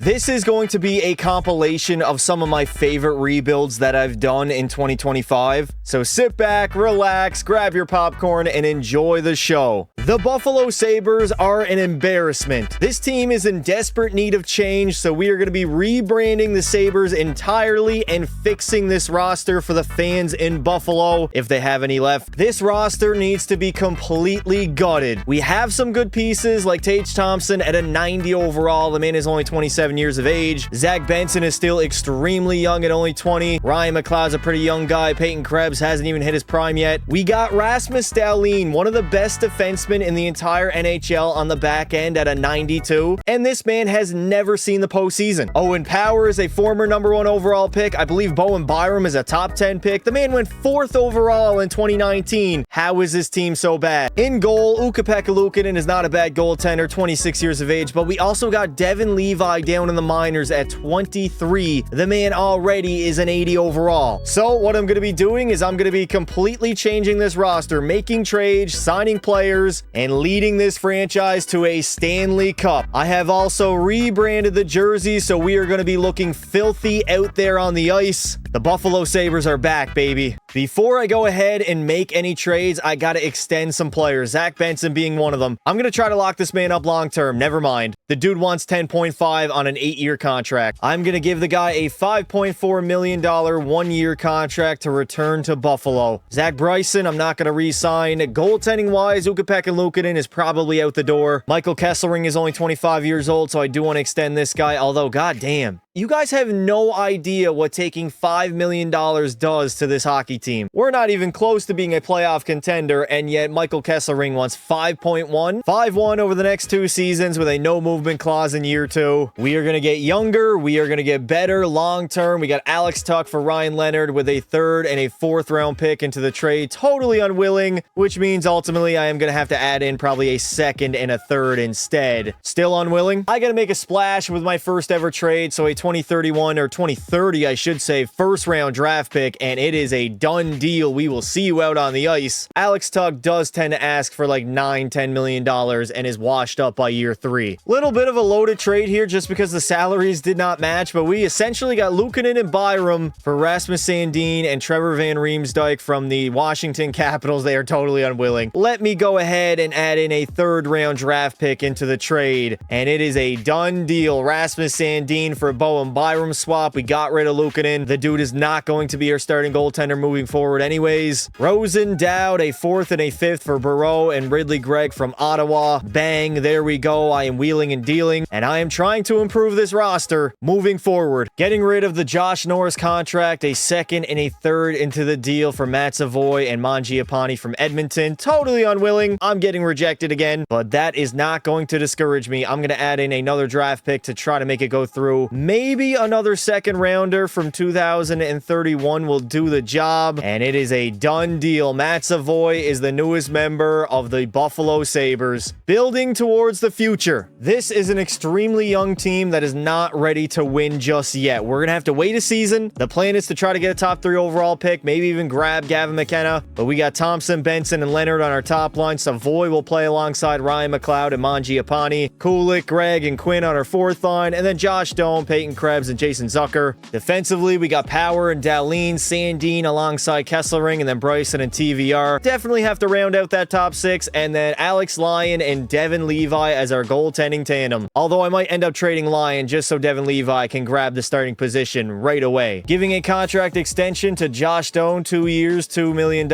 This is going to be a compilation of some of my favorite rebuilds that I've done in 2025. So sit back, relax, grab your popcorn, and enjoy the show. The Buffalo Sabres are an embarrassment. This team is in desperate need of change, so we are going to be rebranding the Sabres entirely and fixing this roster for the fans in Buffalo, if they have any left. This roster needs to be completely gutted. We have some good pieces like Tage Thompson at a 90 overall. The man is only 27 years of age. Zach Benson is still extremely young at only 20. Ryan McLeod's a pretty young guy. Peyton Krebs hasn't even hit his prime yet. We got Rasmus Dahlin, one of the best defensemen in the entire NHL, on the back end at a 92, and this man has never seen the postseason. Owen Power is a former #1 overall pick. I believe Bowen Byram is a top 10 pick. The man went 4th overall in 2019. How is this team so bad? In goal, Ukko-Pekka Luukkonen is not a bad goaltender, 26 years of age, but we also got Devin Levi down in the minors at 23. The man already is an 80 overall. So what I'm going to be doing is I'm going to be completely changing this roster, making trades, signing players, and leading this franchise to a Stanley Cup. I have also rebranded the jerseys, so we are going to be looking filthy out there on the ice. The Buffalo Sabres are back, baby. Before I go ahead and make any trades, I got to extend some players, Zach Benson being one of them. I'm going to try to lock this man up long term. Never mind. The dude wants 10.5 on an 8-year contract. I'm going to give the guy a $5.4 million 1-year contract to return to Buffalo. Zach Bryson, I'm not going to re-sign. Goaltending-wise, Ukko-Pekka Luukkonen is probably out the door. Michael Kesselring is only 25 years old, so I do want to extend this guy, although, goddamn. You guys have no idea what taking $5 million does to this hockey team. We're not even close to being a playoff contender, and yet Michael Kesselring wants 5.1. 5-1 over the next 2 seasons with a no movement clause in year 2. We are going to get younger. We are going to get better long term. We got Alex Tuch for Ryan Leonard with a 3rd and a 4th round pick into the trade. Totally unwilling, which means ultimately I am going to have to add in probably a 2nd and a 3rd instead. Still unwilling. I got to make a splash with my first ever trade, so a 2031 or 2030, I should say, 1st round draft pick, and it is a done deal. We will see you out on the ice. Alex Tuch does tend to ask for like $9-10 million and is washed up by year 3. Little bit of a loaded trade here just because the salaries did not match, but we essentially got Luukkonen and Byram for Rasmus Sandin and Trevor Van Riemsdyk from the Washington Capitals. They are totally unwilling. Let me go ahead and add in a 3rd round draft pick into the trade, and it is a done deal. Rasmus Sandin for Bowen Byram swap. We got rid of Luukkonen. The dude is not going to be our starting goaltender moving forward anyways. Rosen, Dowd, a 4th and a 5th for Burrow and Ridley Gregg from Ottawa. Bang, there we go. I am wheeling and dealing, and I am trying to improve this roster moving forward. Getting rid of the Josh Norris contract, a 2nd and a 3rd into the deal for Matt Savoy and Mangiapane from Edmonton. Totally unwilling. I'm getting rejected again, but that is not going to discourage me. I'm going to add in another draft pick to try to make it go through. Maybe another 2nd rounder from 2031 will do the job, and it is a done deal. Matt Savoy is the newest member of the Buffalo Sabres. Building towards the future. This is an extremely young team that is not ready to win just yet. We're going to have to wait a season. The plan is to try to get a top 3 overall pick, maybe even grab Gavin McKenna, but we got Thompson, Benson, and Leonard on our top line. Savoy will play alongside Ryan McLeod and Mangiapane. Kulik, Gregg, and Quinn on our 4th line, and then Josh Doan, Peyton Krebs, and Jason Zucker. Defensively, we got Power and Dahlin, Sandin alongside Kesselring, and then Bryson and TVR. Definitely have to round out that top 6, and then Alex Lyon and Devin Levi as our goaltending tandem. Although I might end up trading Lyon just so Devin Levi can grab the starting position right away. Giving a contract extension to Josh Doan, 2 years, $2 million.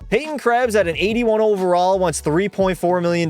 Peyton Krebs at an 81 overall wants $3.4 million.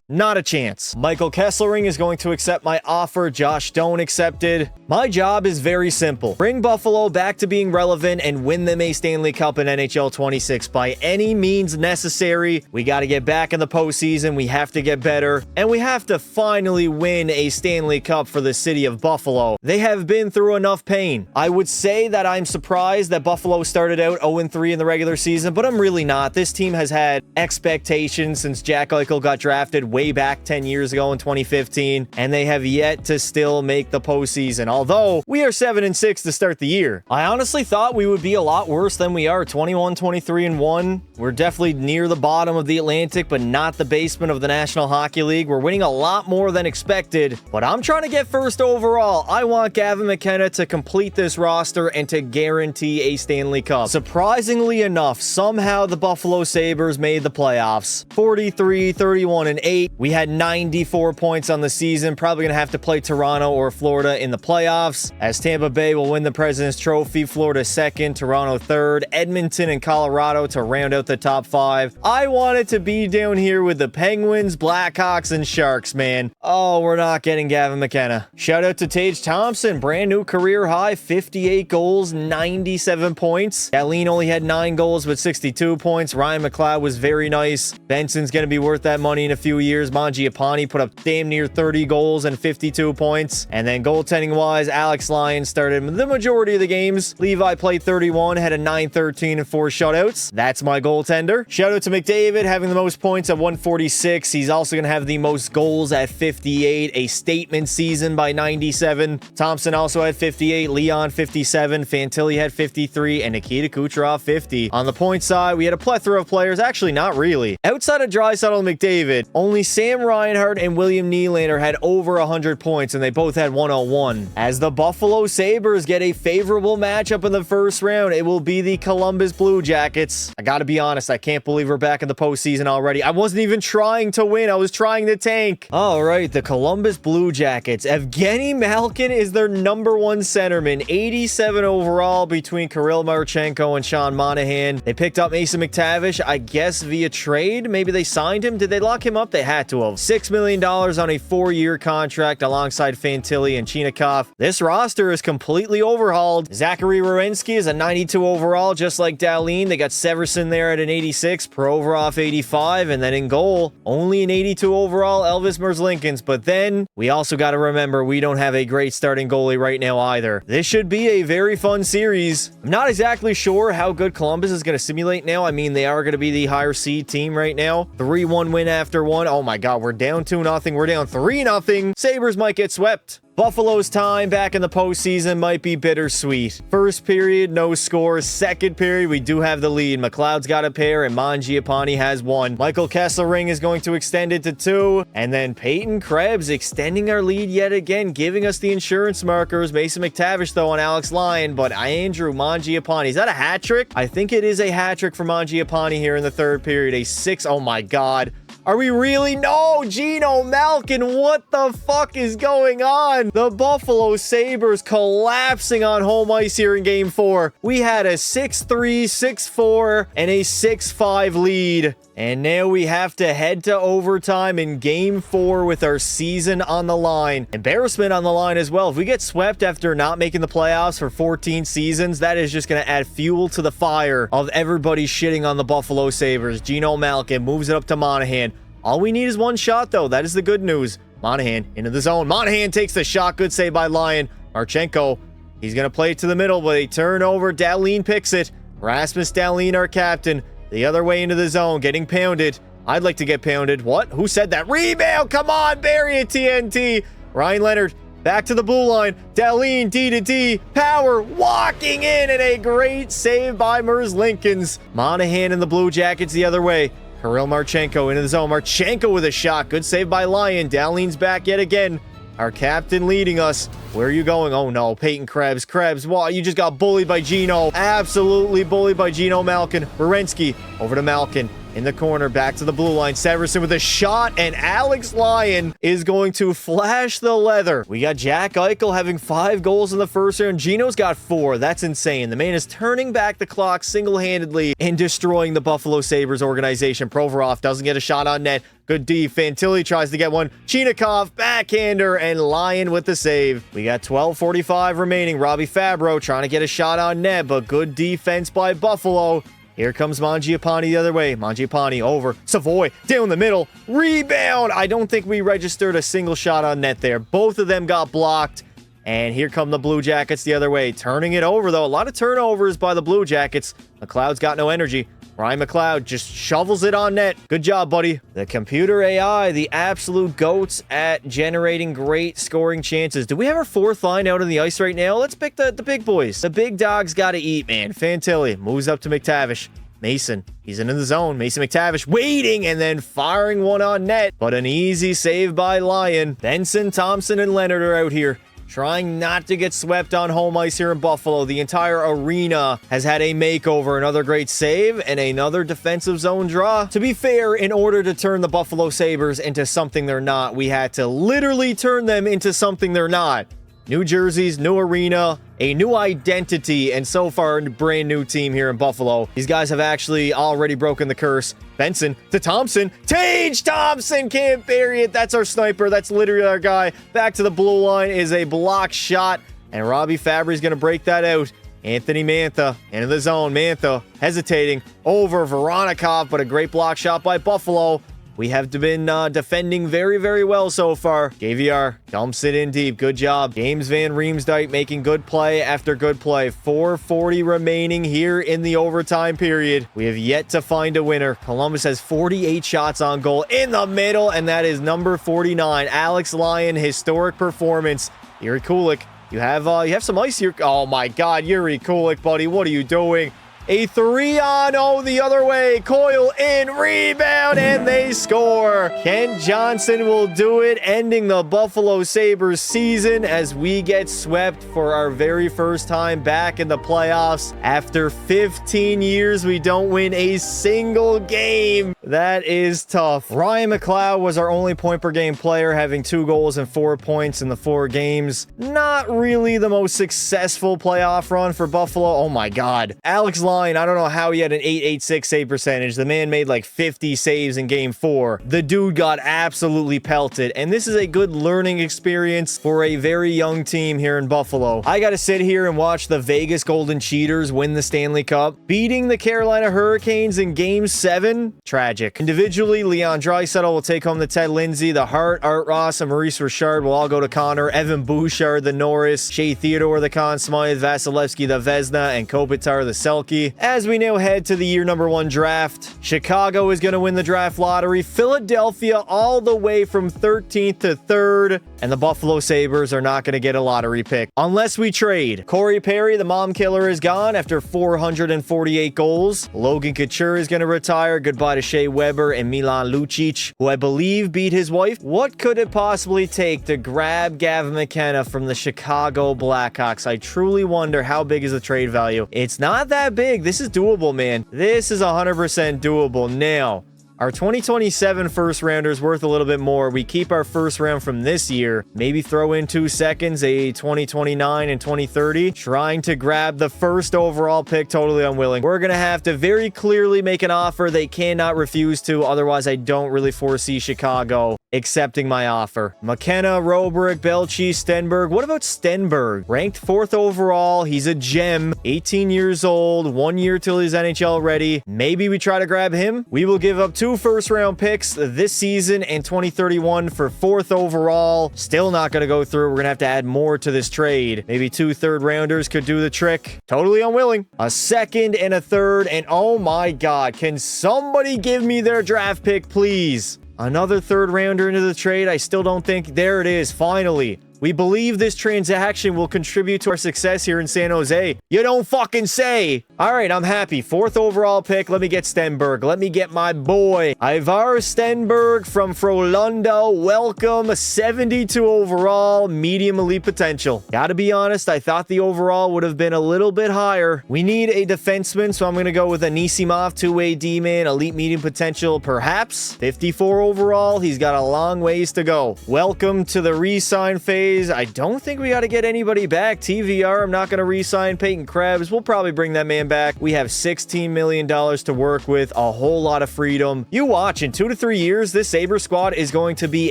Not a chance. Michael Kesselring is going to accept my offer. Josh Doan accepted. My job is very simple. Bring Buffalo back to being relevant and win them a Stanley Cup in NHL 26 by any means necessary. We got to get back in the postseason. We have to get better, and we have to finally win a Stanley Cup for the city of Buffalo. They have been through enough pain. I would say that I'm surprised that Buffalo started out 0-3 in the regular season, but I'm really not. This team has had expectations since Jack Eichel got drafted way back 10 years ago in 2015, and they have yet to still make the postseason. postseason, although we are 7-6 to start the year. I honestly thought we would be a lot worse than we are, 21, 23-1. We're definitely near the bottom of the Atlantic, but not the basement of the National Hockey League. We're winning a lot more than expected, but I'm trying to get first overall. I want Gavin McKenna to complete this roster and to guarantee a Stanley Cup. Surprisingly enough, somehow the Buffalo Sabres made the playoffs. 43, 31, and 8. We had 94 points on the season. Probably going to have to play Toronto or Florida in the playoffs, as Tampa Bay will win the President's Trophy, Florida second, Toronto third, Edmonton and Colorado to round out the top 5. I wanted to be down here with the Penguins, Blackhawks, and Sharks, man. Oh, we're not getting Gavin McKenna. Shout out to Tage Thompson, brand new career high, 58 goals, 97 points. Dahlin only had 9 goals with 62 points. Ryan McLeod was very nice. Benson's going to be worth that money in a few years. Mangiapane put up damn near 30 goals and 52 points. And then goaltending wise, Alex Lyon started the majority of the games. Levi played 31, had a 9-13 and 4 shutouts. That's my goaltender. Shout out to McDavid having the most points at 146. He's also going to have the most goals at 58. A statement season by 97. Thompson also had 58. Leon 57. Fantilli had 53. And Nikita Kucherov 50. On the point side, we had a plethora of players. Actually, not really. Outside of Draisaitl and McDavid, only Sam Reinhart and William Nylander had over 100 points, and they both had 101. As the Buffalo Sabres get a favorable matchup in the first round, it will be the Columbus Blue Jackets. I gotta be honest, I can't believe we're back in the postseason already. I wasn't even trying to win. I was trying to tank. All right, the Columbus Blue Jackets. Evgeny Malkin is their number 1 centerman. 87 overall between Kirill Marchenko and Sean Monahan. They picked up Mason McTavish, I guess via trade. Maybe they signed him. Did they lock him up? They had to have. $6 million on a 4-year contract alongside Fantilli and Chinakhov. This roster is completely overhauled. Zachary Werenski is a 92 overall, just like Dahlin. They got Severson there at an 86, Provorov 85, and then in goal, only an 82 overall, Elvis Merzlikins. But then we also got to remember we don't have a great starting goalie right now either. This should be a very fun series. I'm not exactly sure how good Columbus is going to simulate now. I mean, they are going to be the higher seed team right now. 3-1 win after 1. Oh my God, we're down 2-0. We're down 3-0. Sabres might get swept. Buffalo's time back in the postseason might be bittersweet. First period, no scores. Second period, we do have the lead. McLeod's got a pair and Mangiapane has 1. Michael Kesselring is going to extend it to 2. And then Peyton Krebs extending our lead yet again, giving us the insurance markers. Mason McTavish, though, on Alex Lyon, but Andrew Mangiapane. Is that a hat trick? I think it is a hat trick for Mangiapane here in the third period. A 6. Oh my God. Are we really? No, Geno Malkin. What the fuck is going on? The Buffalo Sabres collapsing on home ice here in Game 4. We had a 6-3, 6-4, and a 6-5 lead. And now we have to head to overtime in Game 4 with our season on the line. Embarrassment on the line as well. If we get swept after not making the playoffs for 14 seasons, that is just going to add fuel to the fire of everybody shitting on the Buffalo Sabres. Geno Malkin moves it up to Monahan. All we need is 1 shot, though. That is the good news. Monahan into the zone. Monahan takes the shot. Good save by Lyon. Marchenko, he's going to play it to the middle, but a turnover. Dahlin picks it. Rasmus Dahlin, our captain. The other way into the zone, getting pounded. I'd like to get pounded. What? Who said that? Rebound! Come on, bury it, TNT. Ryan Leonard, back to the blue line. Dahlin, D to D. Power, walking in, and a great save by Merzlikins. Monahan and the Blue Jackets the other way. Kirill Marchenko into the zone. Marchenko with a shot. Good save by Lyon. Dahlin's back yet again. Our captain leading us. Where are you going? Oh no, Peyton Krebs. Krebs, wow, you just got bullied by Geno. Absolutely bullied by Geno Malkin. Werenski over to Malkin. In the corner, back to the blue line. Severson with a shot, and Alex Lyon is going to flash the leather. We got Jack Eichel having 5 goals in the first round. Geno's got 4. That's insane. The man is turning back the clock single-handedly and destroying the Buffalo Sabres organization. Provorov doesn't get a shot on net. Good D. Fantilli tries to get one. Chinakhov, backhander, and Lyon with the save. We got 12:45 remaining. Robbie Fabro trying to get a shot on net, but good defense by Buffalo. Here comes Mangiapane the other way. Mangiapane over. Savoy down the middle. Rebound. I don't think we registered a single shot on net there. Both of them got blocked. And here come the Blue Jackets the other way. Turning it over, though. A lot of turnovers by the Blue Jackets. McLeod's got no energy. Ryan McLeod just shovels it on net. Good job, buddy. The computer AI, the absolute goats at generating great scoring chances. Do we have our fourth line out on the ice right now? Let's pick the big boys. The big dogs got to eat, man. Fantilli moves up to McTavish. Mason, he's in the zone. Mason McTavish waiting and then firing one on net. But an easy save by Lyon. Benson, Thompson, and Leonard are out here, trying not to get swept on home ice here in Buffalo. The entire arena has had a makeover. Another great save and another defensive zone draw. To be fair, in order to turn the Buffalo Sabres into something they're not, we had to literally turn them into something they're not. New jerseys, new arena, a new identity, and so far a brand new team here in Buffalo. These guys have actually already broken the curse. Benson to Thompson. Tage Thompson can't bury it. That's our sniper. That's literally our guy. Back to the blue line is a block shot, and Robbie Fabry's going to break that out. Anthony Mantha into the zone. Mantha hesitating over Voronikov, but a great block shot by Buffalo. We have been defending very, very well so far. JVR dumps it in deep. Good job. James Van Riemsdyk making good play after good play. 4:40 remaining here in the overtime period. We have yet to find a winner. Columbus has 48 shots on goal in the middle, and that is number 49. Alex Lyon, historic performance. Yuri Kulik, you have some ice here. Oh my God, Yuri Kulik, buddy, what are you doing? A 3-on-0 the other way. Coyle in, rebound, and they score. Kent Johnson will do it, ending the Buffalo Sabres season as we get swept for our very first time back in the playoffs. After 15 years, we don't win a single game. That is tough. Ryan McLeod was our only point-per-game player, having 2 goals and 4 points in the 4 games. Not really the most successful playoff run for Buffalo. Oh my God. Alex Lyon, I don't know how he had an .886 save percentage. The man made like 50 saves in game 4. The dude got absolutely pelted, and this is a good learning experience for a very young team here in Buffalo. I gotta sit here and watch the Vegas Golden Cheaters win the Stanley Cup, beating the Carolina Hurricanes in game 7. Tragic. Individually, Leon Draisaitl will take home the Ted Lindsay, the Hart, Art Ross, and Maurice Richard will all go to Connor. Evan Bouchard, the Norris, Shea Theodore, the Conn Smythe, Vasilevsky, the Vezina, and Kopitar, the Selke. As we now head to the year number 1 draft, Chicago is going to win the draft lottery. Philadelphia all the way from 13th to 3rd. And the Buffalo Sabres are not going to get a lottery pick unless we trade. Corey Perry, the mom killer, is gone after 448 goals. Logan Couture is going to retire. Goodbye to Shea Weber and Milan Lucic, who I believe beat his wife. What could it possibly take to grab Gavin McKenna from the Chicago Blackhawks? I truly wonder how big is the trade value. It's not that big. This is doable, man. This is 100% doable. Now, our 2027 first rounder is worth a little bit more. We keep our first round from this year. Maybe throw in 2 seconds, a 2029 and 2030. Trying to grab the first overall pick, totally unwilling. We're going to have to very clearly make an offer they cannot refuse to. Otherwise, I don't really foresee Chicago accepting my offer. McKenna, Robrick, Belchi, Stenberg. What about Stenberg? Ranked 4th overall. He's a gem. 18 years old. 1 year till he's NHL ready. Maybe we try to grab him. We will give up 2 first-round picks this season and 2031 for 4th overall. Still not going to go through. We're going to have to add more to this trade. Maybe 2 third-rounders could do the trick. Totally unwilling. A 2nd and a 3rd. And oh my God, can somebody give me their draft pick, please? Another 3rd rounder into the trade. I still don't think. There it is. Finally. We believe this transaction will contribute to our success here in San Jose. You don't fucking say. All right, I'm happy. 4th overall pick. Let me get Stenberg. Let me get my boy, Ivar Stenberg from Frölunda. Welcome. 72 overall. Medium elite potential. Gotta be honest, I thought the overall would have been a little bit higher. We need a defenseman, so I'm going to go with Anisimov, 2-way D-man, elite medium potential, perhaps. 54 overall. He's got a long ways to go. Welcome to the re-sign phase. I don't think we got to get anybody back. TVR, I'm not going to re-sign. Peyton Krebs, we'll probably bring that man back. We have $16 million to work with, a whole lot of freedom. You watch, in 2 to 3 years, this Sabres squad is going to be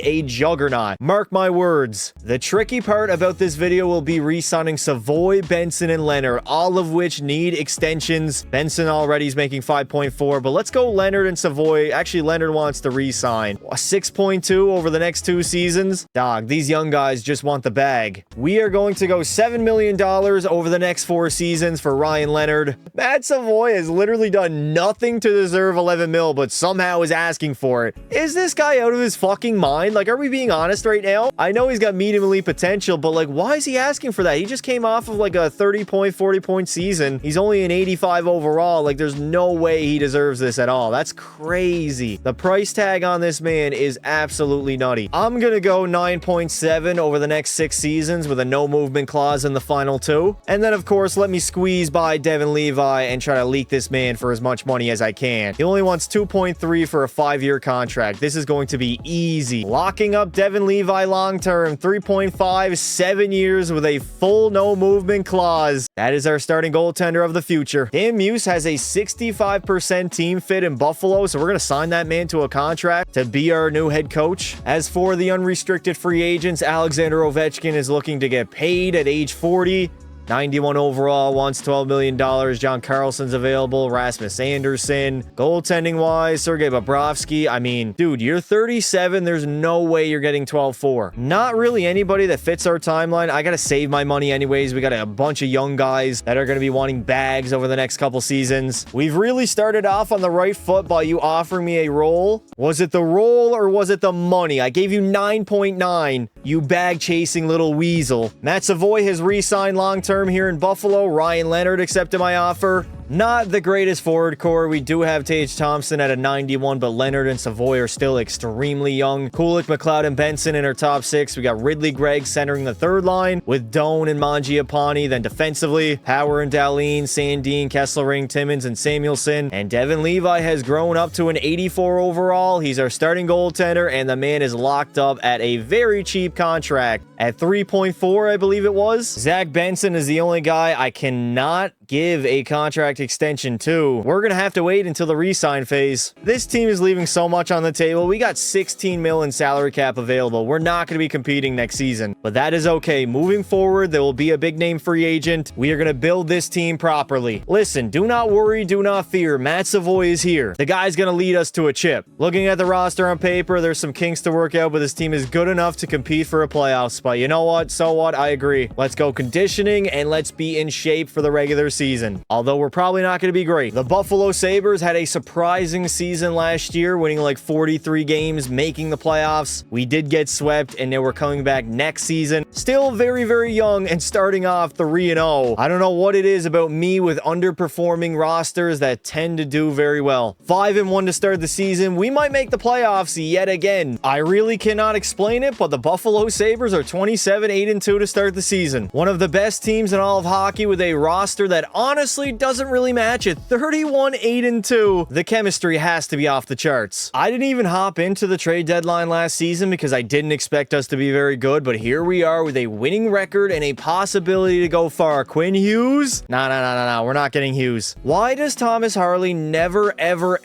a juggernaut. Mark my words. The tricky part about this video will be re-signing Savoy, Benson, and Leonard, all of which need extensions. Benson already is making 5.4, but let's go Leonard and Savoy. Actually, Leonard wants to re-sign. A 6.2 over the next 2 seasons. Dog, these young guys just want want the bag. We are going to go $7 million over the next 4 seasons for Ryan Leonard. Matt Savoy has literally done nothing to deserve 11 mil, but somehow is asking for it. Is this guy out of his fucking mind? Like, are we being honest right now? I know he's got medium elite potential, but like, why is he asking for that? He just came off of like a 30-point, 40-point season. He's only an 85 overall. Like, there's no way he deserves this at all. That's crazy. The price tag on this man is absolutely nutty. I'm gonna go 9.7 over the next 6 seasons with a no movement clause in the final 2. And then, of course, let me squeeze by Devin Levi and try to leak this man for as much money as I can. He only wants 2.3 for a 5-year contract. This is going to be easy. Locking up Devin Levi long-term, 3.5, 7 years with a full no movement clause. That is our starting goaltender of the future. Dan Muse has a 65% team fit in Buffalo, so we're going to sign that man to a contract to be our new head coach. As for the unrestricted free agents, Alexander Ovechkin is looking to get paid at age 40. 91 overall, wants $12 million. John Carlson's available. Rasmus Anderson. Goaltending-wise, Sergei Bobrovsky. I mean, dude, you're 37. There's no way you're getting 12-4. Not really anybody that fits our timeline. I got to save my money anyways. We got a bunch of young guys that are going to be wanting bags over the next couple seasons. We've really started off on the right foot by you offering me a role. Was it the role or was it the money? I gave you 9.9. You bag-chasing little weasel. Matt Savoy has re-signed long-term here in Buffalo. Ryan Leonard accepted my offer. Not the greatest forward core. We do have Tage Thompson at a 91, but Leonard and Savoy are still extremely young. Kulik, McLeod, and Benson in our top 6. We got Ridley Gregg centering the 3rd line with Doan and Mangiapane. Then defensively, Power and Dahlin, Sandin, Kesselring, Timmins, and Samuelson. And Devin Levi has grown up to an 84 overall. He's our starting goaltender, and the man is locked up at a very cheap contract at 3.4, I believe it was. Zach Benson is the only guy I cannot give a contract extension to. We're gonna have to wait until the re-sign phase. This team is leaving so much on the table. We got 16 mil in salary cap available. We're not gonna be competing next season, but that is okay. Moving forward, there will be a big name free agent. We are gonna build this team properly. Listen, do not worry, do not fear. Matt Savoy is here. The guy's gonna lead us to a chip. Looking at the roster on paper, there's some kinks to work out, but this team is good enough to compete for a playoff spot. You know what? So what? I agree. Let's go conditioning and let's be in shape for the regular season. Although we're probably not going to be great. The Buffalo Sabres had a surprising season last year, winning like 43 games, making the playoffs. We did get swept, and now we're coming back next season. Still very, very young and starting off 3-0. I don't know what it is about me with underperforming rosters that tend to do very well. 5-1 to start the season. We might make the playoffs yet again. I really cannot explain it, but the Buffalo Sabres are 27-8-2 to start the season. One of the best teams in all of hockey with a roster that honestly doesn't really match it. 31-8-2. The chemistry has to be off the charts. I didn't even hop into the trade deadline last season because I didn't expect us to be very good, but here we are with a winning record and a possibility to go far. Quinn Hughes? No. We're not getting Hughes. Why does Thomas Harley never, ever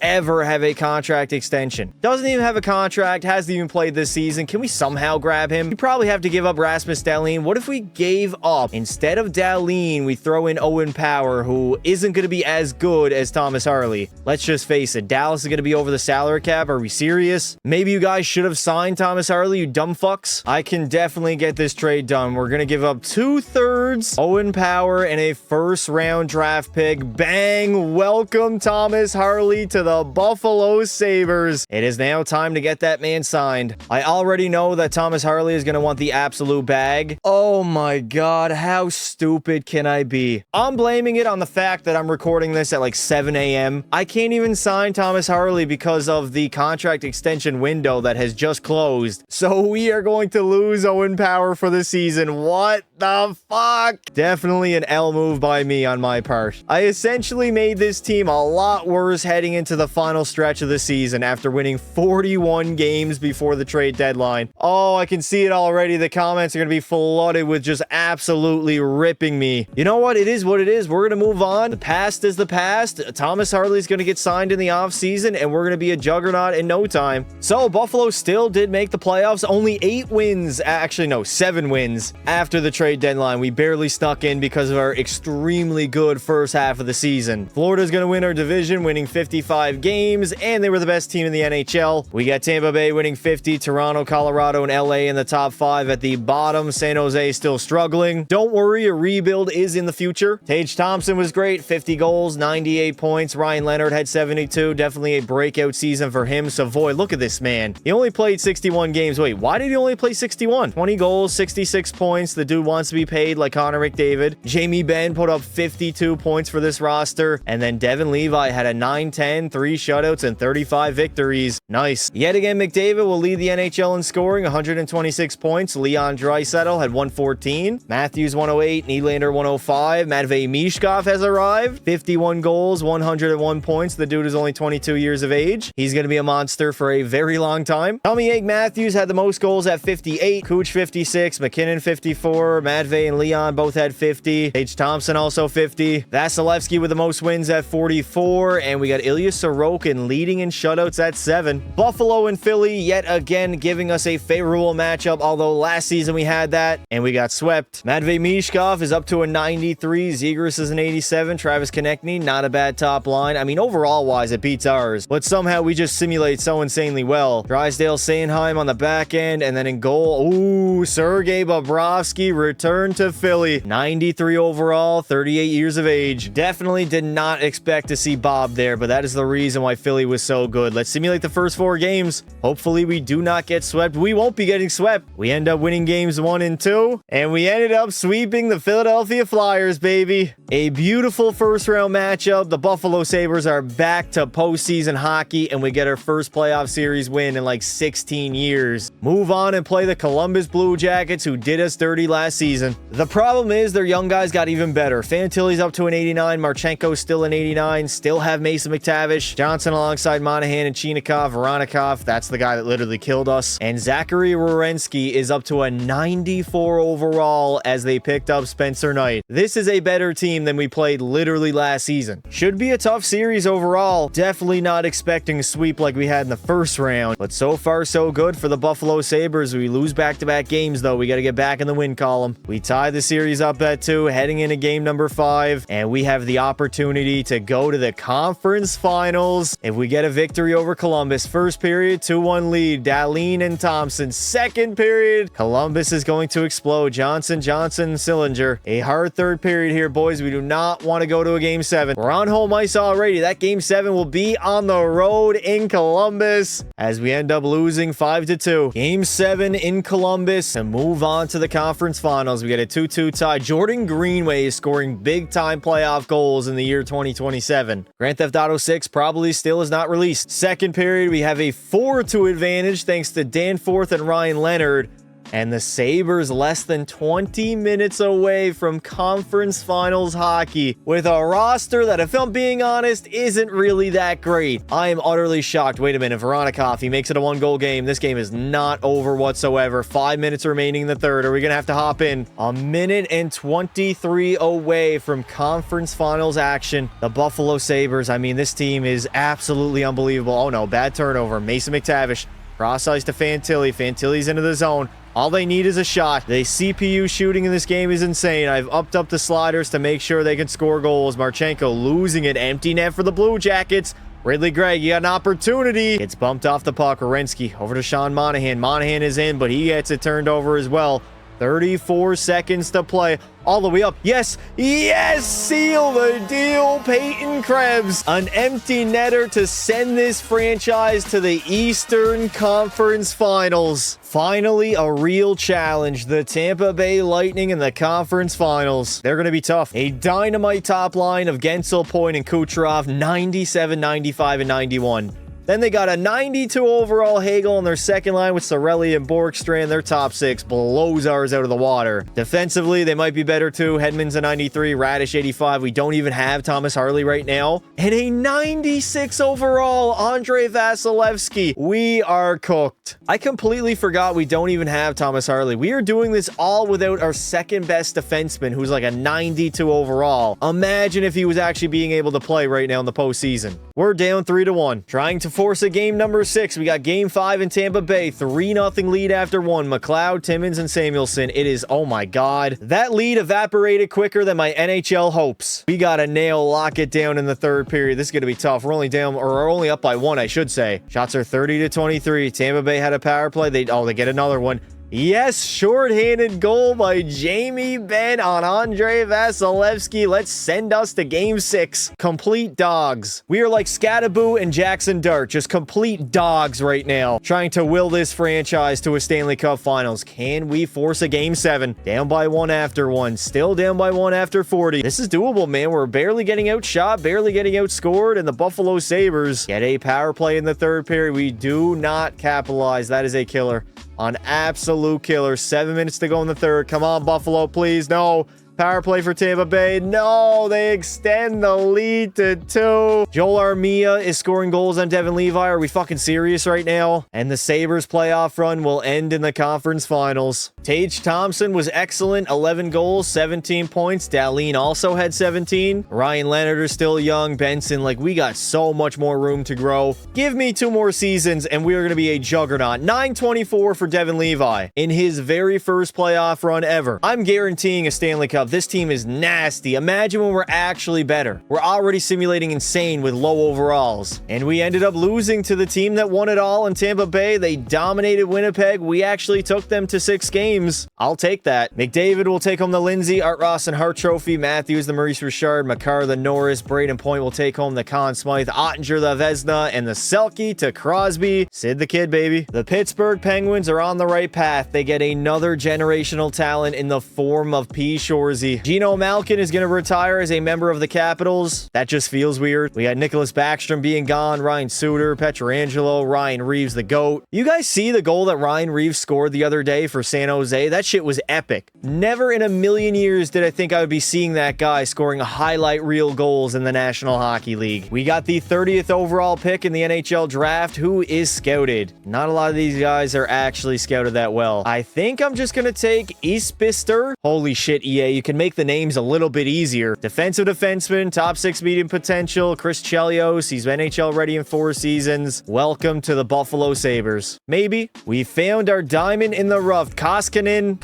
have a contract extension? Doesn't even have a contract, hasn't even played this season. Can we somehow grab him? We probably have to give up Rasmus Dahlin. What if we gave up, instead of Dahlin, we throw in Owen Power, who isn't going to be as good as Thomas Harley? Let's just face it, Dallas is going to be over the salary cap. Are we serious? Maybe you guys should have signed Thomas Harley, you dumb fucks. I can definitely get this trade done. We're going to give up 2/3 Owen Power and a 1st-round draft pick. Bang! Welcome Thomas Harley to the Buffalo Sabres. It is now time to get that man signed. I already know that Thomas Harley is going to want the absolute bag. Oh my god, how stupid can I be? I'm blaming it on the fact that I'm recording this at like 7 a.m. I can't even sign Thomas Harley because of the contract extension window that has just closed. So we are going to lose Owen Power for the season. What the fuck? Definitely an L move by me on my part. I essentially made this team a lot worse heading into the final stretch of the season after winning 41 games before the trade deadline. Oh, I can see it already. The comments are going to be flooded with just absolutely ripping me. You know what? It is what it is, Sabres, we're going to move on. The past is the past. Thomas Harley's going to get signed in the offseason, and we're going to be a juggernaut in no time. So Buffalo still did make the playoffs. Only 8 wins. Actually, no, 7 wins after the trade deadline. We barely snuck in because of our extremely good first half of the season. Florida's going to win our division, winning 55 games, and they were the best team in the NHL. We got Tampa Bay winning 50, Toronto, Colorado, and LA in the top 5 at the bottom. San Jose still struggling. Don't worry, a rebuild is in the future. Tage Thompson was great, 50 goals, 98 points. Ryan Leonard had 72. Definitely a breakout season for him. Savoy, look at this man. He only played 61 games. Wait, why did he only play 61? 20 goals, 66 points. The dude wants to be paid like Connor McDavid. Jamie Benn put up 52 points for this roster. And then Devin Levi had a 9-10, 3 shutouts, and 35 victories. Nice. Yet again, McDavid will lead the NHL in scoring, 126 points. Leon Draisaitl had 114. Matthews 108, Nylander 105. Matvei Mishkov has arrived. 51 goals, 101 points. The dude is only 22 years of age. He's going to be a monster for a very long time. Tommy Egg Matthews had the most goals at 58. Cooch 56. McKinnon 54. Matvei and Leon both had 50. Tage Thompson also 50. Vasilevsky with the most wins at 44. And we got Ilya Sorokin leading in shutouts at 7. Buffalo and Philly yet again giving us a favorable matchup, although last season we had that and we got swept. Matvei Mishkov is up to a 93. Zegras is an 87. Travis Konechny, not a bad top line. I mean, overall wise, it beats ours, but somehow we just simulate so insanely well. Drysdale Sanheim on the back end, and then in goal, ooh, Sergei Bobrovsky returned to Philly. 93 overall, 38 years of age. Definitely did not expect to see Bob there, but that is the reason why Philly was so good. Let's simulate the first 4 games. Hopefully we do not get swept. We won't be getting swept. We end up winning games 1 and 2, and we ended up sweeping the Philadelphia Flyers, baby. A beautiful first round matchup. The Buffalo Sabres are back to postseason hockey, and we get our first playoff series win in like 16 years. Move on and play the Columbus Blue Jackets, who did us dirty last season. The problem is their young guys got even better. Fantilli's up to an 89. Marchenko's still an 89. Still have Mason McTavish. Johnson alongside Monahan and Chinikov. Voronikov, that's the guy that literally killed us. And Zachary Werenski is up to a 94 overall as they picked up Spencer Knight. This is a better team than we played literally last season. Should be a tough series overall. Definitely not expecting a sweep like we had in the first round, but so far so good for the Buffalo Sabres. We lose back-to-back games though. We got to get back in the win column. We tie the series up at 2, heading into game number 5, and we have the opportunity to go to the conference finals if we get a victory over Columbus. First period, 2-1 lead. Dahlin and Thompson. Second period, Columbus is going to explode. Johnson, Sillinger. A hard third period here, boys. We do not want to go to a game 7. We're on home ice already. That game 7 will be on the road in Columbus as we end up losing 5-2. Game 7 in Columbus and move on to the conference finals. We get a 2-2 tie. Jordan Greenway is scoring big time playoff goals in the year 2027. Grand Theft Auto 6 probably still is not released. Second period, we have a 4-2 advantage thanks to Danforth and Ryan Leonard. And the Sabres less than 20 minutes away from conference finals hockey with a roster that, if I'm being honest, isn't really that great. I am utterly shocked. Wait a minute, Voronikov, he makes it a 1-goal game. This game is not over whatsoever. 5 minutes remaining in the third. Are we going to have to hop in? A minute and 23 away from conference finals action. The Buffalo Sabres, I mean, this team is absolutely unbelievable. Oh no, bad turnover. Mason McTavish. Cross ice to Fantilli. Fantilli's into the zone. All they need is a shot. The CPU shooting in this game is insane. I've upped up the sliders to make sure they can score goals. Marchenko losing it. Empty net for the Blue Jackets. Ridley Gregg, you got an opportunity. It's bumped off the puck. Werenski over to Sean Monahan. Monahan is in, but he gets it turned over as well. 34 seconds to play. All the way up. Yes! Yes! Seal the deal, Peyton Krebs. An empty netter to send this franchise to the Eastern Conference Finals. Finally, a real challenge. The Tampa Bay Lightning in the Conference Finals. They're going to be tough. A dynamite top line of Gensel, Point, and Kucherov. 97, 95, and 91. Then they got a 92 overall Hagel on their second line with Cirelli and Borkstrand. Their top six blows ours out of the water. Defensively, they might be better too. Hedman's a 93, Radish 85. We don't even have Thomas Harley right now. And a 96 overall Andrei Vasilevsky. We are cooked. I completely forgot we don't even have Thomas Harley. We are doing this all without our second best defenseman, who's like a 92 overall. Imagine if he was actually being able to play right now in the postseason. We're down 3-1. Trying to force a game number 6. We got game 5 in Tampa Bay. 3-0 lead after 1. McLeod, Timmins, and Samuelson. It is, oh my God. That lead evaporated quicker than my NHL hopes. We got to lock it down in the third period. This is going to be tough. We're only down, or we're only up by 1, I should say. Shots are 30-23. Tampa Bay had a power play. They get another one. Yes, shorthanded goal by Jamie Benn on Andrei Vasilevsky. Let's send us to game 6. Complete dogs. We are like Scattaboo and Jackson Dart, just complete dogs right now, trying to will this franchise to a Stanley Cup Finals. Can we force a game 7? Down by 1 after 1. Still down by 1 after 40. This is doable, man. We're barely getting outshot, barely getting outscored, and the Buffalo Sabres get a power play in the third period. We do not capitalize. That is a killer. On absolute killer. 7 minutes to go in the third. Come on, Buffalo, please. No. Power play for Tampa Bay. No, they extend the lead to 2. Joel Armia is scoring goals on Devin Levi. Are we fucking serious right now? And the Sabres playoff run will end in the conference finals. Tage Thompson was excellent. 11 goals, 17 points. Dahlin also had 17. Ryan Leonard is still young. Benson, like, we got so much more room to grow. Give me 2 more seasons and we are going to be a juggernaut. 924 for Devin Levi in his very first playoff run ever. I'm guaranteeing a Stanley Cup. This team is nasty. Imagine when we're actually better. We're already simulating insane with low overalls. And we ended up losing to the team that won it all in Tampa Bay. They dominated Winnipeg. We actually took them to 6 games. I'll take that. McDavid will take home the Lindsay, Art Ross, and Hart Trophy. Matthews, the Maurice Richard, Makar, the Norris, Braden Point will take home the Conn Smythe, Ottinger, the Vezina, and the Selke to Crosby. Sid the Kid, baby. The Pittsburgh Penguins are on the right path. They get another generational talent in the form of P. Shorzy. Geno Malkin is going to retire as a member of the Capitals. That just feels weird. We got Nicholas Backstrom being gone, Ryan Suter, Pietrangelo, Ryan Reeves, the GOAT. You guys see the goal that Ryan Reeves scored the other day for San Jose? That shit was epic. Never in a million years did I think I would be seeing that guy scoring highlight reel goals in the National Hockey League. We got the 30th overall pick in the NHL draft. Who is scouted? Not a lot of these guys are actually scouted that well. I think I'm just going to take Isbister. Holy shit, EA. You can make the names a little bit easier. Defensive defenseman, top 6 medium potential, Chris Chelios. He's NHL ready in 4 seasons. Welcome to the Buffalo Sabres. Maybe. We found our diamond in the rough. Koistanen,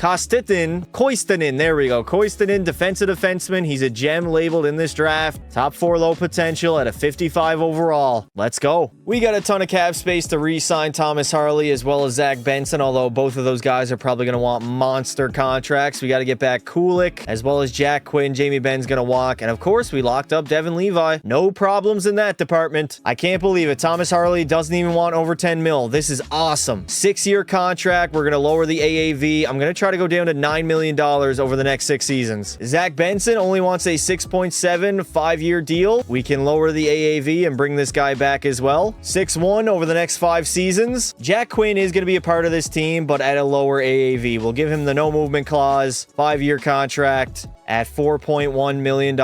there we go. Koistanen, defensive defenseman. He's a gem labeled in this draft. Top 4 low potential at a 55 overall. Let's go. We got a ton of cap space to re-sign Thomas Harley as well as Zach Benson, although both of those guys are probably going to want monster contracts. We got to get back Kulik as well as Jack Quinn. Jamie Benn's gonna walk. And of course, we locked up Devin Levi. No problems in that department. I can't believe it. Thomas Harley doesn't even want over 10 mil. This is awesome. 6-year contract. We're gonna lower the AAV. I'm gonna try to go down to $9 million over the next 6 seasons. Zach Benson only wants a 6.7 5-year deal. We can lower the AAV and bring this guy back as well. 6-1 over the next 5 seasons. Jack Quinn is gonna be a part of this team, but at a lower AAV. We'll give him the no movement clause, 5-year contract at $4.1 million.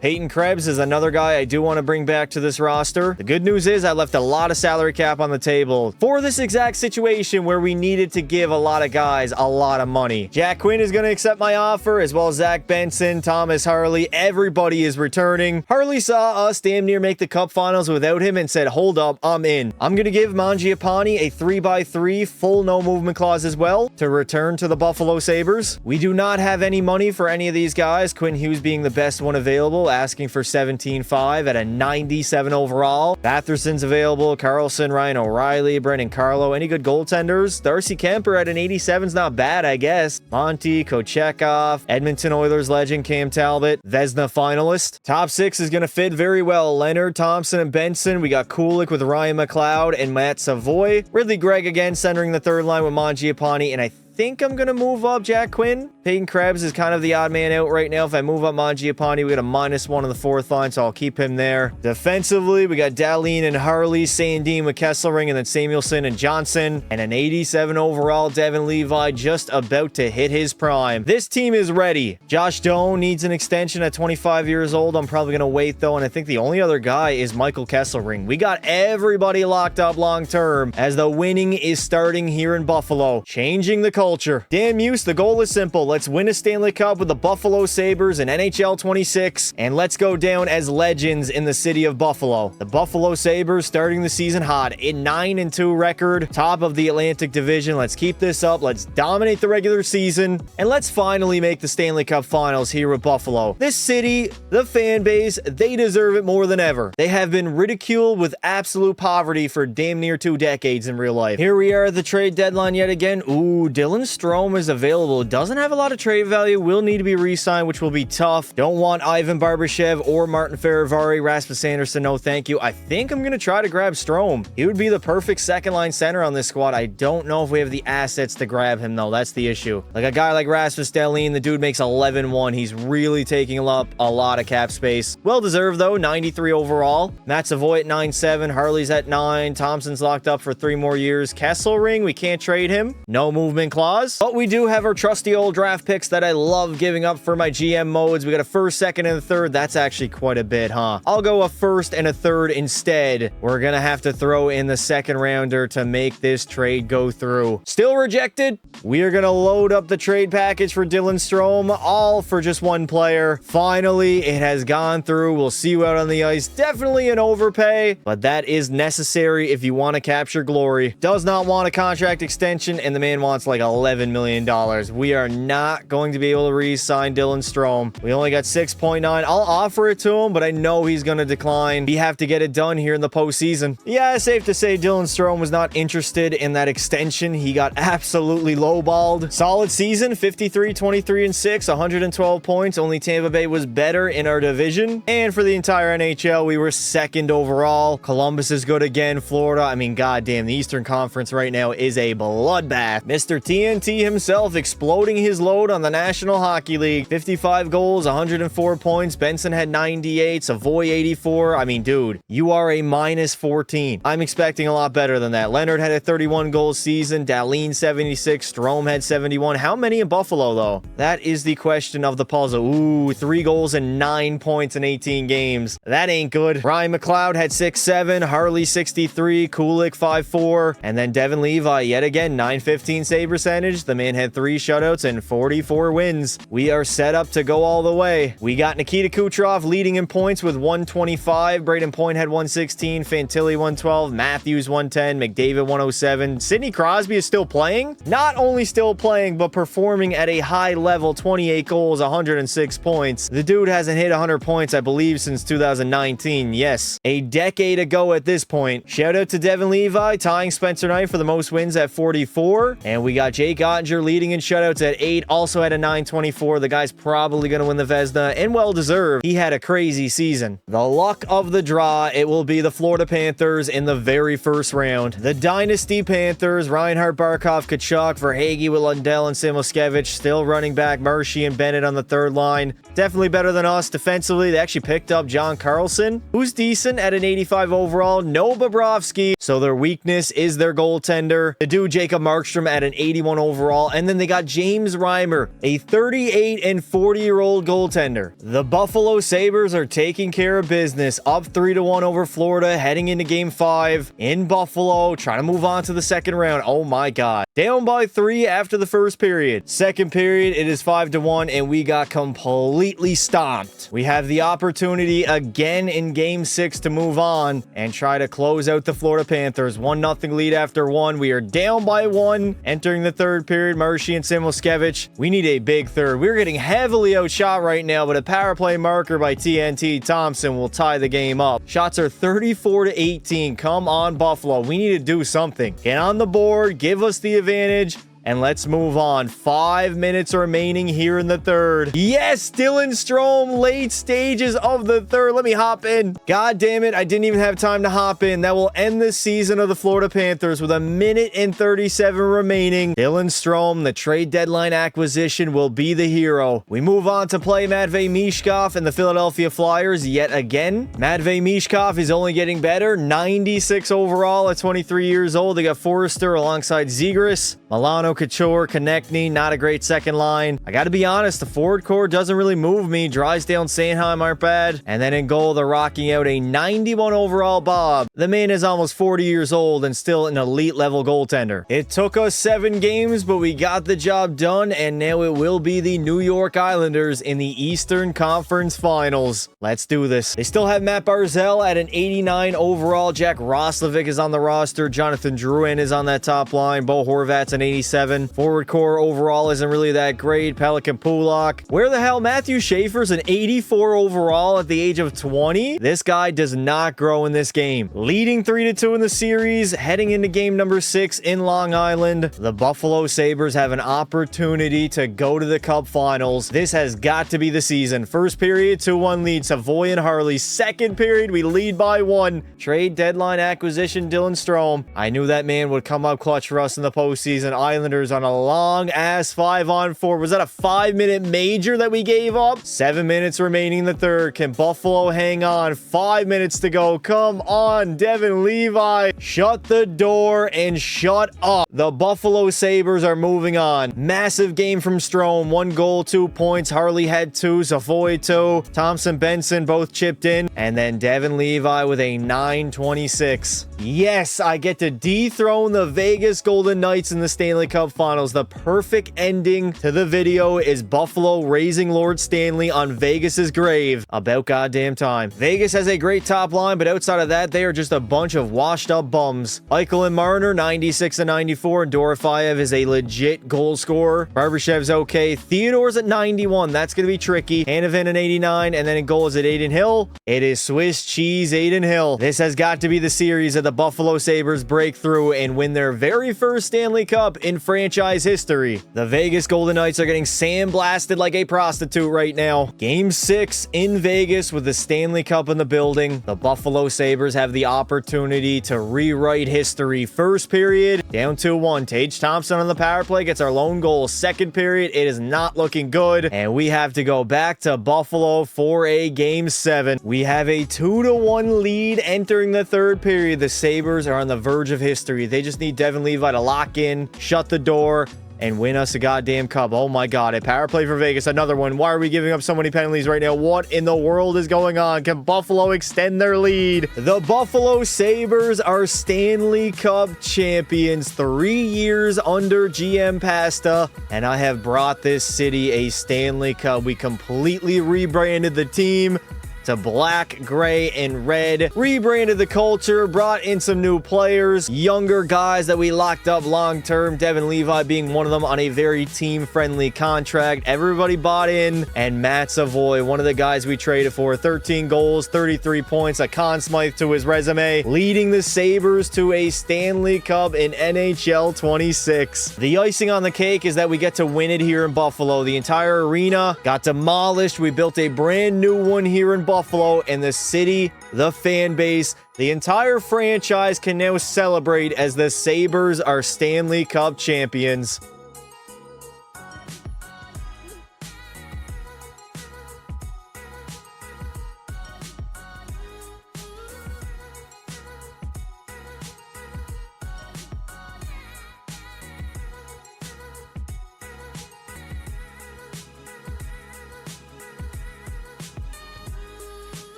Peyton Krebs is another guy I do want to bring back to this roster. The good news is I left a lot of salary cap on the table for this exact situation where we needed to give a lot of guys a lot of money. Jack Quinn is going to accept my offer, as well as Zach Benson, Thomas Harley. Everybody is returning. Harley saw us damn near make the Cup Finals without him and said, hold up, I'm in. I'm going to give Mangiapane a 3x3 full no movement clause as well to return to the Buffalo Sabres. We do not have any money for any of these guys. Quinn Hughes being the best one available, asking for 17.5 at a 97 overall. Batherson's available. Carlson, Ryan O'Reilly, Brendan Carlo. Any good goaltenders? Darcy Kemper at an 87 is not bad, I guess. Monty, Kochekov, Edmonton Oilers legend Cam Talbot, Vezina finalist. Top 6 is going to fit very well. Leonard, Thompson, and Benson. We got Kulik with Ryan McLeod and Matt Savoy. Ridley Gregg again centering the third line with Mangiapane, and I think I'm going to move up Jack Quinn Peyton Krebs is kind of the odd man out right now. If I move up Mangiapane, we got a -1 on the fourth line, so I'll keep him there. Defensively, we got Dahlin and Harley, Sandin with Kesselring, and then Samuelson and Johnson. And an 87 overall Devin Levi just about to hit his prime. This team is ready. Josh Doan needs an extension at 25 years old. I'm probably going to wait, though, and I think the only other guy is Michael Kesselring. We got everybody locked up long-term as the winning is starting here in Buffalo. Changing the culture. Dan Muse, the goal is simple. Let's win a Stanley Cup with the Buffalo Sabres in NHL 26, and let's go down as legends in the city of Buffalo. The Buffalo Sabres starting the season hot. In 9-2 record, top of the Atlantic Division. Let's keep this up. Let's dominate the regular season, and let's finally make the Stanley Cup Finals here with Buffalo. This city, the fan base, they deserve it more than ever. They have been ridiculed with absolute poverty for damn near 2 decades in real life. Here we are at the trade deadline yet again. Ooh, Dylan Strome is available. Doesn't have a lot of trade value. Will need to be re-signed, which will be tough. Don't want Ivan Barbashev or Martin Ferivari. Rasmus Anderson, no thank you. I think I'm going to try to grab Strome. He would be the perfect second-line center on this squad. I don't know if we have the assets to grab him, though. That's the issue. Like a guy like Rasmus Dahlin, the dude makes 11-1. He's really taking up a lot of cap space. Well-deserved, though. 93 overall. Matt Savoy at 9.7. Harley's at 9. Thompson's locked up for 3 more years. Kesselring, we can't trade him. No movement clause. But we do have our trusty old draft picks that I love giving up for my GM modes. We got a first, second, and a third. That's actually quite a bit, huh? I'll go a first and a third instead. We're gonna have to throw in the second rounder to make this trade go through. Still rejected? We are gonna load up the trade package for Dylan Strome, all for just one player. Finally, it has gone through. We'll see you out on the ice. Definitely an overpay, but that is necessary if you want to capture glory. Does not want a contract extension, and the man wants like $11 million. We are not going to be able to re-sign Dylan Strome. We only got 6.9. I'll offer it to him, but I know he's going to decline. We have to get it done here in the postseason. Yeah, it's safe to say Dylan Strome was not interested in that extension. He got absolutely lowballed. Solid season, 53, 23, and 6, 112 points. Only Tampa Bay was better in our division. And for the entire NHL, we were second overall. Columbus is good again. Florida, I mean, goddamn, the Eastern Conference right now is a bloodbath. Mr. TNT himself exploding his load on the National Hockey League. 55 goals, 104 points. Benson had 98, Savoy 84. I mean, dude, you are a -14. I'm expecting a lot better than that. Leonard had a 31 goal season. Dahlin 76. Strome had 71. How many in Buffalo, though? That is the question of the puzzle. Ooh, 3 goals and 9 points in 18 games. That ain't good. Ryan McLeod had 6.7. Harley 63. Kulik 5.4. And then Devin Levi, yet again, 9.15 save percentage. The man had 3 shutouts and 44 wins. We are set up to go all the way. We got Nikita Kucherov leading in points with 125. Braden Point had 116. Fantilli 112. Matthews 110. McDavid 107. Sidney Crosby is still playing. Not only still playing, but performing at a high level. 28 goals, 106 points. The dude hasn't hit 100 points, I believe, since 2019. Yes, a decade ago at this point. Shout out to Devin Levi, tying Spencer Knight for the most wins at 44. And we got Jake Ottinger leading in shutouts at 8. Also had a 924. The guy's probably going to win the Vezina, and well deserved. He had a crazy season. The luck of the draw, it will be the Florida Panthers in the very first round. The Dynasty Panthers, Reinhart, Barkov, Kachuk, Verhaeghe with Lundell and Samoskevich. Still running back Marshy and Bennett on the third line. Definitely better than us defensively. They actually picked up John Carlson, who's decent at an 85 overall. No Bobrovsky, so their weakness is their goaltender. The dude Jacob Markstrom at an 81 overall. And then they got James Reimer, a 38 and 40-year-old goaltender. The Buffalo Sabres are taking care of business. Up 3-1 over Florida, heading into Game 5 in Buffalo, trying to move on to the second round. Oh my God. Down by 3 after the first period. Second period, it is 5-1, and we got completely stomped. We have the opportunity again in Game 6 to move on and try to close out the Florida Panthers. 1-0 lead after 1. We are down by 1 entering the third period. Marshy and Samoskevich. We need a big third. We're getting heavily outshot right now, but a power play marker by TNT Thompson will tie the game up. Shots are 34-18. Come on, Buffalo. We need to do something. Get on the board. Give us the advantage. And let's move on. 5 minutes remaining here in the third. Yes, Dylan Strome, late stages of the third. Let me hop in. God damn it, I didn't even have time to hop in. That will end the season of the Florida Panthers with 1:37 remaining. Dylan Strome, the trade deadline acquisition, will be the hero. We move on to play Matvei Mishkov and the Philadelphia Flyers yet again. Matvei Mishkov is only getting better. 96 overall at 23 years old. They got Forrester alongside Zegras. Milano, Couture, Konechny, not a great second line. I gotta be honest, the forward core doesn't really move me. Drysdale and Sanheim aren't bad. And then in goal, they're rocking out a 91 overall Bob. The man is almost 40 years old and still an elite level goaltender. It took us 7 games, but we got the job done, and now it will be the New York Islanders in the Eastern Conference Finals. Let's do this. They still have Matt Barzal at an 89 overall. Jack Roslovic is on the roster. Jonathan Drouin is on that top line. Bo Horvat's an 87. Forward core overall isn't really that great. Pelican Pulak. Where the hell? Matthew Schaefer's an 84 overall at the age of 20. This guy does not grow in this game. Leading 3-2 in the series, heading into game number 6 in Long Island. The Buffalo Sabres have an opportunity to go to the Cup Finals. This has got to be the season. First period, 2-1 lead, Savoy and Harley. Second period, we lead by 1. Trade deadline acquisition, Dylan Strome. I knew that man would come up clutch for us in the postseason. Islanders on a long-ass 5-on-4. Was that a 5-minute major that we gave up? 7 minutes remaining in the third. Can Buffalo hang on? 5 minutes to go. Come on, Devin Levi. Shut the door and shut up. The Buffalo Sabres are moving on. Massive game from Strome. 1 goal, 2 points. Harley had 2. Savoy 2. Thompson, Benson both chipped in. And then Devin Levi with a 926. Yes, I get to dethrone the Vegas Golden Knights in the Stanley Cup Finals. The perfect ending to the video is Buffalo raising Lord Stanley on Vegas's grave. About goddamn time. Vegas has a great top line, but outside of that, they are just a bunch of washed up bums. Eichel and Marner, 96 and 94. Dorofeyev is a legit goal scorer. Barbashev's okay. Theodore's at 91. That's going to be tricky. Hanifin at 89. And then in goal is at Aiden Hill. It is Swiss cheese Aiden Hill. This has got to be the series of the Buffalo Sabres break through and win their very first Stanley Cup in franchise history. The Vegas Golden Knights are getting sandblasted like a prostitute right now. Game 6 in Vegas with the Stanley Cup in the building. The Buffalo Sabres have the opportunity to rewrite history. First period, down 2-1. Tage Thompson on the power play gets our lone goal. Second period, it is not looking good, and we have to go back to Buffalo for a Game 7. We have a 2-1 lead entering the third period. The Sabres are on the verge of history. They just need Devin Levi to lock in, shut the door, and win us a goddamn cup. Oh my god, a power play for Vegas, another one. Why are we giving up so many penalties right now? What in the world is going on? Can Buffalo extend their lead? The Buffalo Sabres are Stanley Cup champions, 3 years under GM Pasta, and I have brought this city a Stanley Cup. We completely rebranded the team to black, gray, and red. Rebranded the culture, brought in some new players, younger guys that we locked up long-term, Devin Levi being one of them on a very team-friendly contract. Everybody bought in, and Matt Savoy, one of the guys we traded for, 13 goals, 33 points, a Conn Smythe to his resume, leading the Sabres to a Stanley Cup in NHL 26. The icing on the cake is that we get to win it here in Buffalo. The entire arena got demolished. We built a brand new one here in Buffalo, and the city, the fan base, the entire franchise can now celebrate as the Sabres are Stanley Cup champions.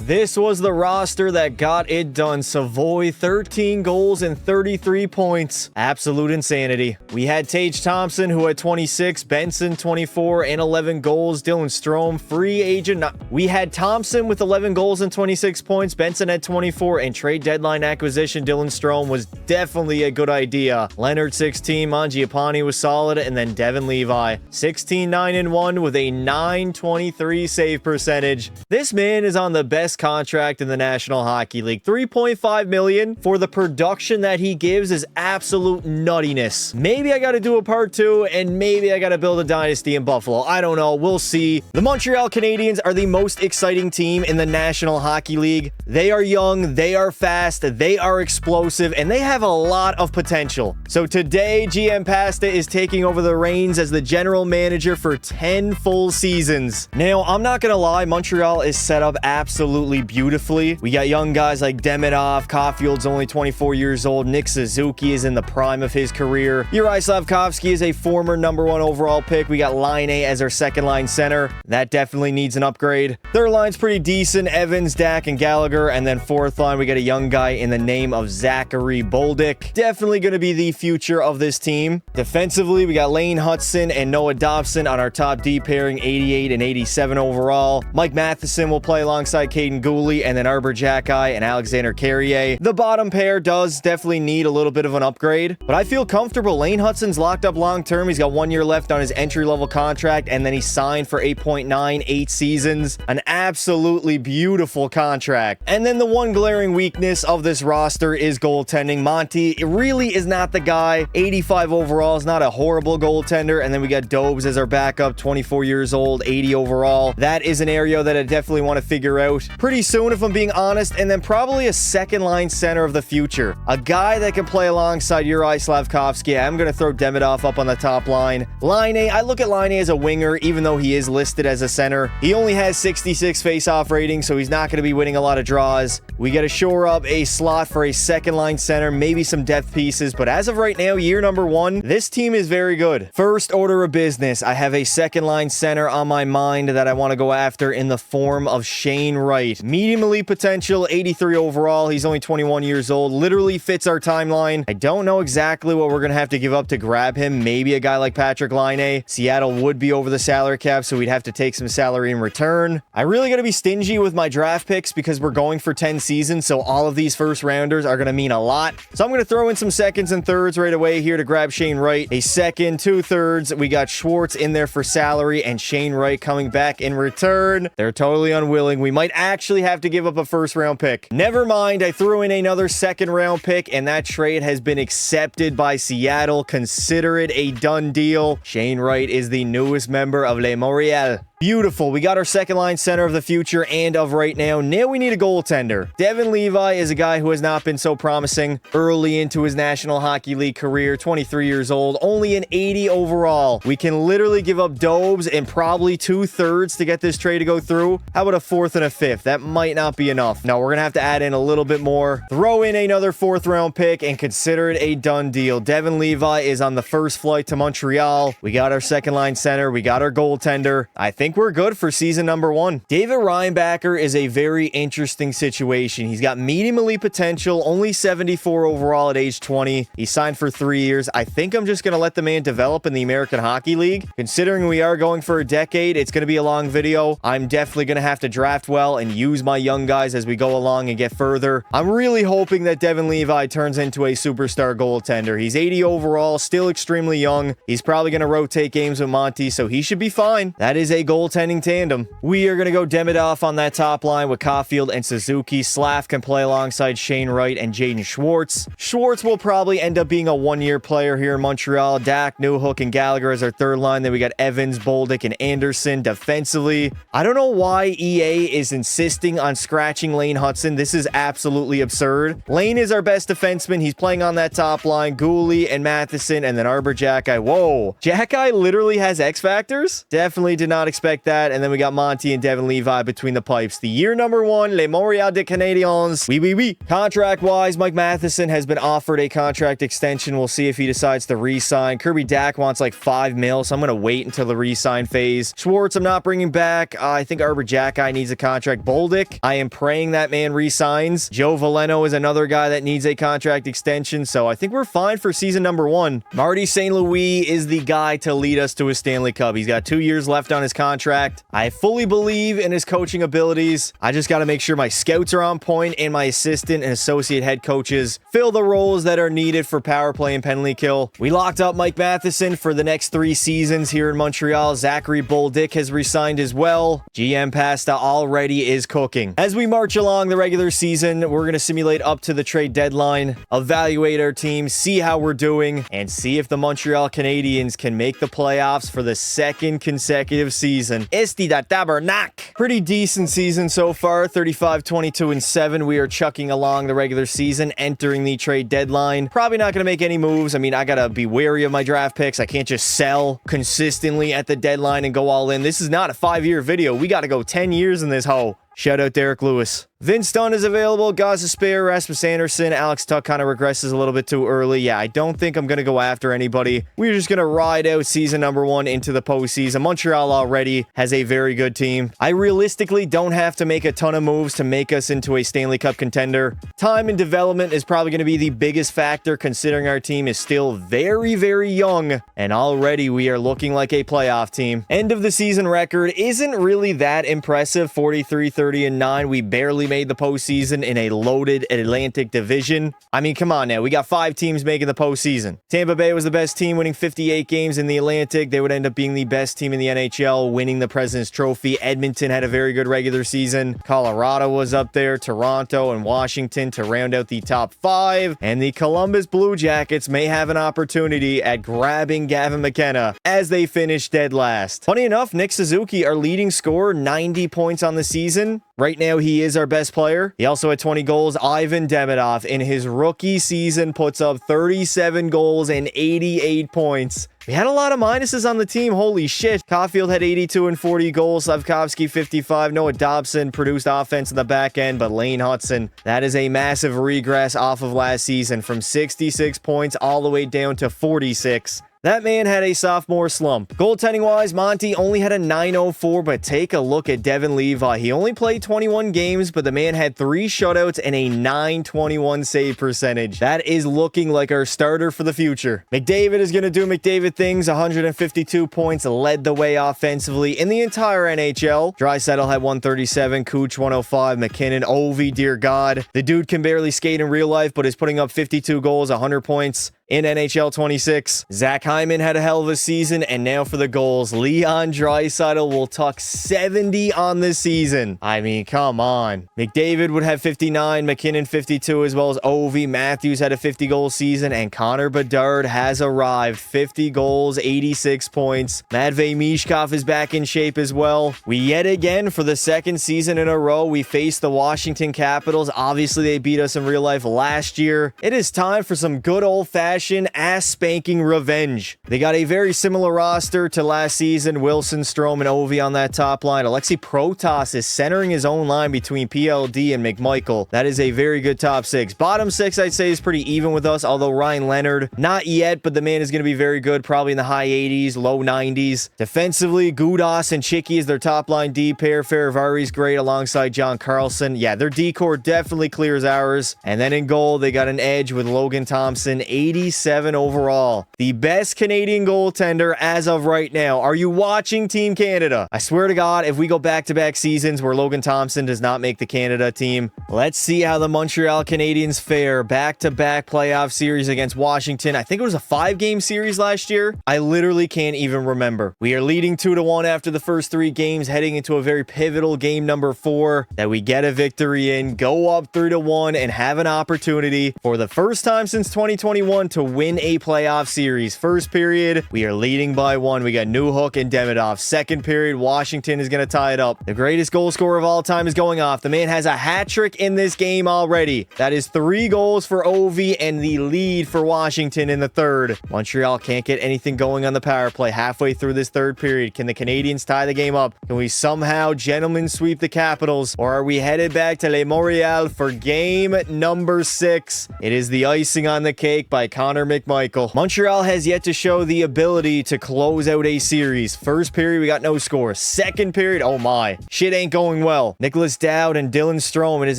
This was the roster that got it done. Savoy, 13 goals and 33 points. Absolute insanity. We had Tage Thompson, who had 26, Benson, 24, and 11 goals. Dylan Strome, free agent. We had Thompson with 11 goals and 26 points. Benson had 24, and trade deadline acquisition, Dylan Strome was definitely a good idea. Leonard, 16, Mangiapane was solid, and then Devin Levi, 16, 9, and 1 with a 923 save percentage. This man is on the best contract in the National Hockey League. $3.5 million for the production that he gives is absolute nuttiness. Maybe I got to do a part 2, and maybe I got to build a dynasty in Buffalo. I don't know. We'll see. The Montreal Canadiens are the most exciting team in the National Hockey League. They are young, they are fast, they are explosive, and they have a lot of potential. So today, GM Pasta is taking over the reins as the general manager for 10 full seasons. Now, I'm not gonna lie, Montreal is set up absolutely beautifully. We got young guys like Demidov, Caulfield's only 24 years old, Nick Suzuki is in the prime of his career. Juraj Slafkovsky is a former #1 overall pick. We got Line A as our second line center. That definitely needs an upgrade. Third line's pretty decent, Evans, Dak, and Gallagher. And then fourth line, we got a young guy in the name of Zachary Bolduc. Definitely going to be the future of this team. Defensively, we got Lane Hudson and Noah Dobson on our top D pairing, 88 and 87 overall. Mike Matheson will play alongside Caden Gooley, and then Arbor Jacki and Alexander Carrier. The bottom pair does definitely need a little bit of an upgrade, but I feel comfortable. Lane Hudson's locked up long term. He's got 1 year left on his entry-level contract, and then he signed for 8.98 seasons. An absolutely beautiful contract. And then the one glaring weakness of this roster is goaltending. Monty, it really is not the guy. 85 overall is not a horrible goaltender. And then we got Dobes as our backup, 24 years old, 80 overall. That is an area that I definitely want to figure out pretty soon, if I'm being honest. And then probably a second line center of the future. A guy that can play alongside Juraj Slafkovsky. I'm going to throw Demidov up on the top line. Line A, I look at Line A as a winger, even though he is listed as a center. He only has 66 face-off rating, so he's not going to be winning a lot of draws. We got to shore up a slot for a second line center, maybe some depth pieces, but as of right now, year #1, this team is very good. First order of business, I have a second line center on my mind that I want to go after in the form of Shane Wright. Medium elite potential, 83 overall. He's only 21 years old, literally fits our timeline. I don't know exactly what we're going to have to give up to grab him. Maybe a guy like Patrick Laine. Seattle would be over the salary cap, so we'd have to take some salary in return. I really got to be stingy with my draft picks because we're going for 10 seasons, so all of these first rounders are going to mean a lot. So I'm going to throw in some seconds and thirds right away here to grab Shane Wright. A second, 2 thirds. We got Schwartz in there for salary and Shane Wright coming back in return. They're totally unwilling. We might actually have to give up a first round pick. Never mind, I threw in another second round pick and that trade has been accepted by Seattle. Consider it a done deal. Shane Wright is the newest member of Les Montreal. Beautiful. We got our second line center of the future and of right now. Now we need a goaltender. Devin Levi is a guy who has not been so promising early into his National Hockey League career. 23 years old, only an 80 overall. We can literally give up Dobes and probably 2 thirds to get this trade to go through. How about a 4th and a 5th? That might not be enough. No, we're going to have to add in a little bit more. Throw in another 4th round pick and consider it a done deal. Devin Levi is on the first flight to Montreal. We got our second line center. We got our goaltender. I think we're good for season #1. David Reinbacher is a very interesting situation. He's got medium elite potential, only 74 overall at age 20. He signed for 3 years. I think I'm just going to let the man develop in the American Hockey League. Considering we are going for a decade, it's going to be a long video. I'm definitely going to have to draft well and use my young guys as we go along and get further. I'm really hoping that Devin Levi turns into a superstar goaltender. He's 80 overall, still extremely young. He's probably going to rotate games with Monty, so he should be fine. That is a goaltending tandem. We are going to go Demidov on that top line with Caulfield and Suzuki. Slav can play alongside Shane Wright and Jaden Schwartz. Schwartz will probably end up being a 1-year player here in Montreal. Dak, Newhook, and Gallagher as our third line. Then we got Evans, Bolduc, and Anderson defensively. I don't know why EA is insisting on scratching Lane Hudson. This is absolutely absurd. Lane is our best defenseman. He's playing on that top line. Gooley and Matheson, and then Arbor Jacki. Whoa. Jacki literally has X factors? Definitely did not expect respect that. And then we got Monty and Devin Levi between the pipes. The year number 1, Les Montreal des Canadiens. Oui, oui, oui. Contract-wise, Mike Matheson has been offered a contract extension. We'll see if he decides to re-sign. Kirby Dack wants like $5 million, so I'm going to wait until the re-sign phase. Schwartz, I'm not bringing back. I think Arbor Jackeye needs a contract. Bolduc, I am praying that man re-signs. Joe Valeno is another guy that needs a contract extension, so I think we're fine for season number 1. Marty St. Louis is the guy to lead us to a Stanley Cup. He's got 2 years left on his contract. I fully believe in his coaching abilities. I just got to make sure my scouts are on point and my assistant and associate head coaches fill the roles that are needed for power play and penalty kill. We locked up Mike Matheson for the next 3 seasons here in Montreal. Zachary Bolduc has resigned as well. GM Pasta already is cooking. As we march along the regular season, we're going to simulate up to the trade deadline, evaluate our team, see how we're doing, and see if the Montreal Canadiens can make the playoffs for the 2nd consecutive season. Esti da tabernac. Pretty decent season so far, 35, 22, and 7. We are chucking along the regular season, entering the trade deadline. Probably not going to make any moves. I mean, I got to be wary of my draft picks. I can't just sell consistently at the deadline and go all in. This is not a 5-year video. We got to go 10 years in this hoe. Shout out Derek Lewis. Vince Dunn is available. Gaza Spear, Rasmus Anderson. Alex Tuck kind of regresses a little bit too early. Yeah, I don't think I'm going to go after anybody. We're just going to ride out season number 1 into the postseason. Montreal already has a very good team. I realistically don't have to make a ton of moves to make us into a Stanley Cup contender. Time and development is probably going to be the biggest factor considering our team is still very, very young. And already we are looking like a playoff team. End of the season record isn't really that impressive. 43, 30, and 9. We barely made the postseason in a loaded Atlantic division. I mean, come on now. We got 5 teams making the postseason. Tampa Bay was the best team, winning 58 games in the Atlantic. They would end up being the best team in the NHL, winning the President's Trophy. Edmonton had a very good regular season. Colorado was up there. Toronto and Washington to round out the top 5. And the Columbus Blue Jackets may have an opportunity at grabbing Gavin McKenna as they finish dead last. Funny enough, Nick Suzuki, our leading scorer, 90 points on the season. Right now, he is our best player. He also had 20 goals. Ivan Demidov, in his rookie season, puts up 37 goals and 88 points. We had a lot of minuses on the team. Holy shit. Caulfield had 82 and 40 goals. Slavkovsky, 55. Noah Dobson produced offense in the back end, but Lane Hudson, that is a massive regress off of last season from 66 points all the way down to 46. That man had a sophomore slump. Goaltending-wise, Monty only had a .904, but take a look at Devin Levi. He only played 21 games, but the man had 3 shutouts and a .921 save percentage. That is looking like our starter for the future. McDavid is going to do McDavid things. 152 points, led the way offensively in the entire NHL. Draisaitl had 137, Cooch 105, McKinnon, Ovi, dear God. The dude can barely skate in real life, but is putting up 52 goals, 100 points. In NHL 26, Zach Hyman had a hell of a season, and now for the goals. Leon Draisaitl will tuck 70 on the season. I mean, come on. McDavid would have 59, McKinnon 52, as well as Ovi. Matthews had a 50-goal season, and Connor Bedard has arrived. 50 goals, 86 points. Matvei Mishkov is back in shape as well. We yet again, for the 2nd season in a row, we face the Washington Capitals. Obviously, they beat us in real life last year. It is time for some good old-fashioned ass-spanking revenge. They got a very similar roster to last season. Wilson, Strome, and Ovi on that top line. Alexei Protas is centering his own line between PLD and McMichael. That is a very good top 6. Bottom 6, I'd say, is pretty even with us, although Ryan Leonard, not yet, but the man is going to be very good, probably in the high 80s, low 90s. Defensively, Gudas and Chicky is their top line D pair. Ferravari's great alongside John Carlson. Yeah, their D-core definitely clears ours. And then in goal, they got an edge with Logan Thompson, 87 overall. The best Canadian goaltender as of right now. Are you watching Team Canada? I swear to God, if we go back-to-back seasons where Logan Thompson does not make the Canada team, let's see how the Montreal Canadiens fare. Back-to-back playoff series against Washington. I think it was a 5-game series last year. I literally can't even remember. We are leading 2-1 after the first 3 games, heading into a very pivotal game number 4 that we get a victory in, go up 3-1, and have an opportunity for the first time since 2021 to win a playoff series. First period, we are leading by 1. We got Newhook and Demidov. Second period, Washington is going to tie it up. The greatest goal scorer of all time is going off. The man has a hat trick in this game already. That is 3 goals for Ovi and the lead for Washington in the third. Montreal can't get anything going on the power play halfway through this third period. Can the Canadiens tie the game up? Can we somehow gentlemen sweep the Capitals? Or are we headed back to Montreal for game number 6? It is the icing on the cake by Connor McMichael. Montreal has yet to show the ability to close out a series. First period, we got no score. Second period, oh my, shit ain't going well. Nicholas Dowd and Dylan Strome. It is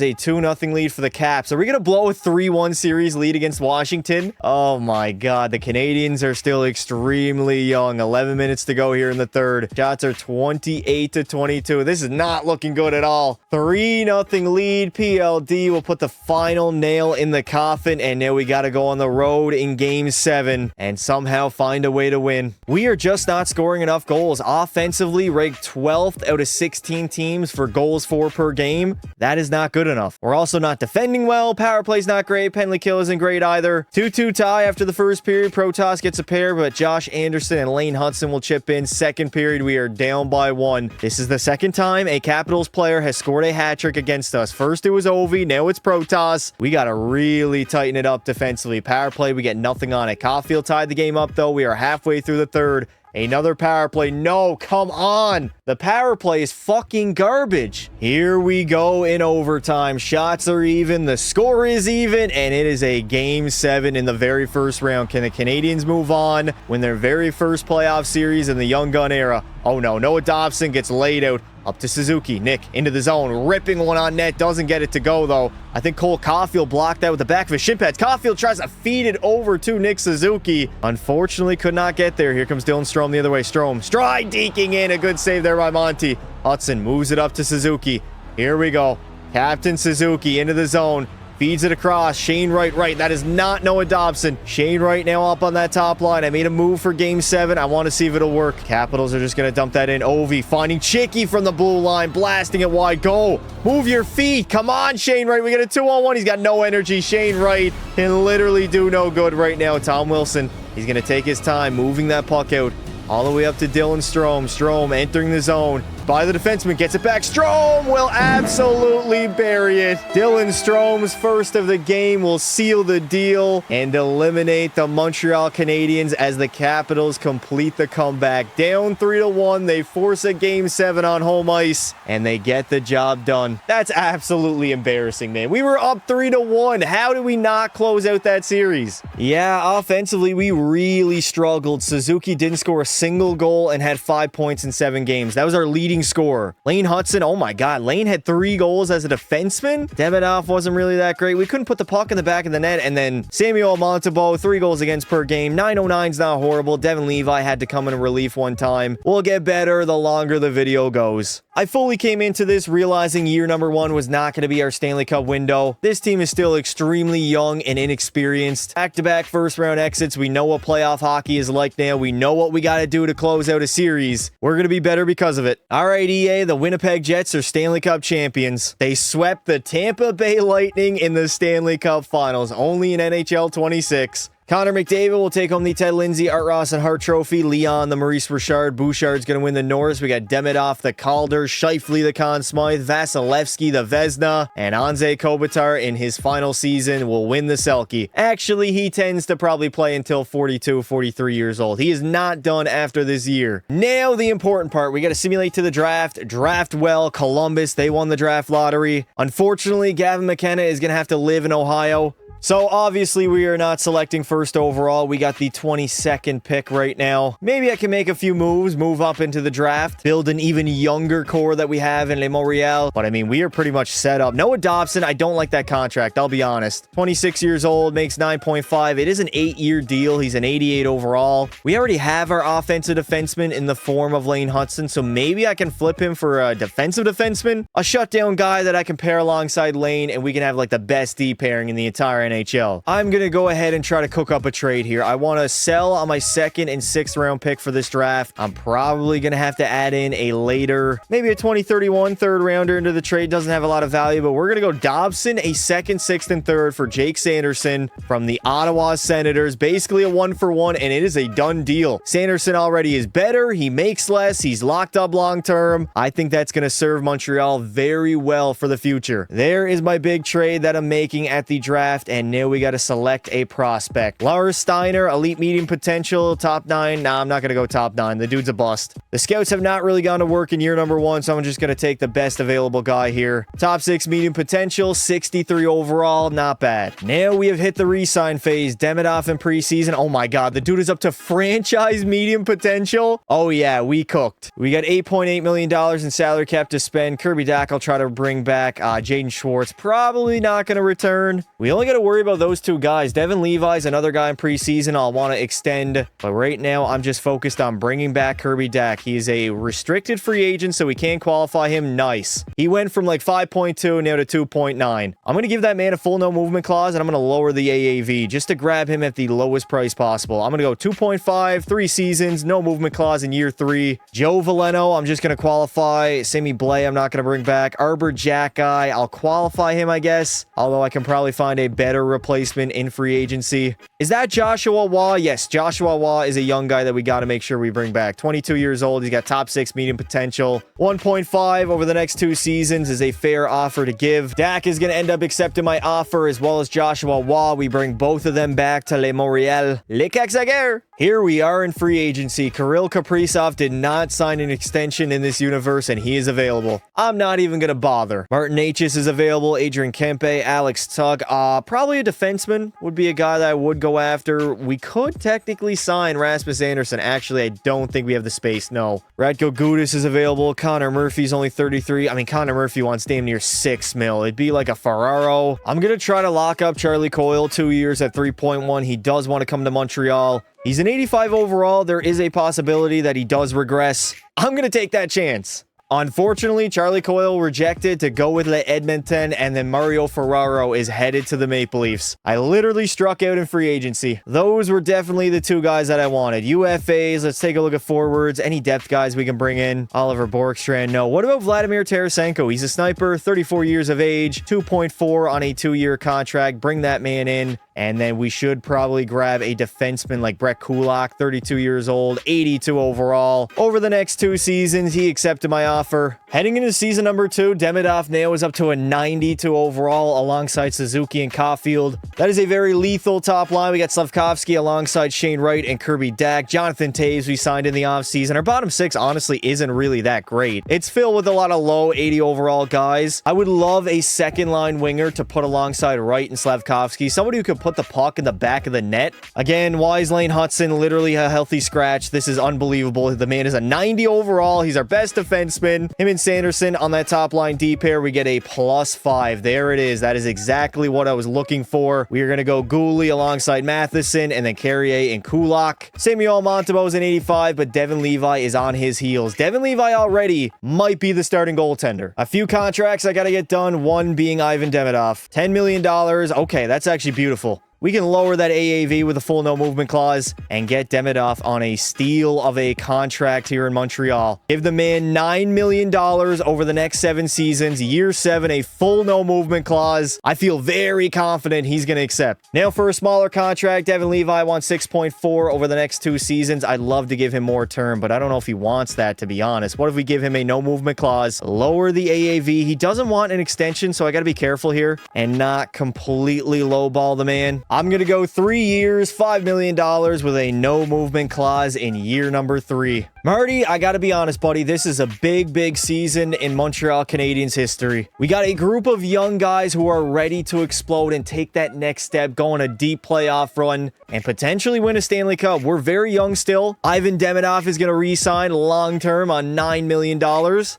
a 2-0 lead for the Caps. Are we going to blow a 3-1 series lead against Washington? Oh my god, the Canadiens are still extremely young. 11 minutes to go here in the third. Shots are 28-22. This is not looking good at all. 3-0 lead. PLD will put the final nail in the coffin, and now we got to go on the road in game 7 and somehow find a way to win. We are just not scoring enough goals. Offensively, ranked 12th out of 16 teams for goals for per game. That is not good enough. We're also not defending well. Power play's not great. Penalty kill isn't great either. 2-2 tie after the first period. Protas gets a pair, but Josh Anderson and Lane Hudson will chip in. Second period, we are down by 1. This is the second time a Capitals player has scored a hat trick against us. First it was Ovi, now it's Protas. We got to really tighten it up defensively. Power play, we get nothing on it. Caulfield tied the game up though. We are halfway through the third. Another power play. No, come on. The power play is fucking garbage. Here we go in overtime. Shots are even. The score is even. And it is a game 7 in the very first round. Can the Canadiens move on, win their very first playoff series in the Young Gun era? Oh no, Noah Dobson gets laid out. Up to Suzuki. Nick into the zone. Ripping one on net. Doesn't get it to go, though. I think Cole Caulfield blocked that with the back of his shin pads. Caulfield tries to feed it over to Nick Suzuki. Unfortunately, could not get there. Here comes Dylan Strome the other way. Strome. Stride deking in. A good save there by Monty. Hudson moves it up to Suzuki. Here we go. Captain Suzuki into the zone. Feeds it across. Shane Wright. That is not Noah Dobson. Shane Wright now up on that top line. I made a move for game 7. I want to see if it'll work. Capitals are just going to dump that in. Ovi finding Chicky from the blue line. Blasting it wide. Go. Move your feet. Come on, Shane Wright. We get a 2-on-1. He's got no energy. Shane Wright can literally do no good right now. Tom Wilson. He's going to take his time moving that puck out. All the way up to Dylan Strome. Strome entering the zone. By the defenseman. Gets it back. Strome will absolutely bury it. Dylan Strome's first of the game will seal the deal and eliminate the Montreal Canadiens as the Capitals complete the comeback. Down 3-1. They force a game 7 on home ice and they get the job done. That's absolutely embarrassing, man. We were up 3-1. How did we not close out that series? Yeah, offensively, we really struggled. Suzuki didn't score a single goal and had 5 points in 7 games. That was our leading scorer. Lane Hudson, oh my god, Lane had 3 goals as a defenseman. Demidov wasn't really that great. We couldn't put the puck in the back of the net. And then Samuel Montembeault, 3 goals against per game. 909's not horrible. Devin Levi had to come in relief one time. We'll get better the longer the video goes. I fully came into this realizing year number 1 was not going to be our Stanley Cup window. This team is still extremely young and inexperienced. Back-to-back first-round exits. We know what playoff hockey is like now. We know what we got to do to close out a series. We're going to be better because of it. All right, EA, the Winnipeg Jets are Stanley Cup champions. They swept the Tampa Bay Lightning in the Stanley Cup Finals, only in NHL 26. Connor McDavid will take home the Ted Lindsay, Art Ross, and Hart Trophy. Leon, the Maurice Richard. Bouchard's going to win the Norris. We got Demidov, the Calder. Scheifele, the Conn Smythe. Vasilevsky, the Vezina. And Anze Kopitar, in his final season, will win the Selke. Actually, he tends to probably play until 42, 43 years old. He is not done after this year. Now, the important part. We got to simulate to the draft. Draft well. Columbus, they won the draft lottery. Unfortunately, Gavin McKenna is going to have to live in Ohio. So obviously we are not selecting first overall. We got the 22nd pick right now. Maybe I can make a few moves, move up into the draft, build an even younger core that we have in Montreal. But I mean, we are pretty much set up. Noah Dobson, I don't like that contract. I'll be honest. 26 years old, makes 9.5. It is an 8-year deal. He's an 88 overall. We already have our offensive defenseman in the form of Lane Hudson. So maybe I can flip him for a defensive defenseman, a shutdown guy that I can pair alongside Lane, and we can have like the best D pairing in the entire NHL. I'm going to go ahead and try to cook up a trade here. I want to sell on my 2nd and 6th round pick for this draft. I'm probably going to have to add in a later, maybe a 2031 3rd rounder into the trade. Doesn't have a lot of value, but we're going to go Dobson, a 2nd, 6th, and 3rd for Jake Sanderson from the Ottawa Senators. Basically a 1-for-1, and it is a done deal. Sanderson already is better. He makes less. He's locked up long term. I think that's going to serve Montreal very well for the future. There is my big trade that I'm making at the draft, and now we got to select a prospect. Lars Steiner, elite medium potential, top 9. Nah, I'm not going to go top 9. The dude's a bust. The scouts have not really gone to work in year number 1, so I'm just going to take the best available guy here. Top 6 medium potential, 63 overall, not bad. Now we have hit the re-sign phase. Demidov in preseason. Oh my god, the dude is up to franchise medium potential. Oh yeah, we cooked. We got $8.8 million in salary cap to spend. Kirby Dach will try to bring back. Jaden Schwartz probably not going to return. We only got to worry about those 2 guys. Devin Levi's another guy in preseason I'll want to extend, but right now I'm just focused on bringing back Kirby Dach. He is a restricted free agent, so we can't qualify him. Nice. He went from like 5.2 now to 2.9. I'm going to give that man a full no movement clause, and I'm going to lower the AAV just to grab him at the lowest price possible. I'm going to go 2.5, 3 seasons, no movement clause in year 3. Joe Veleno, I'm just going to qualify. Sammy Blais, I'm not going to bring back. Arbor Jack guy, I'll qualify him, I guess. Although I can probably find a better replacement in free agency. Is that Joshua Waugh? Yes, Joshua Waugh is a young guy that we got to make sure we bring back. 22 years old. He's got top 6 medium potential. 1.5 over the next 2 seasons is a fair offer to give. Dak is going to end up accepting my offer, as well as Joshua Waugh. We bring both of them back to Le Montreal. Le Caxaguer. Here we are in free agency. Kirill Kaprizov did not sign an extension in this universe, and he is available. I'm not even going to bother. Martin Necas is available. Adrian Kempe, Alex Tug. Probably a defenseman would be a guy that I would go after. We could technically sign Rasmus Anderson. Actually, I don't think we have the space. No. Radko Gudas is available. Connor Murphy's only 33. I mean, Connor Murphy wants damn near $6 million. It'd be like a Ferraro. I'm going to try to lock up Charlie Coyle 2 years at 3.1. He does want to come to Montreal. He's an 85 overall. There is a possibility that he does regress. I'm going to take that chance. Unfortunately, Charlie Coyle rejected to go with Le Edmonton, and then Mario Ferraro is headed to the Maple Leafs. I literally struck out in free agency. Those were definitely the 2 guys that I wanted. UFAs, let's take a look at forwards. Any depth guys we can bring in? Oliver Borkstrand, no. What about Vladimir Tarasenko? He's a sniper, 34 years of age, 2.4 on a 2-year contract. Bring that man in. And then we should probably grab a defenseman like Brett Kulak, 32 years old, 82 overall. Over the next 2 seasons, he accepted my offer. Heading into season number 2, Demidov now is up to a 92 overall alongside Suzuki and Caulfield. That is a very lethal top line. We got Slavkovsky alongside Shane Wright and Kirby Dach. Jonathan Toews we signed in the offseason. Our bottom 6 honestly isn't really that great. It's filled with a lot of low 80 overall guys. I would love a second line winger to put alongside Wright and Slavkovsky. Somebody who could put the puck in the back of the net. Again, Wise Lane Hudson, literally a healthy scratch. This is unbelievable. The man is a 90 overall. He's our best defenseman. Him and Sanderson on that top line D pair, we get a +5. There it is. That is exactly what I was looking for. We are going to go Gooley alongside Matheson, and then Carrier and Kulak. Samuel Montembeault is an 85, but Devin Levi is on his heels. Devin Levi already might be the starting goaltender. A few contracts I got to get done, one being Ivan Demidov. $10 million. Okay, that's actually beautiful. We can lower that AAV with a full no movement clause and get Demidov on a steal of a contract here in Montreal. Give the man $9 million over the next 7 seasons. Year 7, a full no movement clause. I feel very confident he's going to accept. Now for a smaller contract, Devin Levi wants 6.4 over the next 2 seasons. I'd love to give him more term, but I don't know if he wants that, to be honest. What if we give him a no movement clause, lower the AAV? He doesn't want an extension, so I got to be careful here and not completely lowball the man. I'm going to go 3 years, $5 million with a no movement clause in year number 3. Marty, I got to be honest, buddy. This is a big season in Montreal Canadiens history. We got a group of young guys who are ready to explode and take that next step, go on a deep playoff run, and potentially win a Stanley Cup. We're very young still. Ivan Demidov is going to re-sign long-term on $9 million.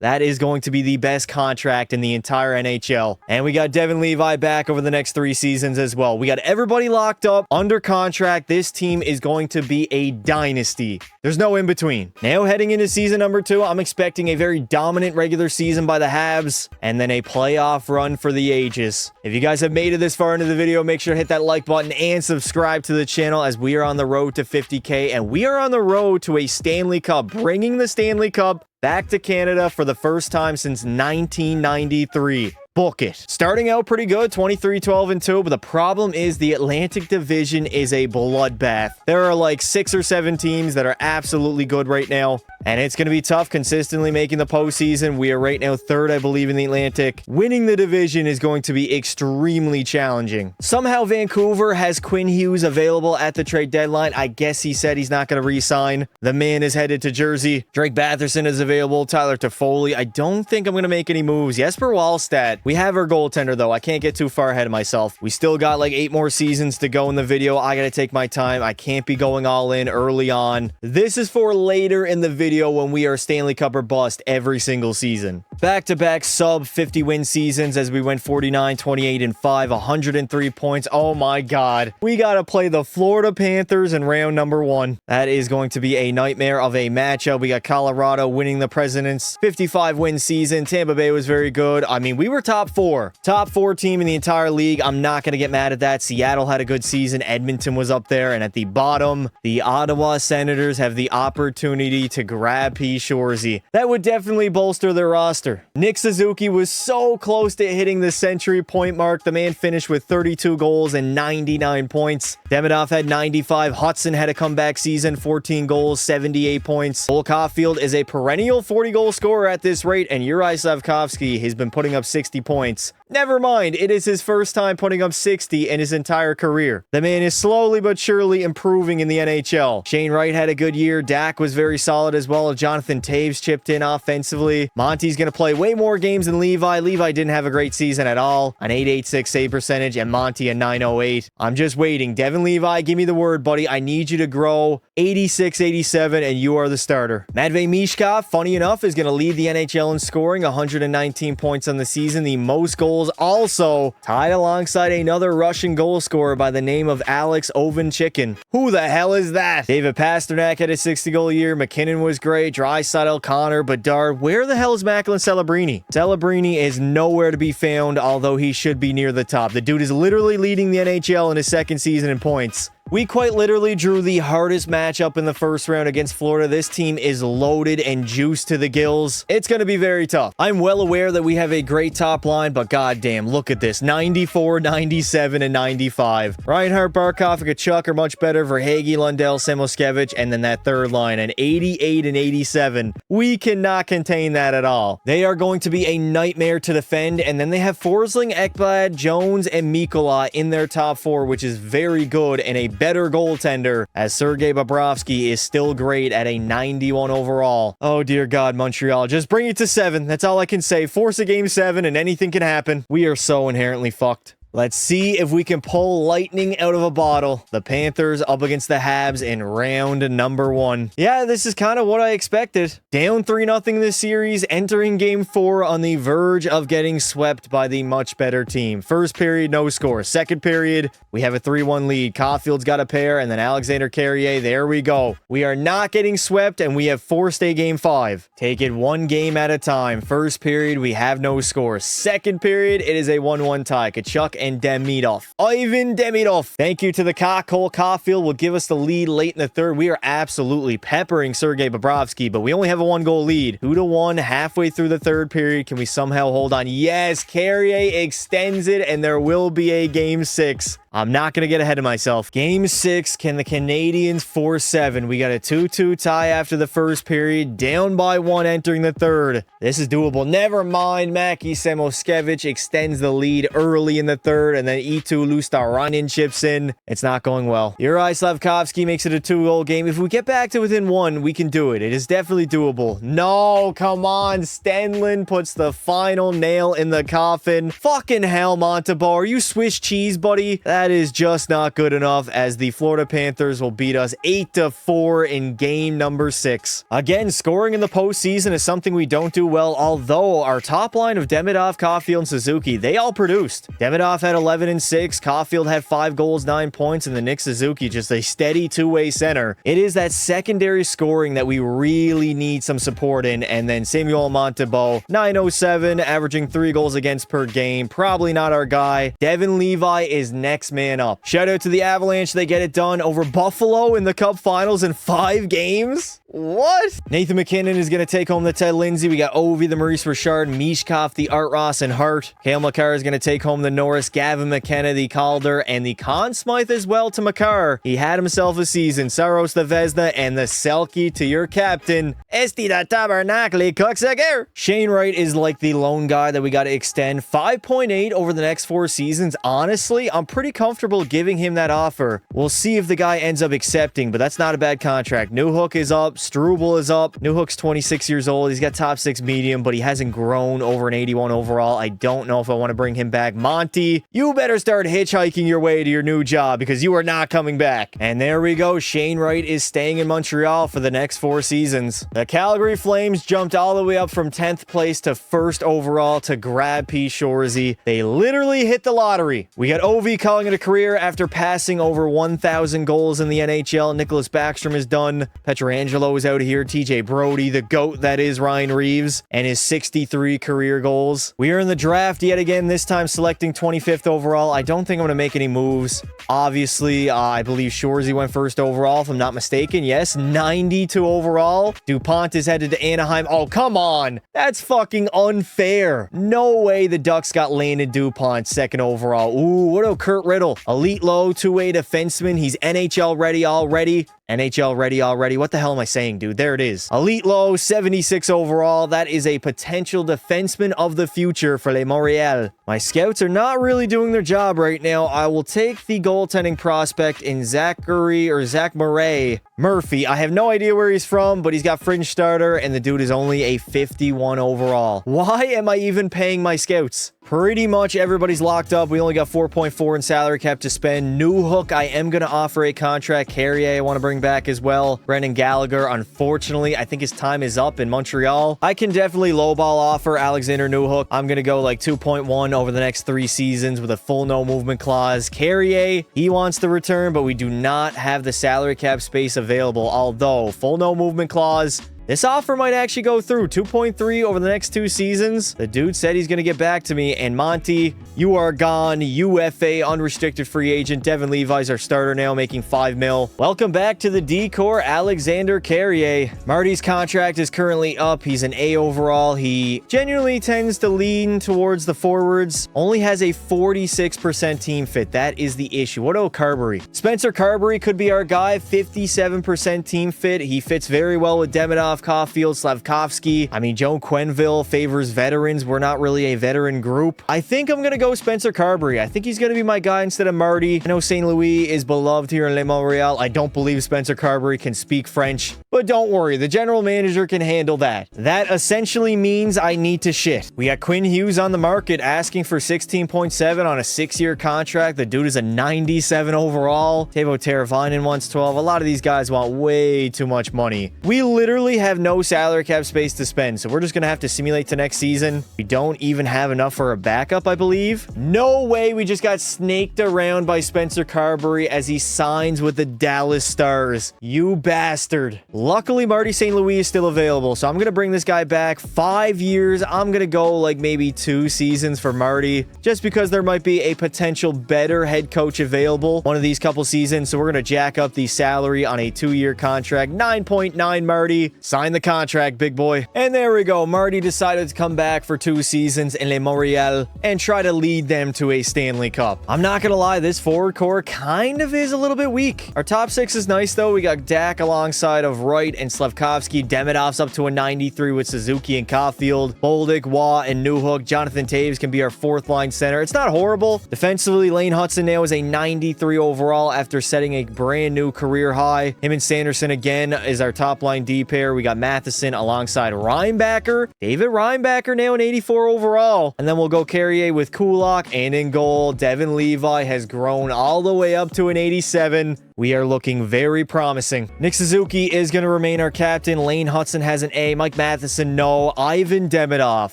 That is going to be the best contract in the entire NHL. And we got Devin Levi back over the next 3 seasons as well. We got everybody locked up under contract. This team is going to be a dynasty. There's no in-between. Now Now heading into season number 2, I'm expecting a very dominant regular season by the Habs and then a playoff run for the ages. If you guys have made it this far into the video, make sure to hit that like button and subscribe to the channel as we are on the road to 50K and we are on the road to a Stanley Cup, bringing the Stanley Cup back to Canada for the first time since 1993. Book it. Starting out pretty good, 23-12-2, but the problem is the Atlantic Division is a bloodbath. There are like 6 or 7 teams that are absolutely good right now, and it's going to be tough consistently making the postseason. We are right now 3rd, I believe, in the Atlantic. Winning the division is going to be extremely challenging. Somehow Vancouver has Quinn Hughes available at the trade deadline. I guess he said he's not going to re-sign. The man is headed to Jersey. Drake Batherson is available. Tyler Toffoli. I don't think I'm going to make any moves. Jesper Wallstedt. We have our goaltender, though. I can't get too far ahead of myself. We still got like 8 more seasons to go in the video. I gotta take my time. I can't be going all in early on. This is for later in the video when we are Stanley Cup or bust every single season. Back-to-back sub 50 win seasons as we went 49, 28, and 5, 103 points. Oh my god. We gotta play the Florida Panthers in round number 1. That is going to be a nightmare of a matchup. We got Colorado winning the President's 55 win season. Tampa Bay was very good. I mean, we were top 4 team in the entire league. I'm not going to get mad at that. Seattle had a good season. Edmonton was up there. And at the bottom, the Ottawa Senators have the opportunity to grab P. Shorzy. That would definitely bolster their roster. Nick Suzuki was so close to hitting the century point mark. The man finished with 32 goals and 99 points. Demidov had 95. Hudson had a comeback season, 14 goals, 78 points. Cole Caulfield is a perennial 40-goal scorer at this rate, and Juraj Slafkovsky has been putting up 60 points. Never mind, it is his first time putting up 60 in his entire career. The man is slowly but surely improving in the NHL. Shane Wright had a good year. Dak was very solid as well. Jonathan Taves chipped in offensively. Monty's going to play way more games than Levi. Levi didn't have a great season at all. An .886 save percentage and Monty a .908. I'm just waiting. Devin Levi, give me the word, buddy. I need you to grow 86, 87, and you are the starter. Matvei Mishkov, funny enough, is going to lead the NHL in scoring, 119 points on the season. The most goals also tied alongside another Russian goal scorer by the name of Alex Ovechkin. Who the hell is that? David Pastrnak had a 60-goal year. McKinnon was great. Draisaitl, Connor, Bedard. Where the hell is Macklin Celebrini? Celebrini is nowhere to be found, although he should be near the top. The dude is literally leading the NHL in his 2nd season in points. We quite literally drew the hardest matchup in the first round against Florida. This team is loaded and juiced to the gills. It's going to be very tough. I'm well aware that we have a great top line, but goddamn, look at this. 94, 97, and 95. Reinhart, Barkov, and Kachuk are much better. Verhaeghe, Lundell, Samoskevich, and then that third line, an 88 and 87. We cannot contain that at all. They are going to be a nightmare to defend, and then they have Forsling, Ekblad, Jones, and Mikkola in their top 4, which is very good and a better goaltender, as Sergei Bobrovsky is still great at a 91 overall. Oh dear God, Montreal, just bring it to 7. That's all I can say. Force a game 7 and anything can happen. We are so inherently fucked. Let's see if we can pull lightning out of a bottle. The Panthers up against the Habs in round number 1. Yeah, this is kind of what I expected. Down 3-0 this series, entering game 4 on the verge of getting swept by the much better team. First period, no score. Second period, we have a 3-1 lead. Caulfield's got a pair, and then Alexander Carrier. There we go. We are not getting swept, and we have forced a game 5. Take it one game at a time. First period, we have no score. Second period, it is a 1-1 tie. Kachuk and Demidov. Ivan Demidov. Thank you to the cock. Cole Caulfield will give us the lead late in the third. We are absolutely peppering Sergei Bobrovsky, but we only have a 1-goal lead. 2-1 halfway through the third period. Can we somehow hold on? Yes, Carrier extends it, and there will be a game 6. I'm not going to get ahead of myself. Game 6, can the Canadians force 7? We got a 2-2 tie after the first period, down by 1 entering the third. This is doable. Never mind, Mackie Samoskevich extends the lead early in the third, and then E2 Lustarainen chips in. It's not going well. Juraj Slafkovsky makes it a 2-goal game. If we get back to within 1, we can do it. It is definitely doable. No, come on. Stenlund puts the final nail in the coffin. Fucking hell, Montebar. Are you Swiss cheese, buddy? That that is just not good enough, as the Florida Panthers will beat us 8-4 in game number 6. Again, scoring in the postseason is something we don't do well, although our top line of Demidov, Caulfield, and Suzuki, they all produced. Demidov had 11 and 6, Caulfield had 5 goals, 9 points, and the Nick Suzuki just a steady two-way center. It is that secondary scoring that we really need some support in, and then Samuel Montembeault, 907, averaging 3 goals against per game. Probably not our guy. Devin Levi is next man up. Shout out to the Avalanche. They get it done over Buffalo in the Cup Finals in 5 games. What? Nathan McKinnon is going to take home the Ted Lindsay. We got Ovi, the Maurice Richard, Mishkov, the Art Ross, and Hart. Cale Makar is going to take home the Norris, Gavin McKenna, the Calder, and the Conn Smythe as well to Makar. He had himself a season. Saros the Vesna, and the Selkie to your captain, Esti da Tabernacli Coxager. Shane Wright is like the lone guy that we got to extend. 5.8 over the next 4 seasons. Honestly, I'm pretty comfortable giving him that offer. We'll see if the guy ends up accepting, but that's not a bad contract. Newhook is up. Struble is up. Newhook's 26 years old. He's got top 6 medium, but he hasn't grown over an 81 overall. I don't know if I want to bring him back. Monty, you better start hitchhiking your way to your new job, because you are not coming back. And there we go. Shane Wright is staying in Montreal for the next 4 seasons. The Calgary Flames jumped all the way up from 10th place to 1st overall to grab P. Shorzy. They literally hit the lottery. We got Ovi calling it a career after passing over 1,000 goals in the NHL. Nicholas Backstrom is done. Pietrangelo is out of here. TJ Brody, the GOAT that is Ryan Reeves, and his 63 career goals. We are in the draft yet again, this time selecting 25th overall. I don't think I'm going to make any moves. Obviously, I believe Shorzy went 1st overall, if I'm not mistaken. Yes, 92 overall. DuPont is headed to Anaheim. Oh, come on. That's fucking unfair. No way the Ducks got Landon DuPont 2nd overall. Ooh, what about Kurt Riddle? Elite low, two-way defenseman. He's NHL ready already. NHL ready already. What the hell am I saying, dude? There it is. Elite low, 76 overall. That is a potential defenseman of the future for Les Montreal. My scouts are not really doing their job right now. I will take the goaltending prospect in Zach Murphy. I have no idea where he's from, but he's got fringe starter, and the dude is only a 51 overall. Why am I even paying my scouts? Pretty much everybody's locked up. We only got 4.4 in salary cap to spend. Newhook, I am going to offer a contract. Carrier, I want to bring back as well. Brendan Gallagher, unfortunately, I think his time is up in Montreal. I can definitely lowball offer Alexander Newhook. I'm going to go like 2.1 over the next 3 seasons with a full no movement clause. Carrier, he wants to return, but we do not have the salary cap space available. Although, full no movement clause, this offer might actually go through. 2.3 over the next 2 seasons. The dude said he's going to get back to me. And Monty, you are gone. UFA, unrestricted free agent. Devin Levi's our starter now, making $5 million. Welcome back to the D-Corps, Alexander Carrier. Marty's contract is currently up. He's an A overall. He genuinely tends to lean towards the forwards. Only has a 46% team fit. That is the issue. What about Carberry? Spencer Carberry could be our guy. 57% team fit. He fits very well with Demidov, Caulfield, Slavkovsky. I mean, Joe Quenneville favors veterans. We're not really a veteran group. I think I'm going to go Spencer Carberry. I think he's going to be my guy instead of Marty. I know St. Louis is beloved here in Les Montreal. I don't believe Spencer Carberry can speak French, but don't worry. The general manager can handle that. That essentially means I need to shit. We got Quinn Hughes on the market asking for 16.7 on a 6-year contract. The dude is a 97 overall. Teuvo Teravainen wants 12. A lot of these guys want way too much money. We literally have no salary cap space to spend, so we're just gonna have to simulate to next season. We don't even have enough for a backup, I believe. No way we just got snaked around by Spencer Carberry as he signs with the Dallas Stars. You bastard. Luckily, Marty St. Louis is still available, so I'm gonna bring this guy back. 5 years. I'm gonna go like maybe 2 seasons for Marty, just because there might be a potential better head coach available one of these couple seasons, so we're gonna jack up the salary on a 2-year contract. 9.9 Marty. Sign the contract, big boy. And there we go. Marty decided to come back for 2 seasons in Les Montreal and try to lead them to a Stanley Cup. I'm not gonna lie, this forward core kind of is a little bit weak. Our top 6 is nice, though. We got Dak alongside of Wright and Slavkovsky. Demidov's up to a 93 with Suzuki and Caulfield. Bolduc, Waugh, and Newhook. Jonathan Taves can be our 4th line center. It's not horrible. Defensively, Lane Hudson now is a 93 overall after setting a brand new career high. Him and Sanderson again is our top line D pair. We got Matheson alongside Reinbacher. David Reinbacher now an 84 overall. And then we'll go Carrier with Kulak, and in goal, Devin Levi has grown all the way up to an 87. We are looking very promising. Nick Suzuki is going to remain our captain. Lane Hudson has an A. Mike Matheson, no. Ivan Demidov,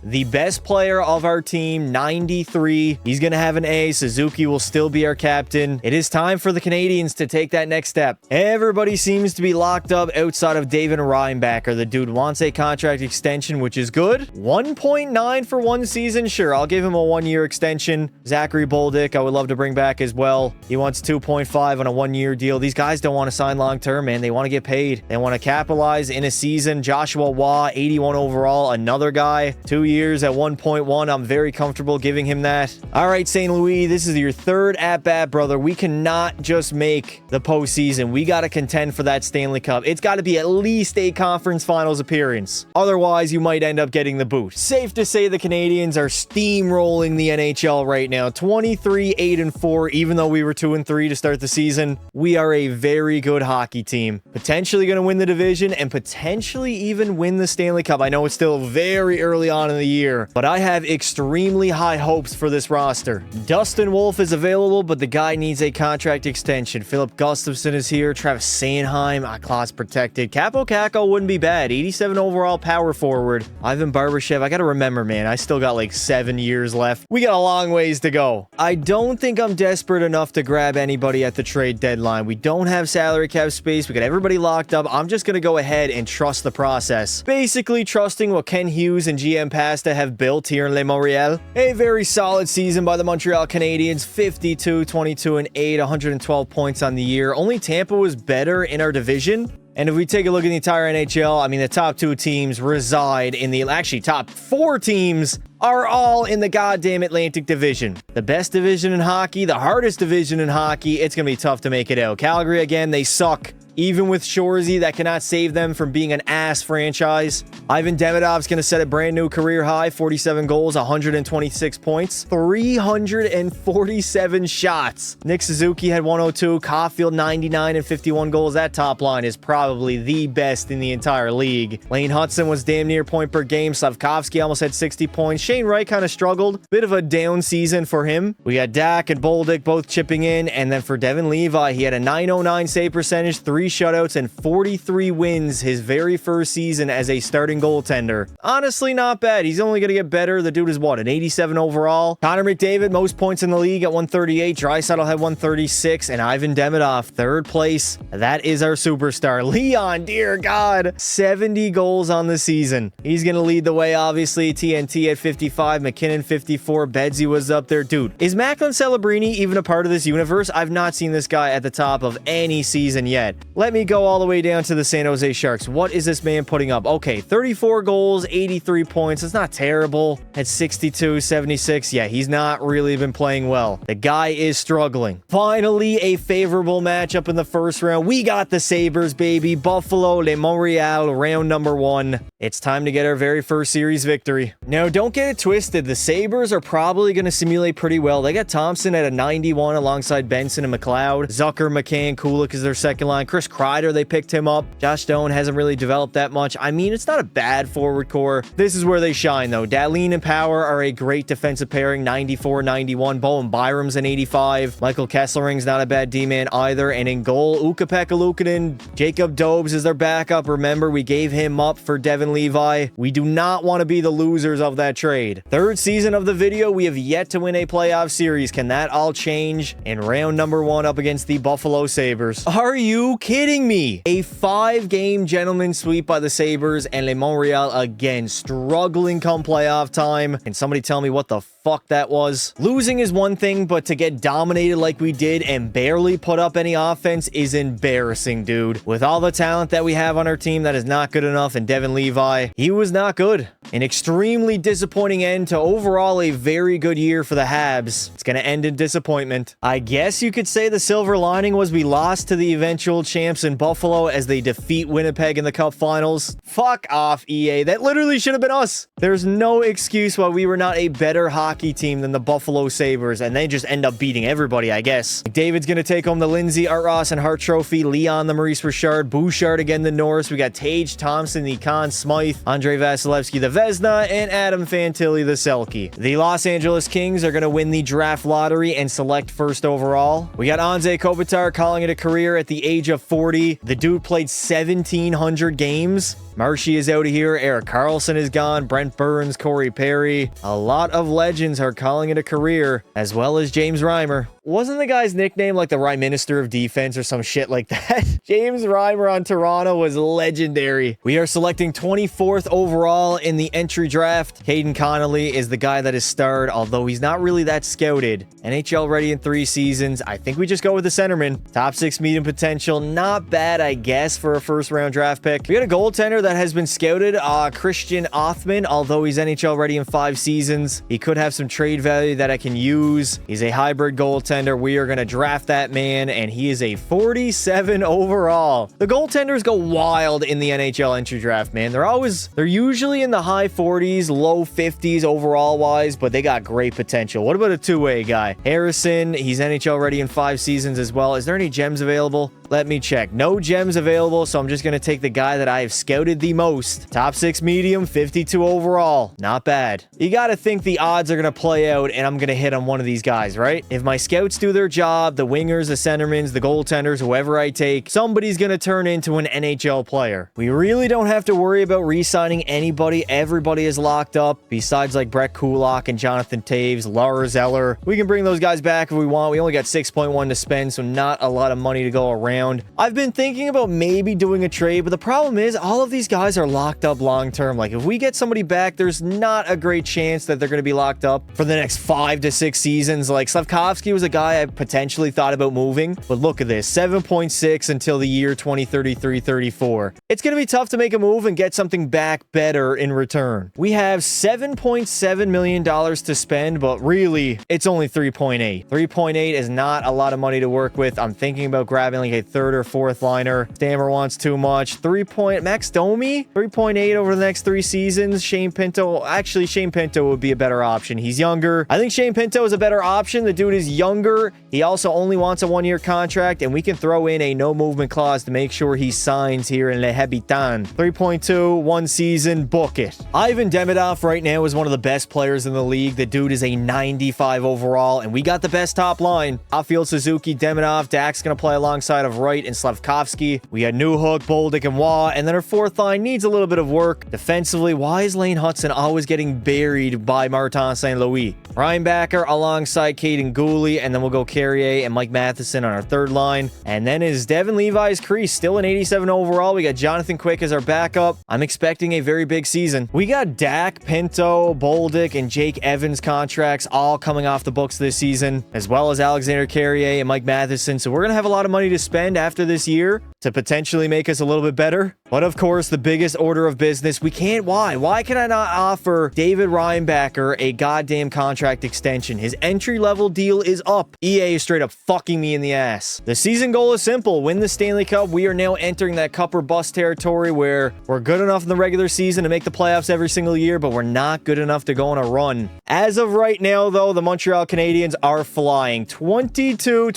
the best player of our team, 93. He's going to have an A. Suzuki will still be our captain. It is time for the Canadians to take that next step. Everybody seems to be locked up outside of David Reinbacher. The dude wants a contract extension, which is good. 1.9 for 1 season. Sure, I'll give him a 1-year extension. Zachary Bolduc, I would love to bring back as well. He wants 2.5 on a 1-year deal. These guys don't want to sign long-term, man. They want to get paid. They want to capitalize in a season. Joshua Waugh, 81 overall, another guy, 2 years at 1.1. I'm very comfortable giving him that. All right, St. Louis, this is your third at-bat, brother. We cannot just make the postseason. We got to contend for that Stanley Cup. It's got to be at least a conference finals appearance. Otherwise, you might end up getting the boot. Safe to say the Canadians are steamrolling the NHL right now. 23-8-4, even though we were 2-3 to start the season. We are a very good hockey team. Potentially going to win the division and potentially even win the Stanley Cup. I know it's still very early on in the year, but I have extremely high hopes for this roster. Dustin Wolf is available, but the guy needs a contract extension. Philip Gustafson is here. Travis Sanheim, class protected. Capo Caco wouldn't be bad. 87 overall power forward. Ivan Barbashev, I got to remember, man, I still got like 7 years left. We got a long ways to go. I don't think I'm desperate enough to grab anybody at the trade deadline. We don't have salary cap space. We got everybody locked up. I'm just going to go ahead and trust the process. Basically trusting what Ken Hughes and GM Pasta have built here in Le Montreal. A very solid season by the Montreal Canadiens. 52-22-8, 112 points on the year. Only Tampa was better in our division. And if we take a look at the entire NHL, I mean, the top 2 teams reside in the, actually top 4 teams are all in the goddamn Atlantic Division. The best division in hockey, the hardest division in hockey. It's going to be tough to make it out. Calgary, again, they suck. Even with Shorzy, that cannot save them from being an ass franchise. Ivan Demidov's going to set a brand new career high, 47 goals, 126 points, 347 shots. Nick Suzuki had 102, Caulfield 99 and 51 goals. That top line is probably the best in the entire league. Lane Hudson was damn near point per game. Slavkovsky almost had 60 points. Shane Wright kind of struggled. Bit of a down season for him. We got Dak and Bolduc both chipping in. And then for Devin Levi, he had a .909 save percentage, 3 shutouts, and 43 wins his very first season as a starting goaltender. Honestly, not bad. He's only going to get better. The dude is what, an 87 overall? Connor McDavid, most points in the league at 138. Draisaitl had 136. And Ivan Demidov, third place. That is our superstar. Leon, dear God, 70 goals on the season. He's going to lead the way, obviously. TNT at 55. McKinnon, 54. Bedsy was up there. Dude, is Macklin Celebrini even a part of this universe? I've not seen this guy at the top of any season yet. Let me go all the way down to the San Jose Sharks. What is this man putting up? Okay, 34 goals, 83 points. It's not terrible. At 62, 76. Yeah, he's not really been playing well. The guy is struggling. Finally, a favorable matchup in the first round. We got the Sabres, baby. Buffalo, Le Montreal, round number 1. It's time to get our very first series victory. Now, don't get it twisted. The Sabres are probably going to simulate pretty well. They got Thompson at a 91 alongside Benson and McLeod. Zucker, McCann, Kulik is their second line. Chris Kreider, they picked him up. Josh Stone hasn't really developed that much. I mean, it's not a bad forward core. This is where they shine, though. Dahlin and Power are a great defensive pairing, 94-91. Bowen Byram's an 85. Michael Kesselring's not a bad D-man either. And in goal, Ukko-Pekka Luukkonen, Jacob Dobes is their backup. Remember, we gave him up for Devin Levi. We do not want to be the losers of that trade. Third season of the video, we have yet to win a playoff series. Can that all change in round number 1 up against the Buffalo Sabres? Are you kidding me? A 5-game gentleman sweep by the Sabres, and Le Montreal again struggling come playoff time. Can somebody tell me what the fuck that was? Losing is one thing, but to get dominated like we did and barely put up any offense is embarrassing, dude. With all the talent that we have on our team, that is not good enough, and Devin Levi, he was not good. An extremely disappointing end to overall a very good year for the Habs. It's going to end in disappointment. I guess you could say the silver lining was we lost to the eventual champs in Buffalo as they defeat Winnipeg in the Cup Finals. Fuck off, EA. That literally should have been us. There's no excuse why we were not a better hockey team than the Buffalo Sabres, and they just end up beating everybody, I guess. David's going to take home the Lindsay, Art Ross, and Hart Trophy. Leon, the Maurice Richard. Bouchard again, the Norris. We got Tage Thompson, the Conn Smythe. Andre Vasilevsky, the Vezina. And Adam Fantilli, the Selke. The Los Angeles Kings are going to win the draft lottery and select first overall. We got Anze Kopitar calling it a career at the age of 40. The dude played 1,700 games. Marshy is out of here. Eric Carlson is gone. Brent Burns, Corey Perry. A lot of legends are calling it a career, as well as James Reimer. Wasn't the guy's nickname like the Rye Minister of Defense or some shit like that? James Reimer on Toronto was legendary. We are selecting 24th overall in the entry draft. Caden Connolly is the guy that is starred, although he's not really that scouted. NHL ready in 3 seasons. I think we just go with the centerman. Top 6 medium potential. Not bad, I guess, for a first-round draft pick. We got a goaltender that has been scouted, Christian Othman, although he's NHL ready in 5 seasons. He could have some trade value that I can use. He's a hybrid goaltender. We are going to draft that man, and he is a 47 overall. The goaltenders go wild in the NHL entry draft, man. They're usually in the high 40s, low 50s overall wise, but they got great potential. What about a two-way guy? Harrison, he's NHL ready in 5 seasons as well. Is there any gems available? Let me check. No gems available, so I'm just going to take the guy that I have scouted the most. Top 6 medium, 52 overall. Not bad. You got to think the odds are going to play out, and I'm going to hit on one of these guys, right? If my scouts do their job, the wingers, the centermans, the goaltenders, whoever I take, somebody's going to turn into an NHL player. We really don't have to worry about re-signing anybody. Everybody is locked up, besides like Brett Kulak and Jonathan Taves, Lars Eller. We can bring those guys back if we want. We only got 6.1 to spend, so not a lot of money to go around. I've been thinking about maybe doing a trade, but the problem is all of these guys are locked up long term. Like if we get somebody back, there's not a great chance that they're going to be locked up for the next 5 to 6 seasons. Like Slavkovsky was a guy I potentially thought about moving, but look at this, 7.6 until the year 2033-34. It's going to be tough to make a move and get something back better in return. We have $7.7 million to spend, but really it's only 3.8. 3.8 is not a lot of money to work with. I'm thinking about grabbing like a 3rd or 4th liner. Stammer wants too much. Max Domi, 3.8 over the next 3 seasons. Shane Pinto, actually Shane Pinto would be a better option. He's younger. I think Shane Pinto is a better option. The dude is younger. He also only wants a 1-year contract, and we can throw in a no movement clause to make sure he signs here in Le Habitant. 3.2, 1 season, book it. Ivan Demidov right now is one of the best players in the league. The dude is a 95 overall, and we got the best top line. Outfield Suzuki, Demidov, Dak's going to play alongside of Wright and Slavkovsky. We got Newhook, Bolduc, and Waugh, and then our 4th line needs a little bit of work. Defensively, why is Lane Hudson always getting buried by Martin St. Louis? Ryan Backer alongside Caden Gooley, and then we'll go Carrier and Mike Matheson on our 3rd line. And then is Devin Levi's crease, still an 87 overall. We got Jonathan Quick as our backup. I'm expecting a very big season. We got Dak, Pinto, Bolduc, and Jake Evans contracts all coming off the books this season, as well as Alexander Carrier and Mike Matheson. So we're going to have a lot of money to spend after this year to potentially make us a little bit better. But of course, the biggest order of business, we can't. Why can I not offer David Reinbacher a goddamn contract extension? His entry-level deal is up. EA is straight up fucking me in the ass. The season goal is simple. Win the Stanley Cup. We are now entering that cup or bust territory where we're good enough in the regular season to make the playoffs every single year, but we're not good enough to go on a run. As of right now, though, the Montreal Canadiens are flying. 23,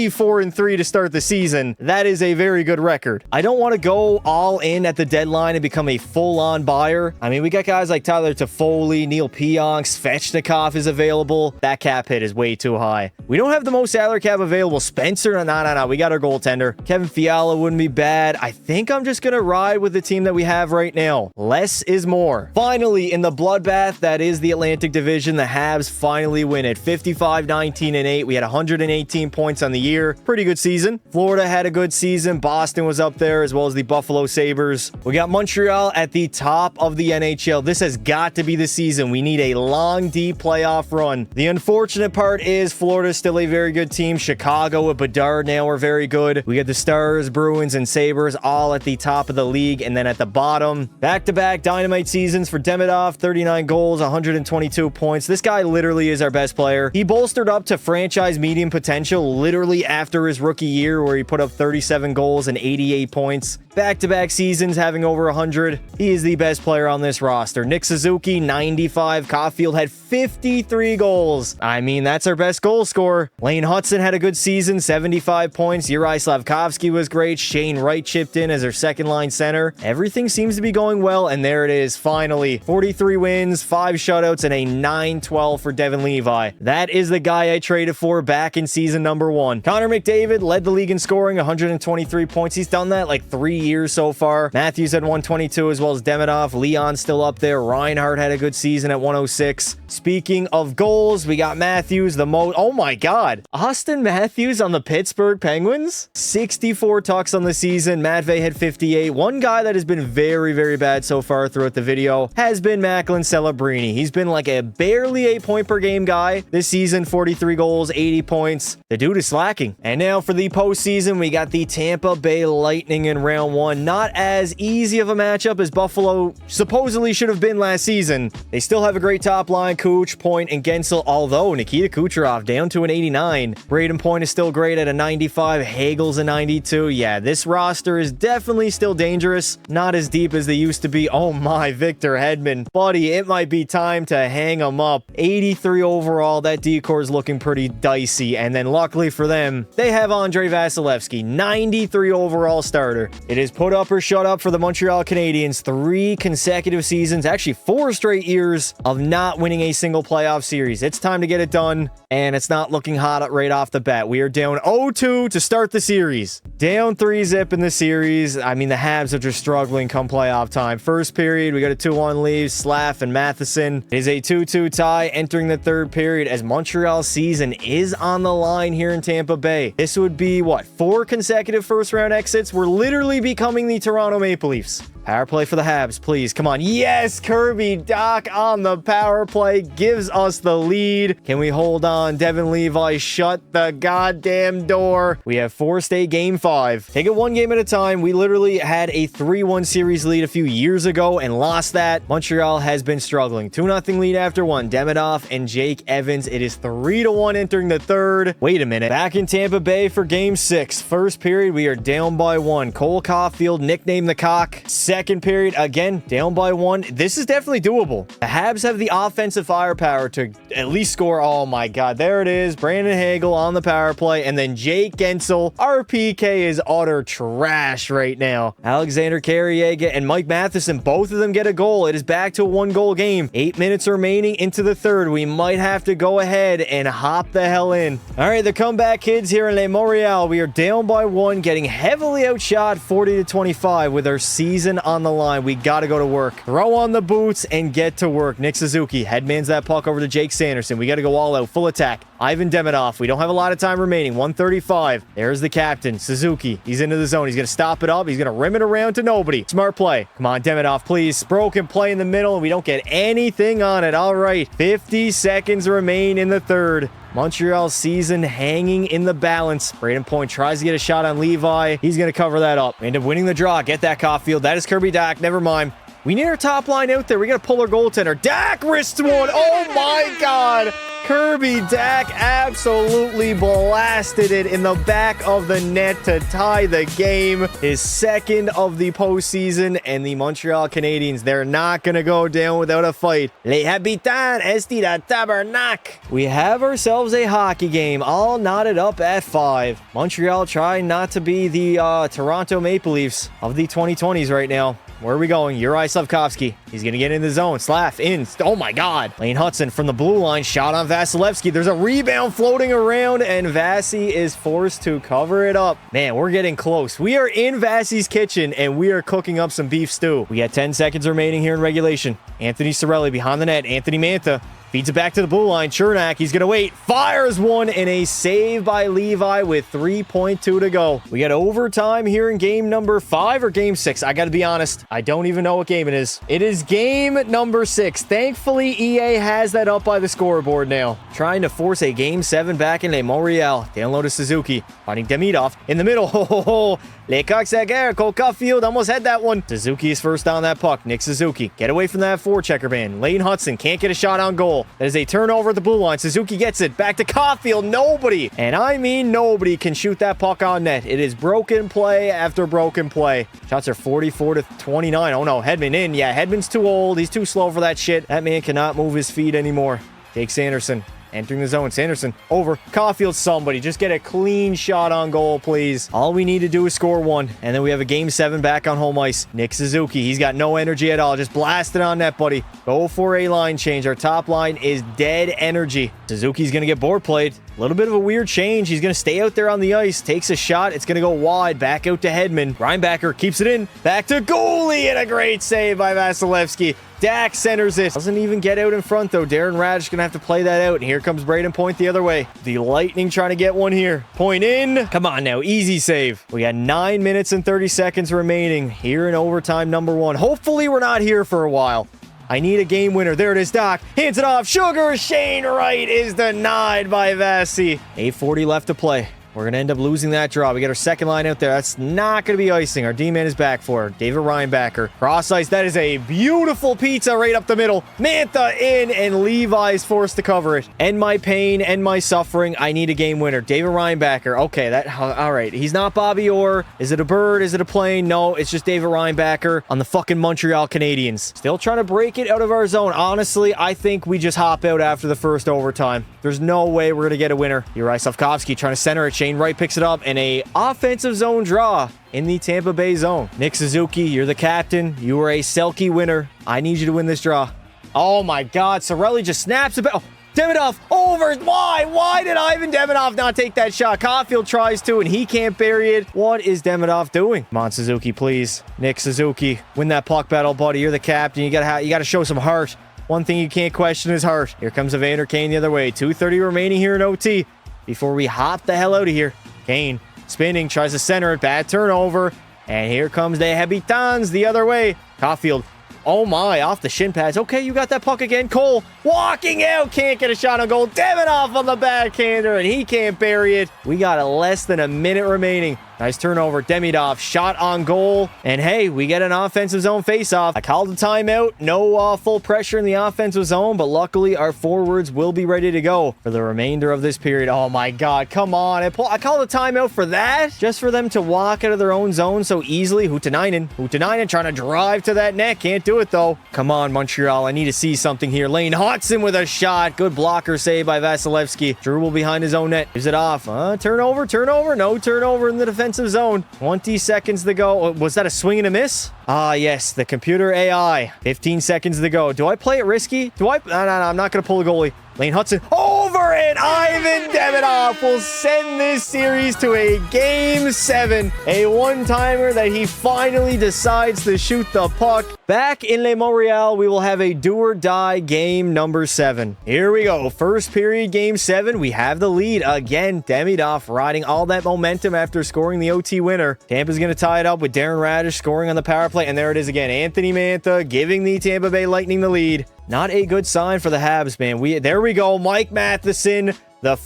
4-3 to start the season. That is a very good record. I don't want to go all in at the deadline and become a full-on buyer. I mean, we got guys like Tyler Toffoli, Neil Pionk, Svechnikov is available. That cap hit is way too high. We don't have the most salary cap available. Spencer, no. We got our goaltender. Kevin Fiala wouldn't be bad. I think I'm just going to ride with the team that we have right now. Less is more. Finally, in the bloodbath that is the Atlantic Division, the Habs finally win it. 55-19-8. We had 118 points on the year. Pretty good season. Florida had a good season. Boston. Boston was up there, as well as the Buffalo Sabres. We got Montreal at the top of the NHL. This has got to be the season. We need a long, deep playoff run. The unfortunate part is Florida's still a very good team. Chicago with Bedard now are very good. We got the Stars, Bruins, and Sabres all at the top of the league. And then at the bottom, back-to-back dynamite seasons for Demidov, 39 goals, 122 points. This guy literally is our best player. He bolstered up to franchise medium potential literally after his rookie year, where he put up 37 goals and 88 points. Back-to-back seasons having over 100. He is the best player on this roster. Nick Suzuki, 95. Caulfield had 53 goals. I mean, that's our best goal scorer. Lane Hudson had a good season, 75 points. Uri Slavkovsky was great. Shane Wright chipped in as our second-line center. Everything seems to be going well, and there it is, finally. 43 wins, 5 shutouts, and a 9-12 for Devin Levi. That is the guy I traded for back in season number 1. Connor McDavid led the league in scoring, 123 points. He's done that like 3 years so far. Matthews had 122, as well as Demidov. Leon's still up there. Reinhardt had a good season at 106. Speaking of goals, we got Matthews, the most... Oh my God. Austin Matthews on the Pittsburgh Penguins? 64 tucks on the season. Matvey had 58. One guy that has been very, very bad so far throughout the video has been Macklin Celebrini. He's been like a barely 8-point per game guy this season. 43 goals, 80 points. The dude is slacking. And now for the postseason, we got the Tampa Bay Lightning in round 1. Not as easy of a matchup as Buffalo supposedly should have been last season. They still have a great top line. Cooch, Point, and Gensel, although Nikita Kucherov down to an 89. Braden Point is still great at a 95. Hagel's a 92. Yeah, this roster is definitely still dangerous. Not as deep as they used to be. Oh my, Victor Hedman. Buddy, it might be time to hang him up. 83 overall. That decor is looking pretty dicey. And then luckily for them, they have Andrei Vasilevsky, 93 overall starter. It is put up or shut up for the Montreal Canadiens. 3 consecutive seasons, actually 4 straight years of not winning a single playoff series. It's time to get it done, and it's not looking hot right off the bat. We are down 0-2 to start the series. Down 3-zip in the series. I mean, the Habs are just struggling come playoff time. First period, we got a 2-1 lead. Slav and Matheson. It is a 2-2 tie entering the third period as Montreal's season is on the line here in Tampa Bay. This would be, what, 4 consecutive first-round exits? We're literally becoming the Toronto Maple Leafs. Power play for the Habs, please. Come on. Yes, Kirby Dach on the power play gives us the lead. Can we hold on? Devin Levi, shut the goddamn door. We have forced a game 5. Take it one game at a time. We literally had a 3-1 series lead a few years ago and lost that. Montreal has been struggling. 2-0 lead after 1. Demidov and Jake Evans. It is 3-1 entering the third. Wait a minute. Back in Tampa Bay for game 6. First period, we are down by 1. Cole Caulfield, nicknamed the Cock. Second period, again, down by 1. This is definitely doable. The Habs have the offensive firepower to at least score. Oh my God, there it is. Brandon Hagel on the power play, and then Jake Gensel. Our PK is utter trash right now. Alexander Karriega and Mike Matheson, both of them get a goal. It is back to a 1-goal game. 8 minutes remaining into the third. We might have to go ahead and hop the hell in. All right, the comeback kids here in Le Montreal. We are down by 1, getting heavily outshot 40-25 with our season on the line. We got to go to work. Throw on the boots and get to work. Nick Suzuki headmans that puck over to Jake Sanderson. We got to go all out. Full attack. Ivan Demidov. We don't have a lot of time remaining. 135. There's the captain, Suzuki. He's into the zone. He's going to stop it up. He's going to rim it around to nobody. Smart play. Come on, Demidov, please. Broken play in the middle, and we don't get anything on it. All right. 50 seconds remain in the third. Montreal's season hanging in the balance. Braden Point tries to get a shot on Levi. He's going to cover that up. We end up winning the draw. Get that, Caulfield. That is Kirby Dach. Never mind. We need our top line out there. We got to pull our goaltender. Dach wrists one. Oh my God. Kirby Dach absolutely blasted it in the back of the net to tie the game. His second of the postseason, and the Montreal Canadiens, they're not going to go down without a fight. Les habitants esti de tabernacle. We have ourselves a hockey game all knotted up at 5. Montreal trying not to be the Toronto Maple Leafs of the 2020s right now. Where are we going? Uri Slavkovsky. He's going to get in the zone. Slav in. Oh my God. Lane Hudson from the blue line. Shot on Vasilevsky. There's a rebound floating around, and Vasi is forced to cover it up. Man, we're getting close. We are in Vasi's kitchen, and we are cooking up some beef stew. We got 10 seconds remaining here in regulation. Anthony Cirelli behind the net. Anthony Mantha Feeds it back to the blue line. Chernak, he's going to wait. Fires one and a save by Levi with 3.2 to go. We got overtime here in game number 5 or game 6. I got to be honest. I don't even know what game it is. It is game number 6. Thankfully, EA has that up by the scoreboard now. Trying to force a game 7 back in Montreal. Down low to Suzuki. Finding Demidov in the middle. Ho, ho, ho. Les Coxaguer, Cole Caulfield almost had that one. Suzuki is first on that puck. Nick Suzuki. Get away from that forechecker band. Lane Hudson can't get a shot on goal. That is a turnover at the blue line. Suzuki gets it. Back to Caulfield. Nobody, and I mean nobody, can shoot that puck on net. It is broken play after broken play. Shots are 44 to 29. Oh no, Hedman in. Yeah, Hedman's too old. He's too slow for that shit. That man cannot move his feet anymore. Jake Sanderson. Entering the zone. Sanderson over. Caulfield, somebody. Just get a clean shot on goal, please. All we need to do is score 1. And then we have a game 7 back on home ice. Nick Suzuki. He's got no energy at all. Just blast it on net, buddy. Go for a line change. Our top line is dead energy. Suzuki's going to get board played. A little bit of a weird change. He's going to stay out there on the ice. Takes a shot. It's going to go wide. Back out to Hedman. Reinbacker keeps it in. Back to goalie. And a great save by Vasilevsky. Dak centers it. Doesn't even get out in front, though. Darren Radish going to have to play that out. And here comes Braden Point the other way. The Lightning trying to get one here. Point in. Come on now. Easy save. We got 9 minutes and 30 seconds remaining here in overtime number 1. Hopefully, we're not here for a while. I need a game winner. There it is, Doc. Hands it off. Sugar Shane Wright is denied by Vasi. 8:40 left to play. We're going to end up losing that draw. We got our second line out there. That's not going to be icing. Our D-man is back for her. David Reinbacker. Cross ice. That is a beautiful pizza right up the middle. Mantha in, and Levi's forced to cover it. End my pain, end my suffering. I need a game winner. David Reinbacker. Okay, all right. He's not Bobby Orr. Is it a bird? Is it a plane? No, it's just David Reinbacker on the fucking Montreal Canadiens. Still trying to break it out of our zone. Honestly, I think we just hop out after the first overtime. There's no way we're going to get a winner. Uri Slavkovsky trying to center it. Shane Wright picks it up, and a offensive zone draw in the Tampa Bay zone. Nick Suzuki, you're the captain. You are a Selke winner. I need you to win this draw. Oh my God, Sorelli just snaps it back. Oh, Demidov over. Why? Why did Ivan Demidov not take that shot? Caulfield tries to, and he can't bury it. What is Demidov doing? Come on, Suzuki, please. Nick Suzuki, win that puck battle, buddy. You're the captain. You gotta show some heart. One thing you can't question is heart. Here comes Evander Kane the other way. 2:30 remaining here in OT before we hop the hell out of here. Kane spinning, tries to center it. Bad turnover. And here comes the Habitans the other way. Caulfield. Oh my, off the shin pads. Okay, you got that puck again. Cole walking out. Can't get a shot on goal. Demidov on the backhander, and he can't bury it. We got less than a minute remaining. Nice turnover. Demidov shot on goal. And hey, we get an offensive zone faceoff. I called a timeout. No full pressure in the offensive zone, but luckily our forwards will be ready to go for the remainder of this period. Oh my God, come on. I called a timeout for that? Just for them to walk out of their own zone so easily. Huuttinainen trying to drive to that net. Can't do it though. Come on, Montreal. I need to see something here. Lane Hudson with a shot. Good blocker save by Vasilevsky. Dribble behind his own net. Is it off? Turnover. No turnover in the defensive zone. 20 seconds to go. Was that a swing and a miss? Ah, yes, the computer AI. 15 seconds to go. Do I play it risky? No, I'm not going to pull the goalie. Lane Hudson over, and Ivan Demidov will send this series to a game 7. A one-timer that he finally decides to shoot the puck. Back in Le Montreal, we will have a do-or-die game number 7. Here we go. First period, game 7. We have the lead. Again, Demidov riding all that momentum after scoring the OT winner. Tampa's going to tie it up with Darren Radish scoring on the power play. And there it is again. Anthony Mantha giving the Tampa Bay Lightning the lead. Not a good sign for the Habs, man. There we go. Mike Matheson, the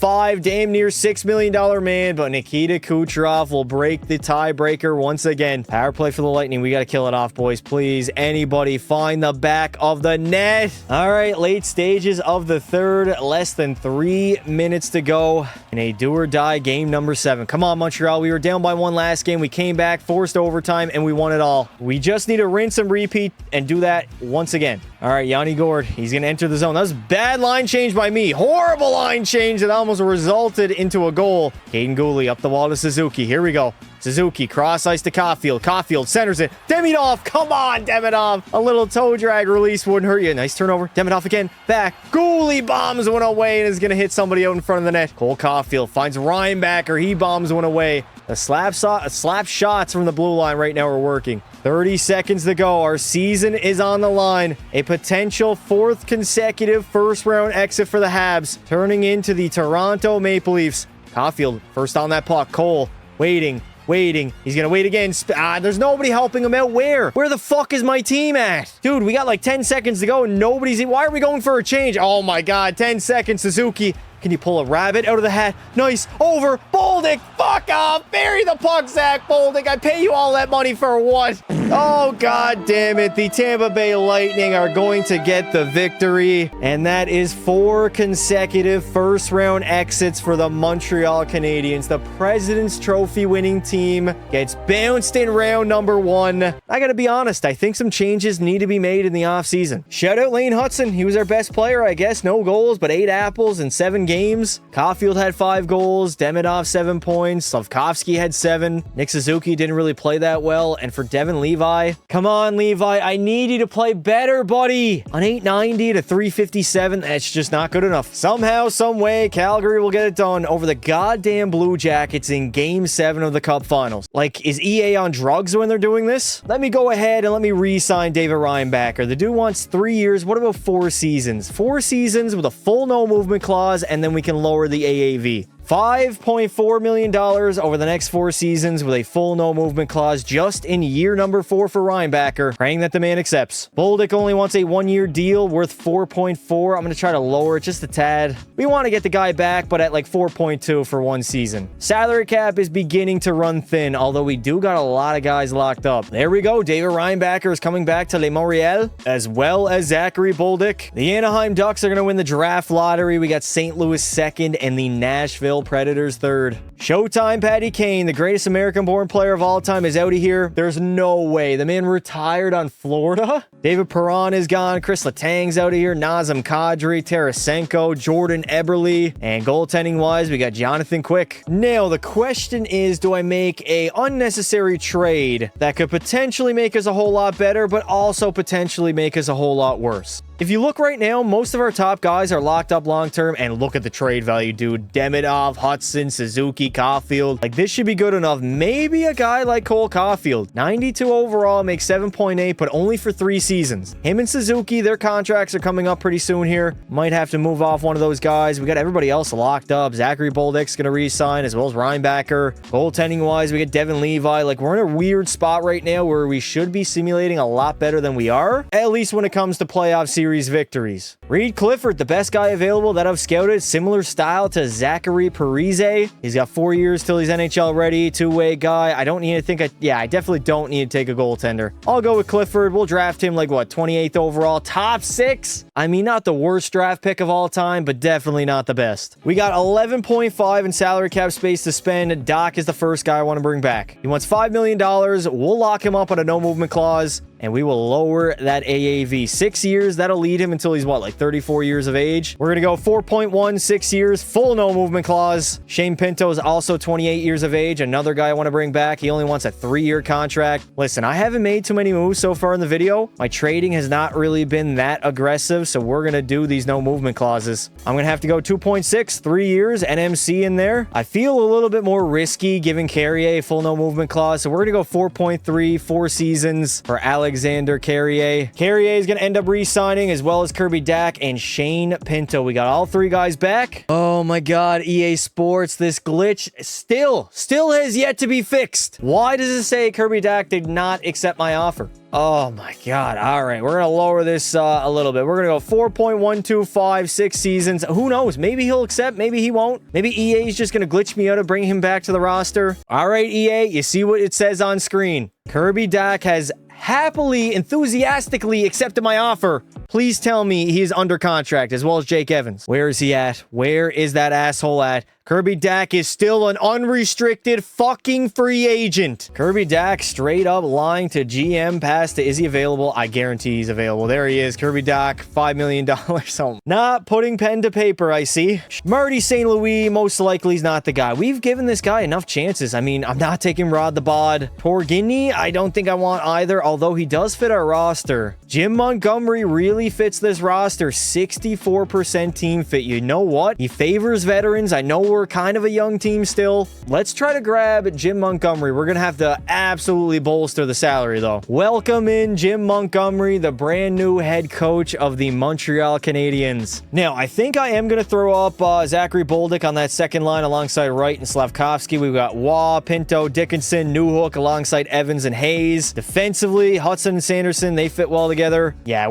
damn near $6 million man, but Nikita Kucherov will break the tiebreaker once again. Power play for the Lightning. We got to kill it off, boys. Please, anybody find the back of the net. All right, late stages of the third. Less than 3 minutes to go in a do-or-die game number 7. Come on, Montreal. We were down by 1 last game. We came back, forced overtime, and we won it all. We just need to rinse and repeat and do that once again. All right, Yanni Gord. He's going to enter the zone. That was bad line change by me. Horrible line change that almost resulted into a goal. Caden Gooley up the wall to Suzuki. Here we go. Suzuki, cross ice to Caulfield. Caulfield centers it. Demidov, come on, Demidov. A little toe drag release wouldn't hurt you. Nice turnover. Demidov again. Back. Gooley bombs one away and is going to hit somebody out in front of the net. Cole Caulfield finds Reinbacker. He bombs one away. The slap shots from the blue line right now are working. 30 seconds to go. Our season is on the line. A potential 4th consecutive first-round exit for the Habs, turning into the Toronto Maple Leafs. Caulfield, first on that puck. Cole, waiting. He's gonna wait again. There's nobody helping him out. Where the fuck is my team at? Dude, we got like 10 seconds to go and nobody's... Why are we going for a change? Oh my God, 10 seconds, Suzuki. Can you pull a rabbit out of the hat? Nice. Over. Bolduc. Fuck off. Bury the puck, Zach Bolduc. I pay you all that money for what? Oh, God damn it. The Tampa Bay Lightning are going to get the victory. And that is 4 consecutive first-round exits for the Montreal Canadiens. The President's Trophy winning team gets bounced in round number 1. I gotta be honest. I think some changes need to be made in the offseason. Shout out Lane Hudson. He was our best player, I guess. No goals, but 8 apples in 7 games. Caulfield had 5 goals. Demidov 7 points. Slavkovsky had 7. Nick Suzuki didn't really play that well. And for Devin Levi, come on, Levi, I need you to play better, buddy. On 890 to 357, that's just not good enough. Somehow, some way, Calgary will get it done over the goddamn Blue Jackets in Game 7 of the Cup Finals. Like, is EA on drugs when they're doing this? Let me go ahead and let me re-sign David Reinbacher. The dude wants 3 years. What about 4 seasons? 4 seasons with a full no movement clause, and then we can lower the AAV. $5.4 million over the next 4 seasons with a full no movement clause just in year number 4 for Reinbacher. Praying that the man accepts. Bolduc only wants a 1-year deal worth 4.4. I'm going to try to lower it just a tad. We want to get the guy back, but at like 4.2 for 1 season. Salary cap is beginning to run thin, although we do got a lot of guys locked up. There we go. David Reinbacher is coming back to Le Montreal, as well as Zachary Bolduc. The Anaheim Ducks are going to win the draft lottery. We got St. Louis 2nd and the Nashville Predators 3rd. Showtime Patty Kane, the greatest American-born player of all time, is out of here. There's no way. The man retired on Florida. David Perron is gone. Chris Letang's out of here. Nazem Kadri, Tarasenko, Jordan Eberle. And goaltending-wise, we got Jonathan Quick. Now, the question is, do I make a unnecessary trade that could potentially make us a whole lot better, but also potentially make us a whole lot worse? If you look right now, most of our top guys are locked up long-term, and look at the trade value, dude. Demidov, Hudson, Suzuki, Caulfield. Like, this should be good enough. Maybe a guy like Cole Caulfield. 92 overall, makes 7.8, but only for 3 seasons. Him and Suzuki, their contracts are coming up pretty soon here. Might have to move off one of those guys. We got everybody else locked up. Zachary Bolduc's going to re-sign, as well as Reinbacher. Goaltending-wise, we got Devin Levi. Like, we're in a weird spot right now where we should be simulating a lot better than we are, at least when it comes to playoff series victories. Reed Clifford, the best guy available that I've scouted, similar style to Zachary Parise. He's got 4 years till he's NHL ready, 2-way guy. I definitely don't need to take a goaltender. I'll go with Clifford. We'll draft him like, what, 28th overall, top 6? I mean, not the worst draft pick of all time, but definitely not the best. We got 11.5 in salary cap space to spend. Doc is the first guy I want to bring back. He wants $5 million. We'll lock him up on a no movement clause, and we will lower that AAV. 6 years, that'll lead him until he's, what, like 34 years of age? We're going to go 4.1, 6 years, full no movement clause. Shane Pinto is also 28 years of age, another guy I want to bring back. He only wants a 3-year contract. Listen, I haven't made too many moves so far in the video. My trading has not really been that aggressive, so we're going to do these no movement clauses. I'm going to have to go 2.6, 3 years, NMC in there. I feel a little bit more risky giving Carrier a full no movement clause, so we're going to go 4.3, 4 seasons for Alexander Carrier. Carrier is going to end up re-signing, as well as Kirby Dack and Shane Pinto. We got all 3 guys back. Oh my God, EA Sports, this glitch still has yet to be fixed. Why does it say Kirby Dack did not accept my offer? Oh my God. All right, we're going to lower this a little bit. We're going to go 4.125, 6 seasons. Who knows? Maybe he'll accept. Maybe he won't. Maybe EA is just going to glitch me out of bringing him back to the roster. All right, EA, you see what it says on screen. Kirby Dack has happily, enthusiastically accepted my offer. Please tell me he is under contract, as well as Jake Evans. Where is he at? Where is that asshole at? Kirby Dack is still an unrestricted fucking free agent. Kirby Dack straight up lying to GM, passed to, is he available? I guarantee he's available. There he is. Kirby Dack, $5 million. So not putting pen to paper, I see. Marty St. Louis, most likely is not the guy. We've given this guy enough chances. I mean, I'm not taking Rod the Bod. Torgini, I don't think I want either, although he does fit our roster. Jim Montgomery really really fits this roster. 64% team fit. You know what? He favors veterans. I know we're kind of a young team still. Let's try to grab Jim Montgomery. We're going to have to absolutely bolster the salary, though. Welcome in Jim Montgomery, the brand new head coach of the Montreal Canadiens. Now, I think I am going to throw up Zachary Bolduc on that second line alongside Wright and Slavkovsky. We've got Waugh, Pinto, Dickinson, Newhook alongside Evans and Hayes. Defensively, Hudson and Sanderson, they fit well together. Yeah,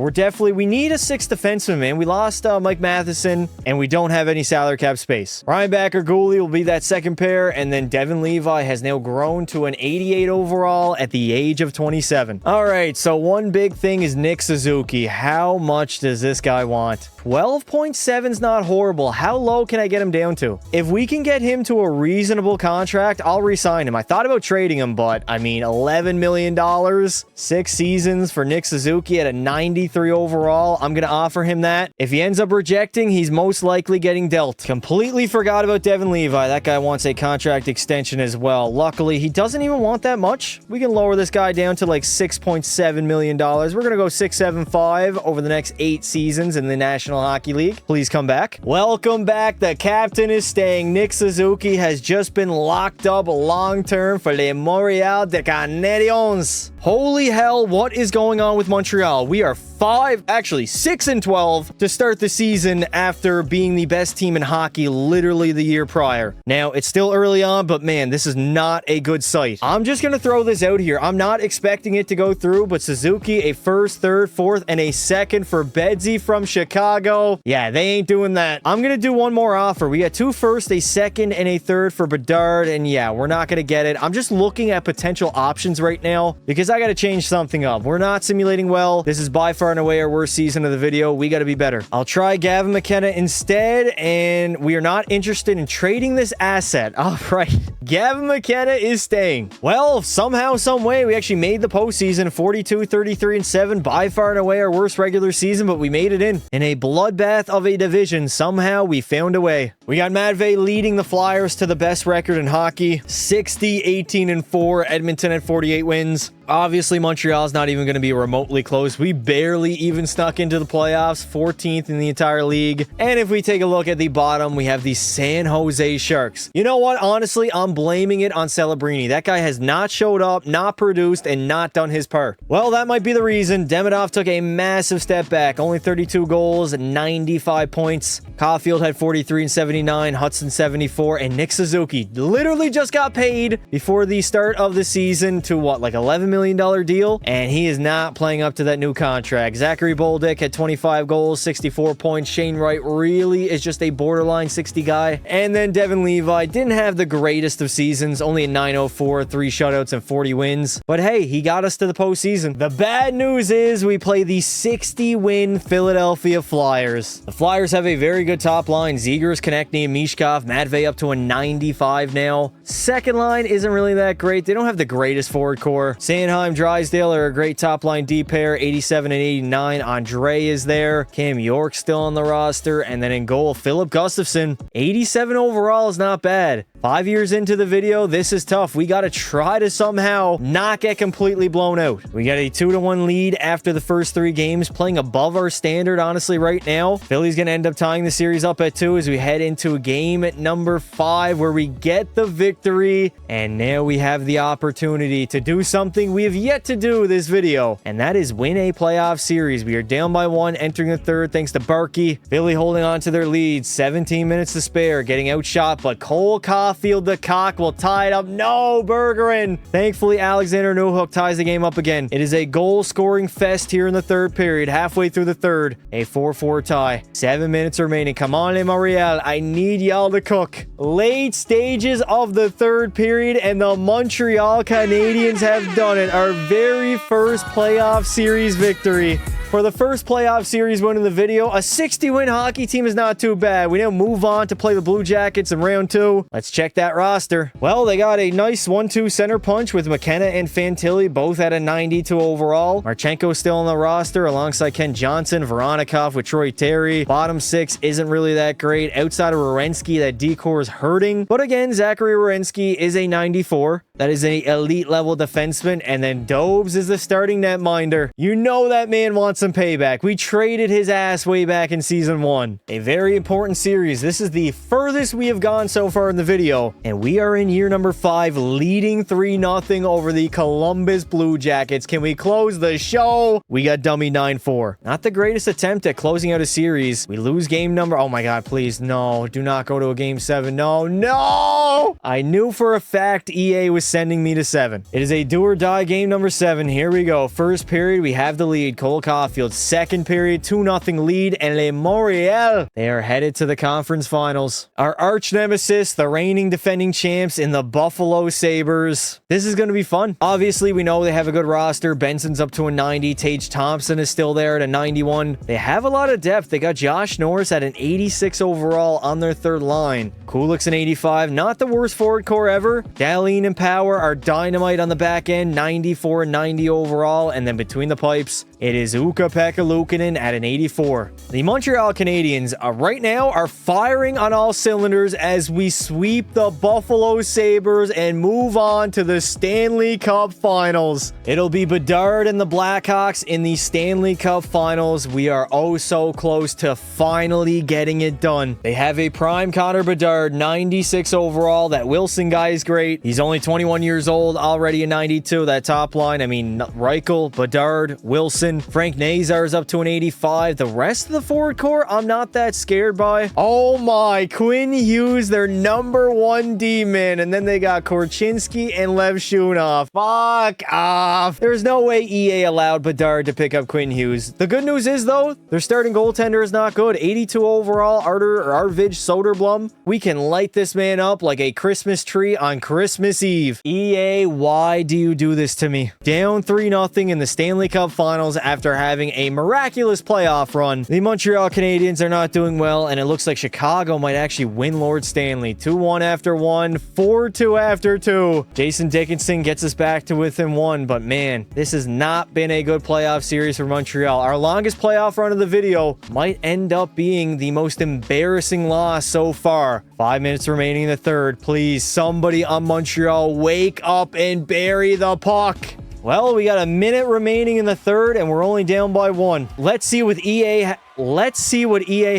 we need a sixth defenseman, man. We lost Mike Matheson, and we don't have any salary cap space. Ryan Backer-Gooley will be that second pair, and then Devin Levi has now grown to an 88 overall at the age of 27. All right, so one big thing is Nick Suzuki. How much does this guy want? 12.7 is not horrible. How low can I get him down to? If we can get him to a reasonable contract, I'll re-sign him. I thought about trading him, but I mean, $11 million, 6 seasons for Nick Suzuki at a 93 overall. I'm going to offer him that. If he ends up rejecting, he's most likely getting dealt. Completely forgot about Devin Levi. That guy wants a contract extension as well. Luckily, he doesn't even want that much. We can lower this guy down to like $6.7 million. We're going to go 6.75 over the next 8 seasons in the National Hockey League. Please come back. Welcome back. The captain is staying. Nick Suzuki has just been locked up long-term for Les Montreal de Canadiens. Holy hell, what is going on with Montreal? We are 6-12 to start the season after being the best team in hockey literally the year prior. Now, it's still early on, but man, this is not a good sight. I'm just going to throw this out here. I'm not expecting it to go through, but Suzuki, a first, third, fourth, and a second for Bedsy from Chicago. Yeah, they ain't doing that. I'm going to do one more offer. We got 2 firsts, a second, and a third for Bedard, and yeah, we're not going to get it. I'm just looking at potential options right now because I got to change something up. We're not simulating well. This is by far and away our worst season of the video. We got to be better. I'll try Gavin McKenna instead, and we are not interested in trading this asset. All right. Gavin McKenna is staying. Well, somehow, some way, we actually made the postseason. 42, 33, and 7. By far and away our worst regular season, but we made it in a bloodbath of a division. Somehow we found a way. We got Matvey leading the Flyers to the best record in hockey. 60, 18, and 4. Edmonton at 48 wins. Obviously, Montreal's not even going to be remotely close. We barely even snuck into the playoffs, 14th in the entire league. And if we take a look at the bottom, we have the San Jose Sharks. You know what? Honestly, I'm blaming it on Celebrini. That guy has not showed up, not produced, and not done his part. Well, that might be the reason. Demidov took a massive step back. Only 32 goals, 95 points. Caulfield had 43 and 79, Hudson 74, and Nick Suzuki literally just got paid before the start of the season to what, like $11 million deal? And he is not playing up to that new contract. Zachary Bolduc had 25 goals, 64 points. Shane Wright really is just a borderline 60 guy. And then Devin Levi didn't have the greatest of seasons, only a 904, 3 shutouts, and 40 wins. But hey, he got us to the postseason. The bad news is we play the 60-win Philadelphia Flyers. The Flyers have a very good top line. Zegers, Konechny, and Mishkov. Matvey up to a 95 now. Second line isn't really that great. They don't have the greatest forward core. Sanheim, Drysdale are a great top line D pair. 87 and 89. Andre is there. Cam York still on the roster. And then in goal, Philip Gustafson. 87 overall is not bad. 5 years into the video, this is tough. We got to try to somehow not get completely blown out. We got a 2-1 lead after the first 3 games, playing above our standard, honestly, right now. Philly's going to end up tying the series up at 2 as we head into game at number 5 where we get the victory. And now we have the opportunity to do something we have yet to do this video, and that is win a playoff series. We are down by 1 entering the third thanks to Barkey. Philly holding on to their lead. 17 minutes to spare, getting outshot, but Cole Caulfield, the cock, will tie it up. No, Bergeron. Thankfully, Alexander Newhook ties the game up again. It is a goal-scoring fest here in the third period. Halfway through the third, a 4-4 tie. 7 minutes remaining. Come on, Les Montreal. I need y'all to cook. Late stages of the third period, and the Montreal Canadiens have done it. Our very first playoff series victory. For the first playoff series win in the video, a 60-win hockey team is not too bad. We now move on to play the Blue Jackets in round 2. Let's check that roster. Well, they got a nice 1-2 center punch with McKenna and Fantilli, both at a 92 overall. Marchenko still on the roster alongside Ken Johnson, Veronikov with Troy Terry. Bottom 6 isn't really that great. Outside of Werenski, that decor is hurting. But again, Zachary Werenski is a 94. That is an elite level defenseman. And then Dobes is the starting netminder. You know that man wants want some payback. We traded his ass way back in season 1. A very important series. This is the furthest we have gone so far in the video, and we are in year number 5, leading 3-0 over the Columbus Blue Jackets. Can we close the show? We got dummy 9-4. Not the greatest attempt at closing out a series. We lose game number... Oh my god, please. No, do not go to a game 7. No, no! I knew for a fact EA was sending me to 7. It is a do or die game number 7. Here we go. First period, we have the lead. Cole Caulfield. Second period, 2-0 lead. And Le Montreal, they are headed to the conference finals. Our arch nemesis, the reigning defending champs in the Buffalo Sabres. This is going to be fun. Obviously, we know they have a good roster. Benson's up to a 90. Tage Thompson is still there at a 91. They have a lot of depth. They got Josh Norris at an 86 overall on their third line. Kulik's an 85. Not the worst forward core ever. Dahlin and Power are dynamite on the back end. 94 and 90 overall. And then between the pipes, it is Ukko-Pekka Luukkonen at an 84. The Montreal Canadiens right now are firing on all cylinders as we sweep the Buffalo Sabres and move on to the Stanley Cup Finals. It'll be Bedard and the Blackhawks in the Stanley Cup Finals. We are oh so close to finally getting it done. They have a prime Connor Bedard, 96 overall. That Wilson guy is great. He's only 21 years old, already a 92. That top line, I mean, Reichel, Bedard, Wilson, Frank Nazar is up to an 85. The rest of the forward core, I'm not that scared by. Oh my, Quinn Hughes, their number 1 D-man. And then they got Korchinski and Lev Shunov. Fuck off. There's no way EA allowed Bedard to pick up Quinn Hughes. The good news is, though, their starting goaltender is not good. 82 overall, Arvid Soderblom. We can light this man up like a Christmas tree on Christmas Eve. EA, why do you do this to me? Down 3-0 in the Stanley Cup Finals after having a miraculous playoff run. The Montreal Canadiens are not doing well, and it looks like Chicago might actually win Lord Stanley. 2-1 after 1, 4-2 after 2. Jason Dickinson gets us back to within 1, but man, this has not been a good playoff series for Montreal. Our longest playoff run of the video might end up being the most embarrassing loss so far. 5 minutes remaining in the third. Please, somebody on Montreal, wake up and bury the puck. Well, we got a minute remaining in the third, and we're only down by 1. Let's see what EA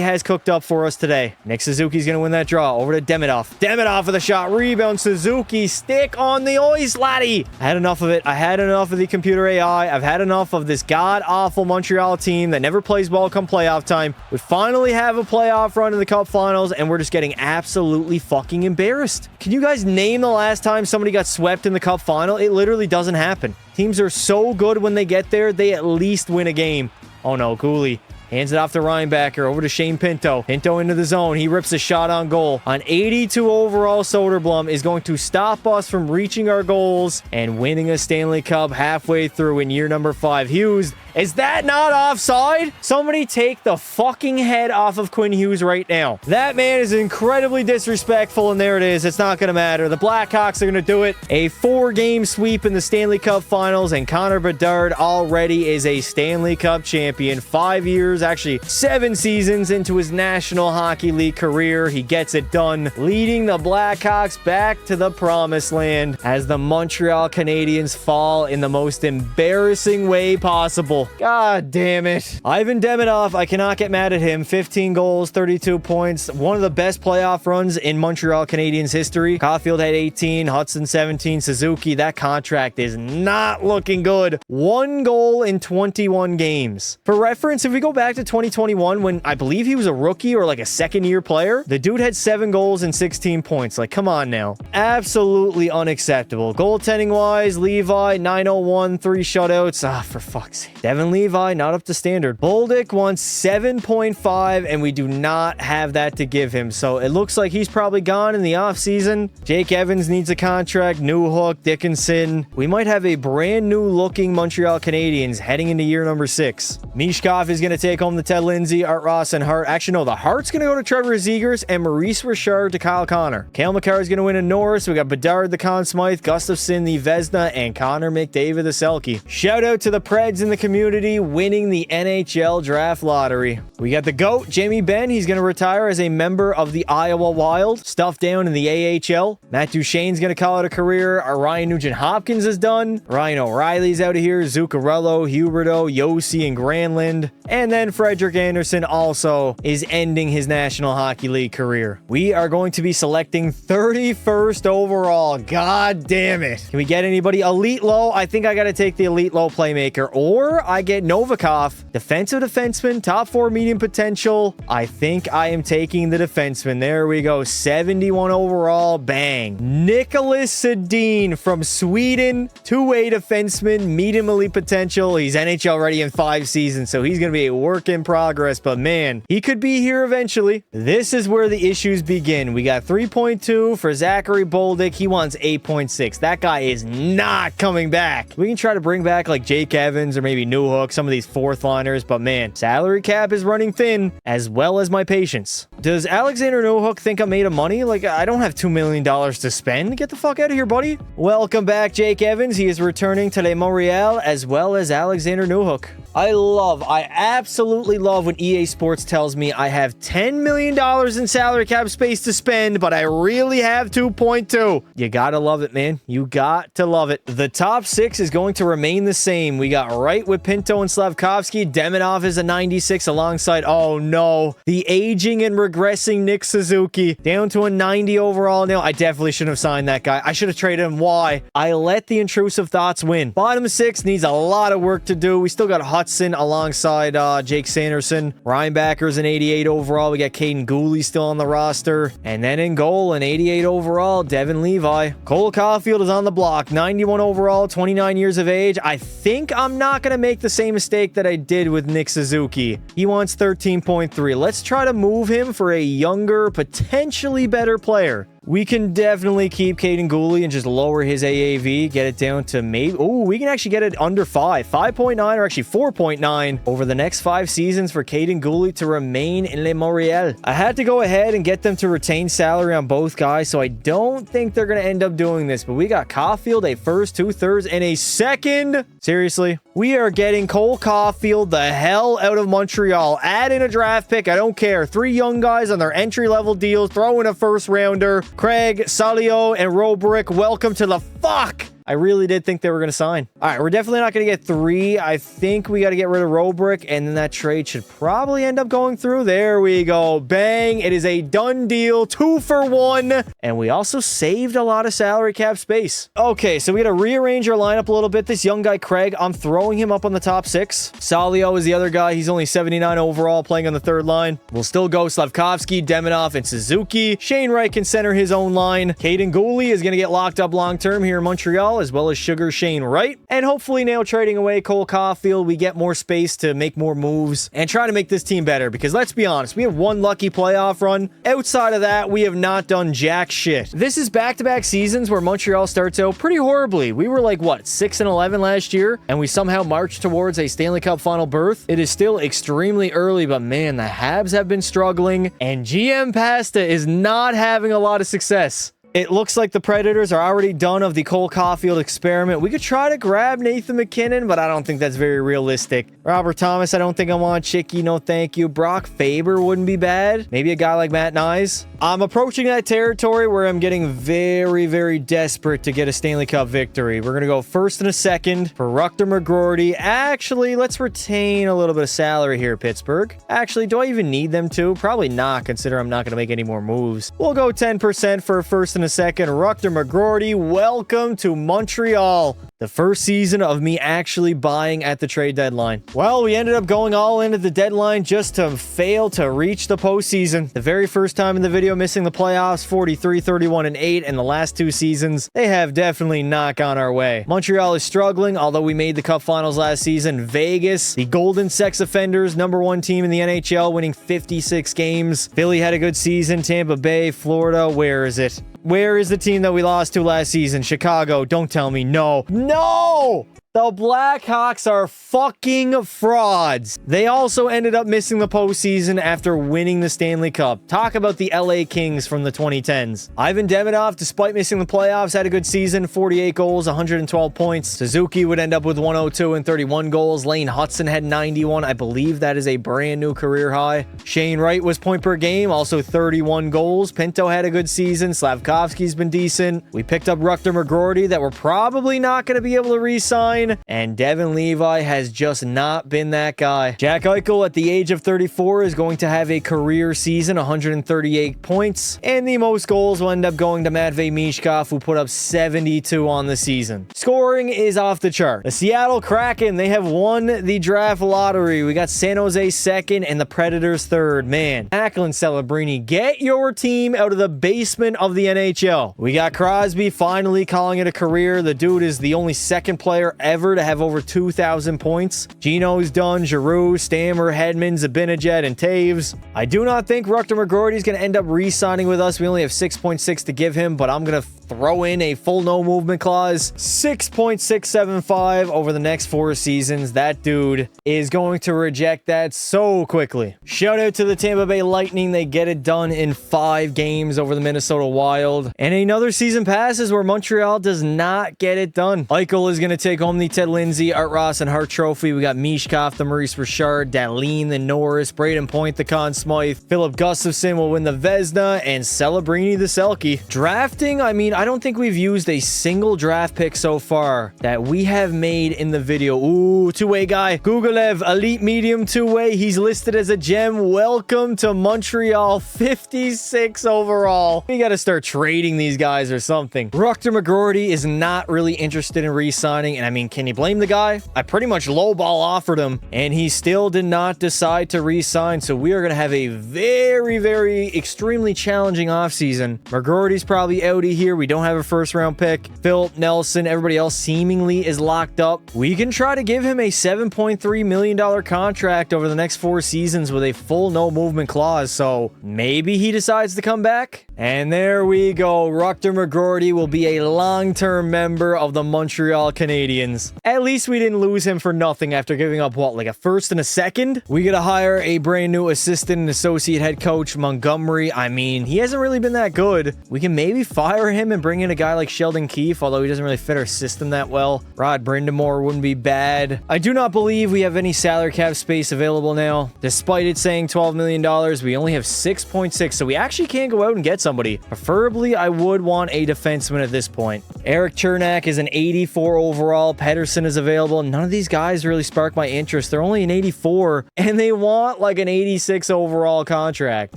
has cooked up for us today. Nick Suzuki's going to win that draw. Over to Demidov. Demidov with a shot. Rebound. Suzuki. Stick on the ice, laddie. I had enough of it. I had enough of the computer AI. I've had enough of this god-awful Montreal team that never plays ball come playoff time. We finally have a playoff run in the Cup Finals, and we're just getting absolutely fucking embarrassed. Can you guys name the last time somebody got swept in the Cup Final? It literally doesn't happen. Teams are so good when they get there, they at least win a game. Oh no, Cooley hands it off to Reinbacher, over to Shane Pinto. Pinto into the zone. He rips a shot on goal. An 82 overall Soderblom is going to stop us from reaching our goals and winning a Stanley Cup halfway through in year number 5. Hughes, is that not offside? Somebody take the fucking head off of Quinn Hughes right now. That man is incredibly disrespectful, and there it is. It's not going to matter. The Blackhawks are going to do it. A 4-game sweep in the Stanley Cup Finals, and Connor Bedard already is a Stanley Cup champion. 5 years, actually 7 seasons into his National Hockey League career. He gets it done, leading the Blackhawks back to the promised land as the Montreal Canadiens fall in the most embarrassing way possible. God damn it. Ivan Demidov, I cannot get mad at him. 15 goals, 32 points. One of the best playoff runs in Montreal Canadiens history. Caulfield had 18, Hudson 17, Suzuki. That contract is not looking good. 1 goal in 21 games. For reference, if we go back to 2021, when I believe he was a rookie or like a second-year player, the dude had 7 goals and 16 points. Like, come on now. Absolutely unacceptable. Goaltending-wise, Levi, 901, 3 shutouts. Ah, for fuck's sake. Devin Levi, not up to standard. Bolduc wants 7.5, and we do not have that to give him. So it looks like he's probably gone in the offseason. Jake Evans needs a contract. Newhook, Dickinson. We might have a brand new looking Montreal Canadiens heading into year number 6. Mishkov is going to take take home the Ted Lindsay, Art Ross, and Hart. Actually, no, the Hart's going to go to Trevor Zegers and Maurice Richard to Kyle Connor. Cale Makar is going to win a Norris. We got Bedard the Conn Smythe, Gustafsson the Vezina, and Connor McDavid the Selke. Shout out to the Preds in the community winning the NHL draft lottery. We got the GOAT, Jamie Benn. He's going to retire as a member of the Iowa Wild. Stuff down in the AHL. Matt Duchene's going to call it a career. Ryan Nugent-Hopkins is done. Ryan O'Reilly's out of here. Zuccarello, Huberto, Yossi, and Granlund. And then Frederik Andersen also is ending his National Hockey League career. We are going to be selecting 31st overall. God damn it. Can we get anybody? Elite low? I think I got to take the elite low playmaker. Or I get Novikov, defensive defenseman, top 4 medium potential. I think I am taking the defenseman. There we go. 71 overall. Bang. Nicholas Sedin from Sweden. Two-way defenseman, medium elite potential. He's NHL ready in 5 seasons, so he's going to be a work in progress, but man, he could be here eventually. This is where the issues begin. We got 3.2 for Zachary Bolduc. He wants 8.6. That guy is not coming back. We can try to bring back like Jake Evans or maybe Newhook, some of these fourth liners, but man, salary cap is running thin, as well as my patience. Does Alexander Newhook think I'm made of money? Like, I don't have $2 million to spend. Get the fuck out of here, buddy. Welcome back, Jake Evans. He is returning to Montreal, as well as Alexander Newhook. I absolutely love when EA Sports tells me I have $10 million in salary cap space to spend, but I really have 2.2. You gotta love it, man. You got to love it. The top 6 is going to remain the same. We got Wright with Pinto and Slavkovsky. Demidov is a 96 alongside, oh no, the aging and regressing Nick Suzuki. Down to a 90 overall now. I definitely shouldn't have signed that guy. I should have traded him. Why? I let the intrusive thoughts win. Bottom 6 needs a lot of work to do. We still got Hudson alongside Jake Sanderson. Reinbacker's an 88 overall. We got Caden Gooley still on the roster. And then in goal, an 88 overall, Devin Levi. Cole Caulfield is on the block. 91 overall, 29 years of age. I think I'm not going to make the same mistake that I did with Nick Suzuki. He wants 13.3. Let's try to move him for a younger, potentially better player. We can definitely keep Caden Gooley and just lower his AAV, get it down to maybe... Oh, we can actually get it under 5. 5.9 or actually 4.9 over the next 5 seasons for Caden Gooley to remain in Le Montreal. I had to go ahead and get them to retain salary on both guys, so I don't think they're going to end up doing this. But we got Caulfield, a first, 2/3, and a second. Seriously? We are getting Cole Caulfield the hell out of Montreal. Add in a draft pick. I don't care. 3 young guys on their entry-level deals. Throw in a first-rounder. Craig, Salio, and Robrick, welcome to the fuck. I really did think they were going to sign. All right, we're definitely not going to get 3. I think we got to get rid of Robrick, and then that trade should probably end up going through. There we go. Bang. It is a done deal. 2 for 1. And we also saved a lot of salary cap space. Okay, so we got to rearrange our lineup a little bit. This young guy, Craig, I'm throwing him up on the top 6. Salio is the other guy. He's only 79 overall, playing on the 3rd line. We'll still go Slavkovsky, Demidov, and Suzuki. Shane Wright can center his own line. Caden Gooley is going to get locked up long-term here in Montreal, as well as Sugar Shane Wright. And hopefully now trading away Cole Caulfield, we get more space to make more moves and try to make this team better, because let's be honest, we have one lucky playoff run. Outside of that, we have not done jack shit. This is back-to-back seasons where Montreal starts out pretty horribly. We were like, what, 6-11 last year, and we somehow marched towards a Stanley Cup final berth. It is still extremely early, but man, the Habs have been struggling, and GM Pasta is not having a lot of success. It looks like the Predators are already done of the Cole Caulfield experiment. We could try to grab Nathan McKinnon, but I don't think that's very realistic. Robert Thomas, I don't think I want. Chicky, no thank you. Brock Faber wouldn't be bad. Maybe a guy like Matt Nyes. I'm approaching that territory where I'm getting very, very desperate to get a Stanley Cup victory. We're going to go first and a second for Rutger McGroarty. Actually, let's retain a little bit of salary here, Pittsburgh. Actually, do I even need them to? Probably not, considering I'm not going to make any more moves. We'll go 10% for a first and a second. Rutger McGroarty, welcome to Montreal. The first season of me actually buying at the trade deadline. Well, we ended up going all in at the deadline just to fail to reach the postseason. The very first time in the video missing the playoffs, 43, 31, and 8, and the last 2 seasons, they have definitely not gone our way. Montreal is struggling, although we made the Cup Finals last season. Vegas, the Golden Sex Offenders, #1 team in the NHL, winning 56 games. Philly had a good season. Tampa Bay, Florida, where is it? Where is the team that we lost to last season? Chicago, don't tell me. No. No! The Blackhawks are fucking frauds. They also ended up missing the postseason after winning the Stanley Cup. Talk about the LA Kings from the 2010s. Ivan Demidov, despite missing the playoffs, had a good season. 48 goals, 112 points. Suzuki would end up with 102 and 31 goals. Lane Hudson had 91. I believe that is a brand new career high. Shane Wright was point per game, also 31 goals. Pinto had a good season. Slavkovsky's been decent. We picked up Rutger McGroarty that we're probably not going to be able to re-sign. And Devin Levi has just not been that guy. Jack Eichel at the age of 34 is going to have a career season, 138 points. And the most goals will end up going to Matvei Mishkov, who put up 72 on the season. Scoring is off the chart. The Seattle Kraken, they have won the draft lottery. We got San Jose second and the Predators third. Man, Macklin Celebrini, get your team out of the basement of the NHL. We got Crosby finally calling it a career. The dude is the only second player ever to have over 2,000 points. Gino's done, Giroux, Stammer, Hedman, Zibanejad, and Taves. I do not think Rutger McGroarty is going to end up re-signing with us. We only have 6.6 to give him, but I'm going to throw in a full no movement clause. 6.675 over the next 4 seasons. That dude is going to reject that so quickly. Shout out to the Tampa Bay Lightning. They get it done in 5 games over the Minnesota Wild. And another season passes where Montreal does not get it done. Eichel is going to take home the Ted Lindsay, Art Ross, and Hart Trophy. We got Mishkov, the Maurice Richard, Dahlin, the Norris, Braden Point, the Conn Smythe, Philip Gustafson will win the Vezina, and Celebrini the Selke. Drafting, I mean, I don't think we've used a single draft pick so far that we have made in the video. Ooh, two-way guy. Gugolev, elite medium two-way. He's listed as a gem. Welcome to Montreal, 56 overall. We got to start trading these guys or something. Rutger McGroarty is not really interested in re-signing, and I mean, can you blame the guy? I pretty much lowball offered him, and he still did not decide to re-sign, so we are going to have a very extremely challenging offseason. McGroarty's probably outie here. We don't have a first-round pick. Philip Nelson, everybody else seemingly is locked up. We can try to give him a $7.3 million contract over the next 4 seasons with a full no-movement clause, so maybe he decides to come back. And there we go. Rutger McGroarty will be a long-term member of the Montreal Canadiens. At least we didn't lose him for nothing after giving up, what, like a first and a second? We gotta hire a brand new assistant and associate head coach, Montgomery. I mean, he hasn't really been that good. We can maybe fire him and bring in a guy like Sheldon Keefe, although he doesn't really fit our system that well. Rod Brindamore wouldn't be bad. I do not believe we have any salary cap space available now. Despite it saying $12 million, we only have 6.6, so we actually can't go out and get somebody. Preferably, I would want a defenseman at this point. Eric Chernak is an 84 overall. Pedersen is available. None of these guys really spark my interest. They're only an 84, and they want like an 86 overall contract.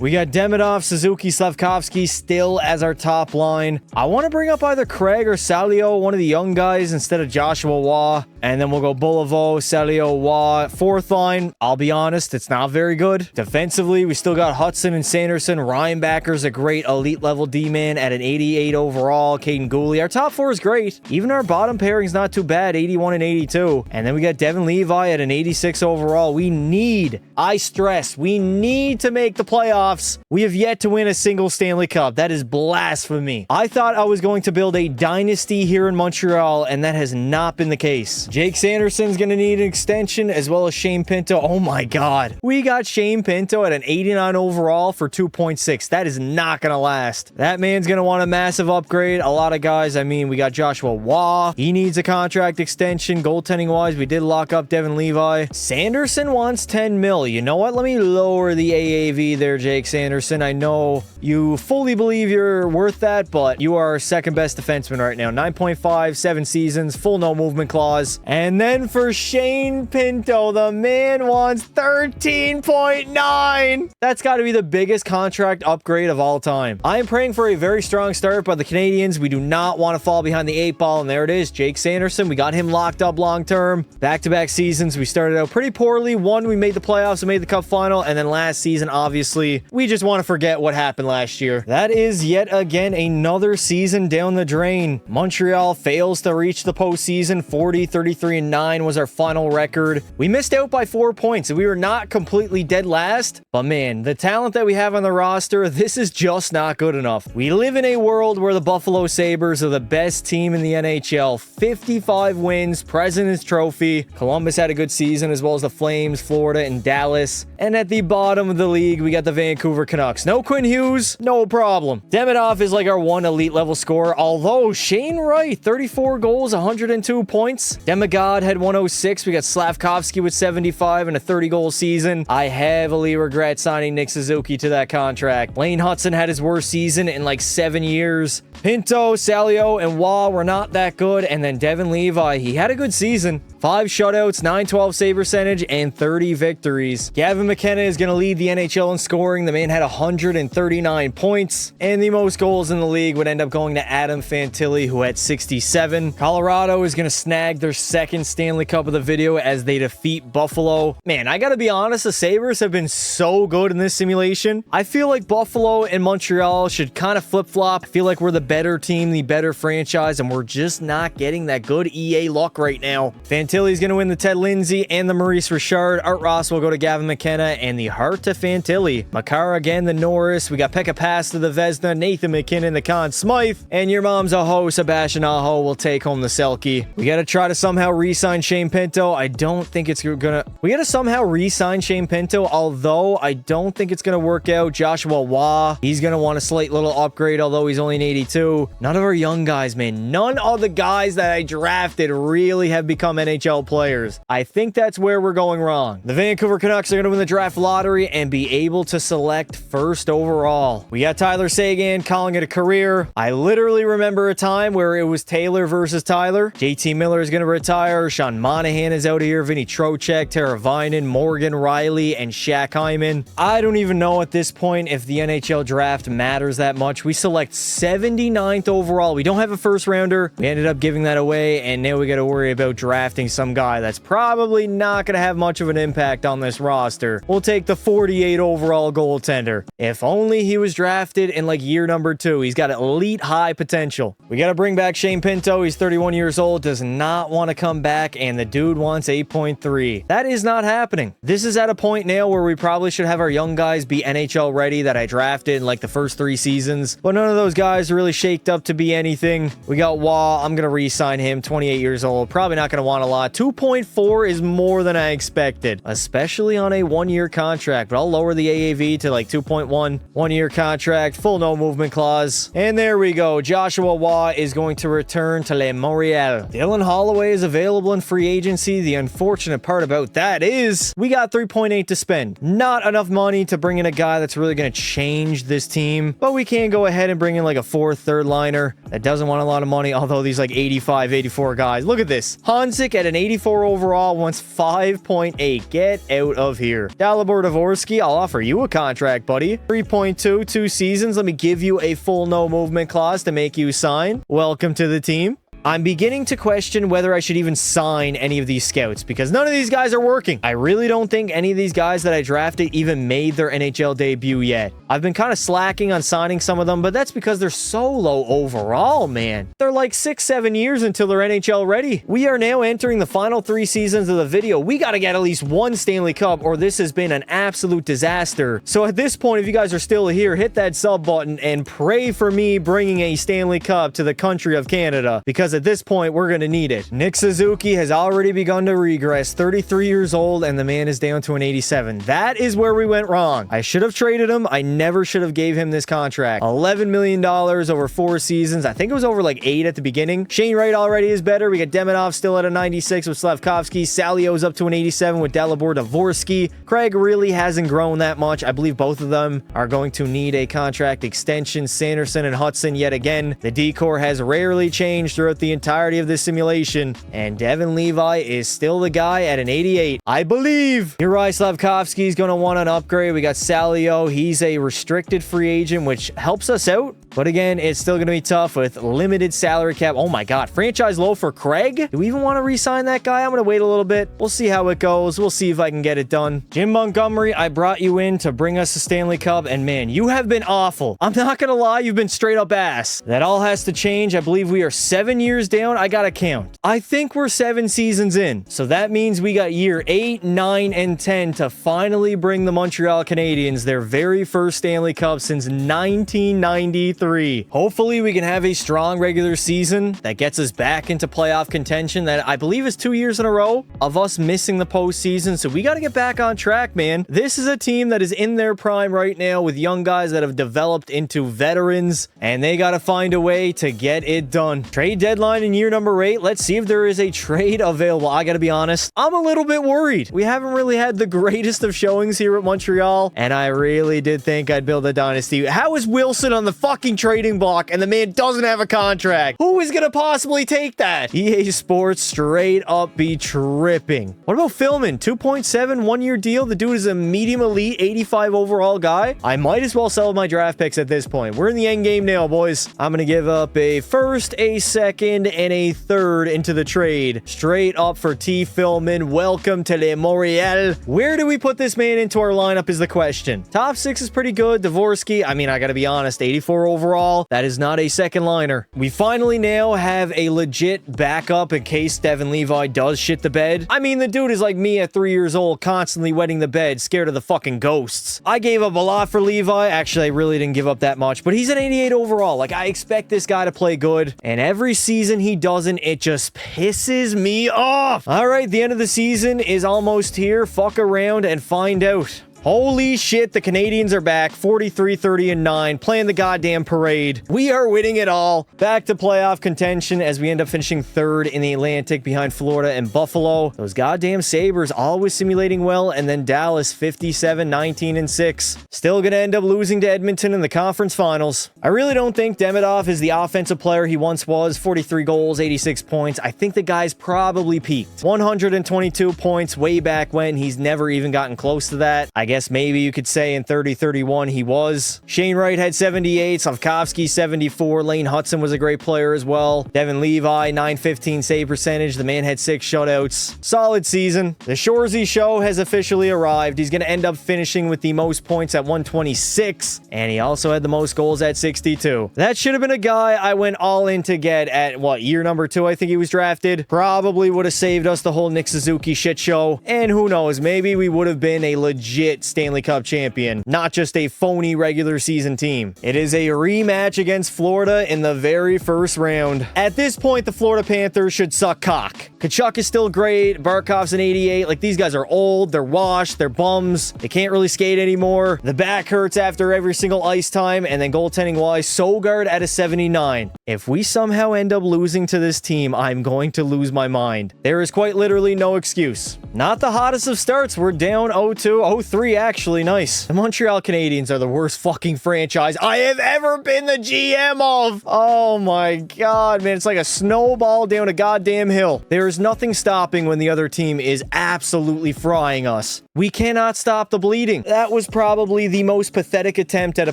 We got Demidov, Suzuki, Slavkovsky still as our top line. I want to bring up either Craig or Salio, one of the young guys, instead of Joshua Waugh. And then we'll go Boulevard, Salio, Waugh. Fourth line, I'll be honest, it's not very good. Defensively, we still got Hudson and Sanderson. Reinbacker's a great elite level D-man at an 88 overall. Caden Gooley. Our top 4 is great. Even our bottom pairing's not too bad, 81 and 82. And then we got Devin Levi at an 86 overall. We need, I stress, we need to make the playoffs. We have yet to win a single Stanley Cup. That is blasphemy. I thought I was going to build a dynasty here in Montreal, and that has not been the case. Jake Sanderson's going to need an extension, as well as Shane Pinto. Oh my God. We got Shane Pinto at an 89 overall for 2.6. That is not going to last. That man's going to want a massive upgrade. A lot of guys, I mean, we got Joshua Waugh. He needs a contract extension. Goaltending-wise, we did lock up Devin Levi. Sanderson wants 10 mil. You know what? Let me lower the AAV there, Jake Sanderson. I know you fully believe you're worth that, but you are our second best defenseman right now. 9.5, 7 seasons, full no movement clause. And then for Shane Pinto, the man wants 13.9. That's got to be the biggest contract upgrade of all time. I am praying for a very strong start by the Canadiens. We do not want to fall behind the 8 ball, and there it is. Jake Sanderson, we got him locked up long term. Back-to-back seasons, we started out pretty poorly. One, we made the playoffs and made the cup final, and then last season, obviously, we just want to forget what happened last year. That is yet again another season down the drain. Montreal fails to reach the postseason. 33-9 was our final record. We missed out by 4 points, and we were not completely dead last, but man, the talent that we have on the roster, this is just not not good enough. We live in a world where the Buffalo Sabres are the best team in the NHL. 55 wins, President's Trophy. Columbus had a good season, as well as the Flames, Florida, and Dallas. And at the bottom of the league, we got the Vancouver Canucks. No Quinn Hughes, no problem. Demidov is like our one elite level scorer, although Shane Wright, 34 goals, 102 points. Demigod had 106. We got Slavkovsky with 75 and a 30-goal season. I heavily regret signing Nick Suzuki to that contract. Lane Hudson had his worst season in like 7 years. Pinto, Salio, and Waugh were not that good. And then Devin Levi, he had a good season. 5 shutouts, 912 save percentage, and 30 victories. Gavin McKenna is going to lead the NHL in scoring. The man had 139 points, and the most goals in the league would end up going to Adam Fantilli, who had 67. Colorado is going to snag their second Stanley Cup of the video as they defeat Buffalo. Man, I got to be honest, the Sabres have been so good in this simulation. I feel like Buffalo and Montreal should kind of flip-flop. I feel like we're the better team, the better franchise, and we're just not getting that good EA luck right now. Fantilli's going to win the Ted Lindsay and the Maurice Richard. Art Ross will go to Gavin McKenna, and the Hart to Fantilli. Makar again, the Norris. We got Pekka Pasta, the Vezina, Nathan McKinnon, the Conn Smythe, and your mom's a hoe, Sebastian Aho will take home the Selke. We got to try to somehow re-sign Shane Pinto. I don't think it's gonna... We got to somehow re-sign Shane Pinto, although I don't think it's going to work out. Joshua Waugh, he's going to want a slight little upgrade, although he's only an 82. None of our young guys, man. None of the guys that I drafted really have become NHL players. I think that's where we're going wrong. The Vancouver Canucks are going to win the draft lottery and be able to select first overall. We got Tyler Seguin calling it a career. I literally remember a time where it was Taylor versus Tyler. JT Miller is going to retire. Sean Monahan is out of here. Vinny Trocheck, Tara Vinen, Morgan Riley, and Shaq Hyman. I don't even know at this point if the NHL draft matters that much. We select 79th overall. We don't have a first rounder. We ended up giving that away, and now we got to worry about drafting some guy that's probably not going to have much of an impact on this roster. We'll take the 48 overall goaltender. If only he was drafted in like year number 2. He's got elite high potential. We got to bring back Shane Pinto. He's 31 years old, does not want to come back, and the dude wants 8.3. That is not happening. This is at a point now where we probably should have our young guys be NHL ready that I drafted in like the first 3 seasons, but none of those guys really shaped up to be anything. We got Waugh. I'm going to re-sign him, 28 years old. Probably not going to want a lot. 2.4 is more than I expected, especially on a 1-year contract, but I'll lower the AAV to like 2.1. 1-year contract, full no movement clause. And there we go. Joshua Waugh is going to return to Le Montreal. Dylan Holloway is available in free agency. The unfortunate part about that is we got 3.8 to spend. Not enough money to bring in a guy that's really going to change this team, but we can go ahead and bring in like a 4th third liner that doesn't want a lot of money, although these like 85, 84 guys. Look at this. Hanzik at an 84 overall wants 5.8. Get out of here. Dalibor Dvorsky, I'll offer you a contract, buddy. 3.2, 2 seasons. Let me give you a full no movement clause to make you sign. Welcome to the team. I'm beginning to question whether I should even sign any of these scouts because none of these guys are working. I really don't think any of these guys that I drafted even made their NHL debut yet. I've been kind of slacking on signing some of them, but that's because they're so low overall, man. They're like 6-7 years until they're NHL ready. We are now entering the final 3 seasons of the video. We got to get at least 1 Stanley Cup or this has been an absolute disaster. So at this point, if you guys are still here, hit that sub button and pray for me bringing a Stanley Cup to the country of Canada because at this point, we're going to need it. Nick Suzuki has already begun to regress, 33 years old, and the man is down to an 87. That is where we went wrong. I should have traded him. I never should have gave him this contract. $11 million over 4 seasons. I think it was over like 8 at the beginning. Shane Wright already is better. We got Demidov still at a 96 with Slavkovsky. Salio's up to an 87 with Dalibor Dvorsky. Craig really hasn't grown that much. I believe both of them are going to need a contract extension. Sanderson and Hudson yet again. The decor has rarely changed throughout the entirety of this simulation, and Devin Levi is still the guy at an 88. I believe Uri Slavkovsky is going to want an upgrade. We got Salio. He's a restricted free agent, which helps us out. But again, it's still going to be tough with limited salary cap. Oh my God. Franchise low for Craig? Do we even want to re-sign that guy? I'm going to wait a little bit. We'll see how it goes. We'll see if I can get it done. Jim Montgomery, I brought you in to bring us a Stanley Cup, and man, you have been awful. I'm not going to lie. You've been straight up ass. That all has to change. I believe we are 7 years down. I got to count. I think we're 7 seasons in. So that means we got year 8, 9, and 10 to finally bring the Montreal Canadiens their very first Stanley Cup since 1993. Hopefully, we can have a strong regular season that gets us back into playoff contention that I believe is 2 years in a row of us missing the postseason. So we got to get back on track, man. This is a team that is in their prime right now with young guys that have developed into veterans, and they got to find a way to get it done. Trade deadline in year number 8. Let's see if there is a trade available. I got to be honest, I'm a little bit worried. We haven't really had the greatest of showings here at Montreal, and I really did think I'd build a dynasty. How is Wilson on the fucking trading block and the man doesn't have a contract? Who is going to possibly take that? EA Sports straight up be tripping. What about Philman? 2.7 one-year deal. The dude is a medium elite 85 overall guy. I might as well sell my draft picks at this point. We're in the end game now, boys. I'm going to give up a first, a second, and a third into the trade. Straight up for T. Philman. Welcome to Le Montreal. Where do we put this man into our lineup is the question. Top 6 is pretty good. Dvorsky, I mean, I got to be honest, 84 overall. That is not a second liner. We finally now have a legit backup in case Devin Levi does shit the bed. I mean, the dude is like me at 3 years old, constantly wetting the bed, scared of the fucking ghosts. I gave up a lot for Levi. Actually, I really didn't give up that much, but he's an 88 overall. Like, I expect this guy to play good, and every season he doesn't, it just pisses me off. All right, the end of the season is almost here. Fuck around and find out. Holy shit, the Canadians are back, 43-30-9, playing the goddamn parade. We are winning it all. Back to playoff contention as we end up finishing 3rd in the Atlantic behind Florida and Buffalo. Those goddamn Sabres always simulating well, and then Dallas 57-19-6. Still gonna end up losing to Edmonton in the conference finals. I really don't think Demidov is the offensive player he once was. 43 goals, 86 points. I think the guy's probably peaked. 122 points way back when. He's never even gotten close to that. I guess maybe you could say in 30-31 he was. Shane Wright had 78, Slavkovsky 74, Lane Hudson was a great player as well. Devin Levi, 915 save percentage. The man had 6 shutouts. Solid season. The Shoresy show has officially arrived. He's going to end up finishing with the most points at 126, and he also had the most goals at 62. That should have been a guy I went all in to get at, what, year number 2 I think he was drafted. Probably would have saved us the whole Nick Suzuki shit show, and who knows, maybe we would have been a legit Stanley Cup champion, not just a phony regular season team. It is a rematch against Florida in the very first round. At this point, the Florida Panthers should suck cock. Kachuk is still great. Barkov's an 88. Like, these guys are old. They're washed. They're bums. They can't really skate anymore. The back hurts after every single ice time. And then goaltending-wise, Sogard at a 79. If we somehow end up losing to this team, I'm going to lose my mind. There is quite literally no excuse. Not the hottest of starts. We're down 0-2, 0-3 actually. Nice. The Montreal Canadiens are the worst fucking franchise I have ever been the GM of. Oh my god, man. It's like a snowball down a goddamn hill. There is nothing stopping when the other team is absolutely frying us. We cannot stop the bleeding. That was probably the most pathetic attempt at a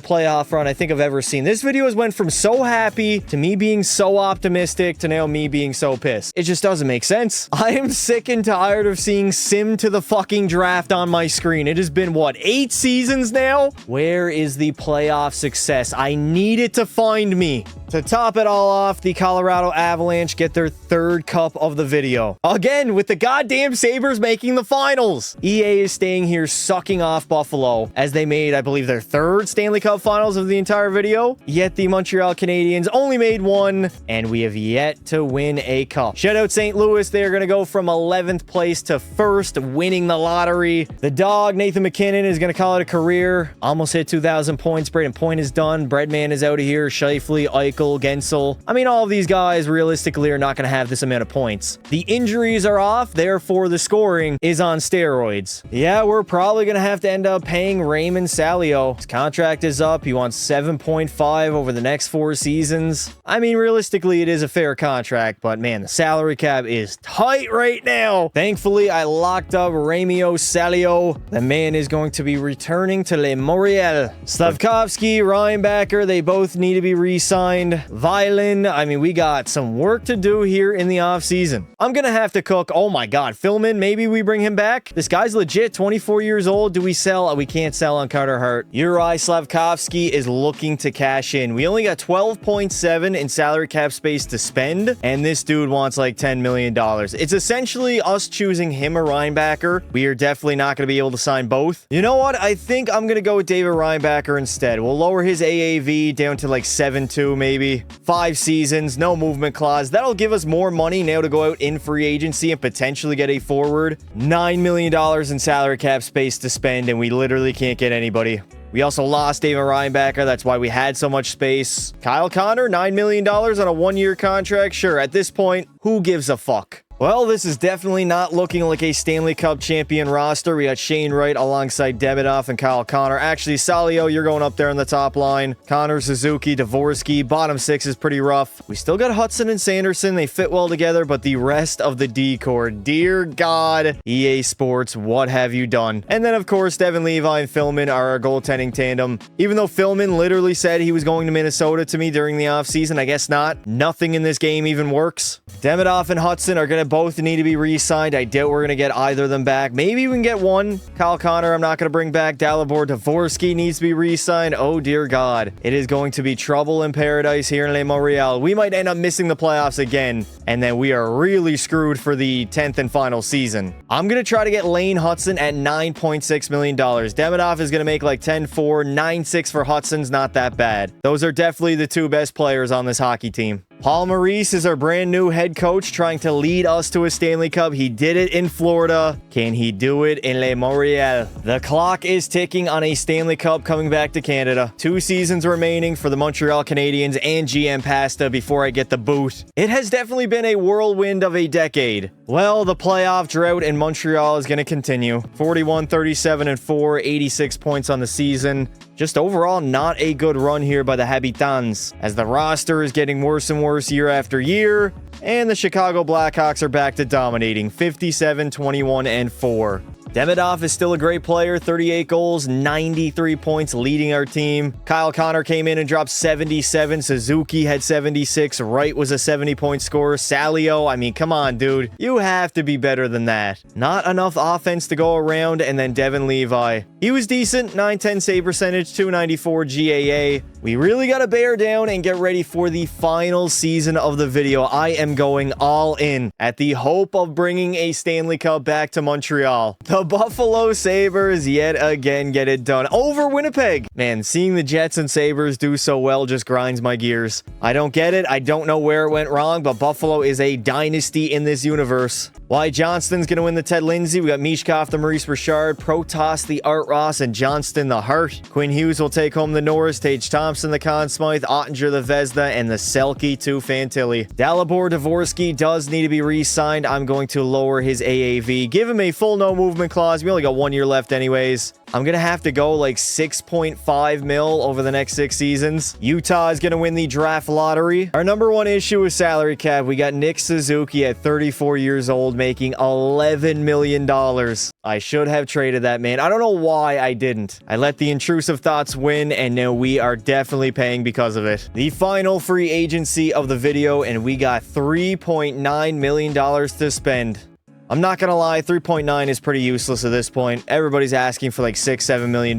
playoff run I think I've ever seen. This video has went from so happy to me being so optimistic to now me being so pissed. It just doesn't make sense. I am sick and tired of seeing sim to the fucking draft on my screen. It has been, what, 8 seasons now? Where is the playoff success? I need it to find me. To top it all off, the Colorado Avalanche get their 3rd cup of the video. Again, with the goddamn Sabres making the finals. EA is staying here sucking off Buffalo as they made, I believe, their 3rd Stanley Cup finals of the entire video. Yet the Montreal Canadiens only made 1, and we have yet to win a cup. Shout out St. Louis. They are going to go from 11th place to 1st, winning the lottery. The dog, Nathan McKinnon, is going to call it a career. Almost hit 2,000 points. Braden Point is done. Breadman is out of here. Scheifele, Eichel, Gensel. I mean, all of these guys realistically are not going to have this amount of points. The injuries are off, therefore the scoring is on steroids. Yeah, we're probably going to have to end up paying Raymond Salio. His contract is up. He wants 7.5 over the next 4 seasons. I mean, realistically, it is a fair contract, but man, the salary cap is tight right now. Thankfully, I locked up Ramio Salio. The man is going to be returning to Le Montreal. Slavkovsky, Reinbacher, they both need to be re-signed. Violin, I mean, we got some work to do here in the offseason. I'm gonna have to cook. Oh my god, Philman, maybe we bring him back? This guy's legit. shit, 24 years old. Do we sell? We can't sell on Carter Hart. Uri Slavkovsky is looking to cash in. We only got 12.7 in salary cap space to spend, and this dude wants like $10 million. It's essentially us choosing him or Reinbacher. We are definitely not going to be able to sign both. You know what? I think I'm going to go with David Reinbacher instead. We'll lower his AAV down to like 7.2 maybe. 5 seasons, no movement clause. That'll give us more money now to go out in free agency and potentially get a forward. $9 million in salary cap space to spend, and we literally can't get anybody. We also lost David Reinbacher. That's why we had so much space. Kyle Connor, $9 million on a 1-year contract. Sure, at this point, who gives a fuck? Well, this is definitely not looking like a Stanley Cup champion roster. We got Shane Wright alongside Demidov and Kyle Connor. Actually, Salio, you're going up there on the top line. Connor, Suzuki, Dvorsky. Bottom 6 is pretty rough. We still got Hudson and Sanderson. They fit well together, but the rest of the D-core, dear God, EA Sports, what have you done? And then, of course, Devin Levi and Philman are our goaltending tandem. Even though Philman literally said he was going to Minnesota to me during the offseason, I guess not. Nothing in this game even works. Demidov and Hudson are going to both need to be re-signed. I doubt we're going to get either of them back. Maybe we can get one. Kyle Connor, I'm not going to bring back. Dalibor Dvorsky needs to be re-signed. Oh, dear God. It is going to be trouble in paradise here in Le Montreal. We might end up missing the playoffs again, and then we are really screwed for the 10th and final season. I'm going to try to get Lane Hudson at $9.6 million. Demidov is going to make like 10-4. 9-6 for Hudson's not that bad. Those are definitely the 2 best players on this hockey team. Paul Maurice is our brand new head coach trying to lead us to a Stanley Cup. He did it in Florida. Can he do it in Le Montreal? The clock is ticking on a Stanley Cup coming back to Canada. 2 seasons remaining for the Montreal Canadiens and GM Pasta before I get the boot. It has definitely been a whirlwind of a decade. Well, the playoff drought in Montreal is going to continue. 41, 37, and 4, 86 points on the season. Just overall, not a good run here by the Habitants, as the roster is getting worse and worse year after year, and the Chicago Blackhawks are back to dominating, 57, 21, and 4. Demidov is still a great player, 38 goals, 93 points, leading our team. Kyle Connor came in and dropped 77. Suzuki had 76. Wright was a 70-point scorer. Salio, I mean, come on, dude. You have to be better than that. Not enough offense to go around, and then Devin Levi. He was decent, 910 save percentage, 294 GAA. We really got to bear down and get ready for the final season of the video. I am going all in at the hope of bringing a Stanley Cup back to Montreal. The Buffalo Sabres yet again get it done over Winnipeg. Man, seeing the Jets and Sabres do so well just grinds my gears. I don't get it. I don't know where it went wrong, but Buffalo is a dynasty in this universe. Why Johnston's going to win the Ted Lindsay. We got Mishkov, the Maurice Richard, Protoss, the Art Ross, and Johnston, the Hart. Quinn Hughes will take home the Norris, Tage Thompson, the Conn Smythe, Ottinger, the Vesda, and the Selke to Fantilli. Dalibor Dvorsky does need to be re-signed. I'm going to lower his AAV. Give him a full no movement clause. We only got 1 year left anyways. I'm going to have to go like 6.5 mil over the next 6 seasons. Utah is going to win the draft lottery. Our number 1 issue is salary cap. We got Nick Suzuki at 34 years old making $11 million. I should have traded that man. I don't know why I didn't. I let the intrusive thoughts win, and now we are definitely paying because of it. The final free agency of the video, and we got $3.9 million to spend. I'm not gonna lie, 3.9 is pretty useless at this point. Everybody's asking for like $6-7 million.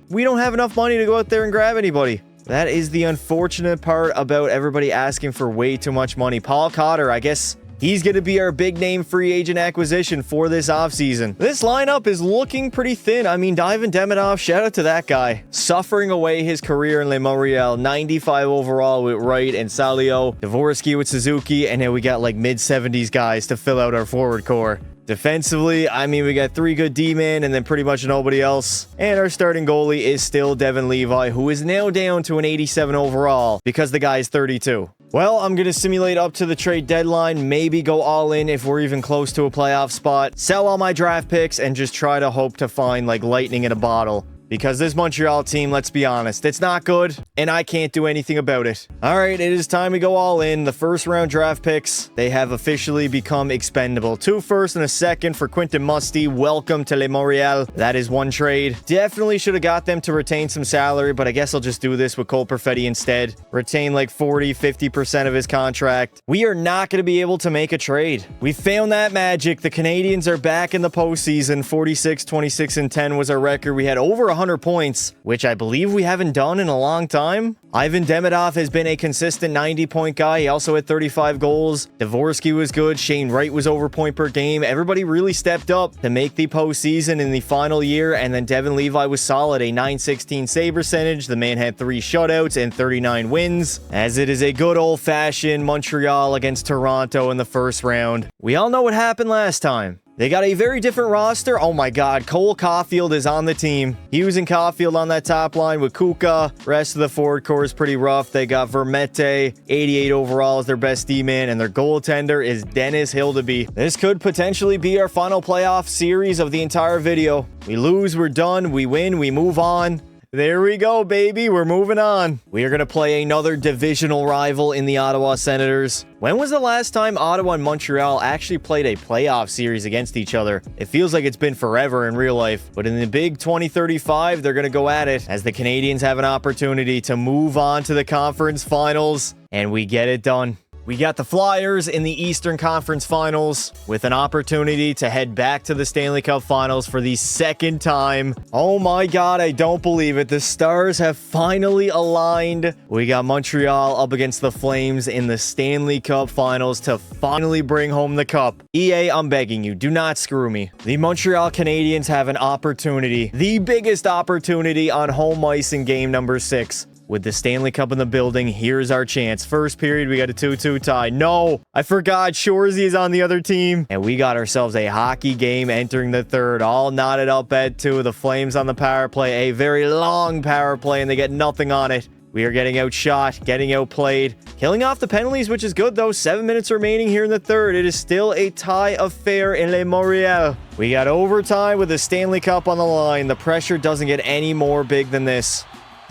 We don't have enough money to go out there and grab anybody. That is the unfortunate part about everybody asking for way too much money. Paul Cotter, I guess he's going to be our big name free agent acquisition for this offseason. This lineup is looking pretty thin. I mean, Ivan Demidov, shout out to that guy. Suffering away his career in Le Montreal. 95 overall with Wright and Salio. Dvorsky with Suzuki. And then we got like mid-70s guys to fill out our forward core. Defensively, I mean, we got 3 good D-men and then pretty much nobody else. And our starting goalie is still Devin Levi, who is now down to an 87 overall because the guy is 32. Well, I'm going to simulate up to the trade deadline, maybe go all in if we're even close to a playoff spot, sell all my draft picks, and just try to hope to find like lightning in a bottle. because this Montreal team, let's be honest, it's not good, and I can't do anything about it. All right, it is time to go all in. The first round draft picks, they have officially become expendable. 2 firsts and a second for Quentin Musty. Welcome to Le Montreal. That is one trade. Definitely should have got them to retain some salary, but I guess I'll just do this with Cole Perfetti instead. Retain like 40-50% of his contract. We are not going to be able to make a trade. We found that magic. The Canadiens are back in the postseason. 46-26-10 was our record. We had over 100 points, which I believe we haven't done in a long time. Ivan Demidov has been a consistent 90-point guy. He also had 35 goals. Dvorsky was good. Shane Wright was over point per game. Everybody really stepped up to make the postseason in the final year, and then Devin Levi was solid. A .916 save percentage. The man had 3 shutouts and 39 wins, as it is a good old-fashioned Montreal against Toronto in the first round. We all know what happened last time. They got a very different roster. Oh my God, Cole Caulfield is on the team. Hughes and Caulfield on that top line with Kuka. Rest of the forward core is pretty rough. They got Vermette, 88 overall as their best D-man, and their goaltender is Dennis Hildeby. This could potentially be our final playoff series of the entire video. We lose, we're done. We win, we move on. There we go, baby. We're moving on. We are going to play another divisional rival in the Ottawa Senators. When was the last time Ottawa and Montreal actually played a playoff series against each other? It feels like it's been forever in real life. But in the big 2035, they're going to go at it as the Canadiens have an opportunity to move on to the conference finals, and we get it done. We got the Flyers in the Eastern Conference Finals with an opportunity to head back to the Stanley Cup Finals for the second time. Oh my God, I don't believe it. The stars have finally aligned. We got Montreal up against the Flames in the Stanley Cup Finals to finally bring home the cup. EA, I'm begging you, do not screw me. The Montreal Canadiens have an opportunity, the biggest opportunity on home ice in game number 6. With the Stanley Cup in the building, here's our chance. First period, we got a 2-2 tie. No, I forgot Shorzy is on the other team. And we got ourselves a hockey game entering the third. All knotted up at 2. The Flames on the power play. A very long power play, and they get nothing on it. We are getting outshot, getting outplayed. Killing off the penalties, which is good, though. 7 minutes remaining here in the third. It is still a tie affair in Le Montreal. We got overtime with the Stanley Cup on the line. The pressure doesn't get any more big than this.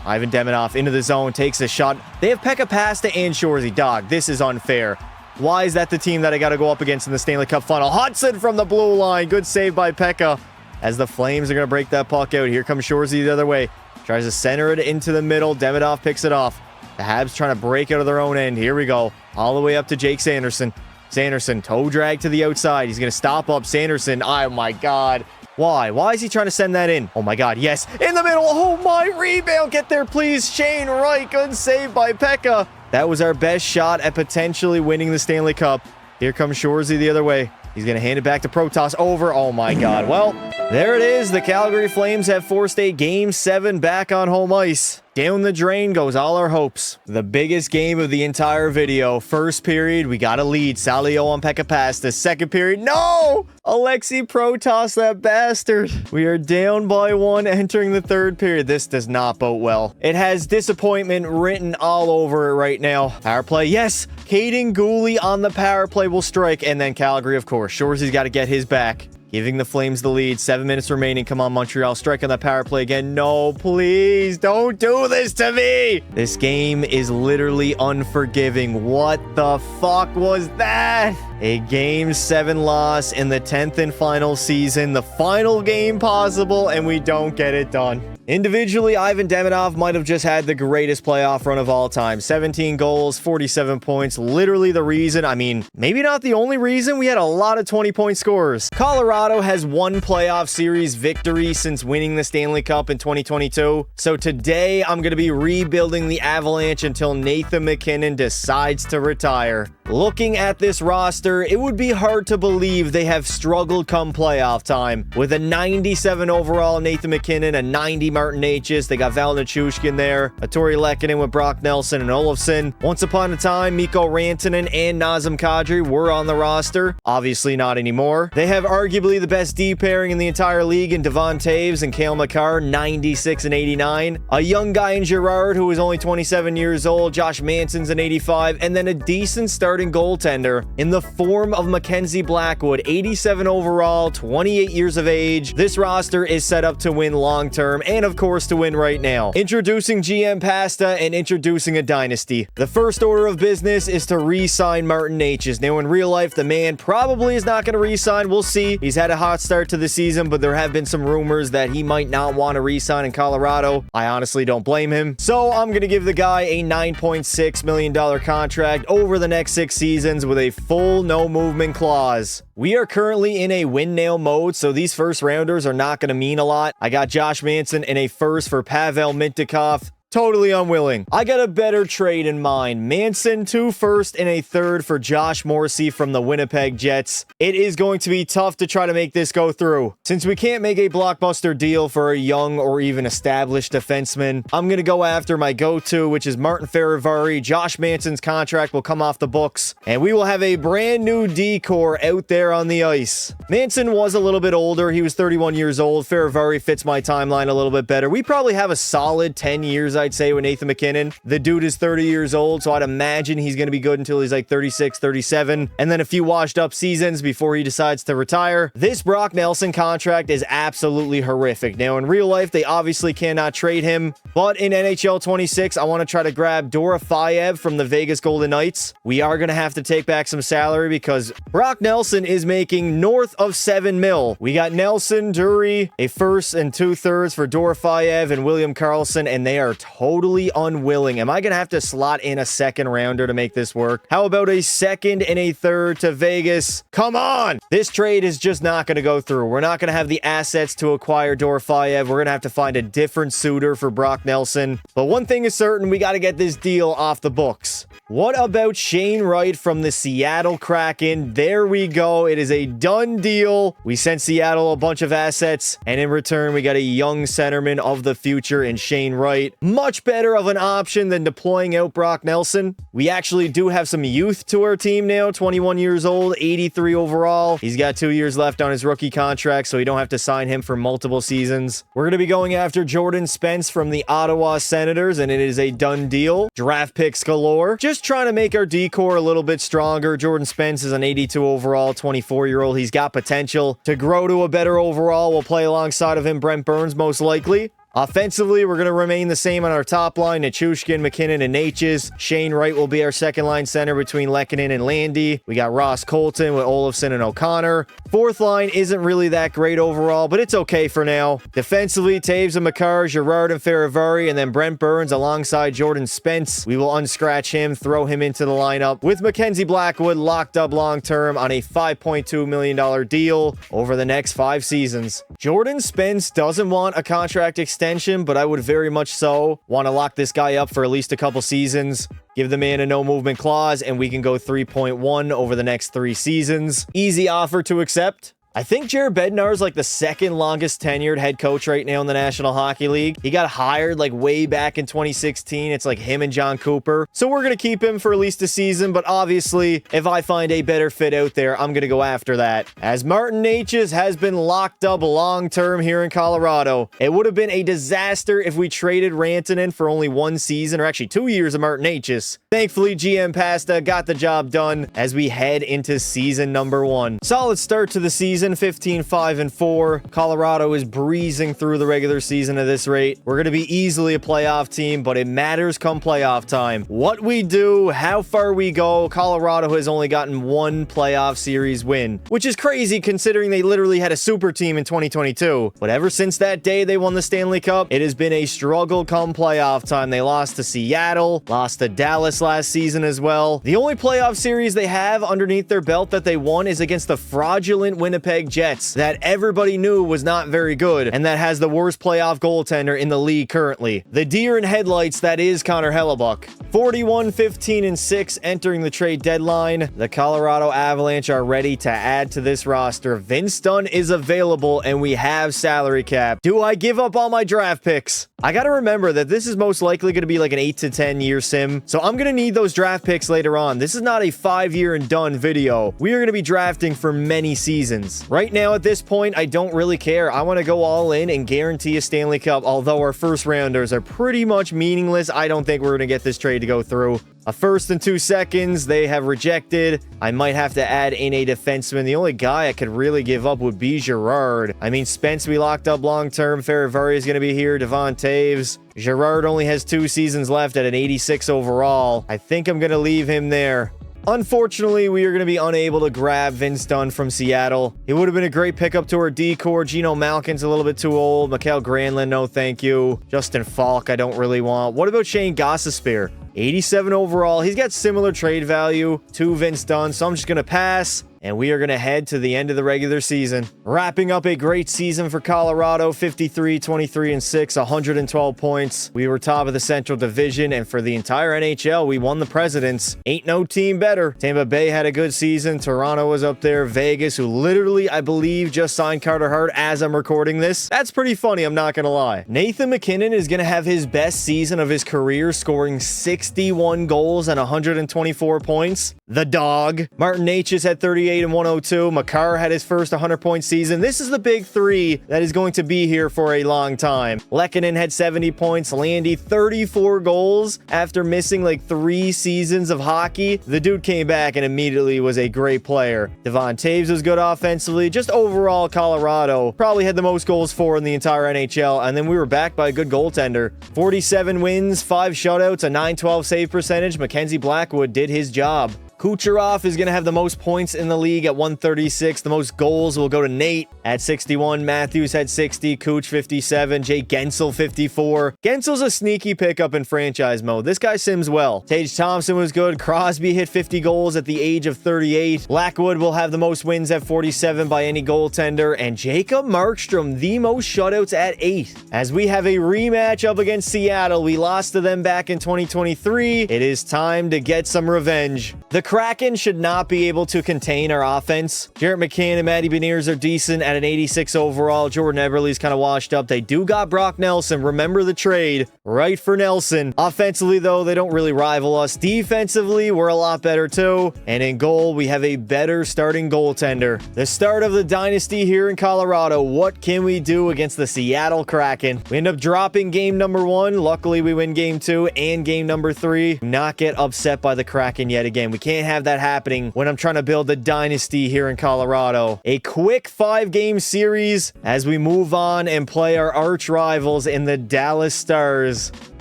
Ivan Demidov into the zone, takes a shot. They have Pekka Pasta and Shorzy. Dog, this is unfair. Why is that the team that I got to go up against in the Stanley Cup final? Hudson from the blue line. Good save by Pekka. As the Flames are going to break that puck out. Here comes Shorzy the other way. Tries to center it into the middle. Demidov picks it off. The Habs trying to break out of their own end. Here we go. All the way up to Jake Sanderson. Sanderson, toe drag to the outside. He's going to stop up Sanderson. Oh my God. Why? Why is he trying to send that in? Oh my God, yes. In the middle. Oh my, rebound. Get there, please. Shane Wright. Good save by Pekka. That was our best shot at potentially winning the Stanley Cup. Here comes Shorzy the other way. He's going to hand it back to Protas. Over. Oh my God. Well, there it is. The Calgary Flames have forced a Game 7 back on home ice. Down the drain goes all our hopes. The biggest game of the entire video. First period, we got a lead. Salio on Pekka Pasta. Second period, no! Alexei Protas, that bastard. We are down by 1 entering the third period. This does not bode well. It has disappointment written all over it right now. Power play, yes! Caden Gooley on the power play will strike. And then Calgary, of course. Shorzy's got to get his back. Giving the Flames the lead. 7 minutes remaining. Come on, Montreal. Strike on that power play again. No, please. Don't do this to me. This game is literally unforgiving. What the fuck was that? A Game 7 loss in the 10th and final season. The final game possible, and we don't get it done. Individually, Ivan Demidov might have just had the greatest playoff run of all time. 17 goals, 47 points. Literally the reason, I mean, maybe not the only reason, we had a lot of 20-point scorers. Colorado has one playoff series victory since winning the Stanley Cup in 2022. So today, I'm going to be rebuilding the Avalanche until Nathan MacKinnon decides to retire. Looking at this roster, it would be hard to believe they have struggled come playoff time. With a 97 overall Nathan MacKinnon, a 90 Martin Necas, they got Val Nichushkin there, a Tori Lehkonen with Brock Nelson and Olofsson. Once upon a time, Mikko Rantanen and Nazem Kadri were on the roster. Obviously not anymore. They have arguably the best D pairing in the entire league in Devon Taves and Cale Makar, 96 and 89. A young guy in Girard who is only 27 years old. Josh Manson's an 85. And then a decent starting starting goaltender in the form of Mackenzie Blackwood, 87 overall, 28 years of age. This roster is set up to win long term and of course to win right now. Introducing GM Pasta and introducing a dynasty. The first order of business is to re-sign Martin Necas. Now in real life, the man probably is not going to re-sign. We'll see. He's had a hot start to the season, but there have been some rumors that he might not want to re-sign in Colorado. I honestly don't blame him. So I'm going to give the guy a $9.6 million contract over the next 6 seasons with a full no movement clause. We are currently in a win now mode, so these first rounders are not going to mean a lot. I got Josh Manson and a first for Pavel Mintyukov. Totally unwilling. I got a better trade in mind. Manson, 2 firsts and a third for Josh Morrissey from the Winnipeg Jets. It is going to be tough to try to make this go through. Since we can't make a blockbuster deal for a young or even established defenseman, I'm going to go after my go-to, which is Martin Fehervary. Josh Manson's contract will come off the books, and we will have a brand new decor out there on the ice. Manson was a little bit older. He was 31 years old. Fehervary fits my timeline a little bit better. We probably have a solid 10 years, I'd say, with Nathan MacKinnon. The dude is 30 years old, so I'd imagine he's going to be good until he's like 36, 37, and then a few washed up seasons before he decides to retire. This Brock Nelson contract is absolutely horrific. Now, in real life, they obviously cannot trade him, but in NHL 26, I want to try to grab Dorofeyev from the Vegas Golden Knights. We are going to have to take back some salary because Brock Nelson is making north of $7 million. We got Nelson, Dury, a first and 2/3 for Dorofeyev and William Karlsson, and they are totally unwilling. Am I going to have to slot in a second rounder to make this work? How about a second and a third to Vegas? Come on! This trade is just not going to go through. We're not going to have the assets to acquire Dorofeyev. We're going to have to find a different suitor for Brock Nelson. But one thing is certain, we got to get this deal off the books. What about Shane Wright from the Seattle Kraken? There we go. It is a done deal. We sent Seattle a bunch of assets, and in return, we got a young centerman of the future in Shane Wright. Much better of an option than deploying out Brock Nelson. We actually do have some youth to our team now. 21 years old, 83 overall. He's got 2 years left on his rookie contract, so we don't have to sign him for multiple seasons. We're going to be going after Jordan Spence from the Ottawa Senators, and it is a done deal. Draft picks galore. Just trying to make our decor a little bit stronger. Jordan Spence is an 82 overall, 24-year-old. He's got potential to grow to a better overall. We'll play alongside of him, Brent Burns, most likely. Offensively, we're going to remain the same on our top line. Nichushkin, MacKinnon, and Necas. Shane Wright will be our second line center between Lehkonen and Landy. We got Ross Colton with Olofsson and O'Connor. Fourth line isn't really that great overall, but it's okay for now. Defensively, Taves and Makar, Girard and Fehervary, and then Brent Burns alongside Jordan Spence. We will unscratch him, throw him into the lineup with Mackenzie Blackwood locked up long-term on a $5.2 million deal over the next 5 seasons. Jordan Spence doesn't want a contract extension, but I would very much so want to lock this guy up for at least a couple seasons. Give the man a no movement clause, and we can go 3.1 over the next 3 seasons. Easy offer to accept. I think Jared Bednar is like the second longest tenured head coach right now in the National Hockey League. He got hired like way back in 2016. It's like him and John Cooper. So we're going to keep him for at least a season, but obviously if I find a better fit out there, I'm going to go after that. As Martin Necas has been locked up long-term here in Colorado, it would have been a disaster if we traded Rantanen for only 1 season, or actually 2 years of Martin Necas. Thankfully, GM Pasta got the job done as we head into season number 1. Solid start to the season. 15-5-4. Colorado is breezing through the regular season at this rate. We're going to be easily a playoff team, but it matters come playoff time. What we do, how far we go. Colorado has only gotten 1 playoff series win, which is crazy considering they literally had a super team in 2022. But ever since that day they won the Stanley Cup, it has been a struggle come playoff time. They lost to Seattle, lost to Dallas last season as well. The only playoff series they have underneath their belt that they won is against the fraudulent Winnipeg Jets that everybody knew was not very good and that has the worst playoff goaltender in the league currently. The deer in headlights that is Connor Hellebuck. 41-15-6 entering the trade deadline. The Colorado Avalanche are ready to add to this roster. Vince Dunn is available and we have salary cap. Do I give up all my draft picks? I gotta remember that this is most likely going to be like an 8 to 10 year sim, so I'm gonna need those draft picks later on. This is not a 5-year and done video. We are going to be drafting for many seasons. chance. Right now at this point, I don't really care. I want to go all in and guarantee a Stanley Cup, although our first rounders are pretty much meaningless. I don't think we're going to get this trade to go through. A first and 2 seconds, they have rejected. I might have to add in a defenseman. The only guy I could really give up would be Girard. I mean, Spence we locked up long-term. Ferravari is going to be here. Devon Taves. Girard only has 2 seasons left at an 86 overall. I think I'm going to leave him there. Unfortunately, we are going to be unable to grab Vince Dunn from Seattle. He would have been a great pickup to our D-core. Geno Malkin's a little bit too old. Mikael Granlund, no thank you. Justin Falk, I don't really want. What about Shane Gostisbehere? 87 overall. He's got similar trade value to Vince Dunn, so I'm just going to pass. And we are going to head to the end of the regular season. Wrapping up a great season for Colorado, 53, 23, and 6, 112 points. We were top of the Central Division, and for the entire NHL, we won the Presidents. Ain't no team better. Tampa Bay had a good season. Toronto was up there. Vegas, who literally, I believe, just signed Carter Hart as I'm recording this. That's pretty funny, I'm not going to lie. Nathan MacKinnon is going to have his best season of his career, scoring 61 goals and 124 points. The dog. Martin Necas had 38 and 102. Makar had his first 100-point season. This is the big three that is going to be here for a long time. Lehkonen had 70 points. Landy, 34 goals after missing like 3 seasons of hockey. The dude came back and immediately was a great player. Devon Taves was good offensively. Just overall, Colorado probably had the most goals for in the entire NHL, and then we were backed by a good goaltender. 47 wins, 5 shutouts, a .912 save percentage. Mackenzie Blackwood did his job. Kucherov is going to have the most points in the league at 136. The most goals will go to Nate at 61. Matthews had 60. Kuch 57. Jay Gensel 54. Gensel's a sneaky pickup in franchise mode. This guy sims well. Tage Thompson was good. Crosby hit 50 goals at the age of 38. Blackwood will have the most wins at 47 by any goaltender. And Jacob Markstrom, the most shutouts at 8. As we have a rematch up against Seattle, we lost to them back in 2023. It is time to get some revenge. The Kraken should not be able to contain our offense. Jarrett McCann and Matty Beniers are decent at an 86 overall. Jordan Eberle's kind of washed up. They do got Brock Nelson. Remember the trade. Right for Nelson. Offensively, though, they don't really rival us. Defensively, we're a lot better, too. And in goal, we have a better starting goaltender. The start of the Dynasty here in Colorado. What can we do against the Seattle Kraken? We end up dropping game number 1. Luckily, we win game 2 and game number 3. Do not get upset by the Kraken yet again. We can't have that happening when I'm trying to build a dynasty here in Colorado. A quick 5-game series as we move on and play our arch rivals in the Dallas Stars.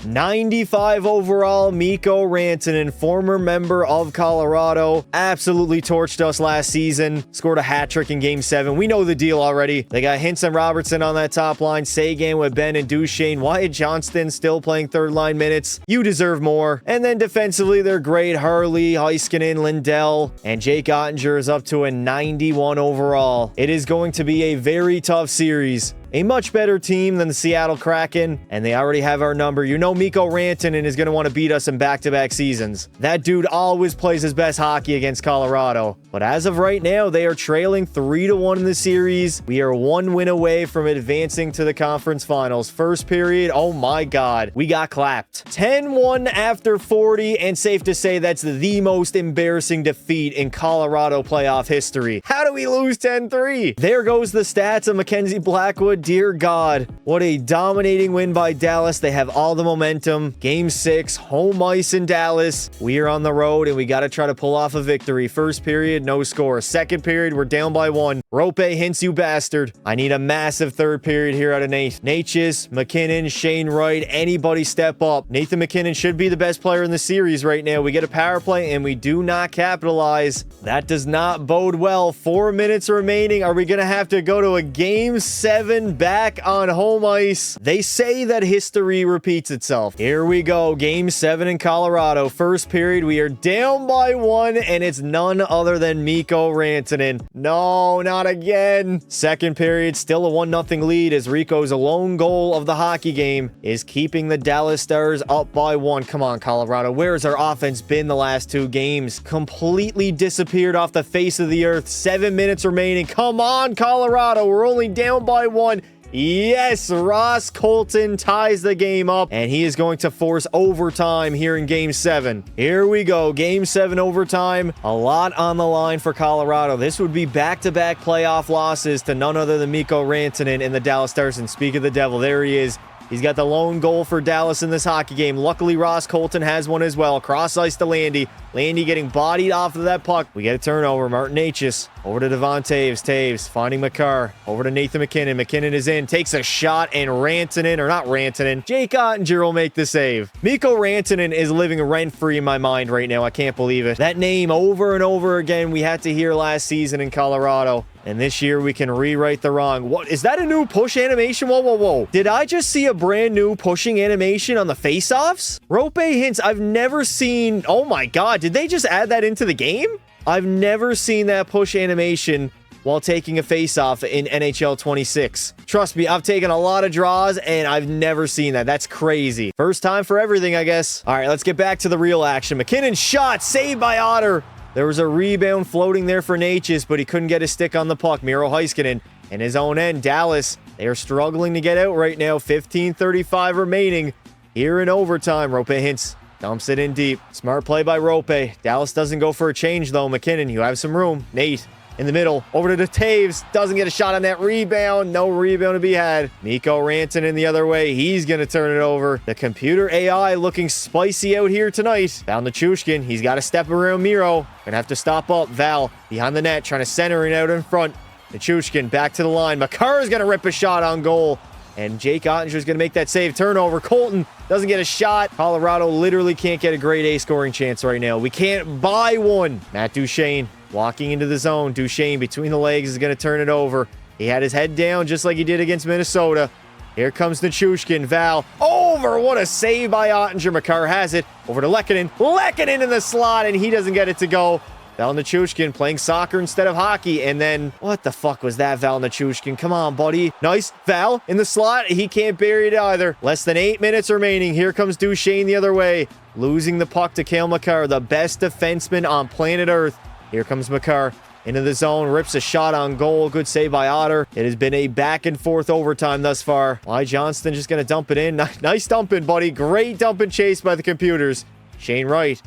95 overall, Mikko Rantanen, former member of Colorado, absolutely torched us last season. Scored a hat trick in Game 7. We know the deal already. They got Hintz and Robertson on that top line. Sagan with Ben and Duchesne. Wyatt Johnston still playing third-line minutes. You deserve more. And then defensively, they're great. Harley, Heiskanen, Lindell, and Jake Ottinger is up to a 91 overall. It is going to be a very tough series. A much better team than the Seattle Kraken, and they already have our number. You know Mikko Rantanen is going to want to beat us in back-to-back seasons. That dude always plays his best hockey against Colorado. But as of right now, they are trailing 3-1 in the series. We are 1 win away from advancing to the conference finals. First period, oh my god, we got clapped. 10-1 after 40, and safe to say that's the most embarrassing defeat in Colorado playoff history. How do we lose 10-3? There goes the stats of Mackenzie Blackwood. Dear God, what a dominating win by Dallas. They have all the momentum. Game 6, home ice in Dallas. We are on the road, and we got to try to pull off a victory. First period, no score. Second period, we're down by 1. Rope Hintz, you bastard. I need a massive third period here out of Nate. Necas, McKinnon, Shane Wright, anybody step up. Nathan MacKinnon should be the best player in the series right now. We get a power play, and we do not capitalize. That does not bode well. 4 minutes remaining. Are we going to have to go to a Game 7 back on home ice? They say that history repeats itself. Here we go. Game 7 in Colorado. First period, we are down by 1, and it's none other than Mikko Rantanen. No, not again. Second period, still a 1-0 lead as Rico's lone goal of the hockey game is keeping the Dallas Stars up by 1. Come on, Colorado. Where has our offense been the last 2 games? Completely disappeared off the face of the earth. 7 minutes remaining. Come on, Colorado. We're only down by 1. Yes, Ross Colton ties the game up, and he is going to force overtime here in Game 7. Here we go, Game 7 overtime. A lot on the line for Colorado. This would be back-to-back playoff losses to none other than Mikko Rantanen and the Dallas Stars. And speak of the devil, there he is. He's got the lone goal for Dallas in this hockey game. Luckily, Ross Colton has one as well. Cross ice to Landy. Landy getting bodied off of that puck. We get a turnover. Martin Necas over to Devon Taves. Taves finding Makar. Over to Nathan MacKinnon. MacKinnon is in. Takes a shot, and Rantanen, or not Rantanen, Jake Ottinger will make the save. Mikko Rantanen is living rent-free in my mind right now. I can't believe it. That name over and over again we had to hear last season in Colorado. And this year we can rewrite the wrong. What is that, a new push animation? Whoa, whoa, whoa. Did I just see a brand new pushing animation on the face-offs? Rope Hintz, I've never seen. Oh my God, did they just add that into the game? I've never seen that push animation while taking a face-off in NHL 26. Trust me, I've taken a lot of draws and I've never seen that. That's crazy. First time for everything, I guess. All right, let's get back to the real action. MacKinnon shot, saved by Otter. There was a rebound floating there for Necas, but he couldn't get his stick on the puck. Miro Heiskanen in his own end. Dallas, they are struggling to get out right now. 15:35 remaining here in overtime. Rope Hintz dumps it in deep. Smart play by Rope. Dallas doesn't go for a change, though. MacKinnon, you have some room. Nate in the middle. Over to the Taves. Doesn't get a shot on that rebound. No rebound to be had. Mikko Rantanen the other way. He's going to turn it over. The computer AI looking spicy out here tonight. Found the Chushkin. He's got to step around Miro. Gonna have to stop up. Val behind the net. Trying to center it out in front. The Chushkin back to the line. Makar is going to rip a shot on goal. And Jake Ottinger is going to make that save. Turnover. Colton doesn't get a shot. Colorado literally can't get a grade A scoring chance right now. We can't buy one. Matt Duchene walking into the zone. Duchene between the legs is going to turn it over. He had his head down just like he did against Minnesota. Here comes Nichushkin. Val over. What a save by Ottinger. Makar has it. Over to Lehkonen. Lehkonen in the slot, and he doesn't get it to go. Val Nichushkin playing soccer instead of hockey. And then, what the fuck was that, Val Nichushkin? Come on, buddy. Nice. Val in the slot. He can't bury it either. Less than 8 minutes remaining. Here comes Duchene the other way. Losing the puck to Cale Makar, the best defenseman on planet Earth. Here comes Makar into the zone. Rips a shot on goal. Good save by Otter. It has been a back and forth overtime thus far. Why Johnston just going to dump it in. Nice dumping, buddy. Great dumping chase by the computers. Shane Wright.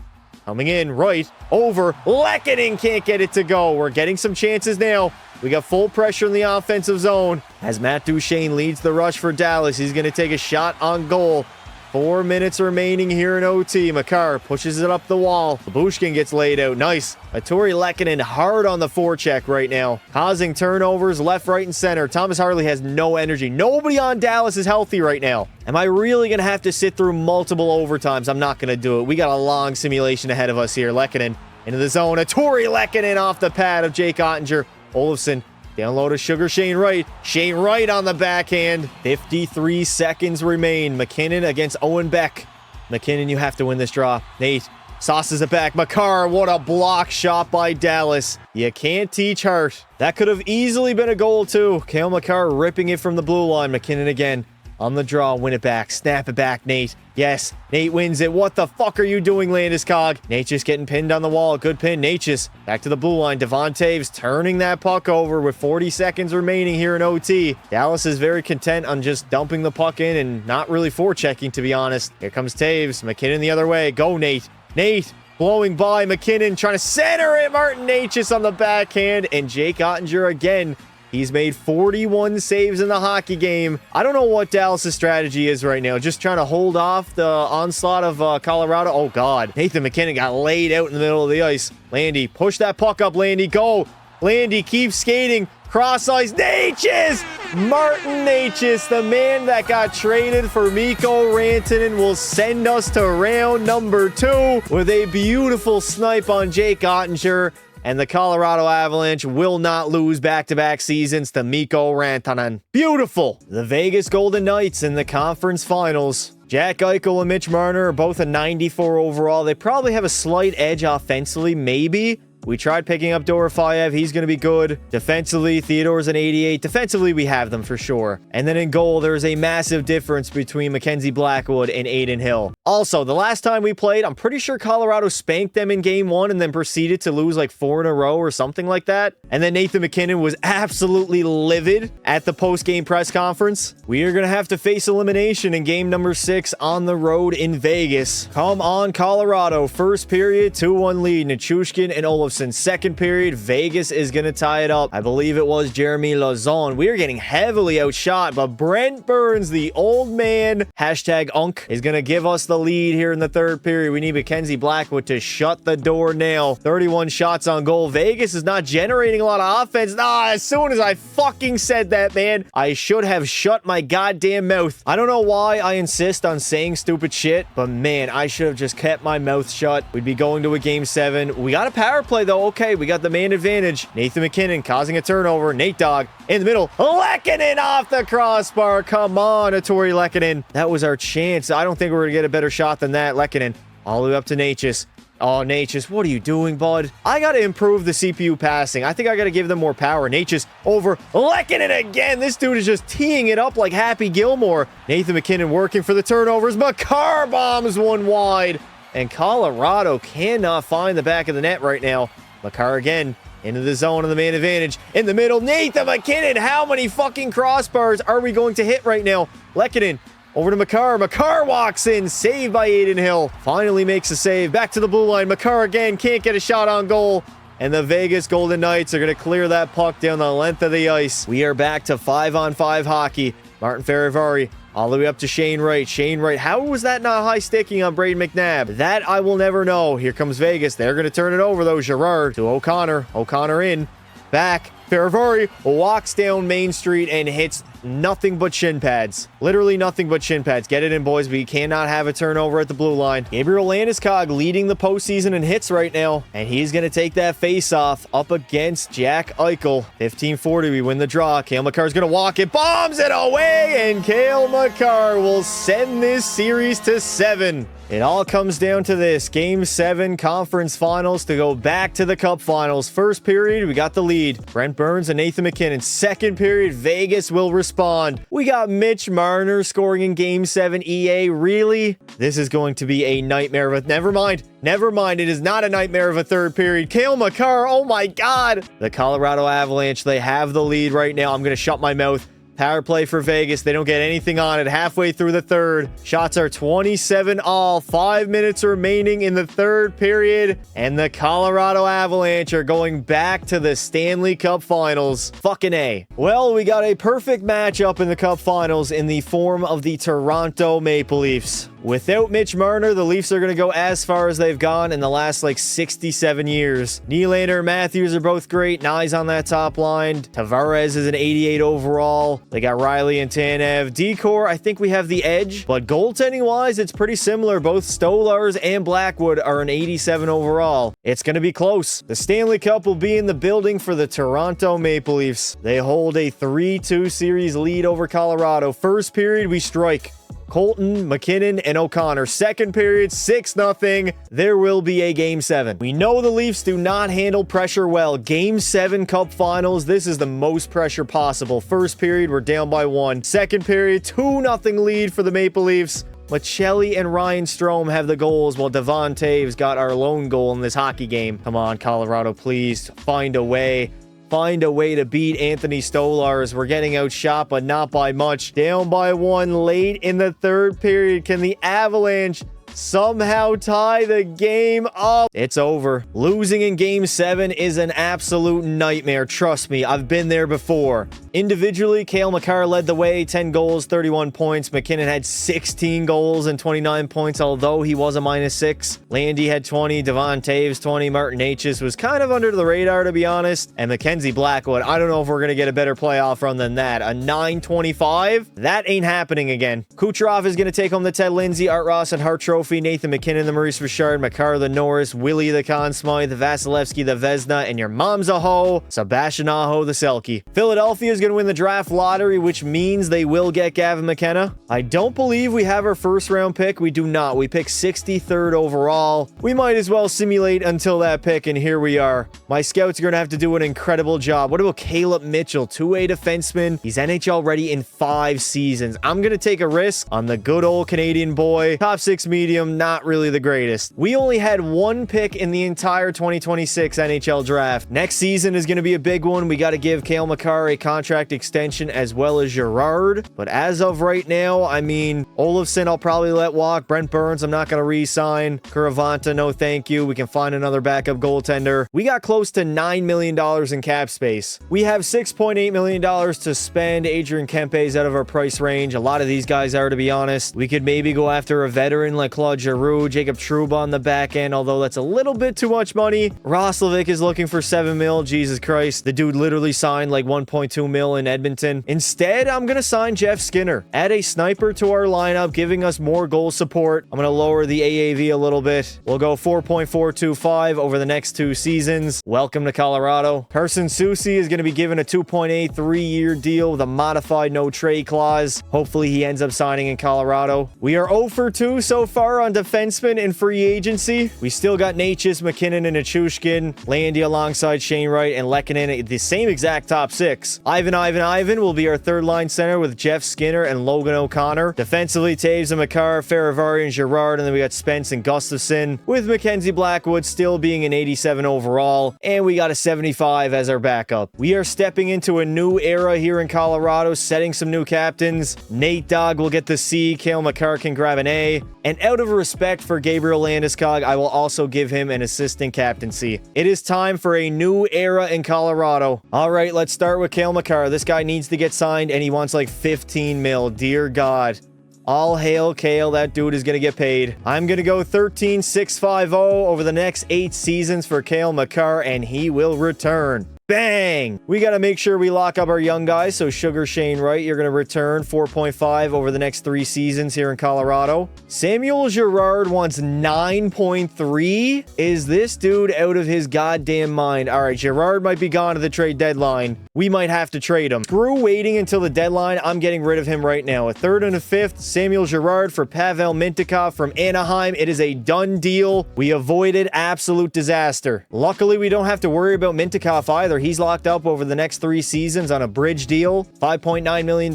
Coming in, right, over, Lehkonen can't get it to go. We're getting some chances now. We got full pressure in the offensive zone. As Matt Duchene leads the rush for Dallas, he's going to take a shot on goal. 4 minutes remaining here in OT. Makar pushes it up the wall. Babushkin gets laid out. Nice. Artturi Lehkonen hard on the forecheck right now. Causing turnovers left, right, and center. Thomas Harley has no energy. Nobody on Dallas is healthy right now. Am I really going to have to sit through multiple overtimes? I'm not going to do it. We got a long simulation ahead of us here. Lehkonen into the zone. Artturi Lehkonen off the pad of Jake Ottinger. Olofsson down low to Sugar Shane Wright. Shane Wright on the backhand. 53 seconds remain. MacKinnon against Owen Beck. MacKinnon, you have to win this draw. Nate sauces it back. Makar, what a block shot by Dallas. You can't teach hurt. That could have easily been a goal too. Cale Makar ripping it from the blue line. MacKinnon again on the draw. Win it back. Snap it back, Nate. Yes, Nate wins it. What the fuck are you doing, Landeskog? Nate just getting pinned on the wall. Good pin. Nate just back to the blue line. Devon Taves turning that puck over with 40 seconds remaining here in OT. Dallas is very content on just dumping the puck in and not really forechecking, to be honest. Here comes Taves. MacKinnon the other way. Go, Nate. Nate blowing by. MacKinnon trying to center it. Martin Necas on the backhand. And Jake Ottinger again. He's made 41 saves in the hockey game. I don't know what Dallas' strategy is right now. Just trying to hold off the onslaught of Colorado. Oh, God. Nathan MacKinnon got laid out in the middle of the ice. Landy, push that puck up, Landy. Go. Landy, keep skating. Cross ice. Necas! Martin Necas, the man that got traded for Mikko Rantanen, will send us to round number 2 with a beautiful snipe on Jake Ottinger. And the Colorado Avalanche will not lose back-to-back seasons to Mikko Rantanen. Beautiful. The Vegas Golden Knights in the conference finals. Jack Eichel and Mitch Marner are both a 94 overall. They probably have a slight edge offensively, maybe. We tried picking up Dorofeyev. He's going to be good. Defensively, Theodore's an 88. Defensively, we have them for sure. And then in goal, there's a massive difference between Mackenzie Blackwood and Aiden Hill. Also, the last time we played, I'm pretty sure Colorado spanked them in game 1 and then proceeded to lose like 4 in a row or something like that. And then Nathan MacKinnon was absolutely livid at the post-game press conference. We are going to have to face elimination in game number 6 on the road in Vegas. Come on, Colorado. First period, 2-1 lead. Nichushkin and Olofsson. Second period, Vegas is going to tie it up. I believe it was Jeremy Lazon. We are getting heavily outshot, but Brent Burns, the old man, hashtag Unk, is going to give us the lead here in the third period. We need Mackenzie Blackwood to shut the door now. 31 shots on goal. Vegas is not generating a lot of offense. As soon as I fucking said that, man, I should have shut my goddamn mouth. I don't know why I insist on saying stupid shit, but man, I should have just kept my mouth shut. We'd be going to a game 7. We got a power play though. Okay, we got the man advantage. Nathan MacKinnon causing a turnover. Nate Dogg in the middle. Lehkonen off the crossbar. Come on, Ettore Lehkonen. That was our chance. I don't think we're going to get a better shot than that. Lehkonen all the way up to Natchez. Oh, Natchez, what are you doing, bud? I got to improve the CPU passing. I think I got to give them more power. Natchez over Lehkonen again. This dude is just teeing it up like Happy Gilmore. Nathan MacKinnon working for the turnovers. Makar bombs one wide. And Colorado cannot find the back of the net right now. Makar again into the zone of the man advantage. In the middle, Nathan MacKinnon. How many fucking crossbars are we going to hit right now? Lehkonen over to Makar. Makar walks in. Saved by Aiden Hill. Finally makes a save. Back to the blue line. Makar again. Can't get a shot on goal. And the Vegas Golden Knights are going to clear that puck down the length of the ice. We are back to 5-on-5 hockey. Martin Ferravari all the way up to Shane Wright. Shane Wright. How was that not high sticking on Braden McNabb? That I will never know. Here comes Vegas. They're going to turn it over, though. Girard to O'Connor. O'Connor in. Back. Ferravari walks down Main Street and hits nothing but shin pads. Literally nothing but shin pads. Get it in, boys. We cannot have a turnover at the blue line. Gabriel Landeskog leading the postseason in hits right now. And he's going to take that face-off up against Jack Eichel. 15-40. We win the draw. Cale Makar's going to walk it. Bombs it away. And Cale Makar will send this series to 7. It all comes down to this. Game 7 conference finals to go back to the cup finals. First period, we got the lead. Brent Burns and Nathan MacKinnon. Second period, Vegas will respond. We got Mitch Marner scoring in Game 7. EA, really? This is going to be a nightmare. But never mind. Never mind. It is not a nightmare of a third period. Cale Makar, oh my God. The Colorado Avalanche, they have the lead right now. I'm going to shut my mouth. Power play for Vegas. They don't get anything on it. Halfway through the third. Shots are 27 all. 5 minutes remaining in the third period. And the Colorado Avalanche are going back to the Stanley Cup Finals. Fucking A. Well, we got a perfect matchup in the Cup Finals in the form of the Toronto Maple Leafs. Without Mitch Marner, the Leafs are going to go as far as they've gone in the last, 67 years. Nylander and Matthews are both great. Nye's on that top line. Tavares is an 88 overall. They got Riley and Tanev. Decor, I think we have the edge. But goaltending-wise, it's pretty similar. Both Stolars and Blackwood are an 87 overall. It's going to be close. The Stanley Cup will be in the building for the Toronto Maple Leafs. They hold a 3-2 series lead over Colorado. First period, we strike. Colton, MacKinnon, and O'Connor. Second period, 6-0. There will be a Game 7. We know the Leafs do not handle pressure well. Game 7 Cup Finals, this is the most pressure possible. First period, we're down by 1. Second period, 2-0 lead for the Maple Leafs. Machelli and Ryan Strome have the goals, while Devon Taves got our lone goal in this hockey game. Come on, Colorado, please find a way. Find a way to beat Anthony Stolars. We're getting outshot, but not by much. Down by 1 late in the third period. Can the Avalanche somehow tie the game up? It's over. Losing in Game 7 is an absolute nightmare. Trust me, I've been there before. Individually, Cale Makar led the way, 10 goals, 31 points. MacKinnon had 16 goals and 29 points, although he was a -6. Landy had 20, Devon Taves 20, Martin Necas was kind of under the radar, to be honest. And Mackenzie Blackwood, I don't know if we're going to get a better playoff run than that. A 925? That ain't happening again. Kucherov is going to take home the Ted Lindsay, Art Ross, and Hart Trophy. Trophy, Nathan MacKinnon, the Maurice Richard, Makar the Norris, Willie the Conn Smythe, Vasilevsky the Vezina, and your mom's a hoe, Sebastian Aho the Selke. Philadelphia is going to win the draft lottery, which means they will get Gavin McKenna. I don't believe we have our first round pick. We do not. We pick 63rd overall. We might as well simulate until that pick, and here we are. My scouts are going to have to do an incredible job. What about Caleb Mitchell, 2A defenseman? He's NHL ready in 5 seasons. I'm going to take a risk on the good old Canadian boy. Top 6 medium, not really the greatest. We only had 1 pick in the entire 2026 NHL draft. Next season is going to be a big one. We got to give Cale Makar a contract extension as well as Girard. But as of right now, I mean, Olofsson I'll probably let walk. Brent Burns I'm not going to re-sign. Kuravanta, no thank you. We can find another backup goaltender. We got close to $9 million in cap space. We have $6.8 million to spend. Adrian Kempe's out of our price range. A lot of these guys are, to be honest. We could maybe go after a veteran like Claude Giroux, Jacob Trouba on the back end, although that's a little bit too much money. Roslovic is looking for $7 million. Jesus Christ. The dude literally signed like $1.2 million in Edmonton. Instead, I'm going to sign Jeff Skinner. Add a sniper to our lineup, giving us more goal support. I'm going to lower the AAV a little bit. We'll go 4.425 over the next 2 seasons. Welcome to Colorado. Carson Soucy is going to be given a 2.8 3-year deal with a modified no trade clause. Hopefully he ends up signing in Colorado. We are 0 for 2 so far on defensemen in free agency. We still got Natchez, McKinnon, and Achushkin. Landy alongside Shane Wright and Lehkonen, the same exact top 6. Ivan will be our third line center with Jeff Skinner and Logan O'Connor. Defensively, Taves and Makar, Faravari and Girard, and then we got Spence and Gustafson, with Mackenzie Blackwood still being an 87 overall, and we got a 75 as our backup. We are stepping into a new era here in Colorado, setting some new captains. Nate Dogg will get the C, Cale Makar can grab an A, and out of respect for Gabriel Landeskog, I will also give him an assistant captaincy. It is time for a new era in Colorado. All right, let's start with Cale Makar. This guy needs to get signed, and he wants like 15 mil. Dear God. All hail Cale, that dude is going to get paid. I'm going to go 13,650 over the next 8 seasons for Cale Makar, and he will return. Bang! We got to make sure we lock up our young guys. So Sugar Shane Wright, you're going to return 4.5 over the next 3 seasons here in Colorado. Samuel Girard wants 9.3. Is this dude out of his goddamn mind? All right, Girard might be gone to the trade deadline. We might have to trade him. Screw waiting until the deadline. I'm getting rid of him right now. A 3rd and a 5th, Samuel Girard for Pavel Mintyukov from Anaheim. It is a done deal. We avoided absolute disaster. Luckily, we don't have to worry about Mintyukov either. He's locked up over the next 3 seasons on a bridge deal, $5.9 million.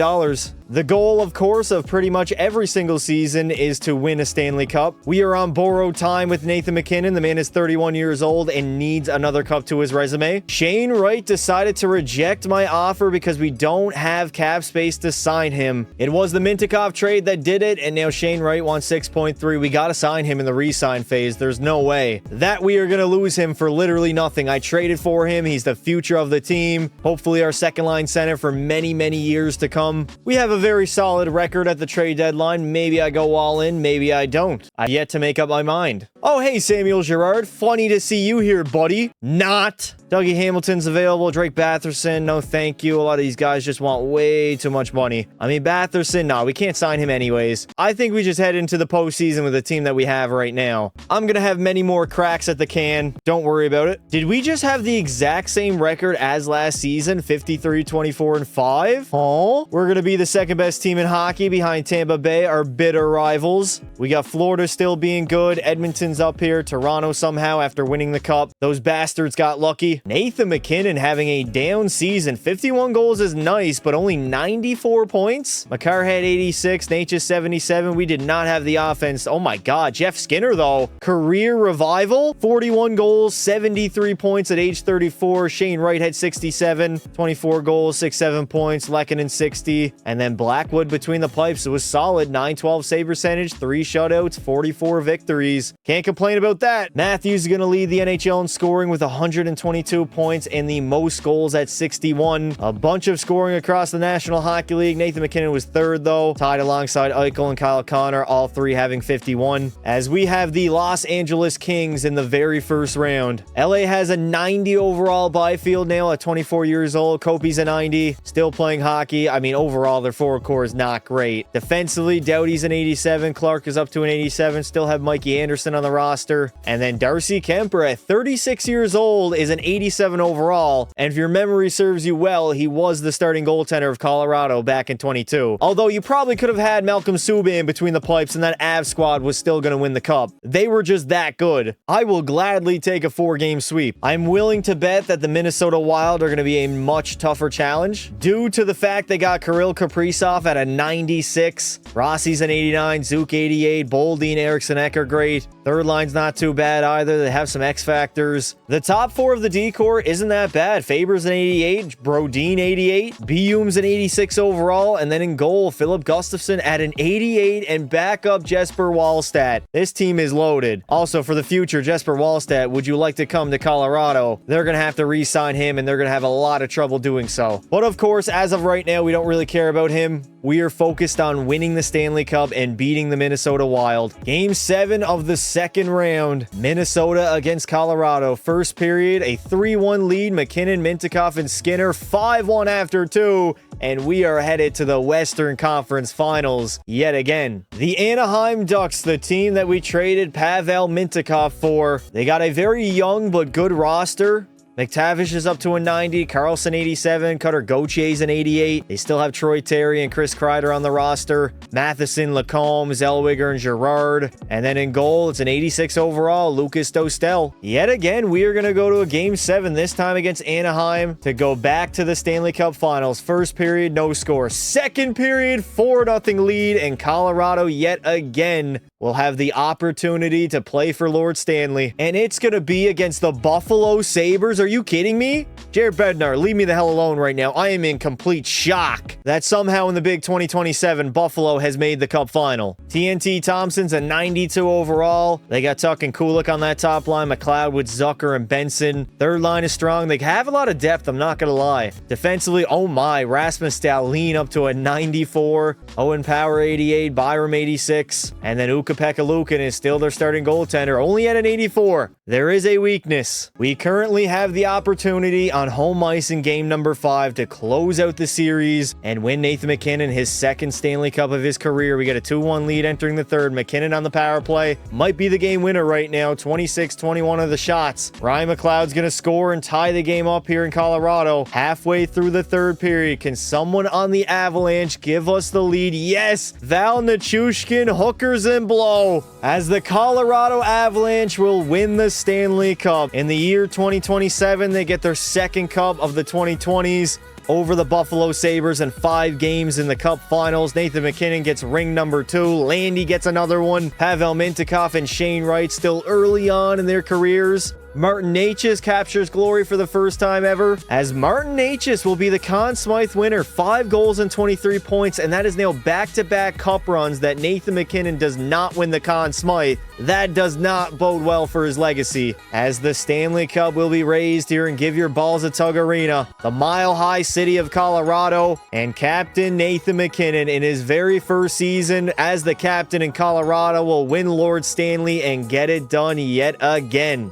The goal, of course, of pretty much every single season is to win a Stanley Cup. We are on borrowed time with Nathan MacKinnon. The man is 31 years old and needs another cup to his resume. Shane Wright decided to reject my offer because we don't have cap space to sign him. It was the Mintyukov trade that did it, and now Shane Wright wants 6.3. We got to sign him in the re-sign phase. There's no way that we are going to lose him for literally nothing. I traded for him. He's the future of the team. Hopefully our second line center for many, many years to come. We have a very solid record at the trade deadline. Maybe I go all in, maybe I don't. I've yet to make up my mind. Oh, hey, Samuel Girard. Funny to see you here, buddy. Not. Dougie Hamilton's available. Drake Batherson, no thank you. A lot of these guys just want way too much money. I mean, Batherson, no, we can't sign him anyways. I think we just head into the postseason with the team that we have right now. I'm gonna have many more cracks at the can. Don't worry about it. Did we just have the exact same record as last season? 53, 24, and 5? Oh, we're gonna be the second best team in hockey behind Tampa Bay, our bitter rivals. We got Florida still being good. Edmonton's up here. Toronto somehow after winning the cup. Those bastards got lucky. Nathan MacKinnon having a down season. 51 goals is nice, but only 94 points. Makar had 86, Natchez 77. We did not have the offense. Oh my God. Jeff Skinner, though. Career revival. 41 goals, 73 points at age 34. Shane Wright had 67, 24 goals, 6-7 points. Lehkonen 60. And then Blackwood between the pipes. It was solid. 912 save percentage, 3 shutouts, 44 victories. Can't Can't complain about that. Matthews is going to lead the NHL in scoring with 122 points and the most goals at 61. A bunch of scoring across the National Hockey League. Nathan MacKinnon was third, though, tied alongside Eichel and Kyle Connor, all three having 51. As we have the Los Angeles Kings in the very first round. LA has a 90 overall. Byfield now at 24 years old. Kopi's a 90. Still playing hockey. I mean, overall, their forward core is not great. Defensively, Doughty's an 87. Clark is up to an 87. Still have Mikey Anderson on the roster. And then Darcy Kemper at 36 years old is an 87 overall. And if your memory serves you well, he was the starting goaltender of Colorado back in 22. Although you probably could have had Malcolm Subban between the pipes and that Avs squad was still going to win the cup. They were just that good. I will gladly take a 4-game sweep. I'm willing to bet that the Minnesota Wild are going to be a much tougher challenge due to the fact they got Kirill Kaprizov at a 96. Rossi's an 89. Zook 88. Boldine, Eriksson, Ek are great. Third line's not too bad either. They have some X factors. The top four of the D-core isn't that bad. Faber's an 88. Brodin 88. Bium's an 86 overall. And then in goal, Philip Gustafsson at an 88 and backup Jesper Wallstedt. This team is loaded. Also, for the future, Jesper Wallstedt, would you like to come to Colorado? They're going to have to re-sign him, and they're going to have a lot of trouble doing so. But of course, as of right now, we don't really care about him. We are focused on winning the Stanley Cup and beating the Minnesota Wild. Game 7 of the second round. Minnesota against Colorado. First period, a 3-1 lead. McKinnon, Mintyukov, and Skinner 5-1 after 2. And we are headed to the Western Conference Finals yet again. The Anaheim Ducks, the team that we traded Pavel Mintyukov for. They got a very young but good roster. McTavish is up to a 90, Carlson 87, Cutter Gauthier's an 88. They still have Troy Terry and Chris Kreider on the roster. Matheson, Lacombe, Zellweger, and Girard. And then in goal, it's an 86 overall, Lucas Dostel. Yet again, we are going to go to a Game 7, this time against Anaheim, to go back to the Stanley Cup Finals. First period, no score. Second period, 4-0 lead, and Colorado yet again will have the opportunity to play for Lord Stanley. And it's going to be against the Buffalo Sabres. Are you kidding me? Jared Bednar, leave me the hell alone right now. I am in complete shock that somehow in the big 2027, Buffalo has made the Cup final. TNT Thompson's a 92 overall. They got Tuck and Kulik on that top line. McLeod with Zucker and Benson. Third line is strong. They have a lot of depth, I'm not going to lie. Defensively, oh my, Rasmus Dahlin up to a 94. Owen Power 88. Byram 86. And then Ukko-Pekka Luukkonen is still their starting goaltender, only at an 84. There is a weakness. We currently have the opportunity on home ice in game number 5 to close out the series and win Nathan MacKinnon his second Stanley Cup of his career. We got a 2-1 lead entering the third. MacKinnon on the power play might be the game winner right now. 26-21 of the shots. Ryan McLeod's gonna score and tie the game up here in Colorado. Halfway through the third period, can someone on the Avalanche give us the lead? Yes, Val Nichushkin, hookers and blow, as the Colorado Avalanche will win the Stanley Cup. In the year 2027, they get their second cup of the 2020s over the Buffalo Sabres in 5 games in the Cup Finals. Nathan MacKinnon gets ring number 2. Landy gets another one. Pavel Mintyukov and Shane Wright still early on in their careers. Martin Necas captures glory for the first time ever, as Martin Necas will be the Conn Smythe winner. 5 goals and 23 points, and that is now back-to-back cup runs that Nathan MacKinnon does not win the Conn Smythe. That does not bode well for his legacy, as the Stanley Cup will be raised here in Give Your Balls a Tug Arena, the mile-high city of Colorado, and Captain Nathan MacKinnon in his very first season as the captain in Colorado will win Lord Stanley and get it done yet again.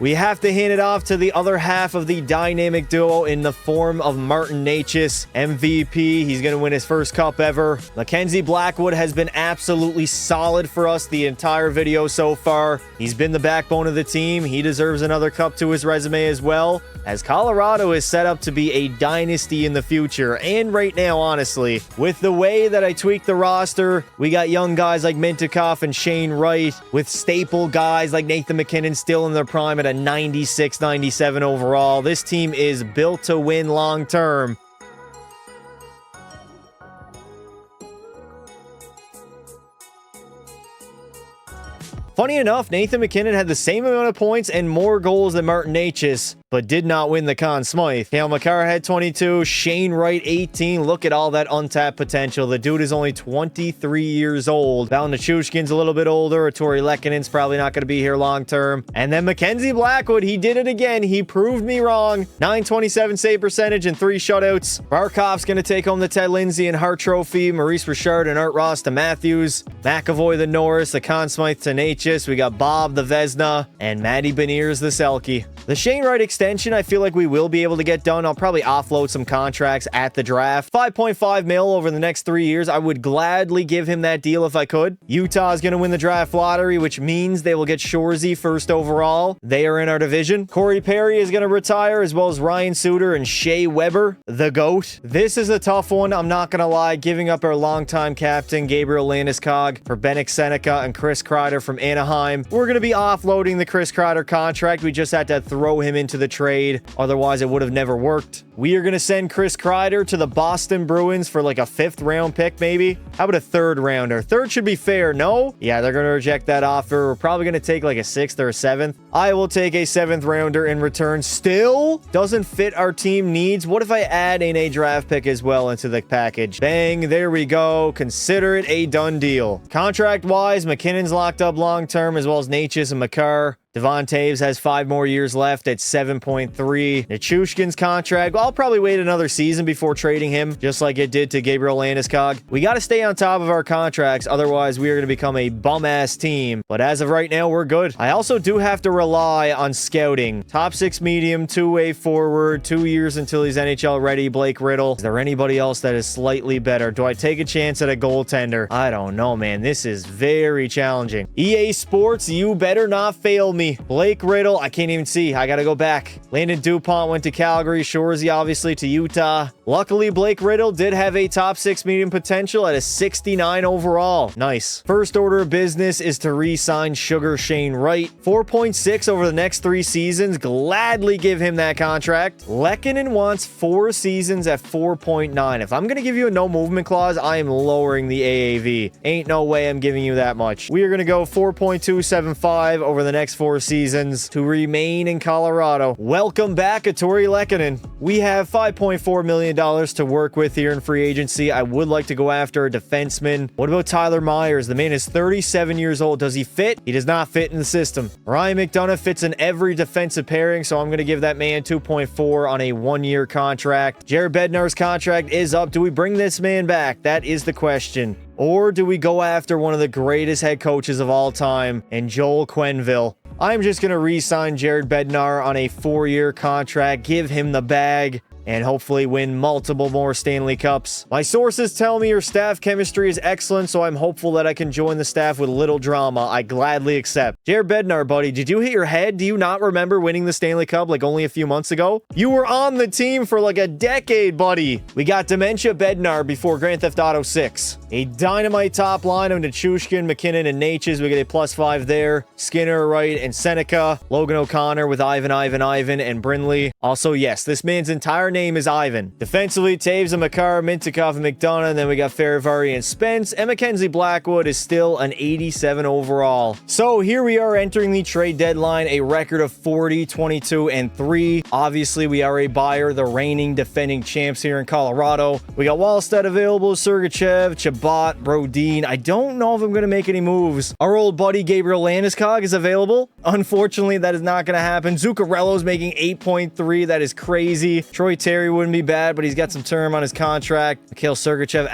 We have to hand it off to the other half of the dynamic duo in the form of Martin Necas, MVP. He's going to win his first cup ever. Mackenzie Blackwood has been absolutely solid for us the entire video so far. He's been the backbone of the team. He deserves another cup to his resume as well, as Colorado is set up to be a dynasty in the future. And right now, honestly, with the way that I tweaked the roster, we got young guys like Mintyukov and Shane Wright, with staple guys like Nathan MacKinnon still in their prime at a 96, 97 overall. This team is built to win long term. Funny enough, Nathan MacKinnon had the same amount of points and more goals than Martin Necas. but did not win the Conn Smythe. Cale Makar had 22, Shane Wright 18. Look at all that untapped potential. The dude is only 23 years old. Val Nichushkin's a little bit older. Tori Lekkonen's probably not going to be here long term. And then Mackenzie Blackwood, he did it again. He proved me wrong. 927 save percentage and 3 shutouts. Barkov's going to take home the Ted Lindsay and Hart Trophy. Maurice Richard and Art Ross to Matthews. McAvoy the Norris, the Conn Smythe to Natchez. We got Bob the Vezina and Matty Beniers the Selke. The Shane Wright extension, I feel like we will be able to get done. I'll probably offload some contracts at the draft. 5.5 mil over the next 3 years. I would gladly give him that deal if I could. Utah is going to win the draft lottery, which means they will get Shorzy first overall. They are in our division. Corey Perry is going to retire, as well as Ryan Suter and Shea Weber, the GOAT. This is a tough one. I'm not going to lie. Giving up our longtime captain, Gabriel Landeskog, for Bennett Seneca and Chris Kreider from Anaheim. We're going to be offloading the Chris Kreider contract. We just had to throw him into the trade. Otherwise, it would have never worked. We are going to send Chris Kreider to the Boston Bruins for like a 5th round pick, maybe. How about a 3rd rounder? 3rd should be fair, no? Yeah, they're going to reject that offer. We're probably going to take like a 6th or a 7th. I will take a 7th rounder in return. Still doesn't fit our team needs. What if I add in a draft pick as well into the package? Bang, there we go. Consider it a done deal. Contract-wise, McKinnon's locked up long-term, as well as Natchez and Makar. Devon Taves has 5 more years left at 7.3. Nichushkin's contract, well, I'll probably wait another season before trading him, just like it did to Gabriel Landeskog. We got to stay on top of our contracts, otherwise we are going to become a bum-ass team. But as of right now, we're good. I also do have to rely on scouting. Top 6 medium, 2-way forward, 2 years until he's NHL ready, Blake Riddle. Is there anybody else that is slightly better? Do I take a chance at a goaltender? I don't know, man. This is very challenging. EA Sports, you better not fail me. Blake Riddle, I can't even see. I gotta go back. Landon DuPont went to Calgary. Shorzy, obviously, to Utah. Luckily, Blake Riddle did have a top 6 medium potential at a 69 overall. Nice. First order of business is to re-sign Sugar Shane Wright. 4.6 over the next 3 seasons. Gladly give him that contract. Lekkonen wants 4 seasons at 4.9. If I'm gonna give you a no movement clause, I am lowering the AAV. Ain't no way I'm giving you that much. We are gonna go 4.275 over the next 4 seasons to remain in Colorado. Welcome back, Tori Lekkonen. We have $5.4 million to work with here in free agency. I would like to go after a defenseman. What about Tyler Myers? The man is 37 years old. Does he fit? He does not fit in the system. Ryan McDonough fits in every defensive pairing, so I'm going to give that man 2.4 on a 1-year contract. Jared Bednar's contract is up. Do we bring this man back? That is the question. Or do we go after one of the greatest head coaches of all time, and Joel Quenneville? I'm just going to re-sign Jared Bednar on a 4-year contract, give him the bag, and hopefully win multiple more Stanley Cups. My sources tell me your staff chemistry is excellent, so I'm hopeful that I can join the staff with little drama. I gladly accept. Jared Bednar, buddy, did you hit your head? Do you not remember winning the Stanley Cup like only a few months ago? You were on the team for like a decade, buddy. We got Dementia Bednar before Grand Theft Auto 6. A dynamite top line of Nichushkin, McKinnon, and Natchez. We get a +5 there. Skinner, Wright, and Seneca. Logan O'Connor with Ivan, and Brindley. Also, yes, this man's entire name is Ivan. Defensively, Taves and Makar, Mintikov and McDonough, and then we got Farivari and Spence, and Mackenzie Blackwood is still an 87 overall. So here we are entering the trade deadline, a record of 40, 22, and 3. Obviously, we are a buyer, the reigning defending champs here in Colorado. We got Wallstead available, Sergachev, Chabot, Brodin. I don't know if I'm going to make any moves. Our old buddy Gabriel Landeskog is available. Unfortunately, that is not going to happen. Zuccarello's making 8.3. That is crazy. Troy Terry wouldn't be bad, but he's got some term on his contract. Mikhail Sergachev.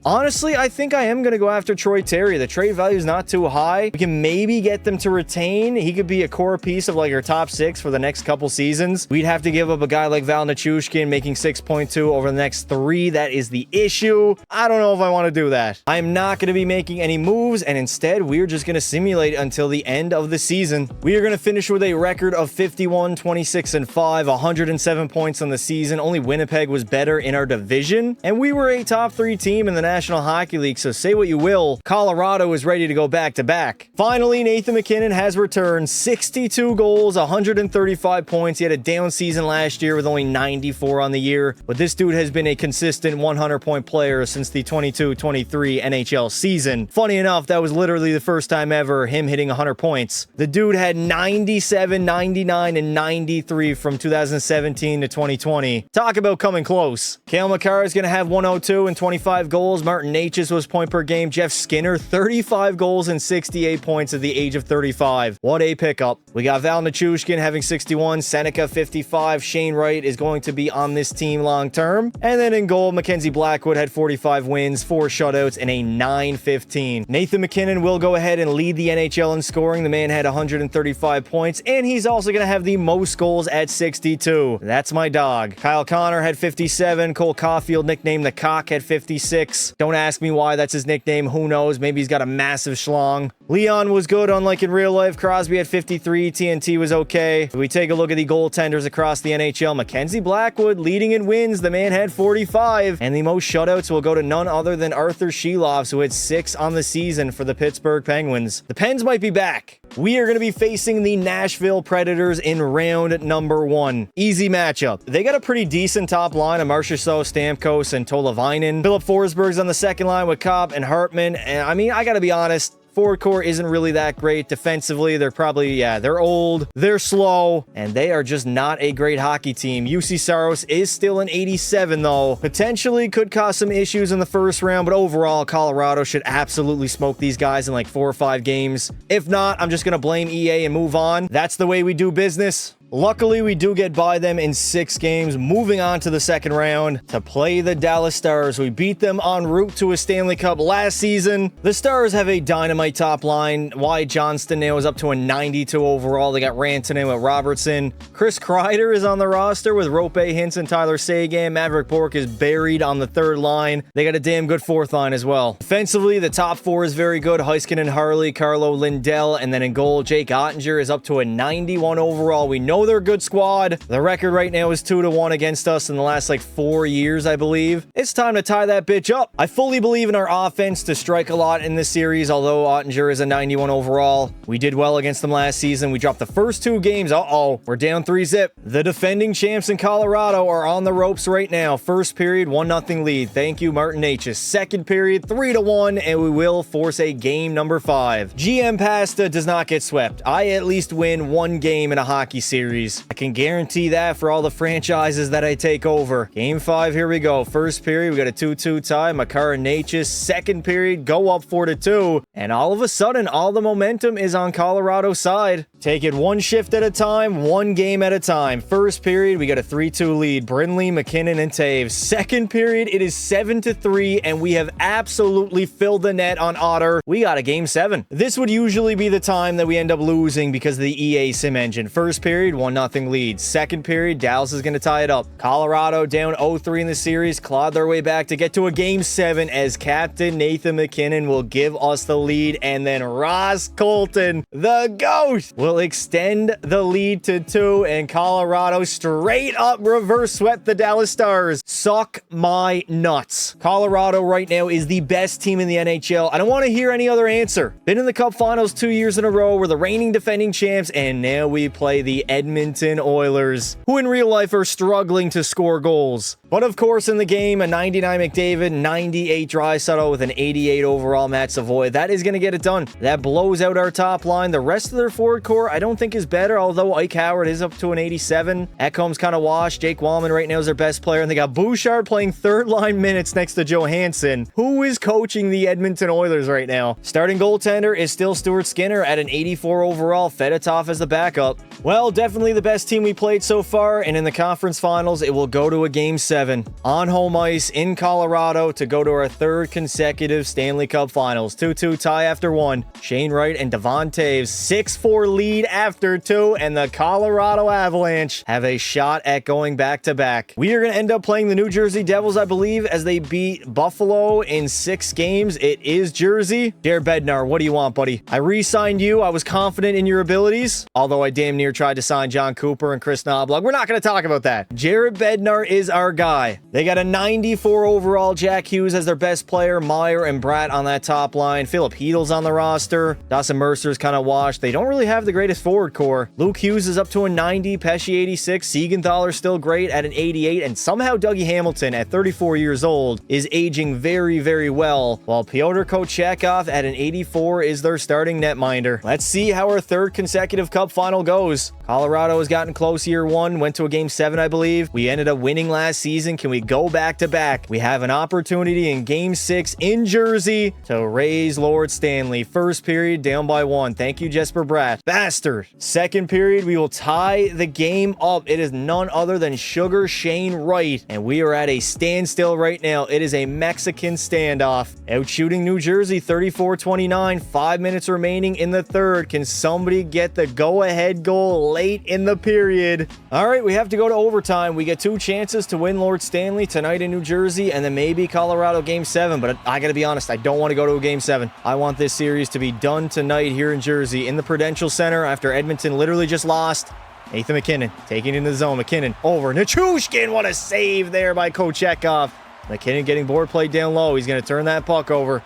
Honestly, I think I am going to go after Troy Terry. The trade value is not too high. We can maybe get them to retain. He could be a core piece of like our top 6 for the next couple seasons. We'd have to give up a guy like Val Nichushkin making 6.2 over the next 3. That is the issue. I don't know if I want to do that. I'm not going to be making any moves, and instead, we're just going to simulate until the end of the season. We are going to finish with a record of 51, 26, and 5, 107 points points on the season. Only Winnipeg was better in our division, and we were a top 3 team in the National Hockey League, so say what you will, Colorado is ready to go back-to-back. Finally, Nathan MacKinnon has returned. 62 goals, 135 points. He had a down season last year with only 94 on the year, but this dude has been a consistent 100-point player since the 22-23 NHL season. Funny enough, that was literally the first time ever him hitting 100 points. The dude had 97, 99, and 93 from 2017 to 2020. Talk about coming close. Cale Makar is going to have 102 and 25 goals. Martin Necas was point per game. Jeff Skinner, 35 goals and 68 points at the age of 35. What a pickup. We got Val Nichushkin having 61, Seneca 55. Shane Wright is going to be on this team long term. And then in goal, Mackenzie Blackwood had 45 wins, 4 shutouts, and a 9-15. Nathan MacKinnon will go ahead and lead the NHL in scoring. The man had 135 points, and he's also going to have the most goals at 62. That's my dog. Kyle Connor had 57. Cole Caulfield, nicknamed the Cock, had 56. Don't ask me why that's his nickname. Who knows? Maybe he's got a massive schlong. Leon was good, unlike in real life. Crosby had 53. TNT was okay. If we take a look at the goaltenders across the NHL, Mackenzie Blackwood leading in wins. The man had 45. And the most shutouts will go to none other than Arthur Sheloff, who had 6 on the season for the Pittsburgh Penguins. The Pens might be back. We are going to be facing the Nashville Predators in round number 1. Easy matchup. They got a pretty decent top line of Marchessault, Stamkos, and Tolavainen. Philip Forsberg's on the second line with Kopp and Hartman. And I mean, I got to be honest, forward core isn't really that great. Defensively, they're probably, they're old, they're slow, and they are just not a great hockey team. UC Saros is still an 87, though. Potentially could cause some issues in the first round, but overall, Colorado should absolutely smoke these guys in like 4 or 5 games. If not, I'm just going to blame EA and move on. That's the way we do business. Luckily, we do get by them in 6 games, moving on to the second round to play the Dallas Stars. We beat them en route to a Stanley Cup last season. The Stars have a dynamite top line. Wyatt Johnston now is up to a 92 overall. They got Rantanen with Robertson. Chris Kreider is on the roster with Rope Hintz and Tyler Seguin. Maverick Bourque is buried on the third line. They got a damn good fourth line as well. Defensively, the top 4 is very good. Heiskanen, Harley, Carlo Lindell, and then in goal, Jake Ottinger is up to a 91 overall. We know they're a good squad. The record right now is 2-1 against us in the last like 4 years, I believe. It's time to tie that bitch up. I fully believe in our offense to strike a lot in this series, although Ottinger is a 91 overall. We did well against them last season. We dropped the first 2 games. We're down 3-0. The defending champs in Colorado are on the ropes right now. First period, 1-0 lead. Thank you, Martin Necas. Second period, 3-1, and we will force a game number 5. GM Pasta does not get swept. I at least win 1 game in a hockey series. I can guarantee that for all the franchises that I take over. Game 5, here we go. First period, we got a 2-2 tie. Makar and Necas. Second period, go up 4-2. And all of a sudden, all the momentum is on Colorado's side. Take it 1 shift at a time, 1 game at a time. First period, we got a 3-2 lead. Brindley, MacKinnon, and Taves. Second period, it is 7-3, and we have absolutely filled the net on Otter. We got a game 7. This would usually be the time that we end up losing because of the EA sim engine. First period, 1-0 lead. Second period, Dallas is going to tie it up. Colorado down 0-3 in the series, clawed their way back to get to a game 7 as Captain Nathan MacKinnon will give us the lead, and then Ross Colton, the GOAT, will extend the lead to 2, and Colorado straight up reverse swept the Dallas Stars. Suck my nuts. Colorado right now is the best team in the NHL. I don't want to hear any other answer. Been in the Cup Finals 2 years in a row. We're the reigning defending champs, and now we play the Edmonton Oilers, who in real life are struggling to score goals. But of course, in the game, a 99 McDavid, 98 Draisaitl with an 88 overall Matt Savoy. That is going to get it done. That blows out our top line. The rest of their forward core, I don't think is better, although Ike Howard is up to an 87. Ekholm's kind of washed. Jake Wallman right now is their best player, and they got Bouchard playing third line minutes next to Johansson, who is coaching the Edmonton Oilers right now. Starting goaltender is still Stuart Skinner at an 84 overall. Fedotov as the backup. Well, definitely the best team we played so far, and in the conference finals, it will go to a game 7 on home ice in Colorado to go to our 3rd consecutive Stanley Cup Finals. 2-2 tie after 1. Shane Wright and Devon Taves 6-4 lead after 2, and the Colorado Avalanche have a shot at going back-to-back. We are going to end up playing the New Jersey Devils, I believe, as they beat Buffalo in 6 games. It is Jersey. Jared Bednar, what do you want, buddy? I re-signed you. I was confident in your abilities, although I damn near tried to sign signed John Cooper and Chris Knoblauch. We're not going to talk about that. Jared Bednar is our guy. They got a 94 overall Jack Hughes as their best player. Meyer and Bratt on that top line. Philip Heedle's on the roster. Dawson Mercer's kind of washed. They don't really have the greatest forward core. Luke Hughes is up to a 90. Pesce 86. Siegenthaler's still great at an 88. And somehow Dougie Hamilton at 34 years old is aging very, very well. While Pyotr Kochetkov at an 84 is their starting netminder. Let's see how our third consecutive Cup final goes. Colorado has gotten close year one. Went to a game 7, I believe. We ended up winning last season. Can we go back to back? We have an opportunity in game 6 in Jersey to raise Lord Stanley. First period down by 1. Thank you, Jesper Bratt. Bastard. Second period, we will tie the game up. It is none other than Sugar Shane Wright. And we are at a standstill right now. It is a Mexican standoff. Out shooting New Jersey 34-29. 5 minutes remaining in the third. Can somebody get the go-ahead goal late in the period? All right, we have to go to overtime. We get 2 chances to win Lord Stanley tonight in New Jersey and then maybe Colorado game 7. But I got to be honest, I don't want to go to a game 7. I want this series to be done tonight here in Jersey in the Prudential Center after Edmonton literally just lost. Nathan MacKinnon taking it in the zone. MacKinnon over. Nichushkin, what a save there by Kochetkov. MacKinnon getting board played down low. He's going to turn that puck over.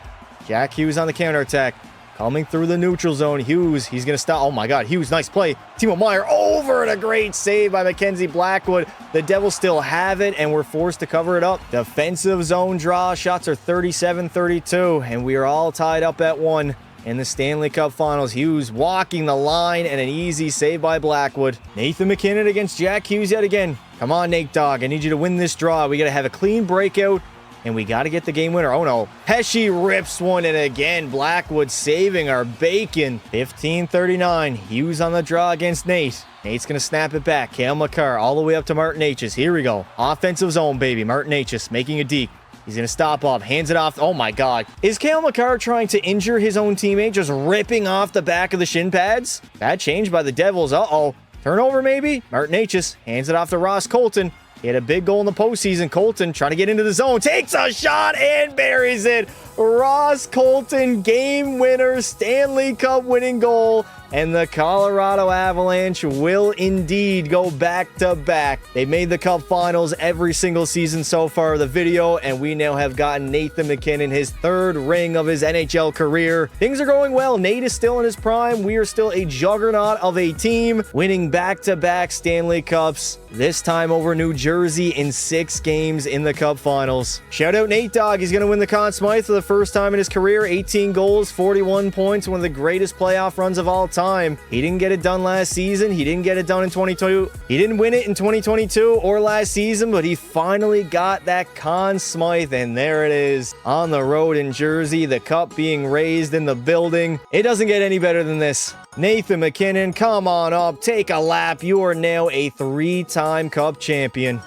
Jack Hughes on the counterattack. Coming through the neutral zone. Hughes, he's going to stop. Oh my God, Hughes, nice play. Timo Meier over, and a great save by Mackenzie Blackwood. The Devils still have it, and we're forced to cover it up. Defensive zone draw. Shots are 37-32, and we are all tied up at 1 in the Stanley Cup Finals. Hughes walking the line, and an easy save by Blackwood. Nathan MacKinnon against Jack Hughes yet again. Come on, Nate Dogg. I need you to win this draw. We got to have a clean breakout. And we got to get the game winner. Oh, no. Pesce rips one, and again, Blackwood saving our bacon. 15-39. Hughes on the draw against Nate. Nate's going to snap it back. Cale Makar all the way up to Martin H's. Here we go. Offensive zone, baby. Martin H's making a deke. He's going to stop off. Hands it off. Oh, my God. Is Cale Makar trying to injure his own teammate, just ripping off the back of the shin pads? That changed by the Devils. Uh-oh. Turnover, maybe? Martin H's hands it off to Ross Colton. He had a big goal in the postseason. Colton trying to get into the zone. Takes a shot and buries it. Ross Colton, game winner, Stanley Cup winning goal. And the Colorado Avalanche will indeed go back-to-back. They made the Cup Finals every single season so far of the video, and we now have gotten Nathan MacKinnon his 3rd ring of his NHL career. Things are going well. Nate is still in his prime. We are still a juggernaut of a team, winning back-to-back Stanley Cups, this time over New Jersey in 6 games in the Cup Finals. Shout out Nate Dogg. He's going to win the Conn Smythe for the first time in his career. 18 goals, 41 points, one of the greatest playoff runs of all time. He didn't get it done last season. He didn't get it done in 2022. He didn't win it in 2022 or last season, but he finally got that Conn Smythe, and there it is on the road in Jersey, the cup being raised in the building. It doesn't get any better than this. Nathan MacKinnon, come on up, take a lap. You are now a 3-time Cup champion.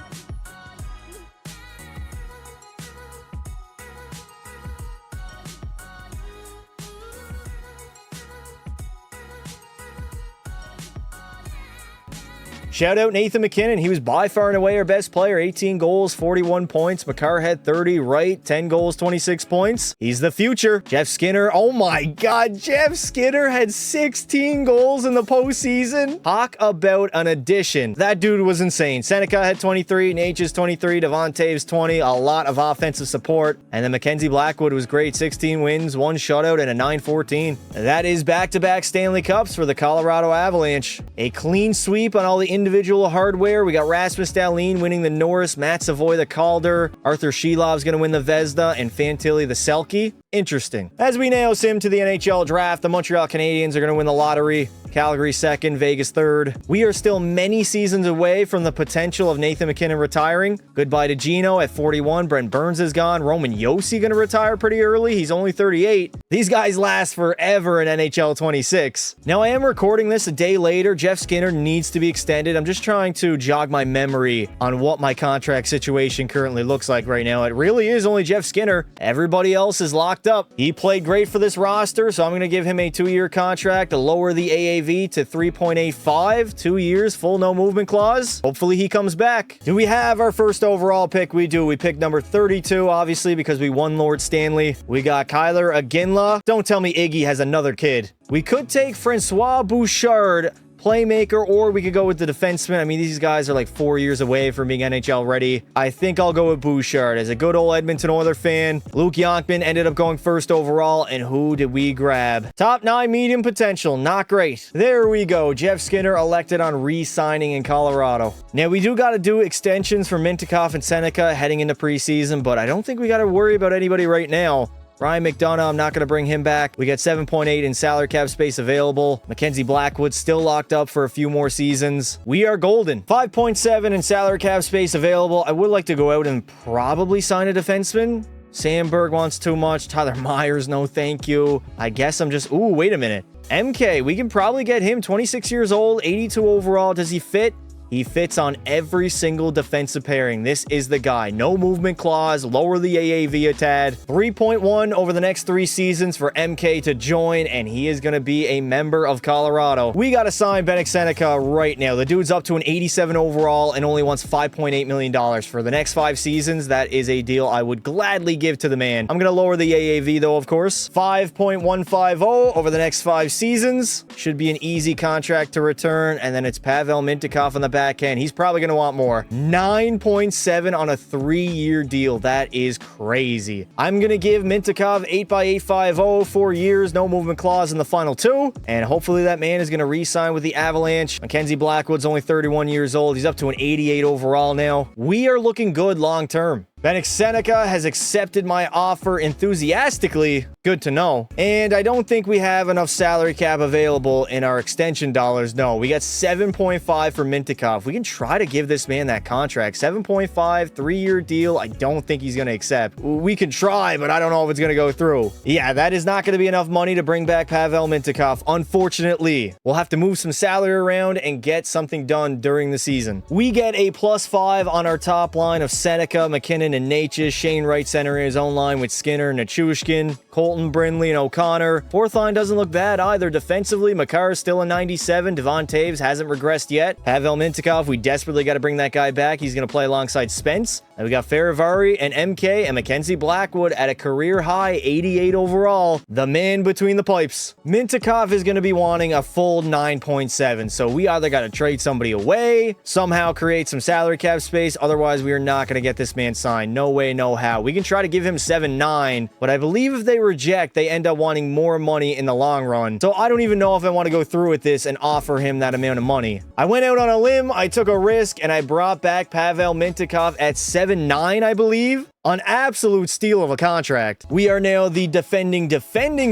Shout out Nathan MacKinnon. He was by far and away our best player. 18 goals, 41 points. Makar had 30, right? 10 goals, 26 points. He's the future. Jeff Skinner. Oh my God. Jeff Skinner had 16 goals in the postseason. Talk about an addition. That dude was insane. Seneca had 23. Natchez 23. Devon Taves 20. A lot of offensive support. And then Mackenzie Blackwood was great. 16 wins, 1 shutout, and a 9-14. That is back-to-back Stanley Cups for the Colorado Avalanche. A clean sweep on all the individual hardware. We got Rasmus Dahlin winning the Norris, Matt Savoy the Calder, Arthur Shelov's going to win the Vezina, and Fantilli the Selke. Interesting. As we now sim to the NHL draft, the Montreal Canadiens are going to win the lottery. Calgary 2nd, Vegas 3rd. We are still many seasons away from the potential of Nathan MacKinnon retiring. Goodbye to Gino at 41. Brent Burns is gone. Roman Josi going to retire pretty early. He's only 38. These guys last forever in NHL 26. Now, I am recording this a day later. Jeff Skinner needs to be extended. I'm just trying to jog my memory on what my contract situation currently looks like right now. It really is only Jeff Skinner. Everybody else is locked up. He played great for this roster, so I'm going to give him a 2-year contract to lower the AAV to 3.85. 2 years, full no movement clause. Hopefully he comes back. Do we have our first overall pick? We do. We picked number 32, obviously, because we won Lord Stanley. We got Kyler Aginla. Don't tell me Iggy has another kid. We could take Francois Bouchard playmaker, or we could go with the defenseman. I mean, these guys are like 4 years away from being NHL ready. I think I'll go with Bouchard. As a good old Edmonton Oilers fan, Luke Yonkman ended up going first overall, and who did we grab? Top 9 medium potential. Not great. There we go. Jeff Skinner elected on re-signing in Colorado. Now, we do got to do extensions for Mintyukov and Seneca heading into preseason, but I don't think we got to worry about anybody right now. Ryan McDonough, I'm not going to bring him back. We got 7.8 in salary cap space available. Mackenzie Blackwood still locked up for a few more seasons. We are golden. 5.7 in salary cap space available. I would like to go out and probably sign a defenseman. Sandberg wants too much. Tyler Myers, no thank you. I guess I'm just... Ooh, wait a minute. MK, we can probably get him. 26 years old, 82 overall. Does he fit? He fits on every single defensive pairing. This is the guy. No movement clause. Lower the AAV a tad. 3.1 over the next 3 seasons for MK to join, and he is going to be a member of Colorado. We got to sign Benedict Seneca right now. The dude's up to an 87 overall and only wants $5.8 million for the next 5 seasons. That is a deal I would gladly give to the man. I'm going to lower the AAV, though, of course. 5.150 over the next 5 seasons. Should be an easy contract to return, and then it's Pavel Mintyukov on the back end. He's probably going to want more. 9.7 on a 3-year deal. That is crazy. I'm going to give Mintyukov 8x850, 4 years, no movement clause in the final 2. And hopefully that man is going to re-sign with the Avalanche. Mackenzie Blackwood's only 31 years old. He's up to an 88 overall now. We are looking good long term. Benedict Seneca has accepted my offer enthusiastically. Good to know. And I don't think we have enough salary cap available in our extension dollars. No, we got 7.5 for Mintyukov. We can try to give this man that contract. 7.5, 3-year deal. I don't think he's going to accept. We can try, but I don't know if it's going to go through. Yeah, that is not going to be enough money to bring back Pavel Mintyukov. Unfortunately, we'll have to move some salary around and get something done during the season. We get a +5 on our top line of Seneca, McKinnon, and Natchez. Shane Wright centering his own line with Skinner, Nichushkin, Colton, Brindley, and O'Connor. Fourth line doesn't look bad either. Defensively, Makar is still a 97. Devon Taves hasn't regressed yet. Pavel Mintyukov, we desperately got to bring that guy back. He's going to play alongside Spence. And we got Farivari and MK and Mackenzie Blackwood at a career high 88 overall. The man between the pipes. Mintyukov is going to be wanting a full 9.7. So we either got to trade somebody away, somehow create some salary cap space. Otherwise, we are not going to get this man signed. No way, no how. We can try to give him 7.9, but I believe if they reject, they end up wanting more money in the long run. So I don't even know if I want to go through with this and offer him that amount of money. I went out on a limb, I took a risk, and I brought back Pavel Mintyukov at 7.9, I believe. An absolute steal of a contract. We are now the defending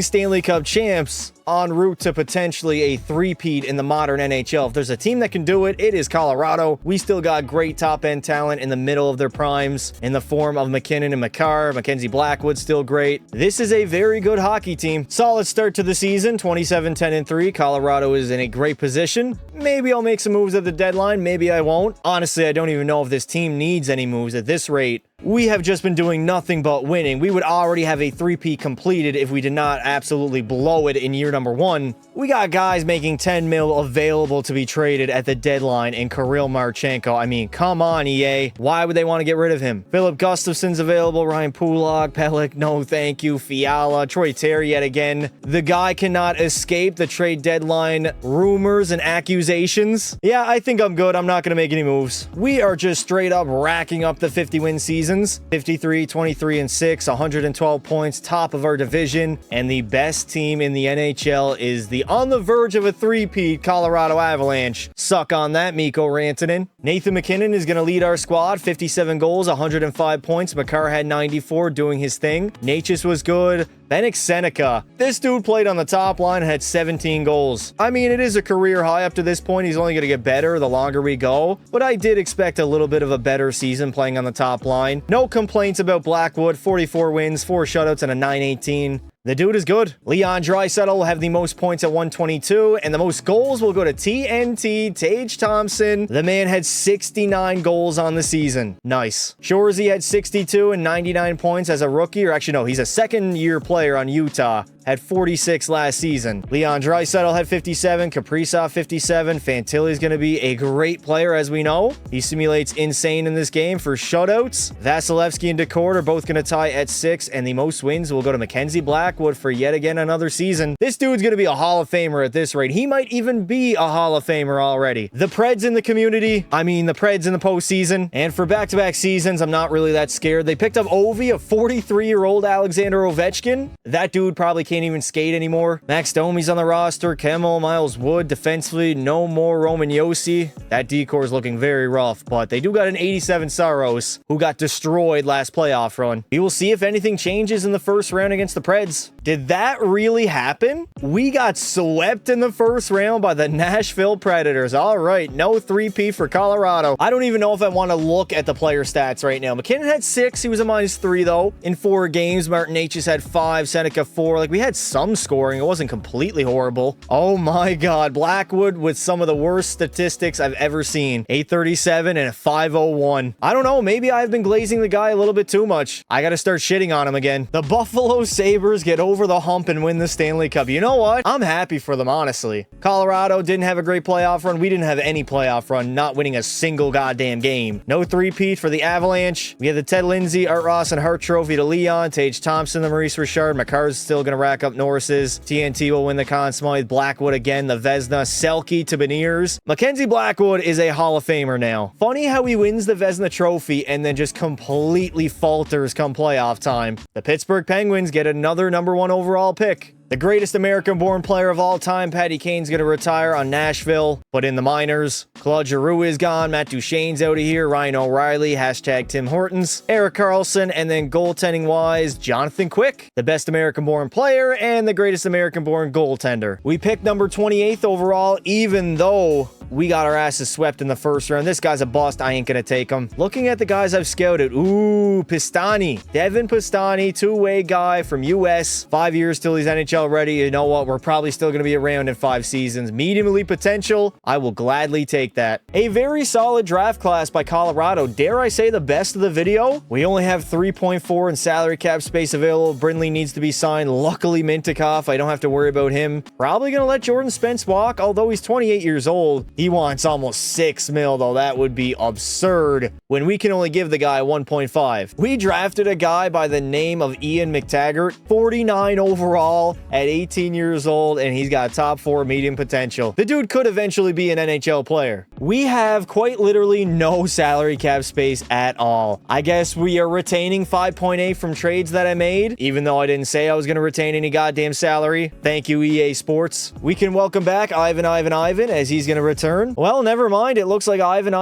Stanley Cup champs, en route to potentially a three-peat in the modern NHL. If there's a team that can do it, it is Colorado. We still got great top-end talent in the middle of their primes in the form of McKinnon and Makar. Mackenzie Blackwood still great. This is a very good hockey team. Solid start to the season, 27-10-3. Colorado is in a great position. Maybe I'll make some moves at the deadline. Maybe I won't. Honestly, I don't even know if this team needs any moves at this rate. We have just been doing nothing but winning. We would already have a three-peat completed if we did not absolutely blow it in year number 1. We got guys making 10 mil available to be traded at the deadline in Kirill Marchenko. I mean, come on, EA. Why would they want to get rid of him? Philip Gustafson's available. Ryan Pulak, Pelech, no thank you. Fiala, Troy Terry yet again. The guy cannot escape the trade deadline rumors and accusations. Yeah, I think I'm good. I'm not going to make any moves. We are just straight up racking up the 50-win season. 53, 23, and 6, 112 points, top of our division, and the best team in the NHL is the on the verge of a three-peat Colorado Avalanche. Suck on that, Mikko Rantanen. Nathan McKinnon is going to lead our squad, 57 goals, 105 points. Makar had 94, doing his thing. Natchez was good. Benedict Seneca. This dude played on the top line and had 17 goals. I mean, it is a career high up to this point. He's only going to get better the longer we go, but I did expect a little bit of a better season playing on the top line. No complaints about Blackwood, 44 wins, 4 shutouts, and a 918. The dude is good. Leon Draisaitl will have the most points at 122, and the most goals will go to TNT, Tage Thompson. The man had 69 goals on the season. Nice. Shorzy had 62 and 99 points as a rookie, or actually no, he's a second-year player on Utah. had 46 last season. Leon Draisaitl had 57, Kaprizov 57. Fantilli's going to be a great player, as we know. He simulates insane in this game for shutouts. Vasilevsky and Decord are both going to tie at 6, and the most wins will go to Mackenzie Blackwood for yet again another season. This dude's going to be a Hall of Famer at this rate. He might even be a Hall of Famer already. The Preds in the community, the Preds in the postseason, and for back-to-back seasons, I'm not really that scared. They picked up Ovi, a 43-year-old Alexander Ovechkin. That dude probably can't even skate anymore. Max Domi's on the roster, Kemmel, Miles Wood, defensively, no more Roman Josi. That decor is looking very rough, but they do got an 87 Saros, who got destroyed last playoff run. We will see if anything changes in the first round against the Preds. Did that really happen? We got swept in the first round by the Nashville Predators. All right, no 3P for Colorado. I don't even know if I want to look at the player stats right now. McKinnon had 6. He was a -3, though, in 4 games. Martin Necas had 5. Seneca 4. Like, we had some scoring. It wasn't completely horrible. Oh, my God. Blackwood with some of the worst statistics I've ever seen. 837 and a 501. I don't know. Maybe I've been glazing the guy a little bit too much. I got to start shitting on him again. The Buffalo Sabres get over the hump and win the Stanley Cup. You know what? I'm happy for them, honestly. Colorado didn't have a great playoff run. We didn't have any playoff run, not winning a single goddamn game. No 3-peat for the Avalanche. We have the Ted Lindsay, Art Ross, and Hart Trophy to Leon, Tage Thompson, the Maurice Richard. McCarr's still going to rack up Norris's. TNT will win the Conn Smythe. Blackwood again, the Vezina. Selke to Beniers. Mackenzie Blackwood is a Hall of Famer now. Funny how he wins the Vezina Trophy and then just completely falters come playoff time. The Pittsburgh Penguins get another #1 overall pick. The greatest American-born player of all time, Patty Kane's going to retire on Nashville, but in the minors. Claude Giroux is gone. Matt Duchene's out of here. Ryan O'Reilly, hashtag Tim Hortons. Erik Karlsson, and then goaltending-wise, Jonathan Quick, the best American-born player and the greatest American-born goaltender. We picked number 28th overall, even though we got our asses swept in the first round. This guy's a bust. I ain't going to take him. Looking at the guys I've scouted. Ooh, Pistani. Devin Pistani, two-way guy from US. 5 years till he's NHL ready. You know what? We're probably still going to be around in 5 seasons. Medium elite potential. I will gladly take that. A very solid draft class by Colorado. Dare I say the best of the video? We only have 3.4 in salary cap space available. Brindley needs to be signed. Luckily, Mintyukov, I don't have to worry about him. Probably going to let Jordan Spence walk, although he's 28 years old. He wants almost 6 mil, though. That would be absurd when we can only give the guy 1.5. We drafted a guy by the name of Ian McTaggart, 49 overall at 18 years old, and he's got top 4 medium potential. The dude could eventually be an NHL player. We have quite literally no salary cap space at all. I guess we are retaining 5.8 from trades that I made, even though I didn't say I was going to retain any goddamn salary. Thank you, EA Sports. We can welcome back Ivan, as he's going to return. Well, never mind. It looks like Ivan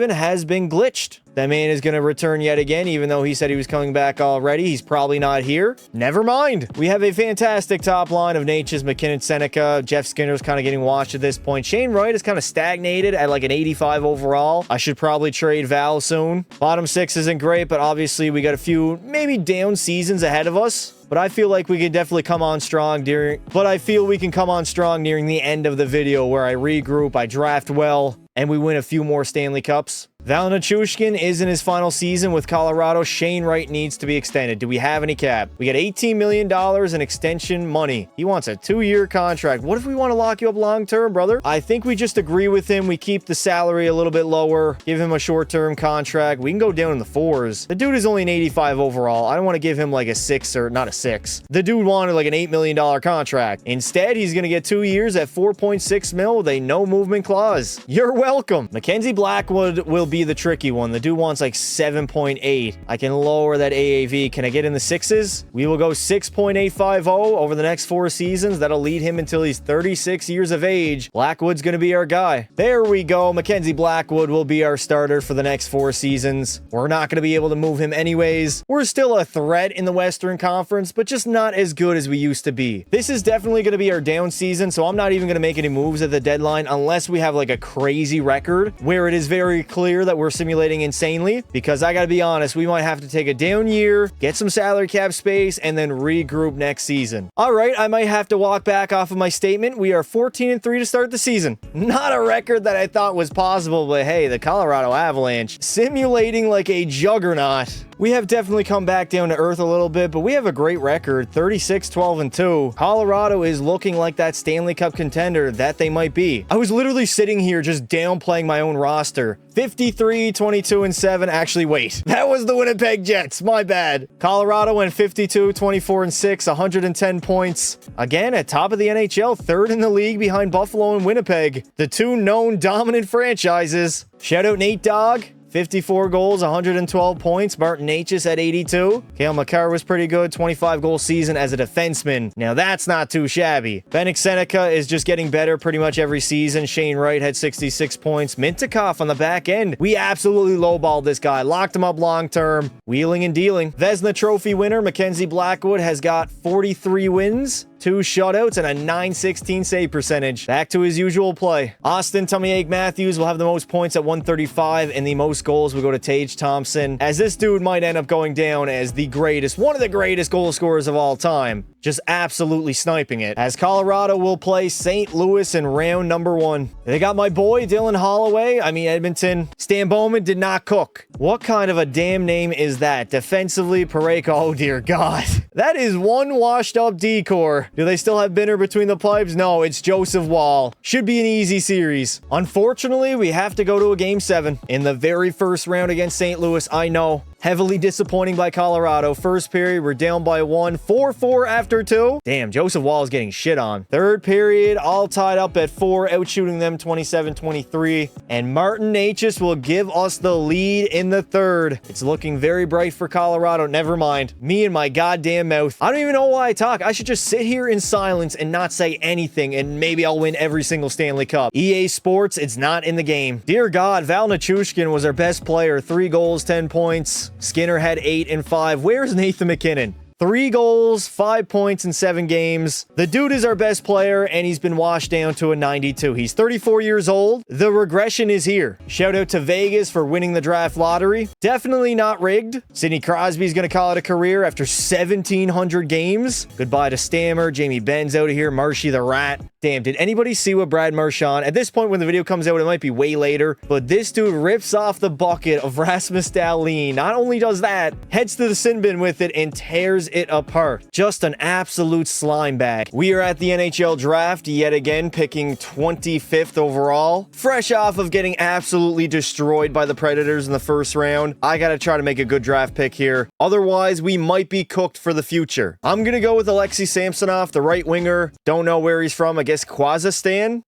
has been glitched. That man is going to return yet again, even though he said he was coming back already. He's probably not here. Never mind. We have a fantastic top line of Necas, McKinnon, Seneca. Jeff Skinner's kind of getting washed at this point. Shane Wright is kind of stagnated at like an 85 overall. I should probably trade Val soon. Bottom 6 isn't great, but obviously we got a few maybe down seasons ahead of us. But I feel like we can definitely come on strong nearing the end of the video where I regroup, I draft well, and we win a few more Stanley Cups. Val Nichushkin is in his final season with Colorado. Shane Wright needs to be extended. Do we have any cap? We got $18 million in extension money. He wants a 2-year contract. What if we want to lock you up long-term, brother? I think we just agree with him. We keep the salary a little bit lower, give him a short-term contract. We can go down in the 4s. The dude is only an 85 overall. I don't want to give him like a 6 or not a 6. The dude wanted like an $8 million contract. Instead, he's going to get 2 years at 4.6 mil with a no movement clause. You're welcome. Mackenzie Blackwood will be the tricky one. The dude wants like 7.8. I can lower that AAV. Can I get in the 6s? We will go 6.850 over the next 4 seasons. That'll lead him until he's 36 years of age. Blackwood's going to be our guy. There we go. Mackenzie Blackwood will be our starter for the next 4 seasons. We're not going to be able to move him anyways. We're still a threat in the Western Conference, but just not as good as we used to be. This is definitely going to be our down season, so I'm not even going to make any moves at the deadline unless we have like a crazy record where it is very clear that we're simulating insanely, because I gotta be honest, we might have to take a down year, get some salary cap space, and then regroup next season. All right, I might have to walk back off of my statement. We are 14-3 to start the season. Not a record that I thought was possible, but hey, the Colorado Avalanche simulating like a juggernaut We have definitely come back down to earth a little bit, but we have a great record, 36-12-2. Colorado is looking like that Stanley Cup contender that they might be. I was literally sitting here just downplaying my own roster. 53-22-7. Actually, wait. That was the Winnipeg Jets. My bad. Colorado went 52-24-6, 110 points. Again, at top of the NHL, third in the league behind Buffalo and Winnipeg, the two known dominant franchises. Shout out Nate Dogg. 54 goals, 112 points. Martin Necas at 82. Cale Makar was pretty good. 25-goal season as a defenseman. Now that's not too shabby. Bennik Seneca is just getting better pretty much every season. Shane Wright had 66 points. Mintyukov on the back end. We absolutely lowballed this guy. Locked him up long-term. Wheeling and dealing. Vezina Trophy winner Mackenzie Blackwood has got 43 wins. 2 shutouts, and a .916 save percentage. Back to his usual play. Austin Tomiak Matthews will have the most points at 135, and the most goals will go to Tage Thompson, as this dude might end up going down as the greatest, one of the greatest goal scorers of all time. Just absolutely sniping it. As Colorado will play St. Louis in round number 1. They got my boy Dylan Holloway. Edmonton. Stan Bowman did not cook. What kind of a damn name is that? Defensively, Pareko. Oh dear God. That is one washed up decor. Do they still have Binner between the pipes? No, it's Joseph Wall. Should be an easy series. Unfortunately, we have to go to a game 7. In the very first round against St. Louis, I know. Heavily disappointing by Colorado. First period, we're down by 1. 4-4 after 2. Damn, Joseph Wall is getting shit on. Third period, all tied up at 4, outshooting them 27-23. And Martin Necas will give us the lead in the third. It's looking very bright for Colorado. Never mind. Me and my goddamn mouth. I don't even know why I talk. I should just sit here in silence and not say anything, and maybe I'll win every single Stanley Cup. EA Sports, it's not in the game. Dear God, Val Nichushkin was our best player. 3 goals, 10 points. Skinner had 8 and 5. Where's Nathan MacKinnon? 3 goals, 5 points in 7 games. The dude is our best player, and he's been washed down to a 92. He's 34 years old. The regression is here. Shout out to Vegas for winning the draft lottery. Definitely not rigged. Sidney Crosby's going to call it a career after 1,700 games. Goodbye to Stammer. Jamie Ben's out of here. Marshy the Rat. Damn, did anybody see what Brad Marchand... At this point, when the video comes out, it might be way later, but this dude rips off the bucket of Rasmus Dahlin. Not only does that, heads to the sin bin with it and tears it apart. Just an absolute slime bag. We are at the NHL draft yet again, picking 25th overall. Fresh off of getting absolutely destroyed by the Predators in the first round. I gotta try to make a good draft pick here. Otherwise, we might be cooked for the future. I'm gonna go with Alexei Samsonov, the right winger. Don't know where he's from. I guess Kazakhstan.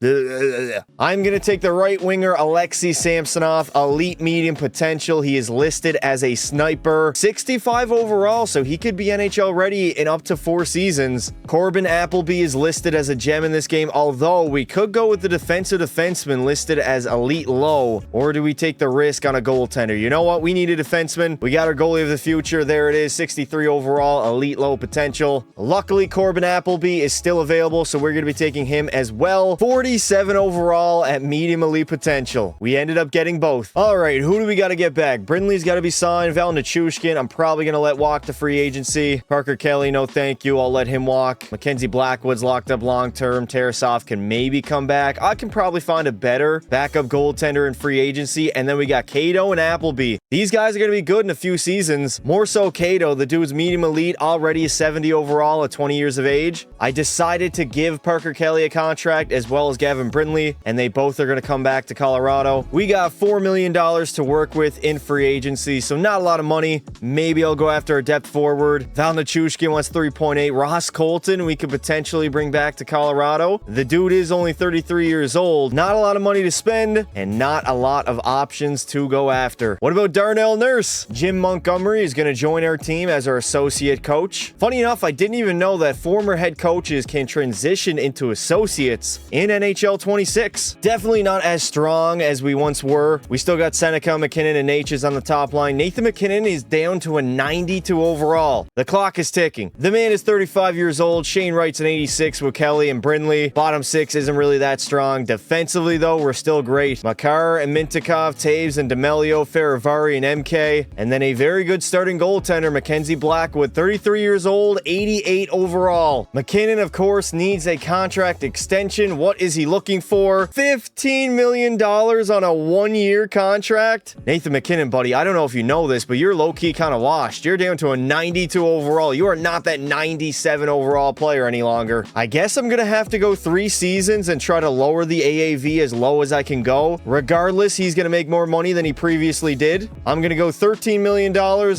I'm gonna take the right winger, Alexei Samsonov. Elite medium potential. He is listed as a sniper. 65 overall, so he could be NHL ready in up to 4 seasons. Corbin Appleby is listed as a gem in this game, although we could go with the defensive defenseman listed as elite low, or do we take the risk on a goaltender? You know what? We need a defenseman. We got our goalie of the future. There it is, 63 overall, elite low potential. Luckily, Corbin Appleby is still available, so we're going to be taking him as well. 47 overall at medium elite potential. We ended up getting both. All right, who do we got to get back? Brindley's got to be signed. Val Nichushkin, I'm probably going to let walk to free agency. Parker Kelly, no thank you. I'll let him walk. Mackenzie Blackwood's locked up long-term. Tarasov can maybe come back. I can probably find a better backup goaltender in free agency. And then we got Cato and Appleby. These guys are going to be good in a few seasons. More so Cato. The dude's medium elite, already 70 overall at 20 years of age. I decided to give Parker Kelly a contract as well as Gavin Brindley, and they both are going to come back to Colorado. We got $4 million to work with in free agency, so not a lot of money. Maybe I'll go after a depth forward. Val Nichushkin wants 3.8. Ross Colton, we could potentially bring back to Colorado. The dude is only 33 years old. Not a lot of money to spend, and not a lot of options to go after. What about Darnell Nurse? Jim Montgomery is going to join our team as our associate coach. Funny enough, I didn't even know that former head coaches can transition into associates in NHL 26. Definitely not as strong as we once were. We still got Seneca, McKinnon, and Necas on the top line. Nathan MacKinnon is down to a 92 overall. The clock is ticking. The man is 35 years old. Shane Wright's an 86 with Kelly and Brindley. Bottom six isn't really that strong. Defensively, though, we're still great. Makar and Mintikov, Taves and D'Amelio, Faravari and MK. And then a very good starting goaltender, Mackenzie Blackwood, 33 years old, 88 overall. McKinnon, of course, needs a contract extension. What is he looking for? $15 million on a one-year contract? Nathan McKinnon, buddy, I don't know if you know this, but you're low-key kind of washed. You're down to a 92 overall. You are not that 97 overall player any longer. I guess I'm going to have to go 3 seasons and try to lower the AAV as low as I can go. Regardless, he's going to make more money than he previously did. I'm going to go $13 million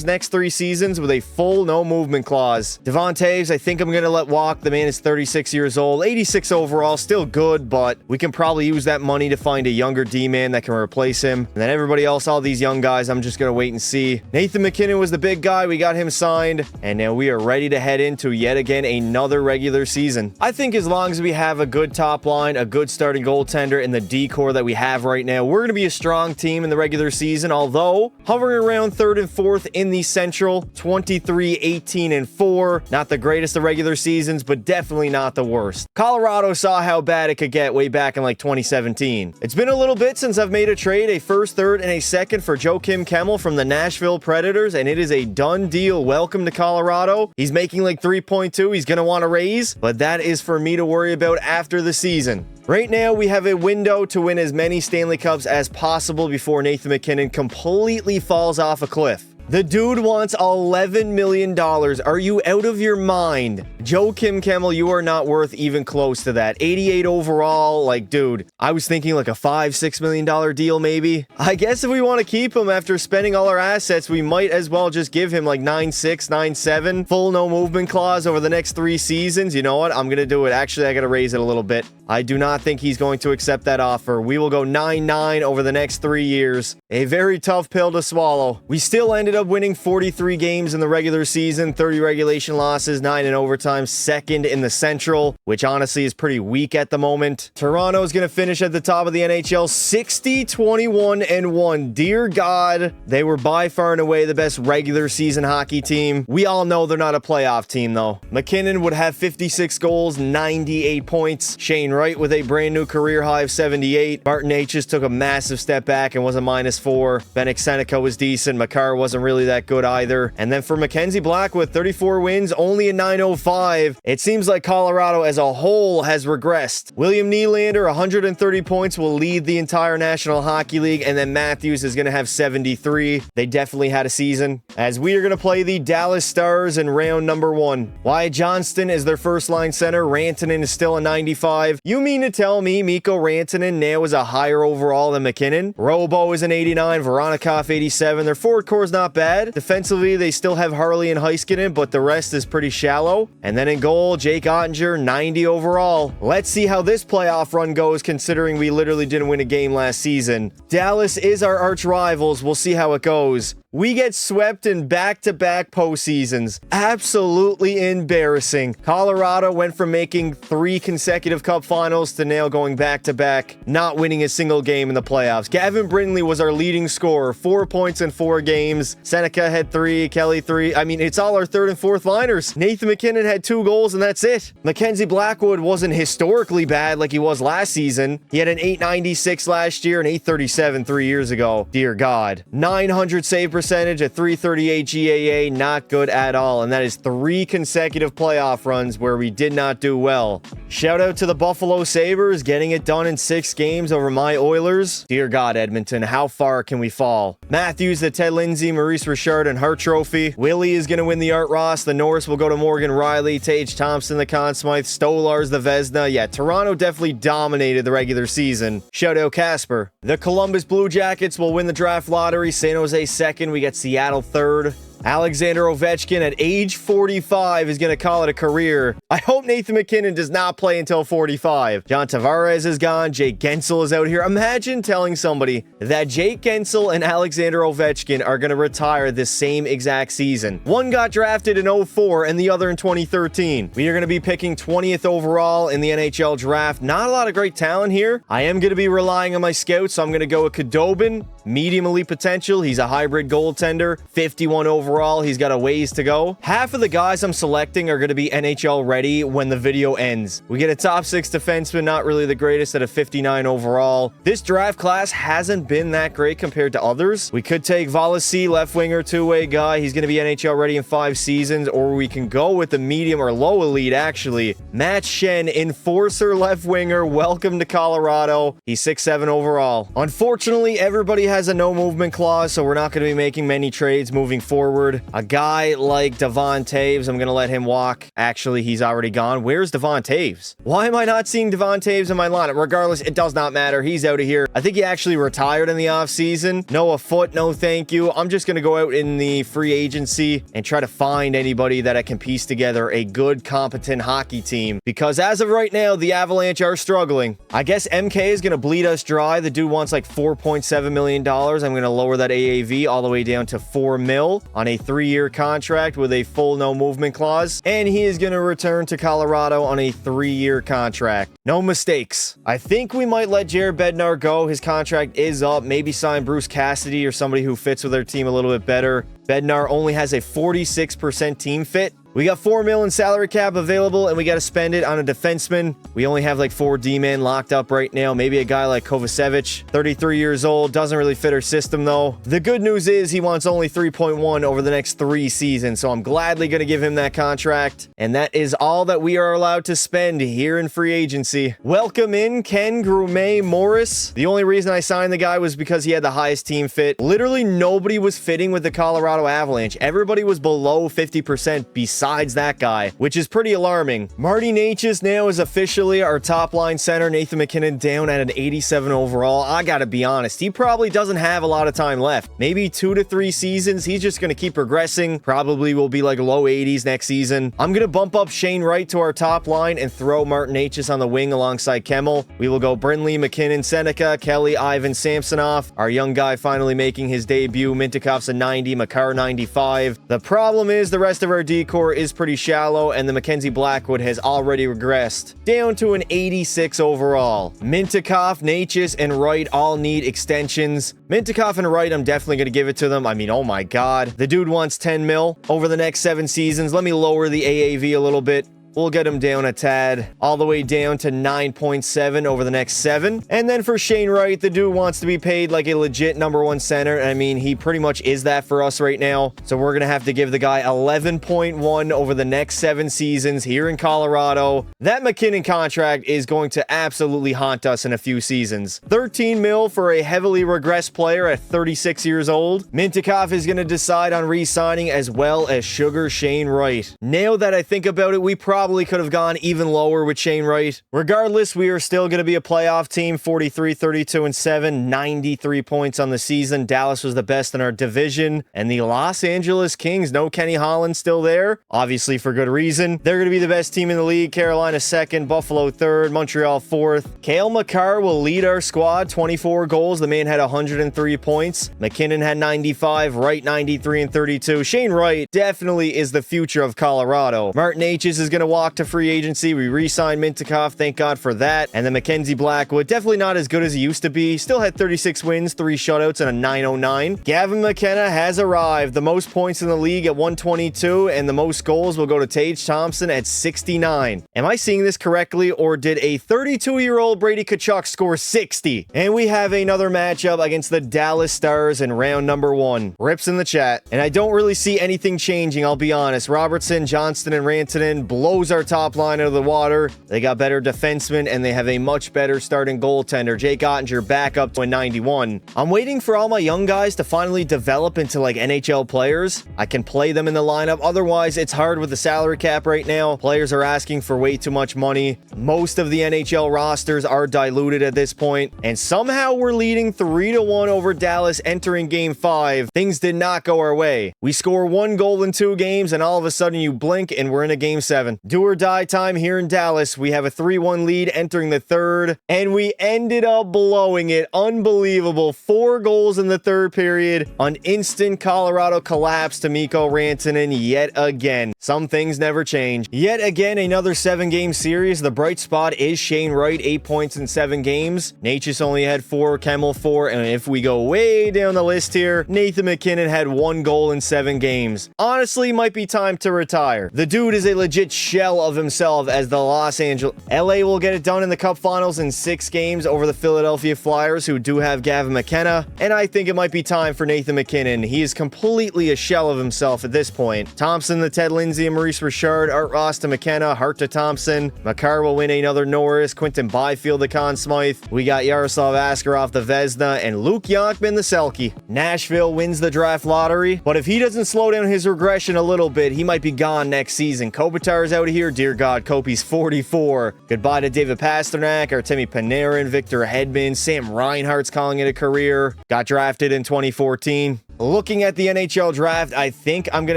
next 3 seasons with a full no movement clause. Devon Toews, I think I'm going to let walk. The man is 36 years old, 86 overall, still good, but we can probably use that money to find a younger D-man that can replace him. And then everybody else, all these young guys, I'm just going to wait and see. Nathan McKinnon was the big guy. We got him signed, and now we are ready to head into yet again another regular season. I think as long as we have a good top line, a good starting goaltender, and the D-core that we have right now, we're going to be a strong team in the regular season, although hovering around 3rd and 4th in the Central, 23, 18, and 4. Not the greatest of regular seasons, but definitely not the worst. Colorado saw how bad it could get way back in like 2017. It's been a little bit since I've made a trade, a 1st, 3rd, and a 2nd for Joakim Kemmel from the Nashville Predators, and it is a done deal. Welcome to Colorado. He's making like 3.2. He's going to want to raise, but that is for me to worry about after the season. Right now, we have a window to win as many Stanley Cups as possible before Nathan McKinnon completely falls off a cliff. The dude wants $11 million. Are you out of your mind? Joakim Kemmel, you are not worth even close to that. 88 overall, like, dude, I was thinking like a $5-6 million deal maybe. I guess if we want to keep him after spending all our assets, we might as well just give him like 9.6, 9.7, full no movement clause over the next 3 seasons. You know what? I'm going to do it. Actually, I got to raise it a little bit. I do not think he's going to accept that offer. We will go 9-9 over the next 3 years. A very tough pill to swallow. We still ended up winning 43 games in the regular season, 30 regulation losses, 9 in overtime, 2nd in the Central, which honestly is pretty weak at the moment. Toronto is going to finish at the top of the NHL, 60-21-1. Dear God, they were by far and away the best regular season hockey team. We all know they're not a playoff team, though. McKinnon would have 56 goals, 98 points. Shane Wright with a brand new career high of 78. Martin H just took a massive step back and was a -4. Benik Seneca was decent. Makar wasn't really that good either. And then for Mackenzie Blackwood, 34 wins, only a 905. It seems like Colorado as a whole has regressed. William Nylander, 130 points, will lead the entire National Hockey League, and then Matthews is going to have 73. They definitely had a season. As we are going to play the Dallas Stars in round number 1. Wyatt Johnston is their first line center. Rantanen is still a 95. You mean to tell me Mikko Rantanen now is a higher overall than McKinnon? Robo is an 89, Voronikov 87. Their forward core is not bad. Defensively, they still have Harley and Heiskanen, but the rest is pretty shallow. And then in goal, Jake Ottinger, 90 overall. Let's see how this playoff run goes, considering we literally didn't win a game last season. Dallas is our arch rivals. We'll see how it goes. We get swept in back-to-back postseasons. Absolutely embarrassing. Colorado went from making 3 consecutive cup finals to now going back-to-back, not winning a single game in the playoffs. Gavin Brindley was our leading scorer, 4 points in 4 games. Seneca had 3, Kelly 3. I mean, it's all our 3rd and 4th liners. Nathan McKinnon had 2 goals, and that's it. Mackenzie Blackwood wasn't historically bad like he was last season. He had an 896 last year and 837 3 years ago. Dear God. 900 save percentage, a 338 GAA, not good at all. And that is 3 consecutive playoff runs where we did not do well. Shout out to the Buffalo Sabres, getting it done in 6 games over my Oilers. Dear God, Edmonton, how far can we fall? Matthews, the Ted Lindsay, Maurice Richard, and Hart Trophy. Willie is going to win the Art Ross. The Norris will go to Morgan Riley, Tage Thompson, the Conn Smythe, Stolarz, the Vezina. Yeah, Toronto definitely dominated the regular season. Shout out Casper. The Columbus Blue Jackets will win the draft lottery. San Jose 2nd. We got Seattle 3rd. Alexander Ovechkin at age 45 is going to call it a career. I hope Nathan McKinnon does not play until 45. John Tavares is gone. Jake Gensel is out here. Imagine telling somebody that Jake Gensel and Alexander Ovechkin are going to retire this same exact season. One got drafted in 04 and the other in 2013. We are going to be picking 20th overall in the NHL draft. Not a lot of great talent here. I am going to be relying on my scouts, so I'm going to go with Khudobin, medium elite potential. He's a hybrid goaltender. 51 overall. He's got a ways to go. Half of the guys I'm selecting are going to be NHL ready when the video ends. We get a top 6 defenseman, not really the greatest, at a 59 overall. This draft class hasn't been that great compared to others. We could take Valassi, left winger, two-way guy. He's going to be NHL ready in 5 seasons, or we can go with the medium or low elite, actually. Matt Shen, enforcer, left winger. Welcome to Colorado. He's 6'7 overall. Unfortunately, everybody has a no movement clause, so we're not going to be making many trades moving forward. A guy like Devon Taves, I'm going to let him walk. Actually, he's already gone. Where's Devon Taves? Why am I not seeing Devon Taves in my lineup? Regardless, it does not matter. He's out of here. I think he actually retired in the offseason. No foot, no thank you. I'm just going to go out in the free agency and try to find anybody that I can piece together a good, competent hockey team. Because as of right now, the Avalanche are struggling. I guess MK is going to bleed us dry. The dude wants like $4.7 million. I'm going to lower that AAV all the way down to $4 million on a 3-year contract with a full no movement clause. And he is going to return to Colorado on a 3-year contract. No mistakes. I think we might let Jared Bednar go. His contract is up. Maybe sign Bruce Cassidy or somebody who fits with their team a little bit better. Bednar only has a 46% team fit. We got $4 million in salary cap available, and we got to spend it on a defenseman. We only have like 4 D-men locked up right now. Maybe a guy like Kovacevic, 33 years old, doesn't really fit our system though. The good news is he wants only 3.1 over the next 3 seasons, so I'm gladly going to give him that contract. And that is all that we are allowed to spend here in free agency. Welcome in Ken Grumet Morris. The only reason I signed the guy was because he had the highest team fit. Literally nobody was fitting with the Colorado Avalanche. Everybody was below 50% besides that guy, which is pretty alarming. Marty Necas now is officially our top line center. Nathan MacKinnon down at an 87 overall. I gotta be honest, he probably doesn't have a lot of time left. Maybe 2 to 3 seasons. He's just gonna keep progressing. Probably will be like low 80s next season. I'm gonna bump up Shane Wright to our top line and throw Martin Necas on the wing alongside Kemmel. We will go Brindley, McKinnon, Seneca, Kelly, Ivan, Samsonov. Our young guy finally making his debut. Mintyukov's a 90, Makar 95. The problem is the rest of our decor is pretty shallow, and the Mackenzie Blackwood has already regressed down to an 86 overall. Mintyukov, Necas, and Wright all need extensions. Mintyukov and Wright, I'm definitely going to give it to them. I mean, oh my god. The dude wants 10 mil over the next 7 seasons. Let me lower the AAV a little bit. We'll get him down a tad, all the way down to 9.7 over the next 7. And then for Shane Wright, the dude wants to be paid like a legit #1 center. I mean, he pretty much is that for us right now. So we're going to have to give the guy 11.1 over the next 7 seasons here in Colorado. That McKinnon contract is going to absolutely haunt us in a few seasons. 13 mil for a heavily regressed player at 36 years old. Mintyukov is going to decide on re-signing, as well as Sugar Shane Wright. Now that I think about it, we probably could have gone even lower with Shane Wright. Regardless, we are still going to be a playoff team. 43, 32, and 7, 93 points on the season. Dallas was the best in our division, and the Los Angeles Kings, no Kenny Holland still there, obviously for good reason. They're going to be the best team in the league. Carolina 2nd, Buffalo 3rd, Montreal 4th. Cale Makar will lead our squad, 24 goals. The man had 103 points. McKinnon had 95, Wright 93 and 32. Shane Wright definitely is the future of Colorado. Martin Necas is going to walk to free agency. We re-signed Mintyukov, thank God for that. And then Mackenzie Blackwood, definitely not as good as he used to be. Still had 36 wins, 3 shutouts, and a 909. Gavin McKenna has arrived. The most points in the league at 122, and the most goals will go to Tage Thompson at 69. Am I seeing this correctly, or did a 32-year-old Brady Tkachuk score 60? And we have another matchup against the Dallas Stars in round number 1. Rips in the chat. And I don't really see anything changing, I'll be honest. Robertson, Johnston, and Rantanen blows our top line out of the water. They got better defensemen, and they have a much better starting goaltender. Jake Ottinger back up to a 91. I'm waiting for all my young guys to finally develop into like NHL players. I can play them in the lineup. Otherwise, it's hard with the salary cap right now. Players are asking for way too much money. Most of the NHL rosters are diluted at this point, and somehow we're leading 3-1 over Dallas entering game 5. Things did not go our way. We score 1 goal in 2 games, and all of a sudden you blink and we're in a game 7. Do or die time here in Dallas. We have a 3-1 lead entering the 3rd, and we ended up blowing it. Unbelievable. 4 goals in the 3rd period. An instant Colorado collapse to Mikko Rantanen yet again. Some things never change. Yet again, another 7-game series. The bright spot is Shane Wright, 8 points in 7 games. Necas only had 4, Kemmel 4, and if we go way down the list here, Nathan MacKinnon had 1 goal in 7 games. Honestly, might be time to retire. The dude is a legit shell of himself as the Los Angeles... LA will get it done in the Cup Finals in 6 games over the Philadelphia Flyers, who do have Gavin McKenna, and I think it might be time for Nathan MacKinnon. He is completely a shell of himself at this point. Thompson to Ted Lindsay and Maurice Richard, Art Ross to McKenna, Hart to Thompson. Makar will win another Norris, Quinton Byfield to Conn Smythe. We got Yaroslav Askarov the Vezina, and Luke Yonkman the Selke. Nashville wins the draft lottery, but if he doesn't slow down his regression a little bit, he might be gone next season. Kopitar is out of here. Dear God, Kopi's 44. Goodbye to David Pastrnak, Artemi Panarin, Victor Hedman, Sam Reinhart's calling it a career. Got drafted in 2014. Looking at the NHL draft, I think I'm going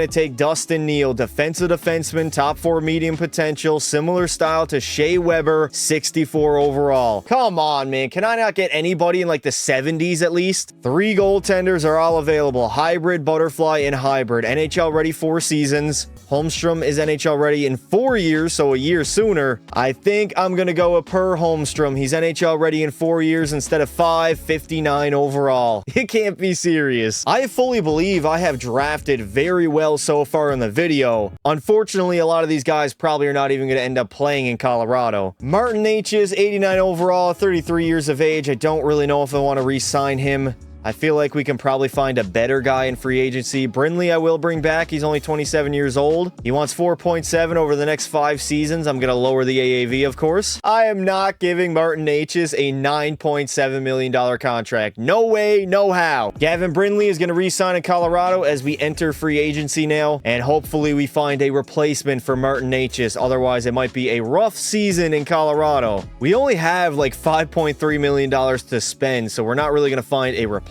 to take Dustin Neal, defensive defenseman, top 4 medium potential, similar style to Shea Weber, 64 overall. Come on, man. Can I not get anybody in like the 70s at least? 3 goaltenders are all available. Hybrid, butterfly, and hybrid. NHL ready 4 seasons. Holmstrom is NHL ready in 4 years, so a year sooner. I think I'm going to go with Per Holmstrom. He's NHL ready in 4 years instead of 5, 59 overall. It can't be serious. I fully believe I have drafted very well so far in the video. Unfortunately, a lot of these guys probably are not even going to end up playing in Colorado. Martin Necas, 89 overall, 33 years of age. I don't really know if I want to re-sign him. I feel like we can probably find a better guy in free agency. Brindley I will bring back. He's only 27 years old. He wants 4.7 over the next 5 seasons. I'm going to lower the AAV, of course. I am not giving Martin Necas a $9.7 million contract. No way, no how. Gavin Brindley is going to re-sign in Colorado as we enter free agency now, and hopefully we find a replacement for Martin Necas. Otherwise, it might be a rough season in Colorado. We only have like $5.3 million to spend, so we're not really going to find a replacement,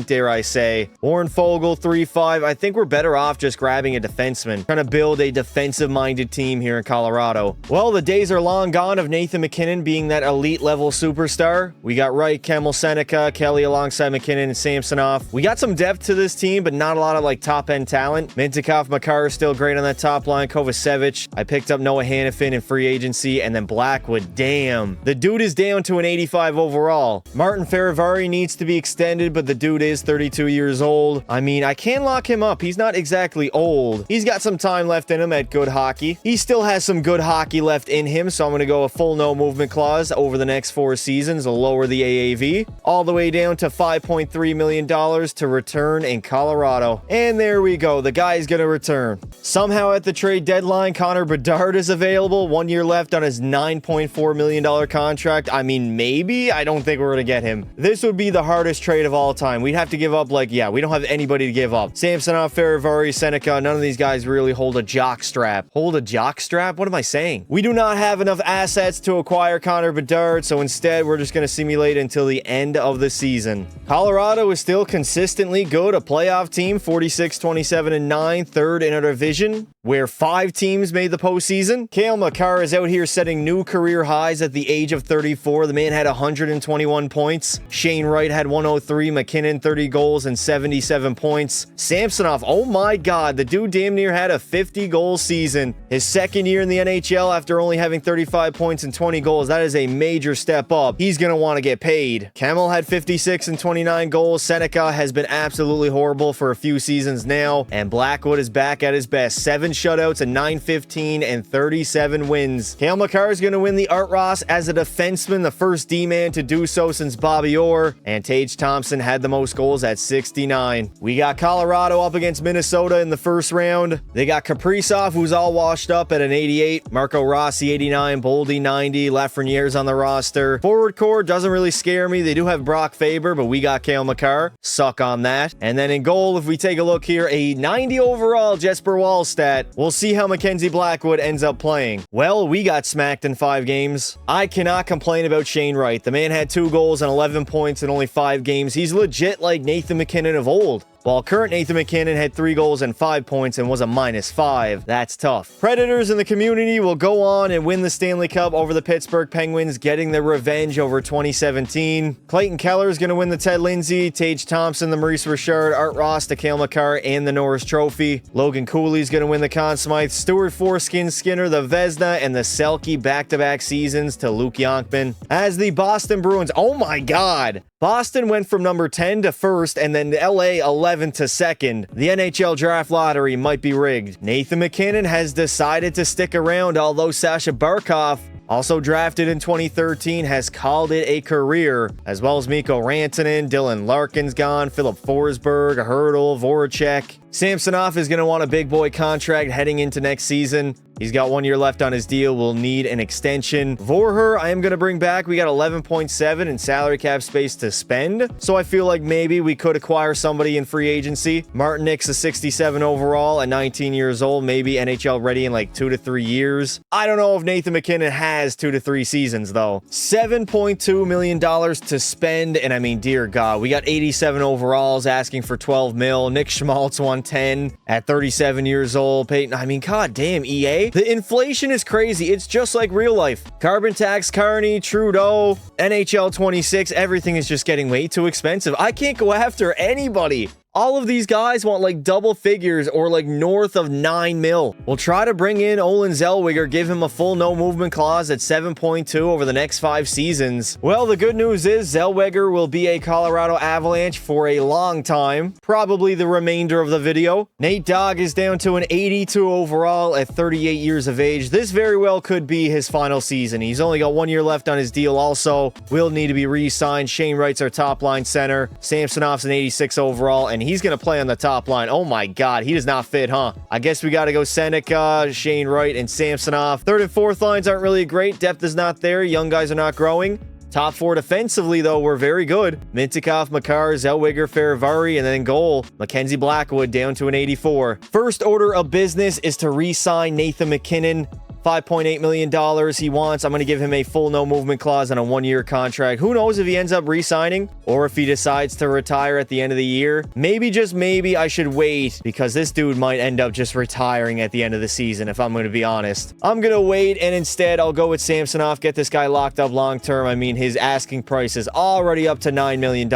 dare I say. Warren Fogle, 3-5. I think we're better off just grabbing a defenseman. Trying to build a defensive-minded team here in Colorado. Well, the days are long gone of Nathan MacKinnon being that elite-level superstar. We got Wright, Kemmel, Seneca, Kelly alongside MacKinnon, and Samsonov. We got some depth to this team, but not a lot of like top-end talent. Mintyukov, Makar is still great on that top line. Kovacevic. I picked up Noah Hannafin in free agency, and then Blackwood. Damn. The dude is down to an 85 overall. Martin Ferravari needs to be extended, but the dude is 32 years old. I mean, I can lock him up. He's not exactly old. He's got some time left in him at good hockey. He still has some good hockey left in him, so I'm going to go a full no movement clause over the next 4 seasons to lower the AAV all the way down to $5.3 million to return in Colorado. And there we go. The guy's going to return. Somehow at the trade deadline, Connor Bedard is available. 1 year left on his $9.4 million contract. I mean, maybe. I don't think we're going to get him. This would be the hardest trade of all time. We'd have to give up, like, yeah, we don't have anybody to give up. Samsonov, Ferravari, Seneca, none of these guys really hold a jock strap. Hold a jock strap? What am I saying? We do not have enough assets to acquire Connor Bedard, so instead we're just going to simulate until the end of the season. Colorado is still consistently good, a playoff team, 46, 27, and 9, third in our division, where 5 teams made the postseason. Cale Makar is out here setting new career highs at the age of 34. The man had 121 points. Shane Wright had 103, MacKinnon 30 goals and 77 points. Samsonov, oh my God, the dude damn near had a 50-goal season. His second year in the NHL after only having 35 points and 20 goals. That is a major step up. He's going to want to get paid. Kemmel had 56 and 29 goals. Seneca has been absolutely horrible for a few seasons now, and Blackwood is back at his best. 7 shutouts, a 9-15, and 37 wins. Cale Makar is going to win the Art Ross as a defenseman, the first D-man to do so since Bobby Orr, and Tage Thompson had the most goals at 69. We got Colorado up against Minnesota in the first round. They got Kaprizov, who's all washed up at an 88. Marco Rossi, 89. Boldy, 90. Lafreniere's on the roster. Forward core doesn't really scare me. They do have Brock Faber, but we got Cale Makar. Suck on that. And then in goal, if we take a look here, a 90 overall Jesper Wallstedt. We'll see how Mackenzie Blackwood ends up playing. Well, we got smacked in 5 games. I cannot complain about Shane Wright. The man had 2 goals and 11 points in only 5 games. He's legit like Nathan MacKinnon of old. while current Nathan MacKinnon had 3 goals and 5 points and was a -5. That's tough. Predators in the community will go on and win the Stanley Cup over the Pittsburgh Penguins, getting their revenge over 2017. Clayton Keller is going to win the Ted Lindsay, Tage Thompson, the Maurice Richard, Art Ross, the Cale Makar, and the Norris Trophy. Logan Cooley is going to win the Conn Smythe, Stuart Foreskin Skinner, the Vezina, and the Selke back-to-back seasons to Luke Yonkman. As the Boston Bruins, oh my god! Boston went from number 10 to 1st, and then LA 11 to 2nd. The NHL draft lottery might be rigged. Nathan MacKinnon has decided to stick around, although Sasha Barkov, also drafted in 2013, has called it a career, as well as Mikko Rantanen, Dylan Larkin's gone, Philip Forsberg, Hurdle, Voracek. Samsonov is going to want a big boy contract heading into next season. He's got 1 year left on his deal, will need an extension. Vorher, I am going to bring back. We got 11.7 in salary cap space to spend, so I feel like maybe we could acquire somebody in free agency. Martin Nick's a 67 overall at 19 years old, maybe NHL ready in like 2 to 3 years. I don't know if Nathan MacKinnon has 2 to 3 seasons though. $7.2 million to spend, and I mean, dear God, we got 87 overalls asking for 12 mil. Nick Schmaltz 110 at 37 years old. Peyton, I mean, god damn, EA. The inflation is crazy. It's just like real life. Carbon tax, Carney, Trudeau, NHL 26, everything is just getting way too expensive. I can't go after anybody. All of these guys want like double figures or like north of 9 mil. We'll try to bring in Olin Zellweger, give him a full no movement clause at 7.2 over the next 5 seasons. Well, the good news is Zellweger will be a Colorado Avalanche for a long time, probably the remainder of the video. Nate Dogg is down to an 82 overall at 38 years of age. This very well could be his final season. He's only got 1 year left on his deal also. Will need to be re-signed. Shane Wright's our top line center. Samsonov's an 86 overall, and he's going to play on the top line. Oh my god, he does not fit, huh? I guess we got to go Seneca, Shane Wright, and Samsonov. Third and fourth lines aren't really great. Depth is not there. Young guys are not growing. Top 4 defensively, though, were very good. Mintyukov, Makar, Zellweger, Faravari, and then goal, Mackenzie Blackwood down to an 84. First order of business is to re-sign Nathan MacKinnon. $5.8 million he wants. I'm going to give him a full no movement clause on a 1 year contract. Who knows if he ends up re-signing or if he decides to retire at the end of the year. Maybe, just maybe, I should wait because this dude might end up just retiring at the end of the season, if I'm going to be honest. I'm going to wait, and instead I'll go with Samsonov, get this guy locked up long term. I mean, his asking price is already up to $9 million.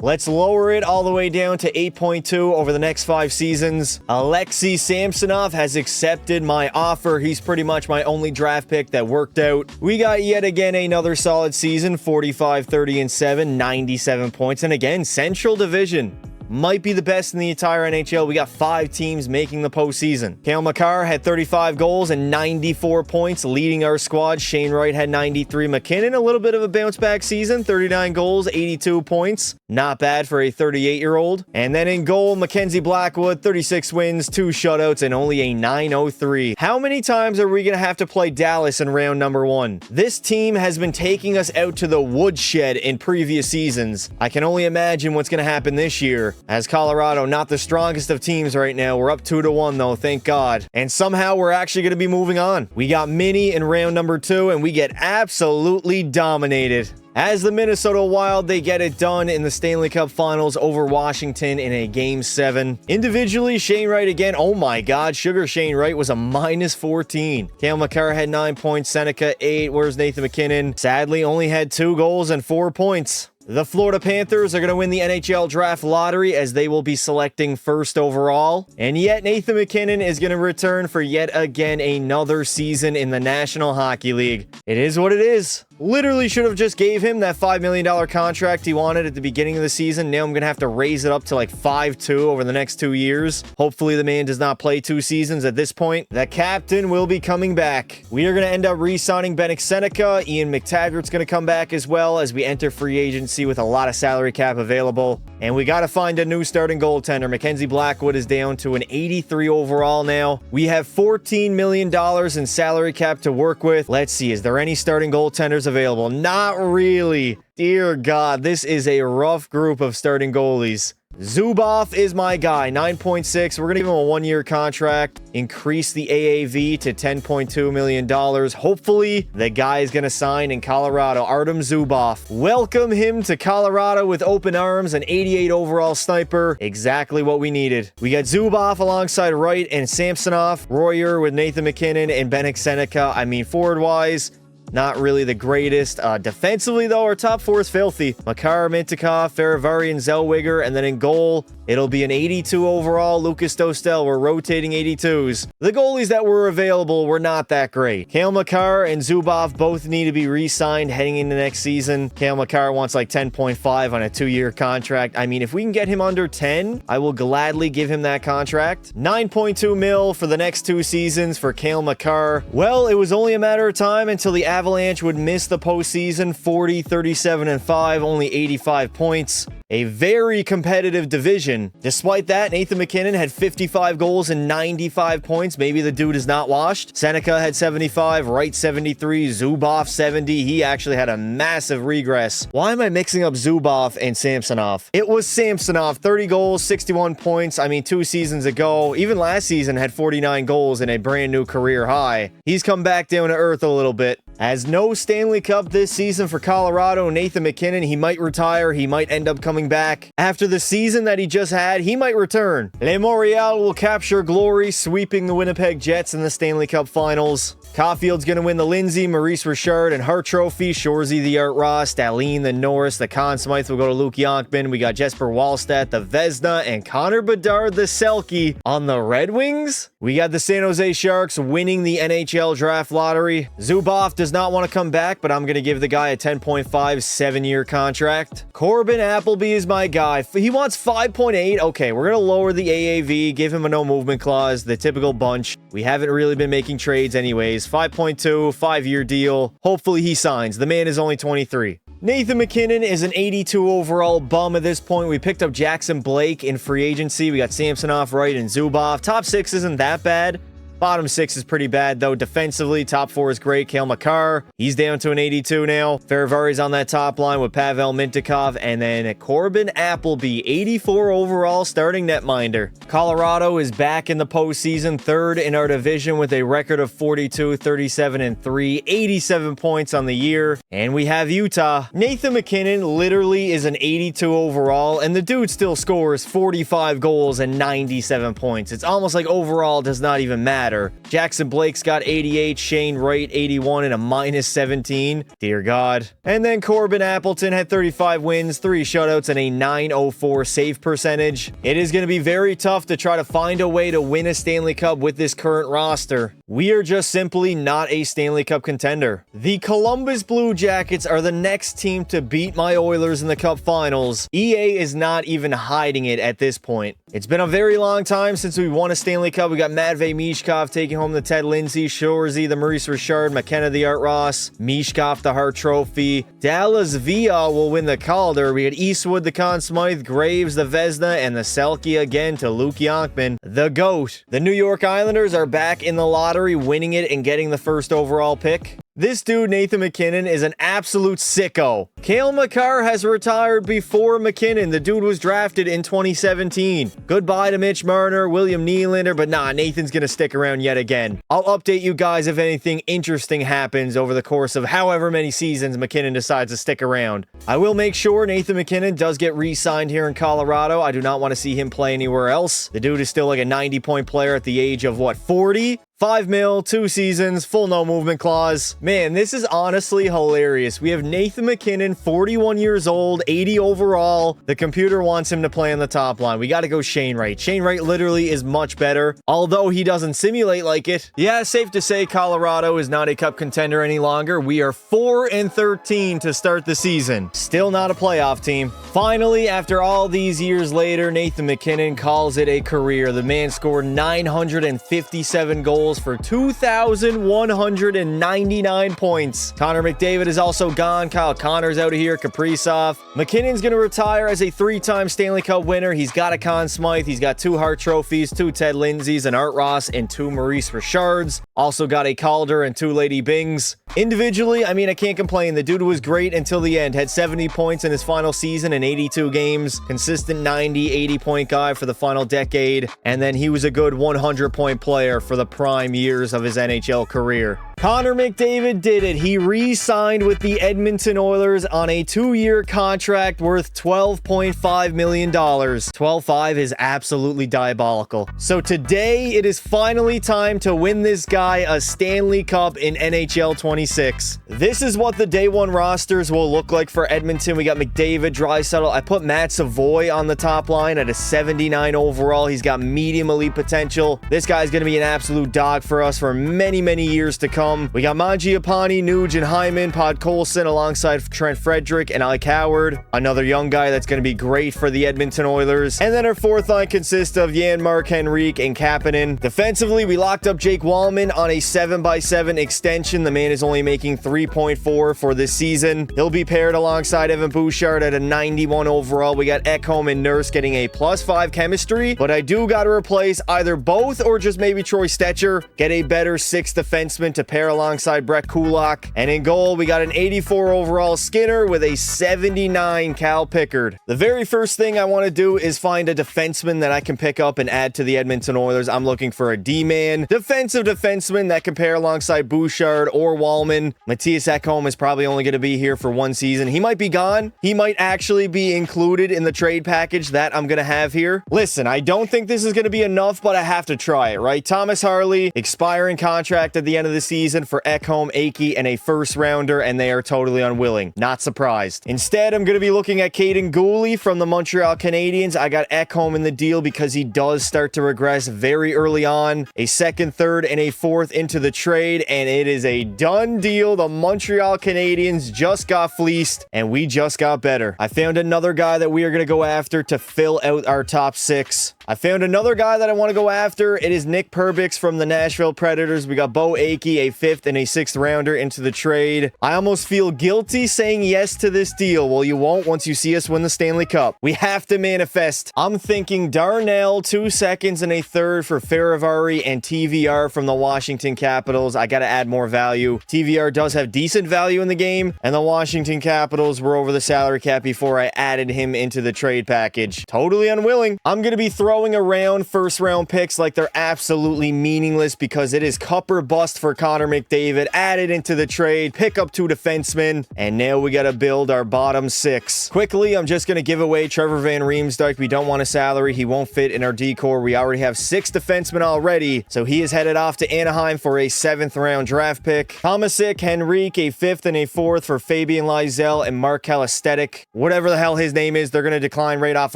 Let's lower it all the way down to 8.2 over the next 5 seasons. Alexei Samsonov has accepted my offer. He's pretty much my only draft pick that worked out. We got yet again another solid season, 45, 30, and 7, 97 points. And again, Central Division might be the best in the entire NHL. We got 5 teams making the postseason. Cale Makar had 35 goals and 94 points, leading our squad. Shane Wright had 93. MacKinnon, a little bit of a bounce-back season, 39 goals, 82 points. Not bad for a 38-year-old. And then in goal, Mackenzie Blackwood, 36 wins, 2 shutouts, and only a 903. How many times are we going to have to play Dallas in round number 1? This team has been taking us out to the woodshed in previous seasons. I can only imagine what's going to happen this year. As Colorado, not the strongest of teams right now. We're up 2-1 though, thank God. And somehow we're actually going to be moving on. We got Mini in round number 2, and we get absolutely dominated. As the Minnesota Wild, they get it done in the Stanley Cup Finals over Washington in a Game 7. Individually, Shane Wright again. Oh my God, Sugar Shane Wright was a -14. Cale Makar had 9 points, Seneca 8. Where's Nathan MacKinnon? Sadly, only had 2 goals and 4 points. The Florida Panthers are going to win the NHL draft lottery as they will be selecting first overall. And yet Nathan MacKinnon is going to return for yet again another season in the National Hockey League. It is what it is. Literally should have just gave him that $5 million contract he wanted at the beginning of the season. Now I'm going to have to raise it up to like 5.2 over the next 2 years. Hopefully the man does not play 2 seasons at this point. The captain will be coming back. We are going to end up re-signing Bennett Seneca. Ian McTaggart's going to come back as well as we enter free agency with a lot of salary cap available. And we got to find a new starting goaltender. Mackenzie Blackwood is down to an 83 overall now. We have $14 million in salary cap to work with. Let's see, is there any starting goaltenders available? Not really. Dear God, this is a rough group of starting goalies. Zubov is my guy, 9.6. We're going to give him a one-year contract, increase the AAV to $10.2 million. Hopefully, the guy is going to sign in Colorado. Artem Zubov. Welcome him to Colorado with open arms, an 88 overall sniper. Exactly what we needed. We got Zubov alongside Wright and Samsonov, Royer with Nathan MacKinnon and Bennik Seneca. I mean, forward-wise, not really the greatest. Defensively, though, our top four is filthy. Makar, Mintyukov, Faravari, and Zellweger. And then in goal, it'll be an 82 overall. Lucas Dostal. We're rotating 82s. The goalies that were available were not that great. Cale Makar and Zubov both need to be re-signed heading into next season. Cale Makar wants like 10.5 on a 2-year contract. I mean, if we can get him under 10, I will gladly give him that contract. 9.2 mil for the next 2 seasons for Cale Makar. Well, it was only a matter of time until the Avalanche would miss the postseason. 40, 37, and 5, only 85 points. A very competitive division. Despite that, Nathan MacKinnon had 55 goals and 95 points. Maybe the dude is not washed. Seneca had 75, Wright 73, Zubov 70. He actually had a massive regress. Why am I mixing up Zubov and Samsonov? It was Samsonov, 30 goals, 61 points. I mean, 2 seasons ago, even last season, had 49 goals and a brand new career high. He's come back down to earth a little bit. As no Stanley Cup this season for Colorado, Nathan MacKinnon, he might retire. He might end up coming back. After the season that he just had, he might return. Le Montreal will capture glory, sweeping the Winnipeg Jets in the Stanley Cup Finals. Caulfield's going to win the Lindsay, Maurice Richard, and Hart Trophy. Shorzy the Art Ross, Dahlin the Norris, the Conn Smythe will go to Luke Yonkman. We got Jesper Wallstedt, the Vezina, and Connor Bedard, the Selke. On the Red Wings, we got the San Jose Sharks winning the NHL draft lottery. Zubov does not want to come back, but I'm going to give the guy a 10.5 7-year contract. Corbin Appleby is my guy. He wants 5.8. Okay, we're going to lower the AAV, give him a no movement clause, the typical bunch. We haven't really been making trades anyways. 5.2, 5-year deal. Hopefully he signs. The man is only 23. Nathan MacKinnon is an 82 overall bum at this point. We picked up Jackson Blake in free agency. We got Samsonov, Wright, and Zubov. Top 6 isn't that bad. Bottom 6 is pretty bad, though. Defensively, top 4 is great. Cale Makar, he's down to an 82 now. Faravari's on that top line with Pavel Mintyukov. And then Corbin Appleby, 84 overall starting netminder. Colorado is back in the postseason, 3rd in our division with a record of 42, 37, and 3, 87 points on the year. And we have Utah. Nathan MacKinnon literally is an 82 overall, and the dude still scores 45 goals and 97 points. It's almost like overall does not even matter. Jackson Blake's got 88, Shane Wright 81 and a -17. Dear God. And then Corbin Appleton had 35 wins, 3 shutouts, and a .904 save percentage. It is going to be very tough to try to find a way to win a Stanley Cup with this current roster. We are just simply not a Stanley Cup contender. The Columbus Blue Jackets are the next team to beat my Oilers in the Cup Finals. EA is not even hiding it at this point. It's been a very long time since we won a Stanley Cup. We got Matvei Mishkov taking home the Ted Lindsay, Shorzy the Maurice Richard, McKenna the Art Ross, Mishkov the Hart Trophy. Dallas Via will win the Calder. We got Eastwood the Conn Smythe, Graves the Vezina, and the Selke again to Luke Yonkman, the GOAT. The New York Islanders are back in the lottery, winning it and getting the 1st overall pick. This dude, Nathan MacKinnon, is an absolute sicko. Cale Makar has retired before MacKinnon. The dude was drafted in 2017. Goodbye to Mitch Marner, William Nylander, but nah, Nathan's gonna stick around yet again. I'll update you guys if anything interesting happens over the course of however many seasons MacKinnon decides to stick around. I will make sure Nathan MacKinnon does get re-signed here in Colorado. I do not want to see him play anywhere else. The dude is still like a 90-point player at the age of, what, 40? 5 mil, 2 seasons, full no movement clause. Man, this is honestly hilarious. We have Nathan MacKinnon, 41 years old, 80 overall. The computer wants him to play on the top line. We got to go Shane Wright. Shane Wright literally is much better, although he doesn't simulate like it. Yeah, safe to say Colorado is not a cup contender any longer. We are 4-13 to start the season. Still not a playoff team. Finally, after all these years later, Nathan MacKinnon calls it a career. The man scored 957 goals goals for 2,199 points. Connor McDavid is also gone. Kyle Connor's out of here. Kaprizov. McKinnon's going to retire as a 3-time Stanley Cup winner. He's got a Conn Smythe. He's got 2 Hart trophies, 2 Ted Lindsays, an Art Ross, and 2 Maurice Richards. Also got a Calder and 2 Lady Bings. Individually, I mean, I can't complain. The dude was great until the end. Had 70 points in his final season in 82 games. Consistent 90, 80-point guy for the final decade. And then he was a good 100-point player for the prime years of his NHL career. Connor McDavid did it. He re-signed with the Edmonton Oilers on a 2-year contract worth $12.5 million. 12.5 is absolutely diabolical. So today, it is finally time to win this guy a Stanley Cup in NHL 26. This is what the day one rosters will look like for Edmonton. We got McDavid, Draisaitl. I put Matt Savoy on the top line at a 79 overall. He's got medium elite potential. This guy's going to be an absolute dog for us for many, many years to come. We got Mangiapane, Nuge, and Hyman, Podkolson alongside Trent Frederick and Ike Howard. Another young guy that's going to be great for the Edmonton Oilers. And then our fourth line consists of Janmark, Henrique, and Kapanen. Defensively, we locked up Jake Wallman on a 7x7 extension. The man is only making 3.4 for this season. He'll be paired alongside Evan Bouchard at a 91 overall. We got Ekholm and Nurse getting a +5 chemistry, but I do got to replace either both or just maybe Troy Stetcher. Get a better 6th defenseman to pair alongside Brett Kulak. And in goal, we got an 84 overall Skinner with a 79 Cal Pickard. The very first thing I want to do is find a defenseman that I can pick up and add to the Edmonton Oilers. I'm looking for a D-man, defensive defenseman that can pair alongside Bouchard or Wallman. Matthias Ekholm is probably only going to be here for 1 season. He might be gone. He might actually be included in the trade package that I'm going to have here. Listen, I don't think this is going to be enough, but I have to try it, right? Thomas Harley, expiring contract at the end of the season for Ekholm, Akey, and a first rounder, and they are totally unwilling. Not surprised. Instead, I'm going to be looking at Caden Gooley from the Montreal Canadiens. I got Ekholm in the deal because he does start to regress very early on. A 2nd, 3rd, and a 4th into the trade, and it is a done deal. The Montreal Canadiens just got fleeced, and we just got better. I found another guy that we are going to go after to fill out our top 6. I found another guy that I want to go after. It is Nick Perbix from the Nashville Predators. We got Bo Akey, a 5th and a 6th rounder into the trade. I almost feel guilty saying yes to this deal. Well, you won't once you see us win the Stanley Cup. We have to manifest. I'm thinking Darnell, 2 seconds and a 3rd for Faravari and TVR from the Washington Capitals. I got to add more value. TVR does have decent value in the game, and the Washington Capitals were over the salary cap before I added him into the trade package. Totally unwilling. I'm going to be throwing around first-round picks like they're absolutely meaningless because it is cup or bust for Connor McDavid. Added into the trade, pick up 2 defensemen, and now we got to build our bottom 6. Quickly, I'm just going to give away Trevor Van Riemsdyk. We don't want a salary. He won't fit in our decor. We already have 6 defensemen already, so he is headed off to Anaheim for a 7th-round draft pick. Tomasic, Henrique, a 5th and a 4th for Fabian Lysell and Mark Calistetic. Whatever the hell his name is, they're going to decline right off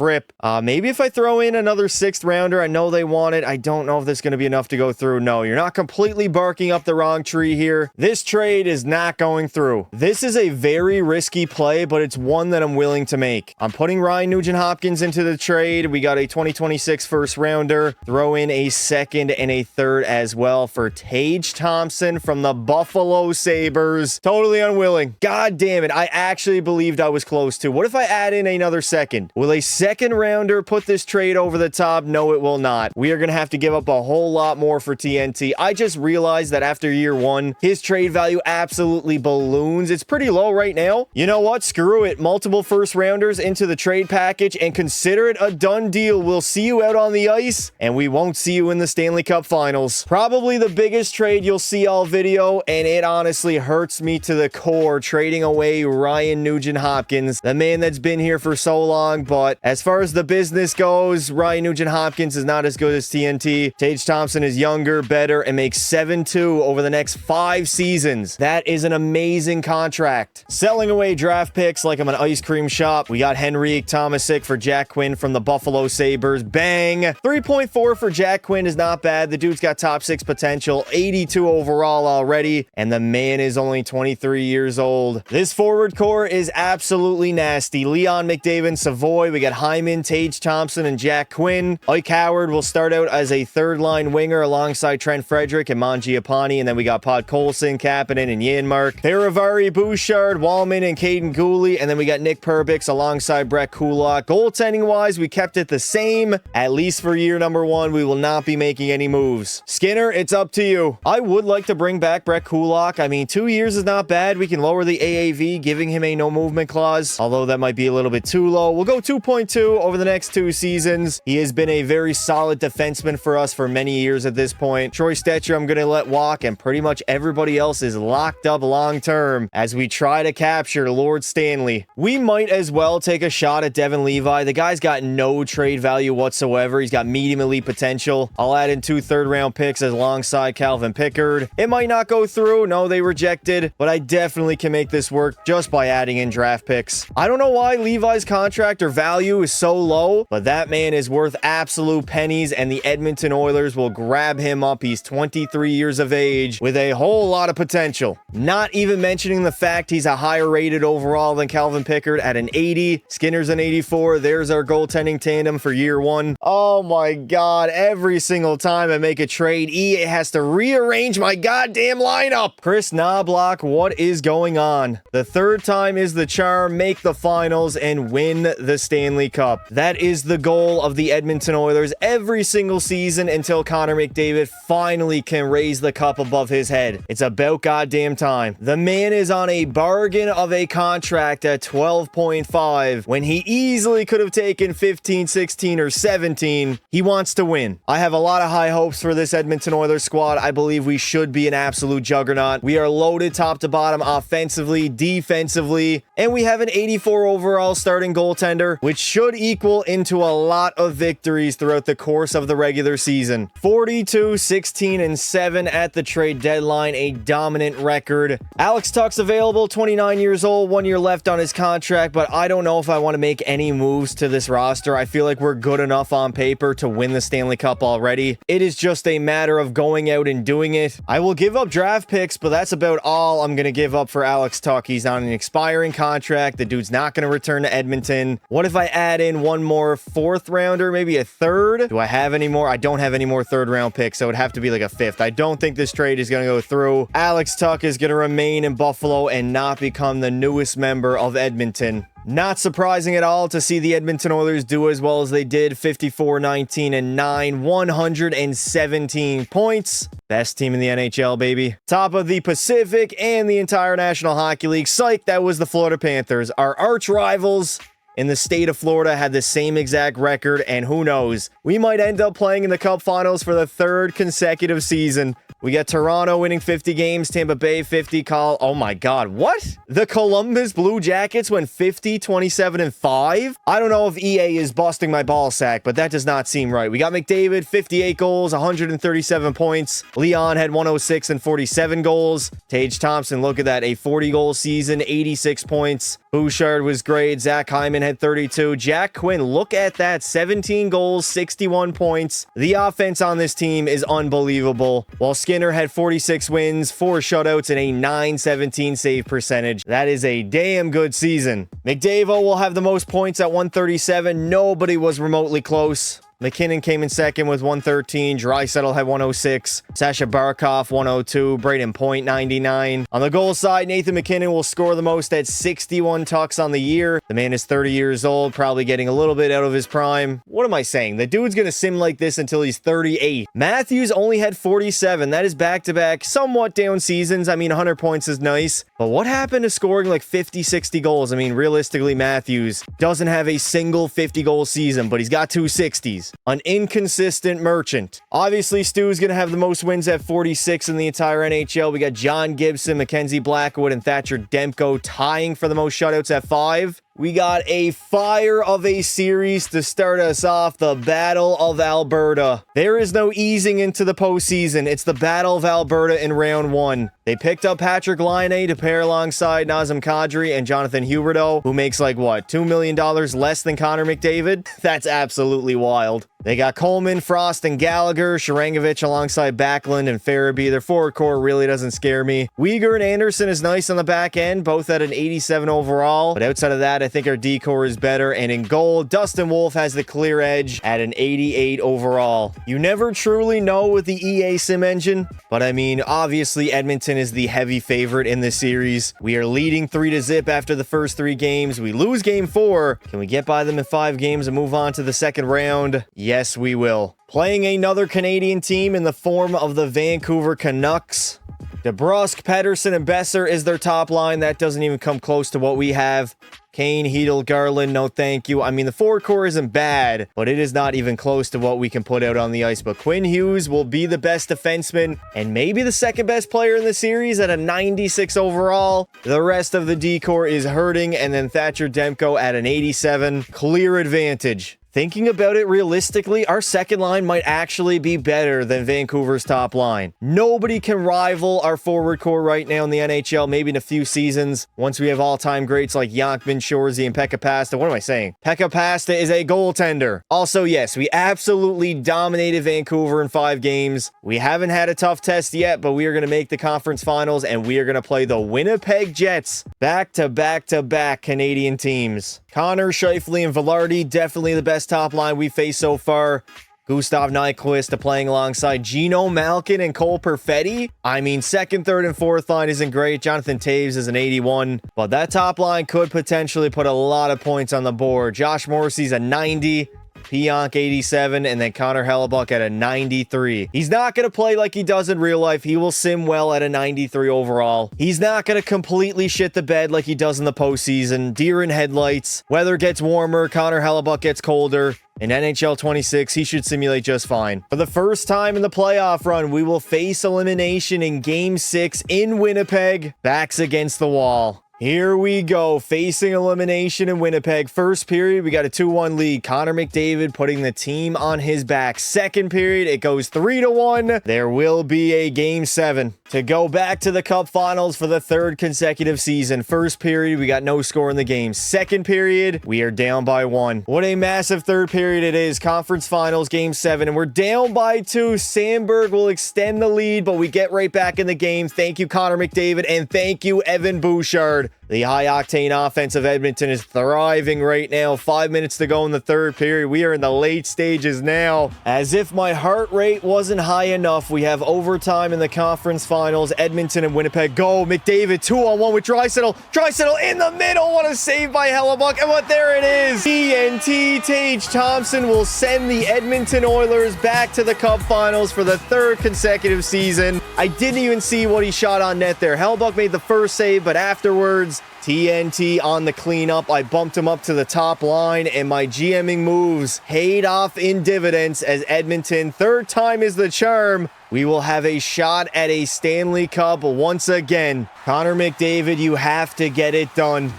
rip. Maybe if I throw in another 6th rounder, I know they want it. I don't know if this is going to be enough to go through. No, you're not completely barking up the wrong tree here. This trade is not going through. This is a very risky play, but it's one that I'm willing to make. I'm putting Ryan Nugent-Hopkins into the trade. We got a 2026 first rounder. Throw in a 2nd and a 3rd as well for Tage Thompson from the Buffalo Sabres. Totally unwilling. God damn it. I actually believed I was close to. What if I add in another 2nd? Will a 2nd rounder put this trade over the top? No, it will not. We are going to have to give up a whole lot more for TNT. I just realized that after year 1, his trade value absolutely balloons. It's pretty low right now. You know what? Screw it. Multiple first rounders into the trade package and consider it a done deal. We'll see you out on the ice and we won't see you in the Stanley Cup Finals. Probably the biggest trade you'll see all video, and it honestly hurts me to the core trading away Ryan Nugent-Hopkins, the man that's been here for so long. But as far as the business goes, Ryan Nugent-Hopkins is not as good as TNT. Tage Thompson is younger, better, and makes 7-2 over the next 5 seasons. That is an amazing contract. Selling away draft picks like I'm an ice cream shop. We got Henrique Tomasic for Jack Quinn from the Buffalo Sabres. Bang! 3.4 for Jack Quinn is not bad. The dude's got top 6 potential, 82 overall already, and the man is only 23 years old. This forward core is absolutely nasty. Leon McDavid, Savoy. We got Hyman, Tage Thompson, and Jack Quinn. win. Ike Howard will start out as a third-line winger alongside Trent Frederick and Mangiapane, and then we got Pod Colson, Kapanen, and Janmark. Taravari, Bouchard, Wallman, and Caden Gooley, and then we got Nick Perbix alongside Brett Kulak. Goaltending-wise, we kept it the same, at least for year number 1. We will not be making any moves. Skinner, it's up to you. I would like to bring back Brett Kulak. I mean, 2 years is not bad. We can lower the AAV, giving him a no movement clause, although that might be a little bit too low. We'll go 2.2 over the next 2 seasons. He has been a very solid defenseman for us for many years at this point. Troy Stetcher, I'm going to let walk, and pretty much everybody else is locked up long term as we try to capture Lord Stanley. We might as well take a shot at Devin Levi. The guy's got no trade value whatsoever. He's got medium elite potential. I'll add in 2 third-round picks alongside Calvin Pickard. It might not go through. No, they rejected, but I definitely can make this work just by adding in draft picks. I don't know why Levi's contract or value is so low, but that man is worth absolute pennies, and the Edmonton Oilers will grab him up. He's 23 years of age with a whole lot of potential. Not even mentioning the fact he's a higher rated overall than Calvin Pickard at an 80. Skinner's an 84. There's our goaltending tandem for year 1. Oh my God. Every single time I make a trade, EA has to rearrange my goddamn lineup. Chris Knobloch, what is going on? The third time is the charm. Make the finals and win the Stanley Cup. That is the goal of the Edmonton Oilers every single season until Connor McDavid finally can raise the cup above his head. It's about goddamn time. The man is on a bargain of a contract at 12.5 when he easily could have taken 15, 16, or 17. He wants to win. I have a lot of high hopes for this Edmonton Oilers squad. I believe we should be an absolute juggernaut. We are loaded top to bottom offensively, defensively, and we have an 84 overall starting goaltender, which should equal into a lot of victories throughout the course of the regular season. 42, 16, and 7 at the trade deadline, a dominant record. Alex Tuch's available, 29 years old, 1 year left on his contract, but I don't know if I want to make any moves to this roster. I feel like we're good enough on paper to win the Stanley Cup already. It is just a matter of going out and doing it. I will give up draft picks, but that's about all I'm going to give up for Alex Tuch. He's on an expiring contract. The dude's not going to return to Edmonton. What if I add in one more 4th rounder, maybe a 3rd? Do I have any more? I don't have any more 3rd round picks, so it'd have to be like a 5th. I don't think this trade is going to go through. Alex Tuch is going to remain in Buffalo and not become the newest member of Edmonton. Not surprising at all to see the Edmonton Oilers do as well as they did. 54, 19, and 9, 117 points. Best team in the NHL, baby. Top of the Pacific and the entire National Hockey League. Psych, that was the Florida Panthers. Our arch rivals in the state of Florida had the same exact record, and who knows? We might end up playing in the Cup Finals for the 3rd consecutive season. We got Toronto winning 50 games, Tampa Bay 50, oh my God, what? The Columbus Blue Jackets went 50, 27, and 5? I don't know if EA is busting my ball sack, but that does not seem right. We got McDavid, 58 goals, 137 points. Leon had 106 and 47 goals. Tage Thompson, look at that, a 40-goal season, 86 points. Bouchard was great. Zach Hyman had 32. Jack Quinn, look at that, 17 goals, 61 points. The offense on this team is unbelievable. While Skinner had 46 wins, 4 shutouts, and a .917 save percentage. That is a damn good season. McDavid will have the most points at 137. Nobody was remotely close. McKinnon came in second with 113. Draisaitl had 106. Sasha Barkov, 102. Braden Point, 99. On the goal side, Nathan McKinnon will score the most at 61 tucks on the year. The man is 30 years old, probably getting a little bit out of his prime. What am I saying? The dude's going to sim like this until he's 38. Matthews only had 47. That is back-to-back, somewhat down seasons. I mean, 100 points is nice. But what happened to scoring like 50, 60 goals? I mean, realistically, Matthews doesn't have a single 50-goal season, but he's got 2 60s. An inconsistent merchant. Obviously, Stu's going to have the most wins at 46 in the entire NHL. We got John Gibson, Mackenzie Blackwood, and Thatcher Demko tying for the most shutouts at 5. We got a fire of a series to start us off, the Battle of Alberta. There is no easing into the postseason. It's the Battle of Alberta in round 1. They picked up Patrick Laine to pair alongside Nazem Kadri and Jonathan Huberdeau, who makes like, what, $2 million less than Connor McDavid? That's absolutely wild. They got Coleman, Frost, and Gallagher. Sharangovich alongside Backlund and Farabee. Their forward core really doesn't scare me. Uyghur and Anderson is nice on the back end, both at an 87 overall. But outside of that, I think our D core is better. And in goal, Dustin Wolf has the clear edge at an 88 overall. You never truly know with the EA Sim engine, but I mean, obviously Edmonton is the heavy favorite in this series. We are leading 3-0 after the first 3 games. We lose game 4. Can we get by them in 5 games and move on to the second round? Yes, we will. Playing another Canadian team in the form of the Vancouver Canucks. DeBrusk, Pedersen, and Besser is their top line. That doesn't even come close to what we have. Kane, Hedel, Garland, no thank you. I mean, the forward core isn't bad, but it is not even close to what we can put out on the ice. But Quinn Hughes will be the best defenseman and maybe the second best player in the series at a 96 overall. The rest of the D core is hurting, and then Thatcher Demko at an 87. Clear advantage. Thinking about it realistically, our second line might actually be better than Vancouver's top line. Nobody can rival our forward core right now in the NHL, maybe in a few seasons, once we have all-time greats like Yankman, Shorzy, and Pekka Pasta. What am I saying? Pekka Pasta is a goaltender. Also, yes, we absolutely dominated Vancouver in 5 games. We haven't had a tough test yet, but we are going to make the conference finals, and we are going to play the Winnipeg Jets back-to-back-to-back Canadian teams. Connor, Scheifele, and Velarde, definitely the best top line we faced so far. Gustav Nyquist playing alongside Gino Malkin and Cole Perfetti. I mean, second, third, and fourth line isn't great. Jonathan Taves is an 81, but that top line could potentially put a lot of points on the board. Josh Morrissey's a 90. Pionk 87, and then Connor Hellebuck at a 93. He's not going to play like he does in real life. He will sim well at a 93 overall. He's not going to completely shit the bed like he does in the postseason. Deer in headlights. Weather gets warmer. Connor Hellebuck gets colder. In NHL 26, he should simulate just fine. For the first time in the playoff run, we will face elimination in Game 6 in Winnipeg. Backs against the wall. Here we go, facing elimination in Winnipeg. First period, we got a 2-1 lead. Connor McDavid putting the team on his back. Second period, it goes 3-1. There will be a Game 7 to go back to the Cup Finals for the 3rd consecutive season. First period, we got no score in the game. Second period, we are down by 1. What a massive third period it is. Conference Finals, Game 7, and we're down by 2. Sandberg will extend the lead, but we get right back in the game. Thank you, Connor McDavid, and thank you, Evan Bouchard. The high-octane offense of Edmonton is thriving right now. 5 minutes to go in the third period. We are in the late stages now. As if my heart rate wasn't high enough, we have overtime in the conference finals. Edmonton and Winnipeg go. McDavid 2-on-1 with Draisaitl. Draisaitl in the middle. What a save by Hellebuck. And what there it is. TNT Tage Thompson will send the Edmonton Oilers back to the Cup Finals for the 3rd consecutive season. I didn't even see what he shot on net there. Hellebuck made the first save, but afterwards, TNT on the cleanup. I bumped him up to the top line, and my GMing moves paid off in dividends as Edmonton, 3rd time is the charm. We will have a shot at a Stanley Cup once again. Connor McDavid, you have to get it done.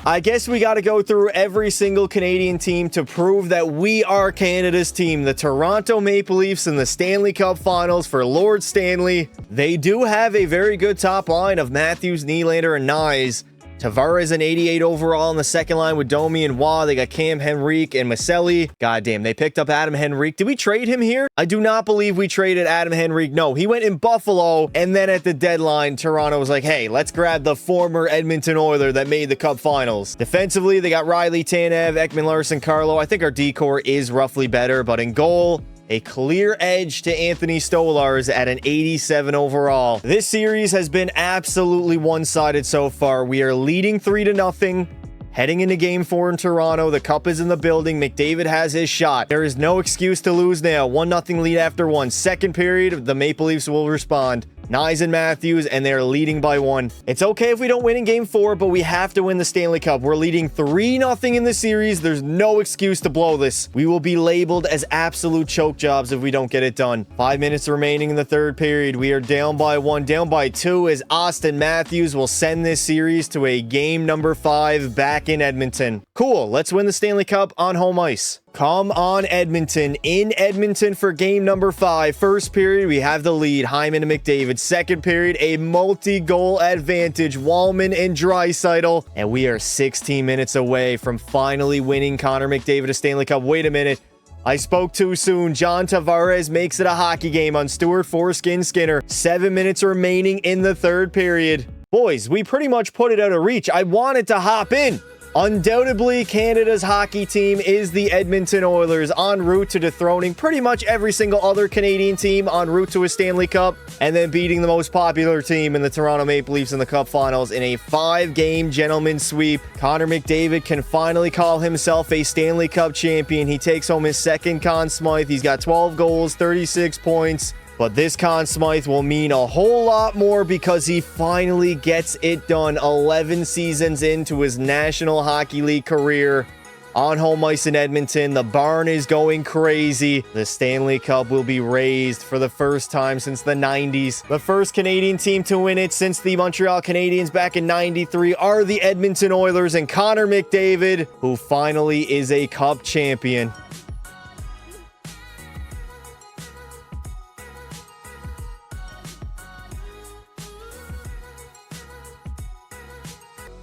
I guess we got to go through every single Canadian team to prove that we are Canada's team. The Toronto Maple Leafs in the Stanley Cup Finals for Lord Stanley. They do have a very good top line of Matthews, Nylander, and Nyes. Tavares an 88 overall on the second line with Domi and Waugh. They got Cam Henrique and Maselli. Goddamn, they picked up Adam Henrique. Did we trade him here? I do not believe we traded Adam Henrique. No, he went in Buffalo, and then at the deadline, Toronto was like, hey, let's grab the former Edmonton Oiler that made the Cup Finals. Defensively, they got Riley Tanev, Ekman Larson, Carlo. I think our D-core is roughly better, but in goal, a clear edge to Anthony Stolarz at an 87 overall. This series has been absolutely one-sided so far. We are leading 3-0. Heading into Game 4 in Toronto, the cup is in the building. McDavid has his shot. There is no excuse to lose now. 1-0 lead after 1. Second period, the Maple Leafs will respond. Nyes and Matthews, and they're leading by 1. It's okay if we don't win in Game 4, but we have to win the Stanley Cup. We're leading 3-0 in the series. There's no excuse to blow this. We will be labeled as absolute choke jobs if we don't get it done. 5 minutes remaining in the third period. We are down by 1, down by 2 as Austin Matthews will send this series to a game number 5 back in Edmonton. Cool, let's win the Stanley Cup on home ice. Come on, Edmonton. In Edmonton for game number 5. First period, we have the lead. Hyman and McDavid. Second period, a multi-goal advantage. Wallman and Draisaitl. And we are 16 minutes away from finally winning Connor McDavid a Stanley Cup. Wait a minute. I spoke too soon. John Tavares makes it a hockey game on Stuart Foreskin Skinner. 7 minutes remaining in the third period. Boys, we pretty much put it out of reach. I wanted to hop in. Undoubtedly, Canada's hockey team is the Edmonton Oilers, en route to dethroning pretty much every single other Canadian team en route to a Stanley Cup, and then beating the most popular team in the Toronto Maple Leafs in the Cup Finals in a 5-game gentleman's sweep. Connor McDavid can finally call himself a Stanley Cup champion. He takes home his second Conn Smythe. He's got 12 goals, 36 points. But this Conn Smythe will mean a whole lot more because he finally gets it done 11 seasons into his National Hockey League career. On home ice in Edmonton, the barn is going crazy. The Stanley Cup will be raised for the first time since the 90s. The first Canadian team to win it since the Montreal Canadiens back in 93 are the Edmonton Oilers and Connor McDavid, who finally is a Cup champion.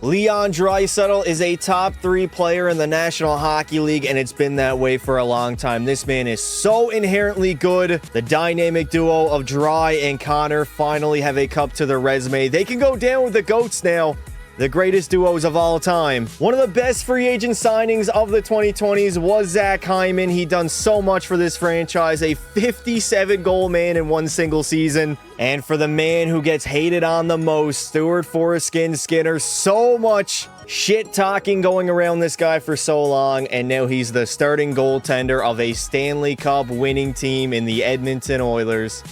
Leon Draisaitl is a top 3 player in the National Hockey League, and it's been that way for a long time. This man is so inherently good. The dynamic duo of Dry and Connor finally have a cup to their resume. They can go down with the GOATs now. The greatest duos of all time. One of the best free agent signings of the 2020s was Zach Hyman. He done so much for this franchise. A 57-goal man in one single season. And for the man who gets hated on the most, Stuart Foreskin Skinner, so much shit talking going around this guy for so long, and now he's the starting goaltender of a Stanley Cup winning team in the Edmonton Oilers.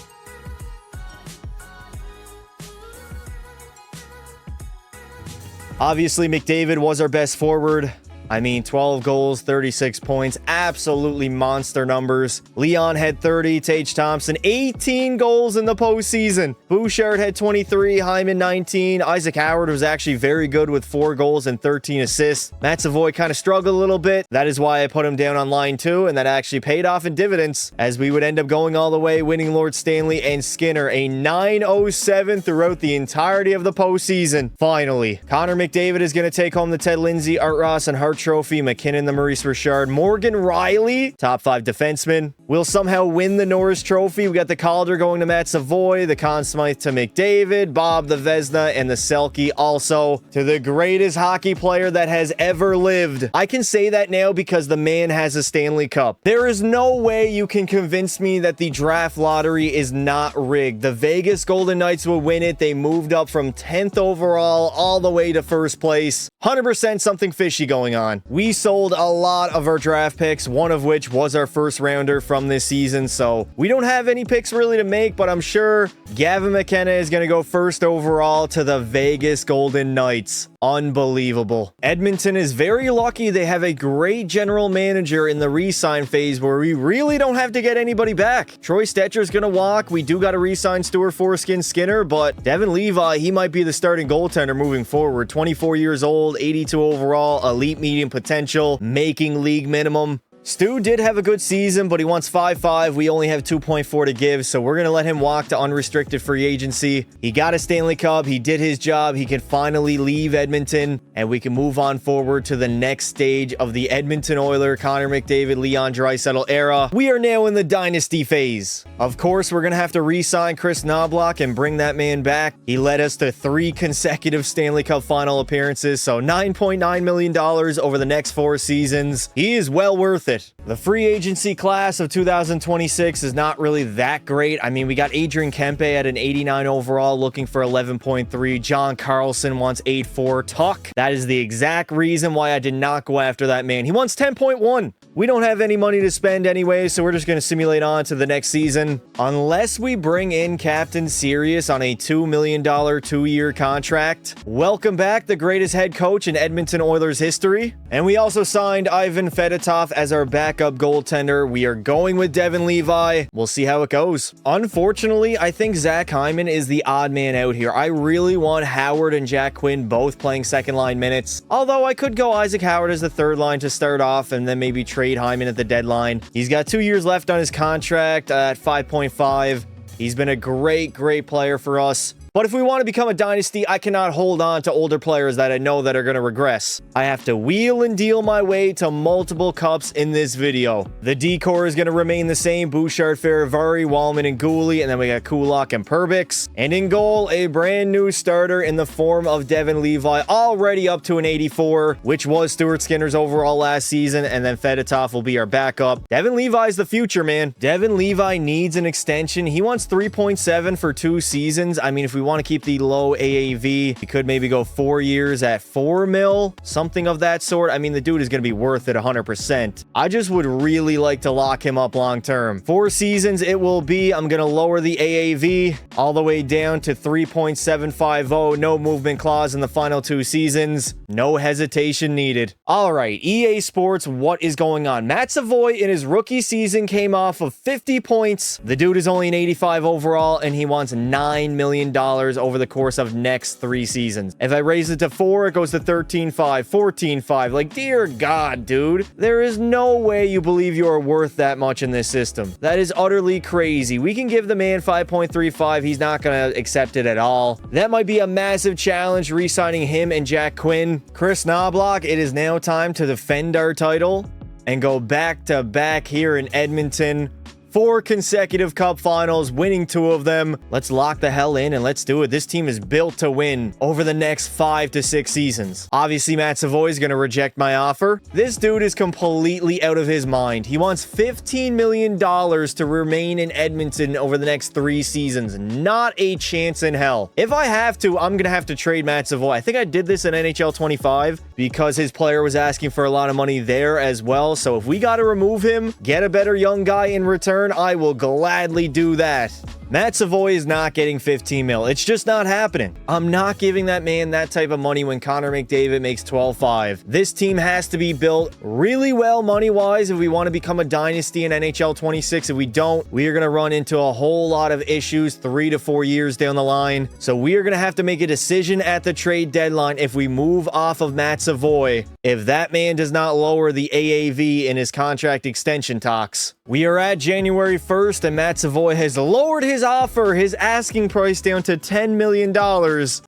Obviously, McDavid was our best forward. I mean, 12 goals, 36 points, absolutely monster numbers. Leon had 30, Tage Thompson, 18 goals in the postseason. Bouchard had 23, Hyman 19. Isaac Howard was actually very good with 4 goals and 13 assists. Matt Savoy kind of struggled a little bit. That is why I put him down on line 2, and that actually paid off in dividends, as we would end up going all the way, winning Lord Stanley and Skinner, a 907 throughout the entirety of the postseason. Finally, Connor McDavid is going to take home the Ted Lindsay, Art Ross, and Hart Trophy. McKinnon, the Maurice Richard, Morgan Riley, top 5 defenseman, will somehow win the Norris Trophy. We got the Calder going to Matt Savoy, the Conn Smythe to McDavid, Bob the Vezina, and the Selke also to the greatest hockey player that has ever lived. I can say that now because the man has a Stanley Cup. There is no way you can convince me that the draft lottery is not rigged. The Vegas Golden Knights will win it. They moved up from 10th overall all the way to first place. 100% something fishy going on. We sold a lot of our draft picks, one of which was our first rounder from this season, so we don't have any picks really to make, but I'm sure Gavin McKenna is going to go first overall to the Vegas Golden Knights. Unbelievable. Edmonton is very lucky they have a great general manager in the re-sign phase where we really don't have to get anybody back. Troy Stetcher's going to walk. We do got to re-sign Stuart Foreskin Skinner, but Devin Levi, he might be the starting goaltender moving forward. 24 years old, 82 overall, elite medium potential, making league minimum. Stu did have a good season, but he wants 5.5. We only have 2.4 to give, so we're going to let him walk to unrestricted free agency. He got a Stanley Cup. He did his job. He can finally leave Edmonton, and we can move on forward to the next stage of the Edmonton Oiler, Connor McDavid, Leon Draisaitl era. We are now in the Dynasty phase. Of course, we're going to have to re-sign Chris Knoblauch and bring that man back. He led us to 3 consecutive Stanley Cup final appearances, so $9.9 million over the next 4 seasons. He is well worth it. The free agency class of 2026 is not really that great. I mean, we got Adrian Kempe at an 89 overall looking for 11.3. John Carlson wants 8.4. Tuck, that is the exact reason why I did not go after that man. He wants 10.1. We don't have any money to spend anyway, so we're just going to simulate on to the next season. Unless we bring in Captain Serious on a $2 million 2-year contract. Welcome back, the greatest head coach in Edmonton Oilers history. And we also signed Ivan Fedotov as our backup goaltender. We are going with Devin Levi. We'll see how it goes. Unfortunately, I think Zach Hyman is the odd man out here. I really want Howard and Jack Quinn both playing second line minutes. Although I could go Isaac Howard as the third line to start off and then maybe trade Hyman at the deadline. He's got 2 years left on his contract at 5.5. He's been a great player for us. But if we want to become a dynasty, I cannot hold on to older players that I know that are going to regress. I have to wheel and deal my way to multiple cups in this video. The decor is going to remain the same. Bouchard, Farivari, Wallman, and Gooley. And then we got Kulak and Perbix. And in goal, a brand new starter in the form of Devin Levi, already up to an 84, which was Stuart Skinner's overall last season. And then Fedotov will be our backup. Devin Levi's the future, man. Devin Levi needs an extension. He wants 3.7 for 2 seasons. I mean, if we want to keep the low AAV, we could maybe go 4 years at 4 mil, something of that sort. I mean, the dude is going to be worth it 100%. I just would really like to lock him up long term. 4 seasons it will be. I'm going to lower the AAV all the way down to 3.750. No movement clause in the final 2 seasons. No hesitation needed. All right, EA Sports, what is going on? Matt Savoy in his rookie season came off of 50 points. The dude is only an 85 overall, and he wants $9 million over the course of next 3 seasons. If I raise it to 4, it goes to 13.5, 14.5. Like, dear God, dude, there is no way you believe you are worth that much in this system. That is utterly crazy. We can give the man 5.35. He's not going to accept it at all. That might be a massive challenge, re-signing him and Jack Quinn. Chris Knobloch, it is now time to defend our title and go back-to-back here in Edmonton. 4 consecutive cup finals, winning 2 of them. Let's lock the hell in and let's do it. This team is built to win over the next 5 to 6 seasons. Obviously, Matt Savoy is going to reject my offer. This dude is completely out of his mind. He wants $15 million to remain in Edmonton over the next 3 seasons. Not a chance in hell. If I have to, I'm going to have to trade Matt Savoy. I think I did this in NHL 25 because his player was asking for a lot of money there as well. So if we got to remove him, get a better young guy in return, I will gladly do that. Matt Savoy is not getting 15 mil. It's just not happening. I'm not giving that man that type of money when Connor McDavid makes 12.5. This team has to be built really well money-wise if we want to become a dynasty in NHL 26. If we don't, we are going to run into a whole lot of issues 3 to 4 years down the line. So we are going to have to make a decision at the trade deadline if we move off of Matt Savoy. If that man does not lower the AAV in his contract extension talks. We are at January 1st and Matt Savoy has lowered his offer, his asking price down to $10 million.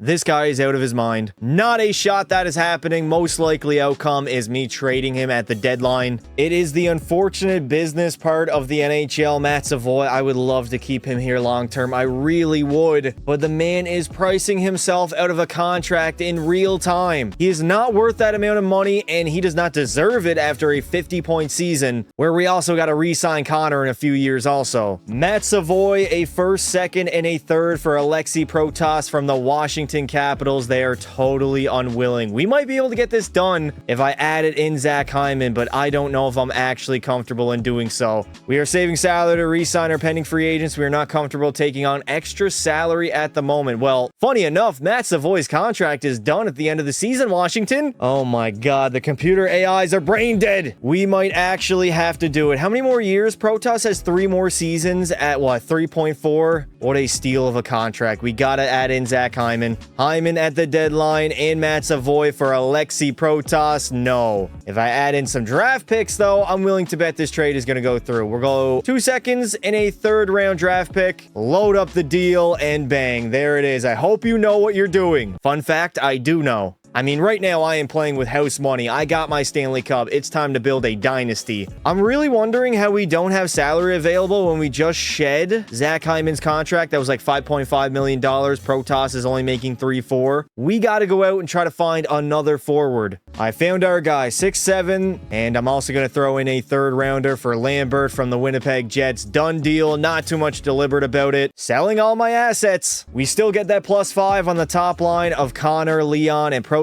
This guy is out of his mind. Not a shot that is happening. Most likely outcome is me trading him at the deadline. It is the unfortunate business part of the NHL. Matt Savoy, I would love to keep him here long term. I really would. But the man is pricing himself out of a contract in real time. He is not worth that amount of money and he does not deserve it after a 50-point season where we also got to re-sign Connor in a few years also. Matt Savoy, a first, second, and a third for Alexei Protas from the Washington Capitals. They are totally unwilling. We might be able to get this done if I added in Zach Hyman, but I don't know if I'm actually comfortable in doing so. We are saving salary to re-sign our pending free agents. We are not comfortable taking on extra salary at the moment. Well, funny enough, Matt Savoy's contract is done at the end of the season, Washington. Oh my God, the computer AIs are brain dead. We might actually have to do it. How many more years? Protas has 3 more seasons at what, 3.4? What a steal of a contract. We gotta add in Zach Hyman. Hyman at the deadline and Matt Savoy for Alexei Protas. No. If I add in some draft picks though, I'm willing to bet this trade is gonna go through. We'll go 2 seconds and a 3rd round draft pick. Load up the deal and bang. There it is. I hope you know what you're doing. Fun fact, I do know. I mean, right now I am playing with house money. I got my Stanley Cup. It's time to build a dynasty. I'm really wondering how we don't have salary available when we just shed Zach Hyman's contract. That was like $5.5 million. Protas is only making 3.4. We got to go out and try to find another forward. I found our guy, 6'7", and I'm also going to throw in a 3rd rounder for Lambert from the Winnipeg Jets. Done deal. Not too much deliberate about it. Selling all my assets. We still get that +5 on the top line of Connor, Leon, and Protas.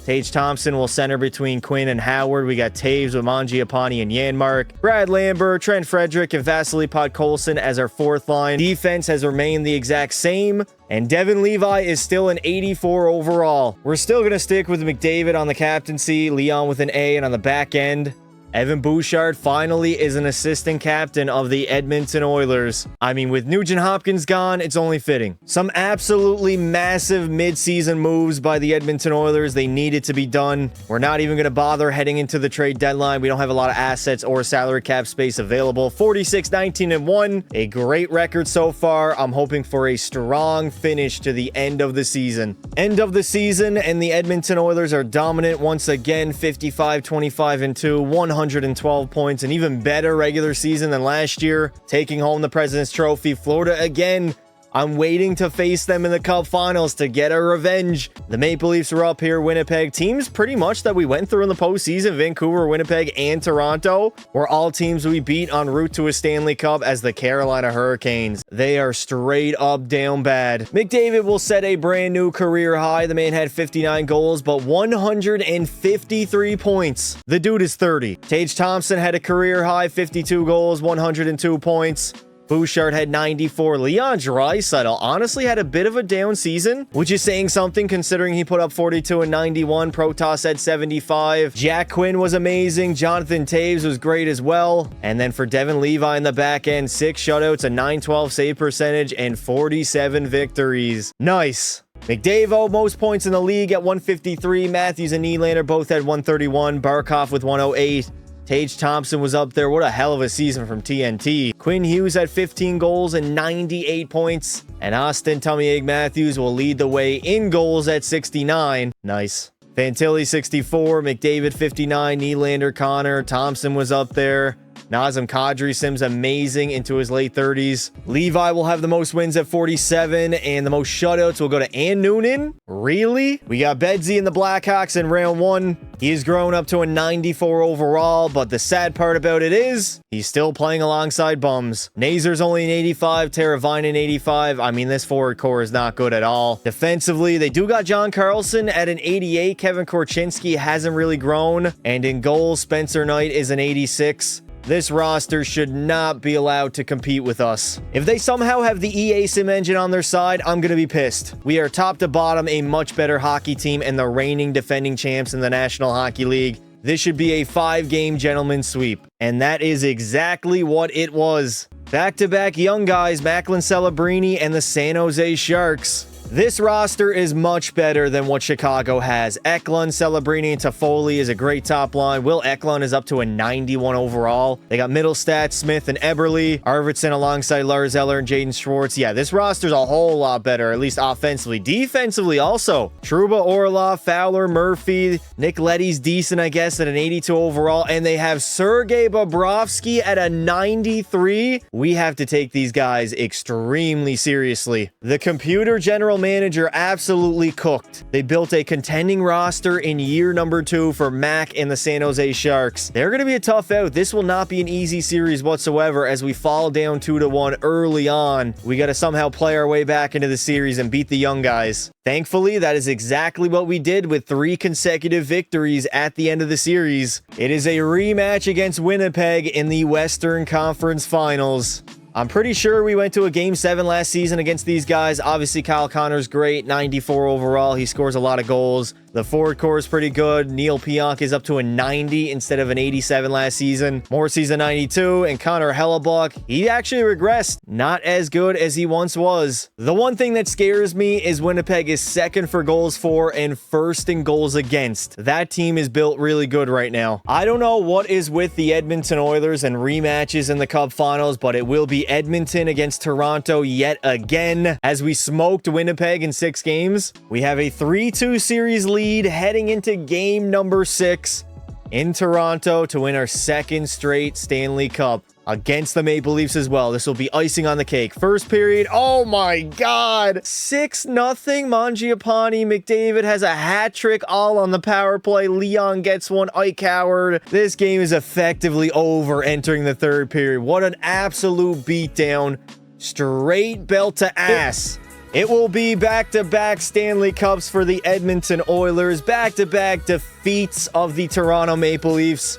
Tage Thompson will center between Quinn and Howard. We got Taves with Mangiapane and Janmark. Brad Lambert, Trent Frederick, and Vasily Podkolzin as our 4th line. Defense has remained the exact same. And Devin Levi is still an 84 overall. We're still going to stick with McDavid on the captaincy, Leon with an A, and on the back end, Evan Bouchard finally is an assistant captain of the Edmonton Oilers. I mean, with Nugent Hopkins gone, it's only fitting. Some absolutely massive mid-season moves by the Edmonton Oilers. They needed to be done. We're not even going to bother heading into the trade deadline. We don't have a lot of assets or salary cap space available. 46-19-1. A great record so far. I'm hoping for a strong finish to the end of the season. End of the season, and the Edmonton Oilers are dominant once again. 55-25-2. 112 points, an even better regular season than last year, taking home the President's Trophy. Florida again. I'm waiting to face them in the Cup Finals to get a revenge. The Maple Leafs are up here. Winnipeg, teams pretty much that we went through in the postseason. Vancouver, Winnipeg, and Toronto were all teams we beat en route to a Stanley Cup as the Carolina Hurricanes. They are straight up down bad. McDavid will set a brand new career high. The man had 59 goals, but 153 points. The dude is 30. Tage Thompson had a career high, 52 goals, 102 points. Bouchard had 94. Leon Draisaitl honestly had a bit of a down season, which is saying something considering he put up 42 and 91. Protas had 75. Jack Quinn was amazing. Jonathan Taves was great as well. And then for Devin Levi in the back end, 6 shutouts, a 912 save percentage, and 47 victories. Nice. McDavid, most points in the league at 153. Matthews and Nylander both had 131. Barkov with 108. Tage Thompson was up there. What a hell of a season from TNT. Quinn Hughes had 15 goals and 98 points. And Austin Tummy Egg Matthews will lead the way in goals at 69. Nice. Fantilli 64, McDavid 59, Nylander, Connor, Thompson was up there. Nazem Kadri Sims amazing into his late 30s. Levi will have the most wins at 47, and the most shutouts will go to Ann Noonan. Really? We got Bedsy in the Blackhawks in round 1. He has grown up to a 94 overall, but the sad part about it is he's still playing alongside bums. Nazer's only an 85, Teravainen 85. I mean, this forward core is not good at all. Defensively, they do got John Carlson at an 88. Kevin Korchinski hasn't really grown. And in goals, Spencer Knight is an 86. This roster should not be allowed to compete with us. If they somehow have the EA Sim engine on their side, I'm going to be pissed. We are top to bottom a much better hockey team and the reigning defending champs in the National Hockey League. This should be a 5-game gentleman sweep. And that is exactly what it was. Back-to-back young guys, Macklin Celebrini and the San Jose Sharks. This roster is much better than what Chicago has. Eklund, Celebrini, and Toffoli is a great top line. Will Eklund is up to a 91 overall. They got Middlestat, Smith, and Eberle. Arvidsson alongside Lars Eller and Jaden Schwartz. Yeah, this roster's a whole lot better, at least offensively. Defensively also. Trouba, Orlov, Fowler, Murphy. Nick Leddy's decent, I guess, at an 82 overall. And they have Sergei Bobrovsky at a 93. We have to take these guys extremely seriously. The computer general manager absolutely cooked. They built a contending roster in year number 2 for Mac and the San Jose Sharks. They're going to be a tough out. This will not be an easy series whatsoever as we fall down 2-1 early on. We got to somehow play our way back into the series and beat the young guys. Thankfully, that is exactly what we did with 3 consecutive victories at the end of the series. It is a rematch against Winnipeg in the Western Conference Finals. I'm pretty sure we went to a Game 7 last season against these guys. Obviously, Kyle Connor's great, 94 overall. He scores a lot of goals. The forward core is pretty good. Neil Pionk is up to a 90 instead of an 87 last season. Morrissey's a 92, and Connor Hellebuck, he actually regressed. Not as good as he once was. The one thing that scares me is Winnipeg is second for goals for and first in goals against. That team is built really good right now. I don't know what is with the Edmonton Oilers and rematches in the Cup Finals, but it will be Edmonton against Toronto yet again as we smoked Winnipeg in 6 games. We have a 3-2 series lead heading into game number 6 in Toronto to win our 2nd straight Stanley Cup against the Maple Leafs as well. This will be icing on the cake. First period, oh my god, 6-0 Mangiapane. McDavid has a hat trick all on the power play. Leon gets one. Ike Howard. This game is effectively over entering the 3rd period. What an absolute beatdown. Straight belt to ass. It will be back-to-back Stanley Cups for the Edmonton Oilers, back-to-back defeats of the Toronto Maple Leafs.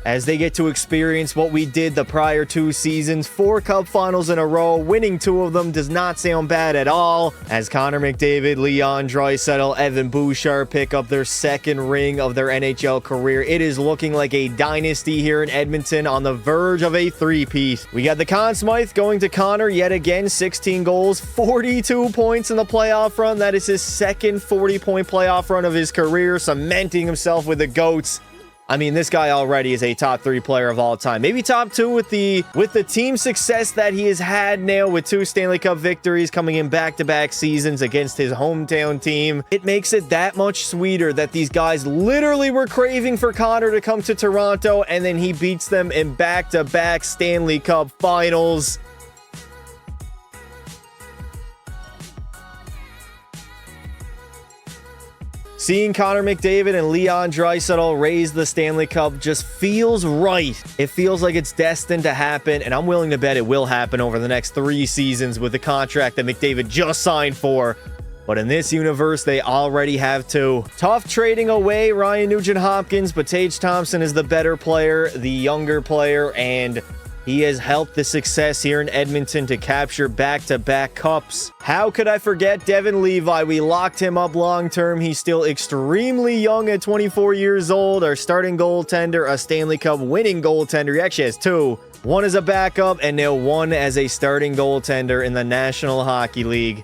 as they get to experience what we did the prior 2 seasons. 4 Cup finals in a row. Winning 2 of them does not sound bad at all, as Connor McDavid, Leon Draisaitl, Evan Bouchard pick up their 2nd ring of their NHL career. It is looking like a dynasty here in Edmonton, on the verge of a three-peat. We got the Conn Smythe going to Connor yet again. 16 goals, 42 points in the playoff run. That is his 2nd 40-point playoff run of his career, cementing himself with the GOATs. I mean, this guy already is a top 3 player of all time. Maybe top 2 with the team success that he has had now, with 2 Stanley Cup victories coming in back-to-back seasons against his hometown team. It makes it that much sweeter that these guys literally were craving for Connor to come to Toronto, and then he beats them in back-to-back Stanley Cup finals. Seeing Connor McDavid and Leon Draisaitl raise the Stanley Cup just feels right. It feels like it's destined to happen, and I'm willing to bet it will happen over the next 3 seasons with the contract that McDavid just signed for. But in this universe, they already have 2. Tough trading away Ryan Nugent-Hopkins, but Tage Thompson is the better player, the younger player, and he has helped the success here in Edmonton to capture back-to-back cups. How could I forget Devin Levi? We locked him up long-term. He's still extremely young at 24 years old. Our starting goaltender, a Stanley Cup winning goaltender. He actually has 2. 1 as a backup and now 1 as a starting goaltender in the National Hockey League.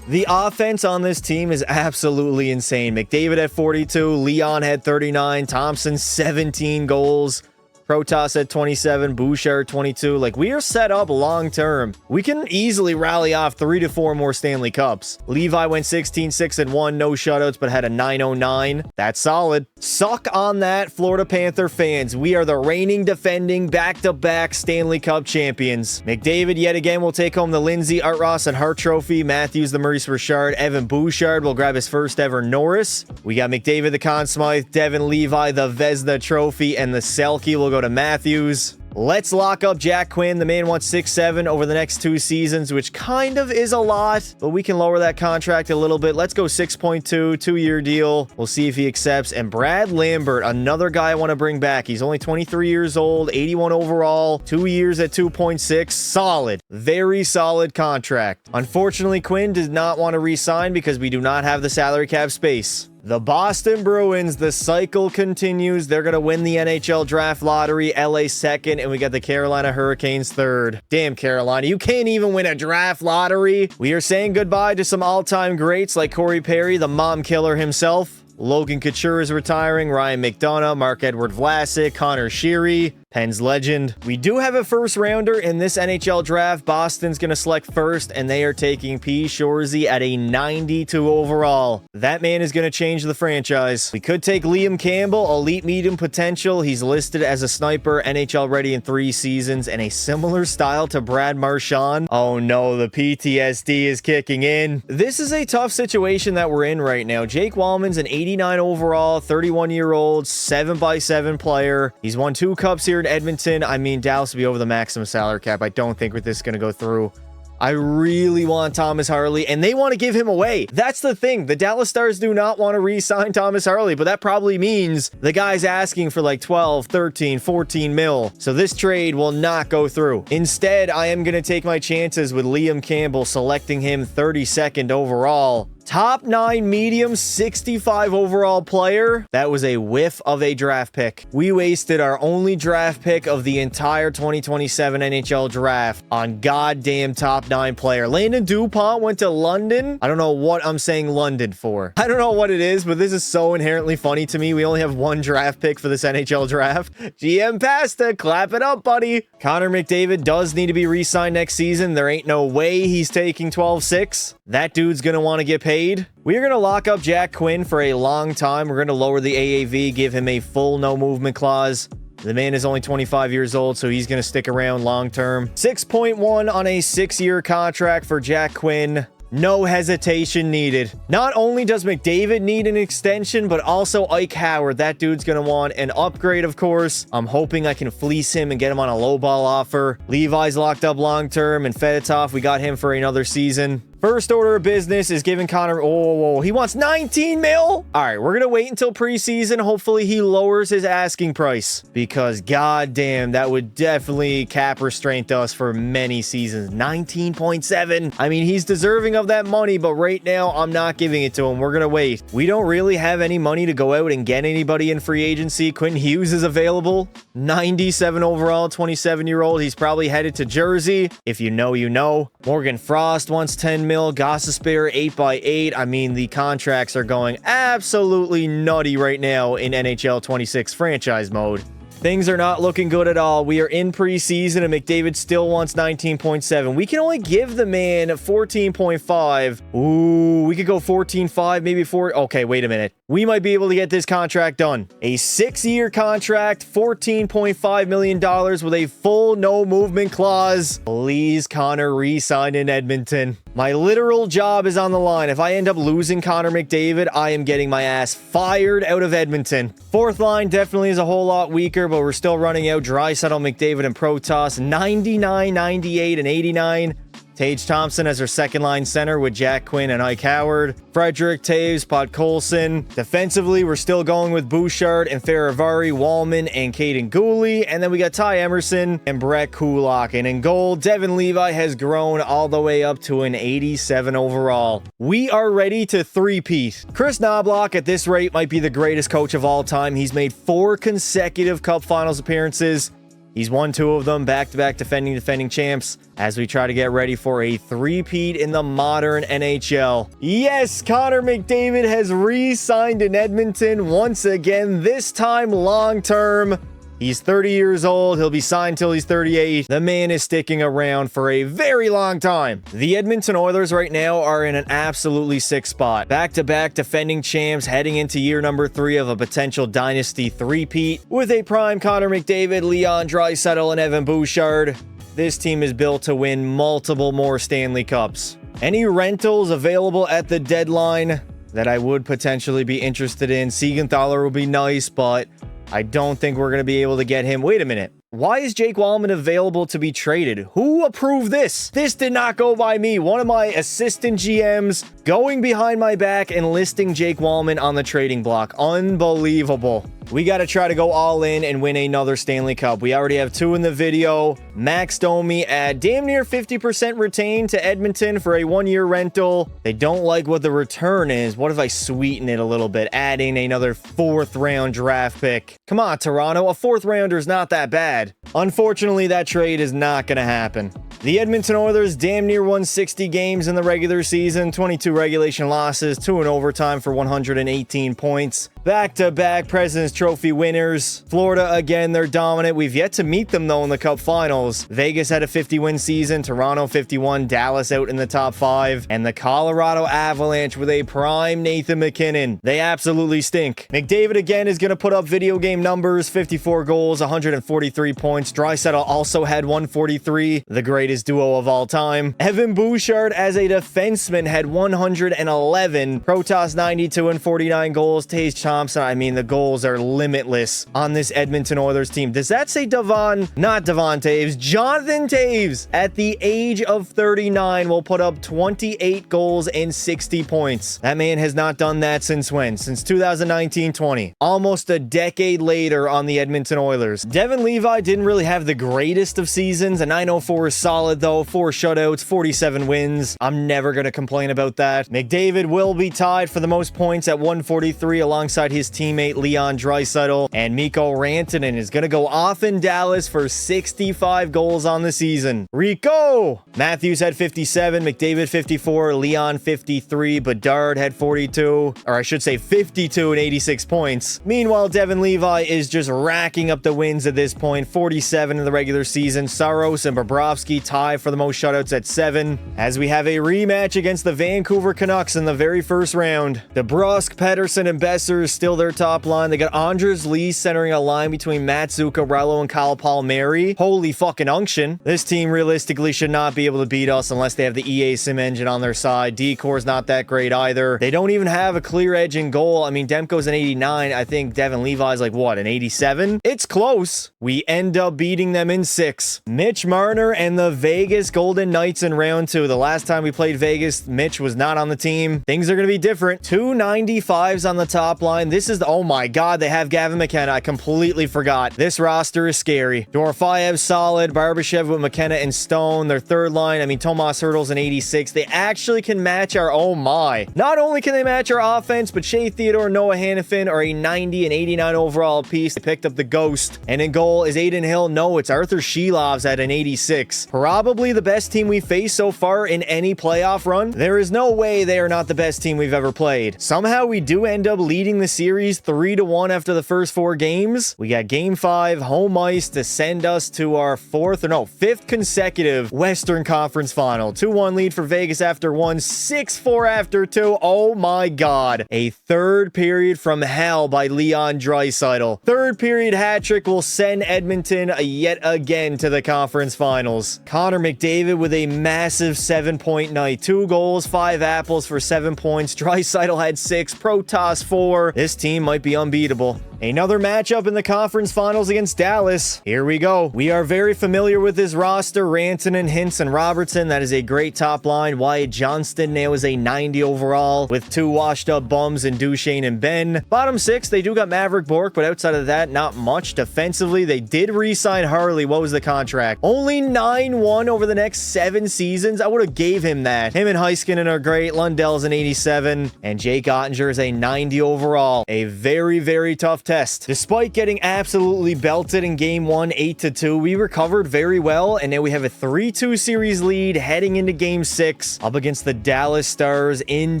The offense on this team is absolutely insane. McDavid at 42, Leon had 39, Thompson 17 goals, Protas at 27, Bouchard 22. Like, we are set up long term. We can easily rally off 3 to 4 more Stanley Cups. Levi went 16, 6-1, no shutouts, but had a 909. That's solid. Suck on that, Florida Panther fans. We are the reigning, defending, back-to-back Stanley Cup champions. McDavid yet again will take home the Lindsay, Art Ross, and Hart Trophy. Matthews the Maurice Richard. Evan Bouchard will grab his first ever Norris. We got McDavid the Conn Smythe, Devin Levi the Vezina Trophy, and the Selke will go to Matthews. Let's lock up Jack Quinn. The man wants 6-7 over the next 2 seasons, which kind of is a lot, but we can lower that contract a little bit. Let's go 6.2, 2-year deal. We'll see if he accepts. And Brad Lambert, another guy I want to bring back. He's only 23 years old, 81 overall, 2 years at 2.6. Solid. Very solid contract. Unfortunately, Quinn did not want to re-sign because we do not have the salary cap space. The Boston Bruins, the cycle continues. They're going to win the NHL draft lottery. LA second, and we got the Carolina Hurricanes third. Damn, Carolina, you can't even win a draft lottery. We are saying goodbye to some all-time greats like Corey Perry, the mom killer himself. Logan Couture is retiring. Ryan McDonough, Mark-Edward Vlasic, Connor Sheary, Penn's legend. We do have a first rounder in this NHL draft. Boston's going to select first, and they are taking P. Shorzy at a 92 overall. That man is going to change the franchise. We could take Liam Campbell, elite medium potential. He's listed as a sniper, NHL ready in 3 seasons, and a similar style to Brad Marchand. Oh no, the PTSD is kicking in. This is a tough situation that we're in right now. Jake Wallman's an 89 overall, 31-year-old, 7x7 player. He's won 2 cups here in Edmonton. I mean, Dallas will be over the maximum salary cap. I don't think this is going to go through. I really want Thomas Harley, and they want to give him away. That's the thing. The Dallas Stars do not want to re-sign Thomas Harley, but that probably means the guy's asking for like 12, 13, 14 mil. So this trade will not go through. Instead, I am going to take my chances with Liam Campbell, selecting him 32nd overall. Top 9 medium, 65 overall player. That was a whiff of a draft pick. We wasted our only draft pick of the entire 2027 NHL draft on goddamn top 9 player. Landon Dupont went to London. I don't know what I'm saying London for. I don't know what it is, but this is so inherently funny to me. We only have 1 draft pick for this NHL draft. GM Pasta, clap it up, buddy. Connor McDavid does need to be re-signed next season. There ain't no way he's taking 12-6. That dude's gonna want to get paid. We are going to lock up Jack Quinn for a long time. We're going to lower the AAV, give him a full no movement clause. The man is only 25 years old, so he's going to stick around long term. 6.1 on a 6-year contract for Jack Quinn. No hesitation needed. Not only does McDavid need an extension, but also Ike Howard. That dude's going to want an upgrade, of course. I'm hoping I can fleece him and get him on a lowball offer. Levi's locked up long term, and Fedotov, we got him for another season. First order of business is giving Connor... Oh, he wants 19 mil? All right, we're going to wait until preseason. Hopefully, he lowers his asking price because, goddamn, that would definitely cap restraint us for many seasons. 19.7. I mean, he's deserving of that money, but right now, I'm not giving it to him. We're going to wait. We don't really have any money to go out and get anybody in free agency. Quentin Hughes is available. 97 overall, 27-year-old. He's probably headed to Jersey. If you know, you know. Morgan Frost wants 10 mil. Gostisbehere 8x8. I mean, the contracts are going absolutely nutty right now in NHL 26 franchise mode. Things are not looking good at all. We are in preseason and McDavid still wants 19.7. We can only give the man 14.5. Ooh, we could go 14.5, maybe 4. Okay, wait a minute. We might be able to get this contract done. A 6-year contract, $14.5 million with a full no movement clause. Please, Connor, re-sign in Edmonton. My literal job is on the line. If I end up losing Connor McDavid, I am getting my ass fired out of Edmonton. Fourth line definitely is a whole lot weaker, but we're still running out. Draisaitl, McDavid, and Protas. 99, 98, and 89. Tage Thompson as our second line center with Jack Quinn and Ike Howard. Frederick, Taves, Podkolzin. Defensively, we're still going with Bouchard and Faravari, Wallman, and Caden Gooley. And then we got Ty Emerson and Brett Kulak. And in goal, Devin Levi has grown all the way up to an 87 overall. We are ready to three-peat. Chris Knobloch at this rate might be the greatest coach of all time. He's made 4 consecutive Cup Finals appearances. He's won 2 of them, back-to-back defending champs, as we try to get ready for a three-peat in the modern NHL. Yes, Connor McDavid has re-signed in Edmonton once again, this time long-term. He's 30 years old. He'll be signed till he's 38. The man is sticking around for a very long time. The Edmonton Oilers right now are in an absolutely sick spot. Back-to-back defending champs heading into year number 3 of a potential Dynasty three-peat with a prime Connor McDavid, Leon Draisaitl, and Evan Bouchard. This team is built to win multiple more Stanley Cups. Any rentals available at the deadline that I would potentially be interested in? Siegenthaler would be nice, but I don't think we're going to be able to get him. Wait a minute. Why is Jake Wallman available to be traded? Who approved this? This did not go by me. One of my assistant GMs going behind my back and listing Jake Wallman on the trading block. Unbelievable. We got to try to go all in and win another Stanley Cup. We already have 2 in the video. Max Domi at damn near 50% retained to Edmonton for a 1-year rental. They don't like what the return is. What if I sweeten it a little bit, adding another 4th round draft pick? Come on, Toronto. A 4th rounder is not that bad. Unfortunately, that trade is not going to happen. The Edmonton Oilers damn near won 60 games in the regular season, 22 regulation losses, 2 in overtime for 118 points. Back-to-back President's Trophy winners. Florida, again, they're dominant. We've yet to meet them, though, in the Cup Finals. Vegas had a 50-win season. Toronto, 51. Dallas out in the top 5. And the Colorado Avalanche with a prime Nathan MacKinnon. They absolutely stink. McDavid, again, is going to put up video game numbers. 54 goals, 143 points. Draisaitl also had 143. The greatest duo of all time. Evan Bouchard, as a defenseman, had 111. Protas, 92 and 49 goals. Tage Thompson, I mean, the goals are limitless on this Edmonton Oilers team. Does that say not Devon Taves, Jonathan Taves, at the age of 39, will put up 28 goals and 60 points. That man has not done that since when? Since 2019-20. Almost a decade later on the Edmonton Oilers. Devin Levi didn't really have the greatest of seasons. A 904 is solid, though. 4 shutouts, 47 wins. I'm never going to complain about that. McDavid will be tied for the most points at 143 alongside his teammate Leon Draisaitl, and Mikko Rantanen is going to go off in Dallas for 65 goals on the season. Rico! Matthews had 57, McDavid 54, Leon 53, Bedard had 42, or I should say 52 and 86 points. Meanwhile, Devin Levi is just racking up the wins at this point, 47 in the regular season. Saros and Bobrovsky tie for the most shutouts at 7, as we have a rematch against the Vancouver Canucks in the very first round. DeBrusk, Pettersson, and Besser still their top line. They got Andres Lee centering a line between Matt Zuccarello and Kyle Palmieri. Holy fucking unction. This team realistically should not be able to beat us unless they have the EA Sim engine on their side. Decor's not that great either. They don't even have a clear edge in goal. I mean, Demko's an 89. I think Devin Levi's like, what, an 87? It's close. We end up beating them in 6. Mitch Marner and the Vegas Golden Knights in round 2. The last time we played Vegas, Mitch was not on the team. Things are going to be different. 295s on the top line. This is the, oh my god, they have Gavin McKenna. I completely forgot. This roster is scary. Dorofeyev solid. Barbashev with McKenna and Stone. Their third line, I mean, Tomas Hertl's an 86. They actually can match our, oh my. Not only can they match our offense, but Shea Theodore, Noah Hannafin are a 90 and 89 overall piece. They picked up the Ghost. And in goal is Aiden Hill. No, it's Arthur Shelov's at an 86. Probably the best team we faced so far in any playoff run. There is no way they are not the best team we've ever played. Somehow we do end up leading the series 3-1 after the first 4 games. We got game 5, home ice to send us to our 5th consecutive Western Conference final. 2-1 lead for Vegas after 1, 6-4 after 2. Oh my god. A third period from hell by Leon Draisaitl. Third period hat trick will send Edmonton yet again to the conference finals. Connor McDavid with a massive 7-point night. 2 goals, 5 apples for 7 points. Draisaitl had 6, Protas 4. This team might be unbeatable. Another matchup in the conference finals against Dallas. Here we go. We are very familiar with this roster. Rantanen, Hintz, and Robertson. That is a great top line. Wyatt Johnston now is a 90 overall with 2 washed up bums in Duchesne and Ben. Bottom 6, they do got Maverick Bourque, but outside of that, not much. Defensively, they did re-sign Harley. What was the contract? Only 9-1 over the next 7 seasons. I would have gave him that. Him and Heiskanen are great. Lundell's an 87. And Jake Ottinger is a 90 overall. A very, very tough test. Despite getting absolutely belted in game 1, 8-2, we recovered very well, and now we have a 3-2 series lead heading into game 6 up against the Dallas Stars in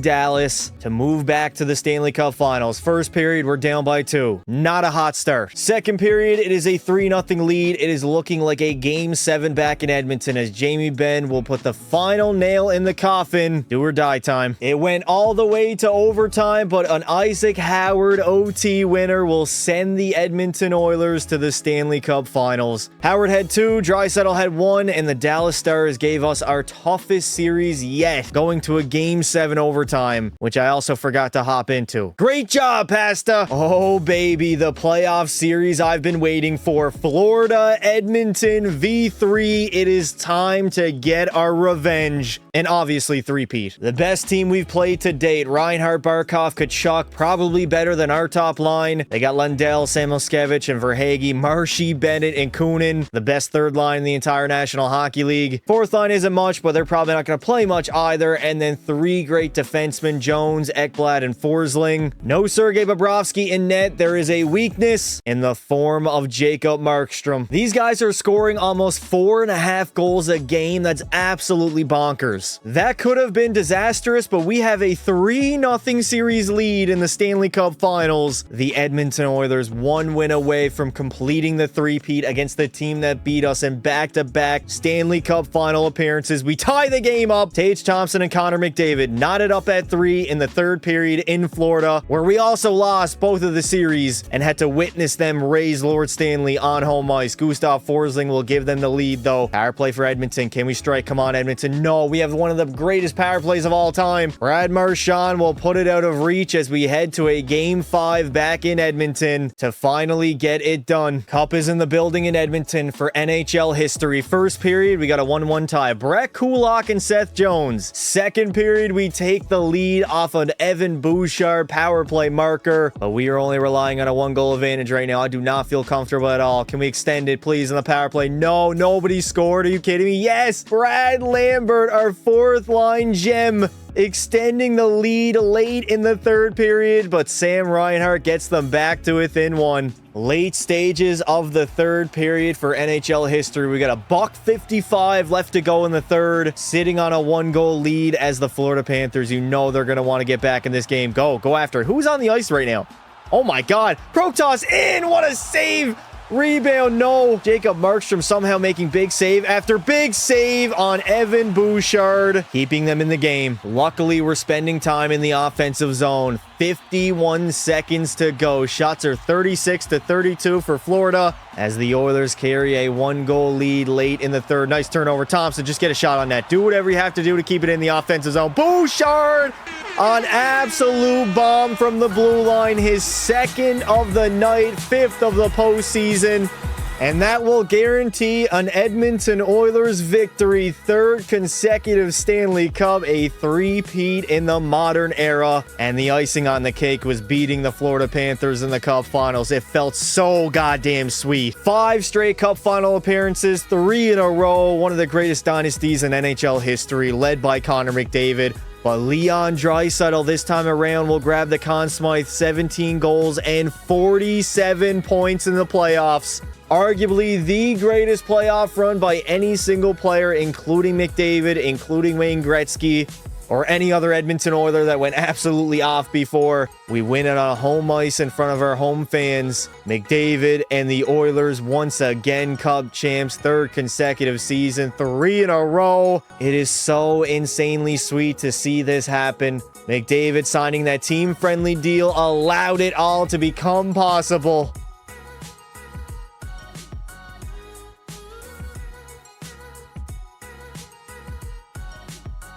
Dallas to move back to the Stanley Cup Finals. First period, we're down by 2. Not a hot start. Second period, it is a 3-0 lead. It is looking like a game 7 back in Edmonton as Jamie Benn will put the final nail in the coffin. Do or die time. It went all the way to overtime, but an Isaac Howard OT winner will send the Edmonton Oilers to the Stanley Cup Finals. Howard had 2, Draisaitl had 1, and the Dallas Stars gave us our toughest series yet, going to a Game 7 overtime, which I also forgot to hop into. Great job, Pasta! Oh, baby, the playoff series I've been waiting for. Florida, Edmonton, V3. It is time to get our revenge. And obviously, three-peat. The best team we've played to date. Reinhart, Barkov, Kachuk, probably better than our top line. They got Lundell, Samoskevich, and Verhaeghe, Marshy, Bennett, and Kunin. The best third line in the entire National Hockey League. Fourth line isn't much, but they're probably not going to play much either. And then 3 great defensemen, Jones, Ekblad, and Forsling. No Sergei Bobrovsky in net. There is a weakness in the form of Jacob Markstrom. These guys are scoring almost 4.5 goals a game. That's absolutely bonkers. That could have been disastrous, but we have a 3-0 series lead in the Stanley Cup Finals. The Edmonton Oilers 1 win away from completing the three-peat against the team that beat us in back-to-back Stanley Cup Final appearances. We tie the game up. Tage Thompson and Connor McDavid knotted up at 3 in the third period in Florida, where we also lost both of the series and had to witness them raise Lord Stanley on home ice. Gustav Forsling will give them the lead, though. Power play for Edmonton. Can we strike? Come on, Edmonton. No, we have one of the greatest power plays of all time. Brad Marchand will put it out of reach as we head to a Game 5 back in Edmonton to finally get it done. Cup is in the building in Edmonton for NHL history. First period, we got a 1-1 tie. Brett Kulak and Seth Jones. Second period, we take the lead off an Evan Bouchard power play marker, but we are only relying on a 1-goal advantage right now. I do not feel comfortable at all. Can we extend it, please, on the power play? No, nobody scored. Are you kidding me? Yes, Brad Lambert, our 4th line gem, extending the lead late in the third period, but Sam Reinhart gets them back to within 1. Late stages of the third period for NHL history. We got a $1:55 left to go in the third, sitting on a 1-goal lead as the Florida Panthers. You know they're going to want to get back in this game. Go after it. Who's on the ice right now? Oh my God. Protas in. What a save. Rebound, no. Jacob Markstrom somehow making big save after big save on Evan Bouchard, keeping them in the game. Luckily, we're spending time in the offensive zone. 51 seconds to go. Shots are 36-32 for Florida as the Oilers carry a 1-goal lead late in the third. Nice turnover. Thompson, just get a shot on that. Do whatever you have to do to keep it in the offensive zone. Bouchard! An absolute bomb from the blue line. His second of the night, fifth of the postseason. And that will guarantee an Edmonton Oilers victory. Third consecutive Stanley Cup, a three-peat in the modern era. And the icing on the cake was beating the Florida Panthers in the Cup Finals. It felt so goddamn sweet. 5 straight Cup Final appearances, 3 in a row. One of the greatest dynasties in NHL history, led by Connor McDavid. But Leon Draisaitl this time around will grab the Conn Smythe, 17 goals and 47 points in the playoffs. Arguably the greatest playoff run by any single player, including McDavid, including Wayne Gretzky, or any other Edmonton Oiler that went absolutely off before. We win it on home ice in front of our home fans. McDavid and the Oilers once again Cup champs, third consecutive season, 3 in a row. It is so insanely sweet to see this happen. McDavid signing that team-friendly deal allowed it all to become possible.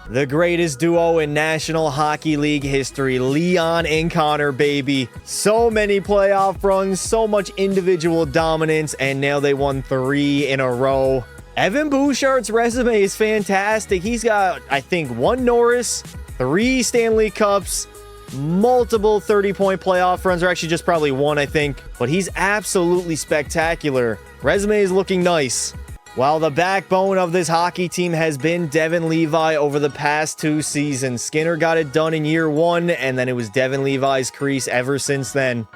The greatest duo in National Hockey League history, Leon and Connor, baby. So many playoff runs, so much individual dominance, and now they won 3 in a row. Evan Bouchard's resume is fantastic. He's got, I think, 1 Norris, 3 Stanley Cups, multiple 30-point playoff runs, or actually just probably 1, I think. But he's absolutely spectacular. Resume is looking nice. While the backbone of this hockey team has been Devin Levi over the past 2 seasons. Skinner got it done in year 1, and then it was Devin Levi's crease ever since then.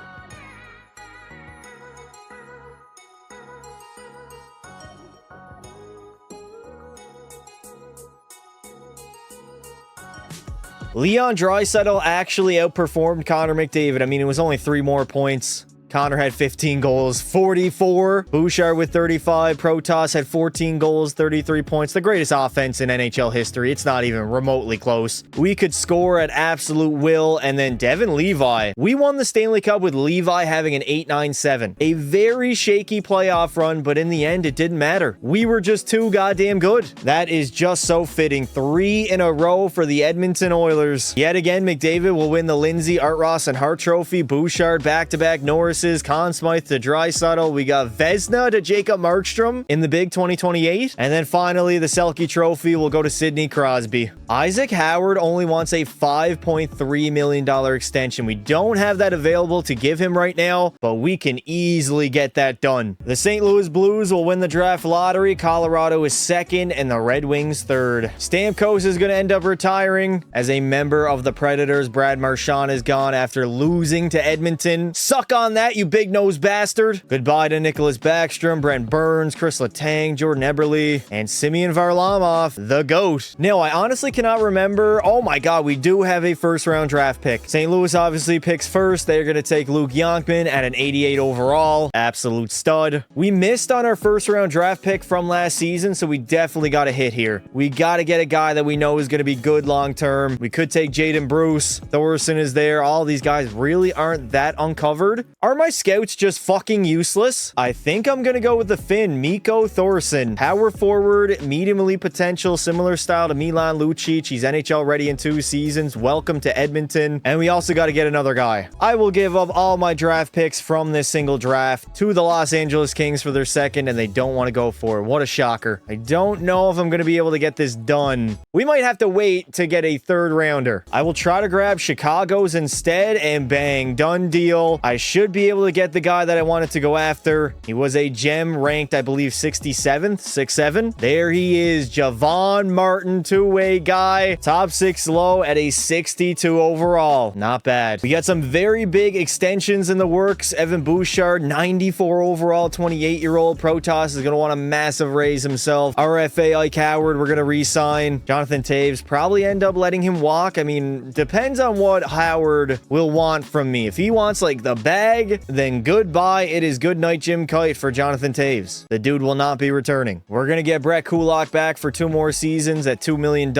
Leon Draisaitl actually outperformed Connor McDavid. I mean, it was only 3 more points. Connor had 15 goals, 44. Bouchard with 35. Protas had 14 goals, 33 points. The greatest offense in NHL history. It's not even remotely close. We could score at absolute will. And then Devin Levi. We won the Stanley Cup with Levi having an 8-9-7. A very shaky playoff run, but in the end, it didn't matter. We were just too goddamn good. That is just so fitting. 3 in a row for the Edmonton Oilers. Yet again, McDavid will win the Lindsay, Art Ross, and Hart Trophy. Bouchard back-to-back Norris. Conn Smythe to Draisaitl. We got Vezina to Jacob Markstrom in the big 2028. And then finally, the Selke Trophy will go to Sidney Crosby. Isaac Howard only wants a $5.3 million extension. We don't have that available to give him right now, but we can easily get that done. The St. Louis Blues will win the draft lottery. Colorado is second, and the Red Wings third. Stamkos is going to end up retiring as a member of the Predators. Brad Marchand is gone after losing to Edmonton. Suck on that, you big-nosed bastard. Goodbye to Nicholas Backstrom, Brent Burns, Chris Letang, Jordan Eberle, and Semyon Varlamov, the GOAT. Now, I honestly cannot remember. Oh my god, we do have a first-round draft pick. St. Louis obviously picks first. They're going to take Luke Yonkman at an 88 overall. Absolute stud. We missed on our first-round draft pick from last season, so we definitely got a hit here. We got to get a guy that we know is going to be good long-term. We could take Jaden Bruce. Thorson is there. All these guys really aren't that uncovered. Are my scouts just fucking useless? I think I'm gonna go with the Finn, Mikko Thorson. Power forward, medium elite potential, similar style to Milan Lucic. He's NHL ready in 2 seasons. Welcome to Edmonton. And we also got to get another guy. I will give up all my draft picks from this single draft to the Los Angeles Kings for their second, and they don't want to go for it. What a shocker. I don't know if I'm gonna be able to get this done. We might have to wait to get a 3rd rounder. I will try to grab Chicago's instead, and bang, done deal. I should be able to get the guy that I wanted to go after. He was a gem ranked, I believe, 67th, 6'7". There he is, Javon Martin, 2-way guy. Top 6 low at a 62 overall. Not bad. We got some very big extensions in the works. Evan Bouchard, 94 overall, 28-year-old. Protas is going to want a massive raise himself. RFA Ike Howard, we're going to re-sign. Jonathan Taves, probably end up letting him walk. I mean, depends on what Howard will want from me. If he wants, like, the bag, it, then goodbye. It is good night, Jim Kite, for Jonathan Toews. The dude will not be returning. We're going to get Brett Kulak back for 2 more seasons at $2 million.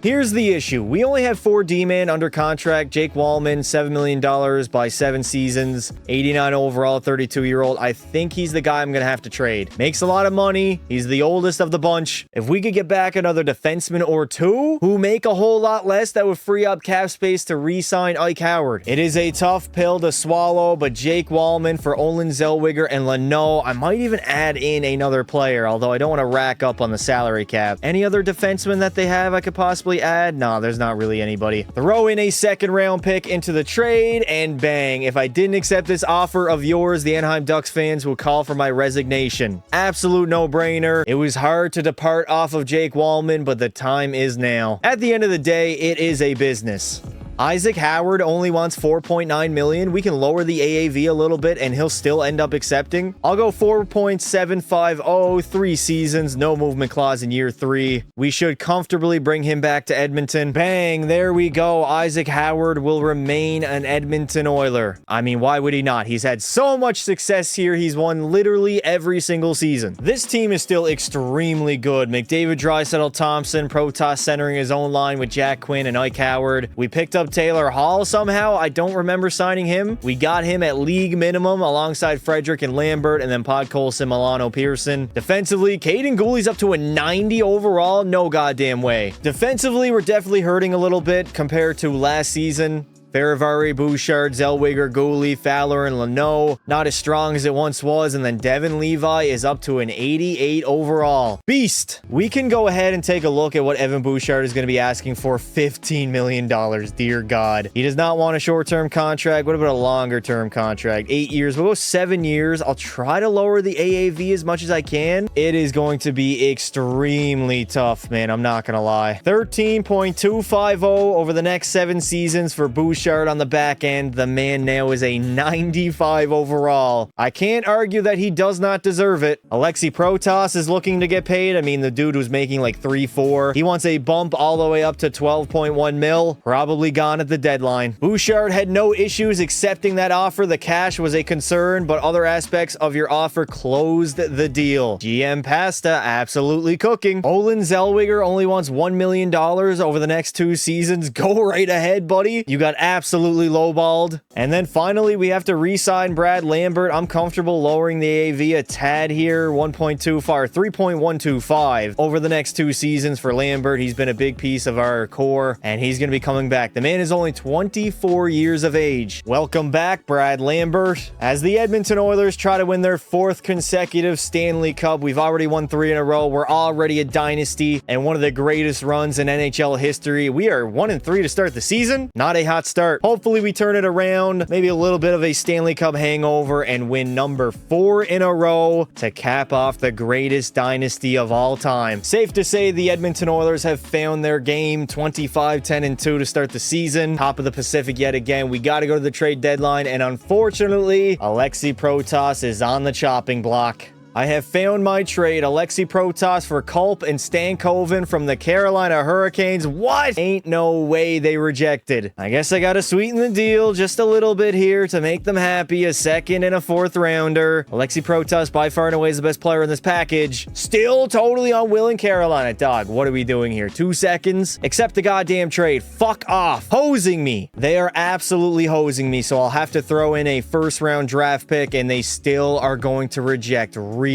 Here's the issue. We only have 4 D-men under contract. Jake Wallman, $7 million by 7 seasons. 89 overall, 32-year-old. I think he's the guy I'm going to have to trade. Makes a lot of money. He's the oldest of the bunch. If we could get back another defenseman or 2 who make a whole lot less, that would free up cap space to re-sign Ike Howard. It is a tough pill to swallow, but Jake Wallman for Olin Zellweger and Leno. I might even add in another player, although I don't want to rack up on the salary cap. Any other defenseman that they have I could possibly add? No, there's not really anybody. Throw in a 2nd round pick into the trade, and bang. If I didn't accept this offer of yours, the Anaheim Ducks fans will call for my resignation. Absolute no-brainer. It was hard to depart off of Jake Wallman, but the time is now. At the end of the day, it is a business. Isaac Howard only wants $4.9 million. We can lower the AAV a little bit and he'll still end up accepting. I'll go 4.750, 3 seasons, no movement clause in year 3. We should comfortably bring him back to Edmonton. Bang, there we go. Isaac Howard will remain an Edmonton Oiler. I mean, why would he not? He's had so much success here. He's won literally every single season. This team is still extremely good. McDavid, Draisaitl, Thompson, Protas centering his own line with Jack Quinn and Ike Howard. We picked up Taylor Hall somehow. I don't remember signing him. We got him at league minimum alongside Frederick and Lambert and then Podkolzin, Milano, Pearson. Defensively, Caden Gooley's up to a 90 overall. No goddamn way. Defensively, we're definitely hurting a little bit compared to last season. Farivari, Bouchard, Zellweger, Gooley, Fowler, and Leno. Not as strong as it once was. And then Devin Levi is up to an 88 overall. Beast. We can go ahead and take a look at what Evan Bouchard is going to be asking for. $15 million. Dear God. He does not want a short-term contract. What about a longer-term contract? 8 years. We'll go 7 years. I'll try to lower the AAV as much as I can. It is going to be extremely tough, man. I'm not going to lie. 13.250 over the next 7 seasons for Bouchard. On the back end. The man now is a 95 overall. I can't argue that he does not deserve it. Alexi Protas is looking to get paid. I mean, the dude was making like 3-4. He wants a bump all the way up to 12.1 mil. Probably gone at the deadline. Bouchard had no issues accepting that offer. The cash was a concern, but other aspects of your offer closed the deal. GM Pasta absolutely cooking. Olin Zellweger only wants $1 million over the next 2 seasons. Go right ahead, buddy. You got absolutely lowballed. And then finally, we have to re-sign Brad Lambert. I'm comfortable lowering the AAV a tad here. 3.125 over the next 2 seasons for Lambert. He's been a big piece of our core, and he's going to be coming back. The man is only 24 years of age. Welcome back, Brad Lambert. As the Edmonton Oilers try to win their 4th consecutive Stanley Cup, we've already won 3 in a row. We're already a dynasty and one of the greatest runs in NHL history. We are 1-3 to start the season. Not a hot start. Hopefully we turn it around, maybe a little bit of a Stanley Cup hangover, and win number 4 in a row to cap off the greatest dynasty of all time. Safe to say the Edmonton Oilers have found their game. 25-10-2 to start the season. Top of the Pacific yet again. We got to go to the trade deadline, and unfortunately, Alexi Protas is on the chopping block. I have found my trade. Alexi Protas for Culp and Stankoven from the Carolina Hurricanes. What? Ain't no way they rejected. I guess I gotta sweeten the deal just a little bit here to make them happy. A 2nd and a 4th rounder. Alexi Protas by far and away is the best player in this package. Still totally unwilling Carolina. Dog, what are we doing here? 2 seconds? Accept the goddamn trade. Fuck off. Hosing me. They are absolutely hosing me, so I'll have to throw in a 1st round draft pick, and they still are going to reject. Really.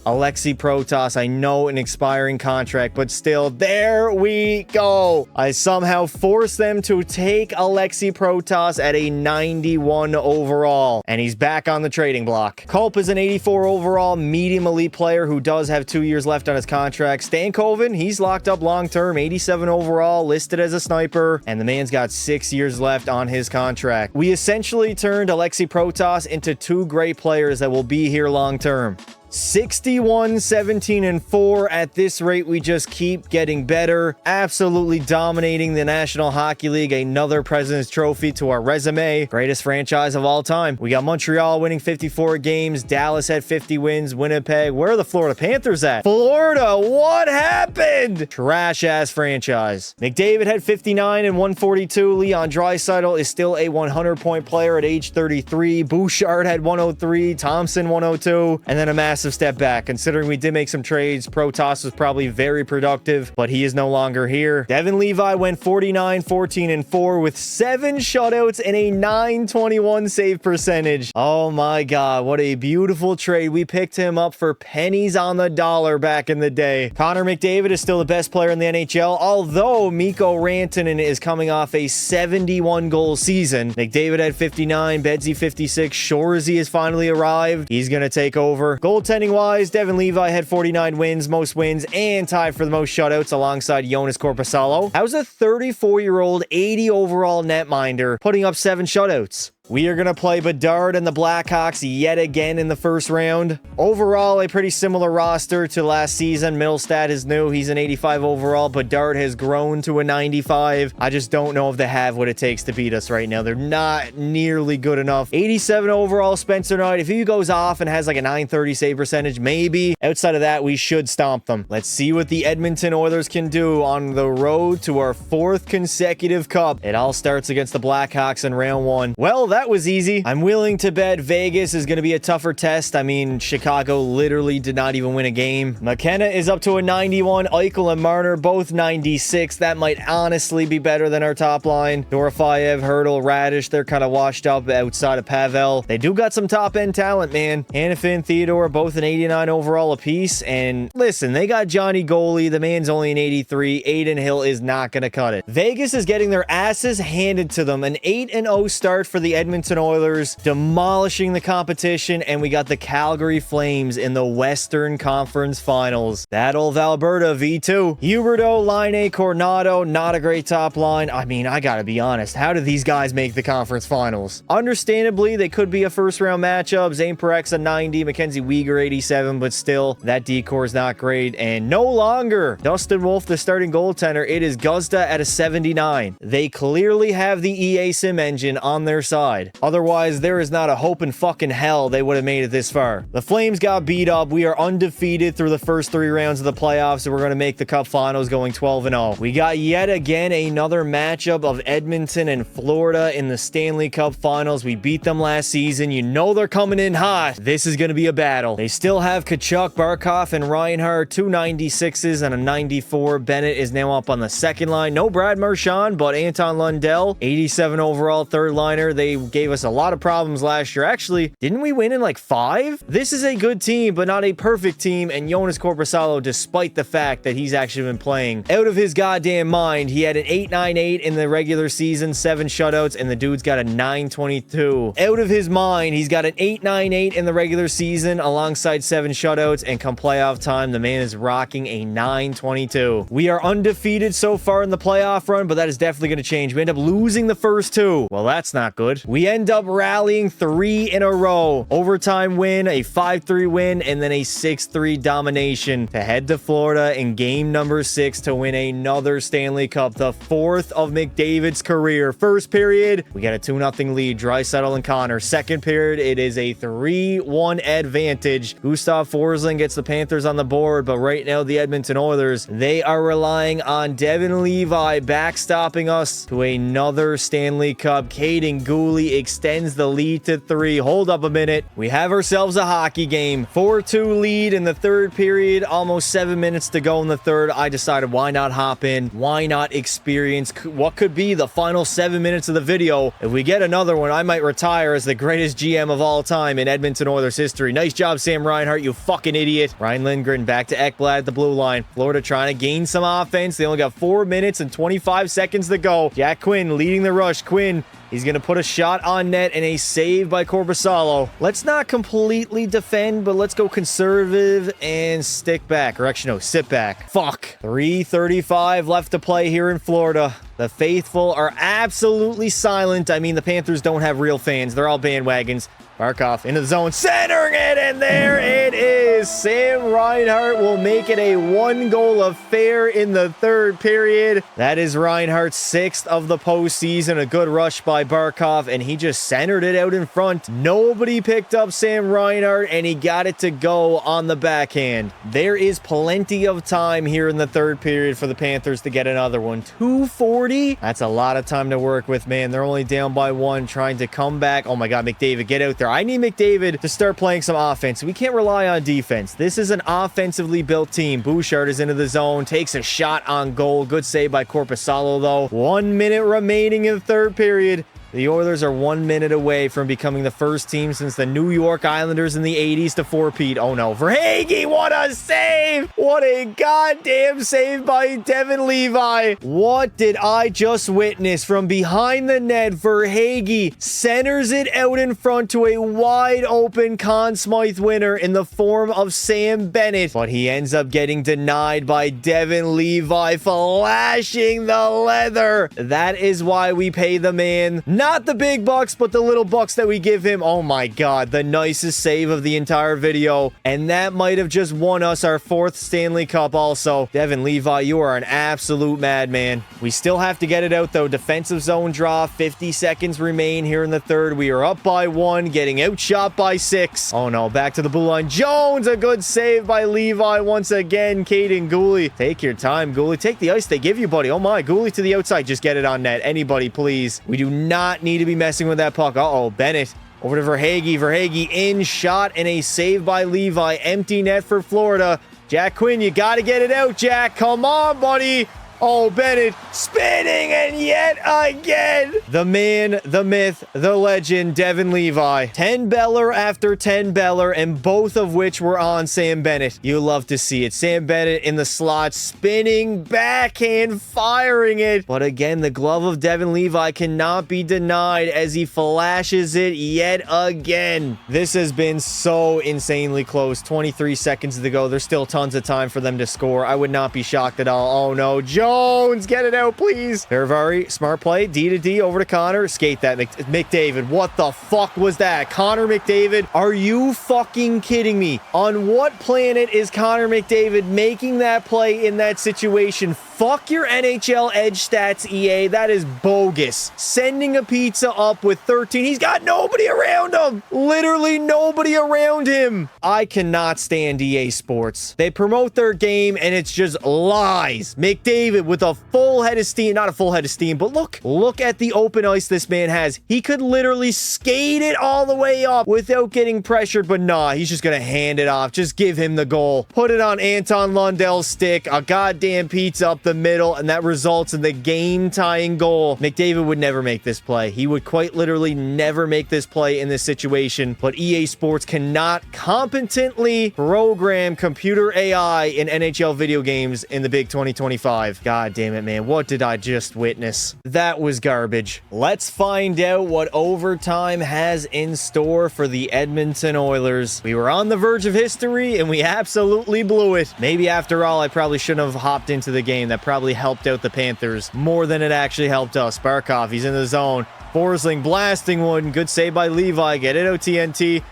Alexi Protas, I know an expiring contract, but still, there we go. I somehow forced them to take Alexi Protas at a 91 overall, and he's back on the trading block. Culp is an 84 overall medium elite player who does have 2 years left on his contract. Stankoven, he's locked up long-term, 87 overall, listed as a sniper, and the man's got 6 years left on his contract. We essentially turned Alexi Protas into 2 great players that will be here long-term. 61, 17, and 4. At this rate, we just keep getting better. Absolutely dominating the National Hockey League. Another President's Trophy to our resume. Greatest franchise of all time. We got Montreal winning 54 games. Dallas had 50 wins. Winnipeg. Where are the Florida Panthers at? Florida, what happened? Trash-ass franchise. McDavid had 59 and 142. Leon Draisaitl is still a 100-point player at age 33. Bouchard had 103. Thompson 102. And then a massive step back. Considering we did make some trades, Protas was probably very productive, but he is no longer here. Devin Levi went 49, 14, and 4 with 7 shutouts and a 921 save percentage. Oh my God, what a beautiful trade. We picked him up for pennies on the dollar back in the day. Connor McDavid is still the best player in the NHL, although Mikko Rantanen is coming off a 71-goal season. McDavid had 59, Bedsy 56, Shorzy has finally arrived. He's going to take over. Goaltending-wise, Devin Levi had 49 wins, most wins, and tied for the most shutouts alongside Jonas Korpisalo. How's a 34-year-old, 80 overall netminder putting up 7 shutouts? We are going to play Bedard and the Blackhawks yet again in the first round. Overall, a pretty similar roster to last season. Middlestat is new. He's an 85 overall. Bedard has grown to a 95. I just don't know if they have what it takes to beat us right now. They're not nearly good enough. 87 overall, Spencer Knight. If he goes off and has like a 930 save percentage, maybe. Outside of that, we should stomp them. Let's see what the Edmonton Oilers can do on the road to our 4th consecutive cup. It all starts against the Blackhawks in round 1. Well, that was easy. I'm willing to bet Vegas is going to be a tougher test. I mean, Chicago literally did not even win a game. McKenna is up to a 91. Eichel and Marner both 96. That might honestly be better than our top line. Dorofeyev, Hurdle, Radish, they're kind of washed up outside of Pavel. They do got some top-end talent, man. Hanifin, Theodore, both an 89 overall apiece. And listen, they got Johnny Goalie. The man's only an 83. Aiden Hill is not going to cut it. Vegas is getting their asses handed to them. An 8-0 start for the Edmonton Oilers, demolishing the competition, and we got the Calgary Flames in the Western Conference Finals. Battle of Alberta V2. Huberdeau, Laine, Coronado, not a great top line. I mean, I gotta be honest, how did these guys make the conference finals? Understandably, they could be a first-round matchup. Zane Parek's a 90, Mackenzie Weegar 87, but still, that decor is not great, and no longer Dustin Wolf, the starting goaltender. It is Guzda at a 79. They clearly have the EA Sim engine on their side. Otherwise, there is not a hope in fucking hell they would have made it this far. The Flames got beat up. We are undefeated through the first 3 rounds of the playoffs, and we're going to make the Cup Finals going 12-0. We got yet again another matchup of Edmonton and Florida in the Stanley Cup Finals. We beat them last season. You know they're coming in hot. This is going to be a battle. They still have Kachuk, Barkov, and Reinhart, 2 96s and a 94. Bennett is now up on the second line. No Brad Marchand, but Anton Lundell, 87 overall, third liner. They gave us a lot of problems last year. Actually, didn't we win in like 5? This is a good team, but not a perfect team, and Jonas Korpisalo, despite the fact that he's actually been playing out of his goddamn mind, he had an 898 in the regular season, 7 shutouts, and the dude's got a 922. Out of his mind, he's got an 898 in the regular season alongside 7 shutouts, and come playoff time, the man is rocking a 922. We are undefeated so far in the playoff run, but that is definitely going to change. We end up losing the first 2. Well, that's not good. We end up rallying 3 in a row. Overtime win, a 5-3 win, and then a 6-3 domination to head to Florida in game number 6 to win another Stanley Cup, the 4th of McDavid's career. First period, we got a 2-0 lead, Draisaitl and Connor. Second period, it is a 3-1 advantage. Gustav Forsling gets the Panthers on the board, but right now the Edmonton Oilers, they are relying on Devin Levi backstopping us to another Stanley Cup. Caden Gooley extends the lead to 3. Hold up a minute. We have ourselves a hockey game. 4-2 lead in the third period. Almost 7 minutes to go in the third. I decided why not hop in? Why not experience what could be the final 7 minutes of the video? If we get another one, I might retire as the greatest GM of all time in Edmonton Oilers history. Nice job, Sam Reinhart, you fucking idiot. Ryan Lindgren back to Ekblad at the blue line. Florida trying to gain some offense. They only got 4 minutes and 25 seconds to go. Jack Quinn leading the rush. Quinn, he's going to put a shot on net and a save by Korpisalo. Let's not completely defend, but let's go conservative and stick back. Or actually, no, sit back. Fuck. 3:35 left to play here in Florida. The faithful are absolutely silent. I mean, the Panthers don't have real fans. They're all bandwagons. Barkov into the zone, centering it, and there it is. this. Sam Reinhart will make it a 1-goal affair in the third period. That is Reinhart's 6th of the postseason. A good rush by Barkov, and he just centered it out in front. Nobody picked up Sam Reinhart, and he got it to go on the backhand. There is plenty of time here in the third period for the Panthers to get another one. 2:40? That's a lot of time to work with, man. They're only down by 1, trying to come back. Oh my God, McDavid, get out there. I need McDavid to start playing some offense. We can't rely on defense. This is an offensively built team. Bouchard is into the zone, takes a shot on goal. Good save by Korpisalo, though. 1 minute remaining in the third period. The Oilers are 1 minute away from becoming the first team since the New York Islanders in the 80s to four-peat. Oh no, Verhaeghe, what a save! What a goddamn save by Devin Levi. What did I just witness? From behind the net, Verhaeghe centers it out in front to a wide open Conn Smythe winner in the form of Sam Bennett. But he ends up getting denied by Devin Levi, flashing the leather. That is why we pay the man. Not the big bucks, but the little bucks that we give him. Oh my God, the nicest save of the entire video. And that might have just won us our 4th Stanley Cup also. Devin Levi, you are an absolute madman. We still have to get it out though. Defensive zone draw. 50 seconds remain here in the third. We are up by 1, getting outshot by 6. Oh no, back to the blue line. Jones, a good save by Levi once again. Caden Gooley. Take your time, Gooley. Take the ice they give you, buddy. Oh my, Gooley to the outside. Just get it on net. Anybody, please. We do not need to be messing with that puck. Uh-oh, Bennett over to Verhaeghe. Verhaeghe in shot and a save by Levi. Empty net for Florida. Jack Quinn, you got to get it out, Jack. Come on, buddy. Oh, Bennett spinning, and yet again, the man, the myth, the legend, Devin Levi. 10 Beller after 10 Beller, and both of which were on Sam Bennett. You love to see it. Sam Bennett in the slot, spinning, backhand, firing it. But again, the glove of Devin Levi cannot be denied as he flashes it yet again. This has been so insanely close. 23 seconds to go. There's still tons of time for them to score. I would not be shocked at all. Oh, no. Jones, get it out, please. Paravari, smart play. D to D, over to Connor. Skate that, McDavid. What the fuck was that? Connor McDavid, are you fucking kidding me? On what planet is Connor McDavid making that play in that situation? Fuck your NHL edge stats, EA. That is bogus. Sending a pizza up with 13. He's got nobody around him. Literally nobody around him. I cannot stand EA Sports. They promote their game and it's just lies. McDavid with a full head of steam. Not a full head of steam, but look at the open ice this man has. He could literally skate it all the way up without getting pressured, but nah, he's just going to hand it off. Just give him the goal. Put it on Anton Lundell's stick. A goddamn pizza up the middle, and that results in the game-tying goal. McDavid would never make this play. He would quite literally never make this play in this situation, but EA Sports cannot competently program computer AI in NHL video games in the big 2025. God damn it, man. What did I just witness? That was garbage. Let's find out what overtime has in store for the Edmonton Oilers. We were on the verge of history, and we absolutely blew it. Maybe after all, I probably shouldn't have hopped into the game. That probably helped out the Panthers more than it actually helped us. Barkov, he's in the zone. Forsling blasting one. Good save by Levi. Get it out, TNT.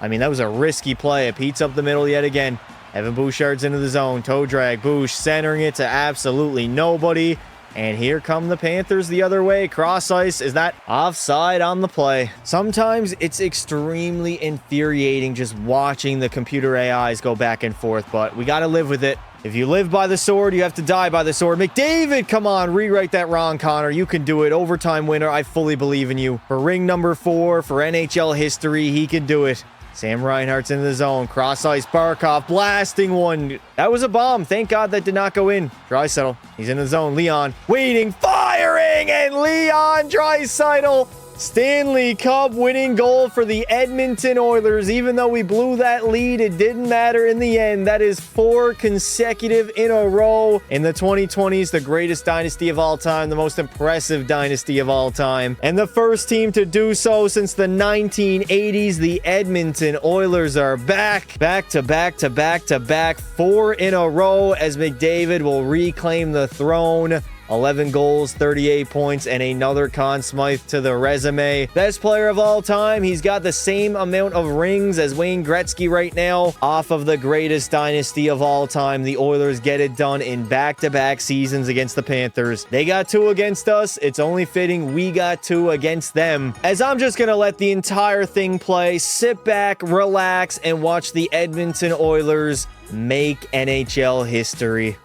I mean, that was a risky play. It beats up the middle yet again. Evan Bouchard's into the zone. Toe drag. Bouch centering it to absolutely nobody. And here come the Panthers the other way. Cross ice. Is that offside on the play? Sometimes it's extremely infuriating just watching the computer AIs go back and forth, but we got to live with it. If you live by the sword, you have to die by the sword. McDavid, come on, rewrite that wrong, Connor. You can do it. Overtime winner. I fully believe in you. For ring number 4, for NHL history, he can do it. Sam Reinhart's in the zone. Cross ice, Barkov blasting one. That was a bomb. Thank God that did not go in. Draisaitl, he's in the zone. Leon waiting, firing, and Leon Draisaitl. Stanley Cup winning goal for the Edmonton Oilers. Even though we blew that lead, it didn't matter in the end. That is 4 consecutive in a row. In the 2020s, the greatest dynasty of all time, the most impressive dynasty of all time. And the first team to do so since the 1980s, the Edmonton Oilers are back. Back to back to back to back. 4 in a row as McDavid will reclaim the throne 11 goals, 38 points, and another Conn Smythe to the resume. Best player of all time. He's got the same amount of rings as Wayne Gretzky right now. Off of the greatest dynasty of all time, the Oilers get it done in back-to-back seasons against the Panthers. They got 2 against us. It's only fitting we got 2 against them. As I'm just going to let the entire thing play, sit back, relax, and watch the Edmonton Oilers make NHL history.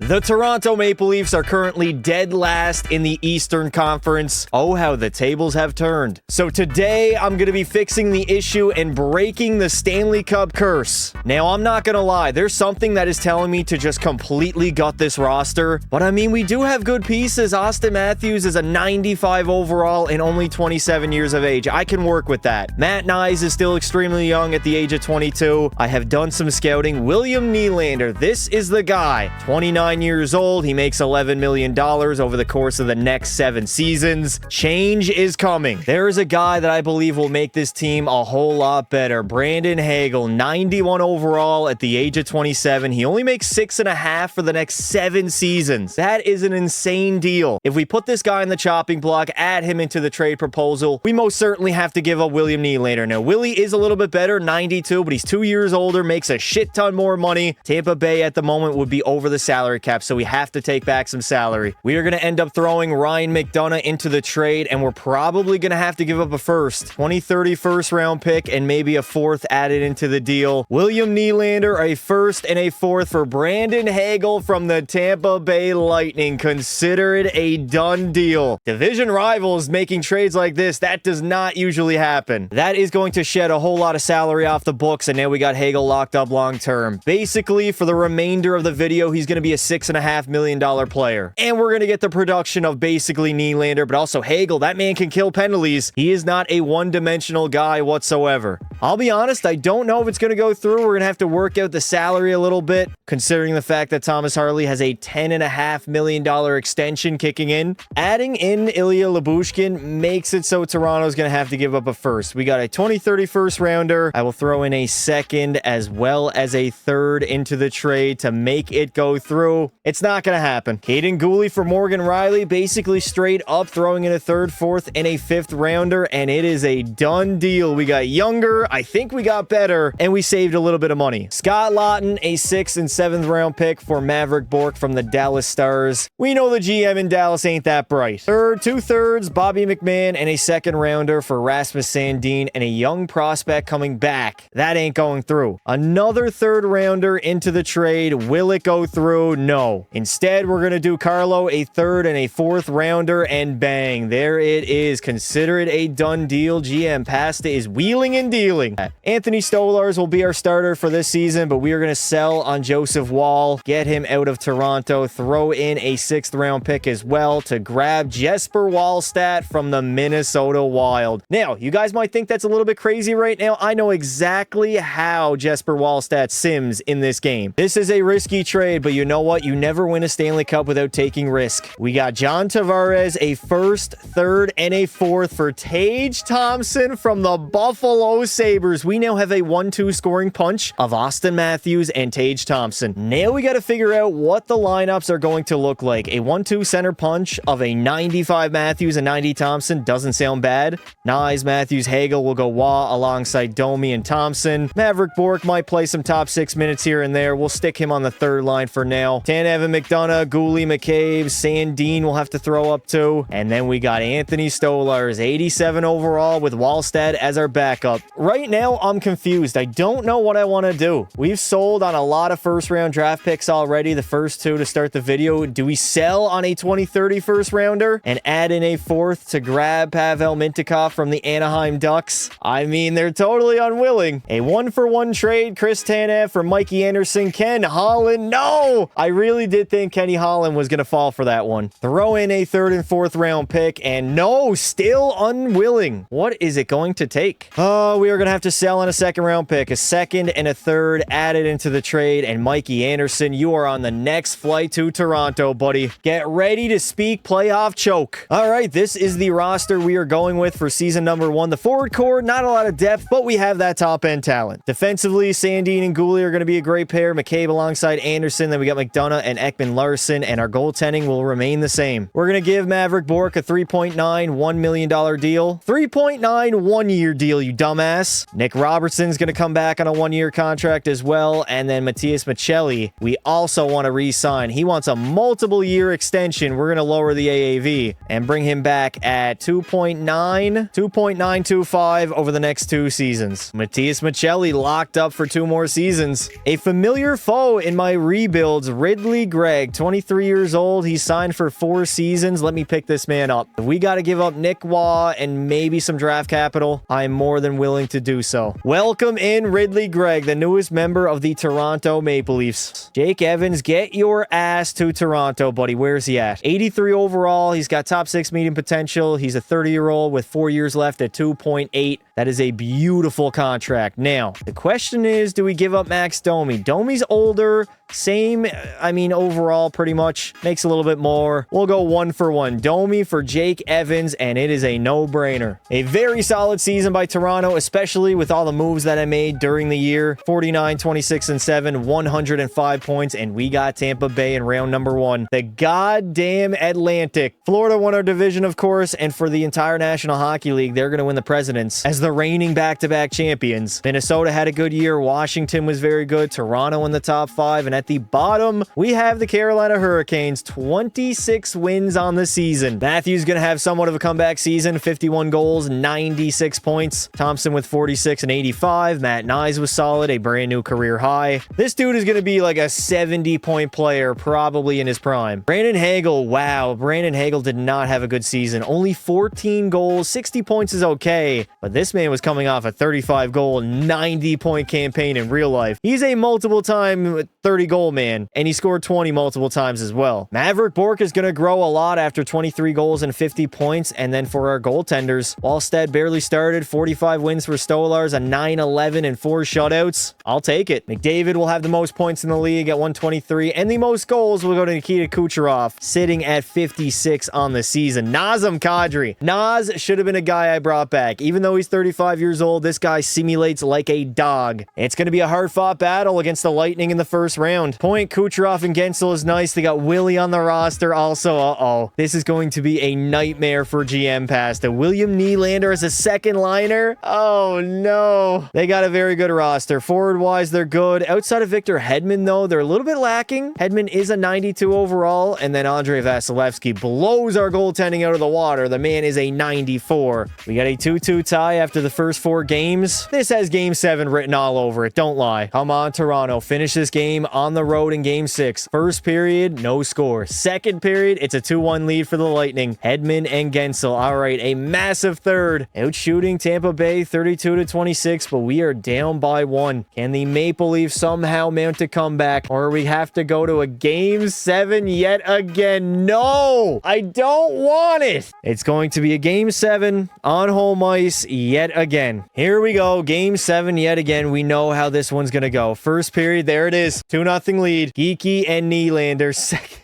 The Toronto Maple Leafs are currently dead last in the Eastern Conference. Oh, how the tables have turned. So today, I'm going to be fixing the issue and breaking the Stanley Cup curse. Now, I'm not going to lie. There's something that is telling me to just completely gut this roster. But I mean, we do have good pieces. Austin Matthews is a 95 overall and only 27 years of age. I can work with that. Matt Nyes is still extremely young at the age of 22. I have done some scouting. William Nylander, this is the guy. 29 years old. He makes $11 million over the course of the next 7 seasons. Change is coming. There is a guy that I believe will make this team a whole lot better. Brandon Hagel, 91 overall at the age of 27. He only makes $6.5 for the next 7 seasons. That is an insane deal. If we put this guy in the chopping block, add him into the trade proposal, we most certainly have to give up William Nylander. Now, Willie is a little bit better, 92, but he's 2 years older, makes a shit ton more money. Tampa Bay at the moment would be over the salary cap, so we have to take back some salary. We are going to end up throwing Ryan McDonagh into the trade, and we're probably going to have to give up a first, 2030 first round pick, and maybe a 4th added into the deal. William Nylander, a 1st and a 4th for Brandon Hagel from the Tampa Bay Lightning. Consider it a done deal. Division rivals making trades like this, that does not usually happen. That is going to shed a whole lot of salary off the books, and now we got Hagel locked up long term. Basically, for the remainder of the video, he's going to be a $6.5 million player. And we're going to get the production of basically Nylander, but also Hagel. That man can kill penalties. He is not a one-dimensional guy whatsoever. I'll be honest, I don't know if it's going to go through. We're going to have to work out the salary a little bit, considering the fact that Thomas Harley has a $10.5 million extension kicking in. Adding in Ilya Lyubushkin makes it so Toronto's going to have to give up a first. We got a 2030 first rounder. I will throw in a 2nd as well as a 3rd into the trade to make it go through. It's not going to happen. Caden Gooley for Morgan Riley, basically straight up throwing in a 3rd, 4th, and a 5th rounder, and it is a done deal. We got younger, I think we got better, and we saved a little bit of money. Scott Laughton, a 6th and 7th round pick for Maverick Bourque from the Dallas Stars. We know the GM in Dallas ain't that bright. 2/3, Bobby McMahon, and a 2nd rounder for Rasmus Sandin, and a young prospect coming back. That ain't going through. Another 3rd rounder into the trade. Will it go through? No. Instead, we're going to do Carlo, a 3rd and a 4th rounder, and bang, there it is. Consider it a done deal. GM Pasta is wheeling and dealing. Anthony Stolarz will be our starter for this season, but we are going to sell on Joseph Wall, get him out of Toronto, throw in a 6th round pick as well to grab Jesper Wallstedt from the Minnesota Wild. Now, you guys might think that's a little bit crazy right now. I know exactly how Jesper Wallstedt sims in this game. This is a risky trade, but you know what? You never win a Stanley Cup without taking risk. We got John Tavares, a 1st, 3rd, and a 4th for Tage Thompson from the Buffalo Sabres. We now have a 1-2 scoring punch of Austin Matthews and Tage Thompson. Now we got to figure out what the lineups are going to look like. A 1-2 center punch of a 95 Matthews and 90 Thompson doesn't sound bad. Nyes, Matthews, Hagel will go Wah alongside Domi and Thompson. Maverick Bourque might play some top 6 minutes here and there. We'll stick him on the 3rd line for now. Tanev and McDonagh, Gooley, McCabe, Sandin will have to throw up too. And then we got Anthony Stolarz, 87 overall with Wallstedt as our backup. Right now, I'm confused. I don't know what I want to do. We've sold on a lot of 1st round draft picks already, the first 2 to start the video. Do we sell on a 2030 first rounder and add in a 4th to grab Pavel Mintyukov from the Anaheim Ducks? I mean, they're totally unwilling. A 1-for-1 trade, Chris Tanev for Mikey Anderson, Ken Holland. No! I really did think Kenny Holland was going to fall for that one. Throw in a 3rd and 4th round pick, and no, still unwilling. What is it going to take? Oh, we are going to have to sell on a 2nd round pick, a 2nd and a 3rd added into the trade, and Mikey Anderson, you are on the next flight to Toronto, buddy. Get ready to speak playoff choke. All right, this is the roster we are going with for season number 1. The forward core, not a lot of depth, but we have that top end talent. Defensively, Sandin and Goulet are going to be a great pair. McCabe alongside Anderson. Then we got McDonough and Ekman Larson, and our goaltending will remain the same. We're going to give Maverick Bourque a $3.9 $1 million deal. $3.9 1-year deal, you dumbass. Nick Robertson's going to come back on a 1-year contract as well. And then Matthias Michelli, we also want to re-sign. He wants a multiple year extension. We're going to lower the AAV and bring him back at 2.925 over the next 2 seasons. Matthias Michelli locked up for 2 more seasons. A familiar foe in my rebuilds, Ridley Gregg, 23 years old. He's signed for 4 seasons. Let me pick this man up. If we got to give up Nick Waugh and maybe some draft capital, I'm more than willing to do so. Welcome in Ridley Gregg, the newest member of the Toronto Maple Leafs. Jake Evans, get your ass to Toronto, buddy. Where's he at? 83 overall. He's got top 6 medium potential. He's a 30-year-old with 4 years left at 2.8. That is a beautiful contract. Now, the question is, do we give up Max Domi? Domi's older, same, overall pretty much. Makes a little bit more. We'll go 1 for 1. Domi for Jake Evans, and it is a no-brainer. A very solid season by Toronto, especially with all the moves that I made during the year. 49, 26, and 7, 105 points, and we got Tampa Bay in round number 1. The goddamn Atlantic. Florida won our division, of course, and for the entire National Hockey League, they're going to win the Presidents as the reigning back-to-back champions. Minnesota had a good year. Washington was very good. Toronto in the top 5, and at the bottom, we have the Carolina Hurricanes. 26 wins on the season. Matthews going to have somewhat of a comeback season. 51 goals, 96 points. Thompson with 46 and 85. Matt Nyes was solid, a brand new career high. This dude is going to be like a 70-point player, probably in his prime. Brandon Hagel, wow. Brandon Hagel did not have a good season. Only 14 goals. 60 points is okay, but this man was coming off a 35-goal, 90-point campaign in real life. He's a multiple-time 30-goal man, and he scored 20 multiple times as well. Maverick Bourque is going to grow a lot after 23 goals and 50 points, and then for our goaltenders, Wallstedt barely started, 45 wins for Stolars, a 9-11 and 4 shutouts. I'll take it. McDavid will have the most points in the league at 123, and the most goals will go to Nikita Kucherov, sitting at 56 on the season. Nazem Kadri. Naz should have been a guy I brought back. Even though he's 35 years old, this guy simulates like a dog. It's going to be a hard-fought battle against the Lightning in the first round. Point, Kucherov and Gensel is nice. They got Willie on the roster also. This is going to be a nightmare for GM Pasta. William Nylander as a second liner. Oh, no. They got a very good roster. Forward-wise, they're good. Outside of Victor Hedman, though, they're a little bit lacking. Hedman is a 92 overall, and then Andrei Vasilevsky blows our goaltending out of the water. The man is a 94. We got a 2-2 tie after the first 4 games. This has Game 7 written all over it. Don't lie. Come on, Toronto. Finish this game on the road in Game 6. First period, no score. Second period, it's a 2-1 lead for the Lightning. Hedman and Gensel. All right, a massive third. Out shooting Tampa Bay 32-26, but we are down by 1. Can the Maple Leafs somehow mount a comeback, or we have to go to a Game 7 yet again? No! I don't want it! It's going to be a Game 7 on home ice yet again. Here we go. Game 7 yet again. We know how this one's going to go. First period, there it is. 2-0 lead. Geeky and Nylander.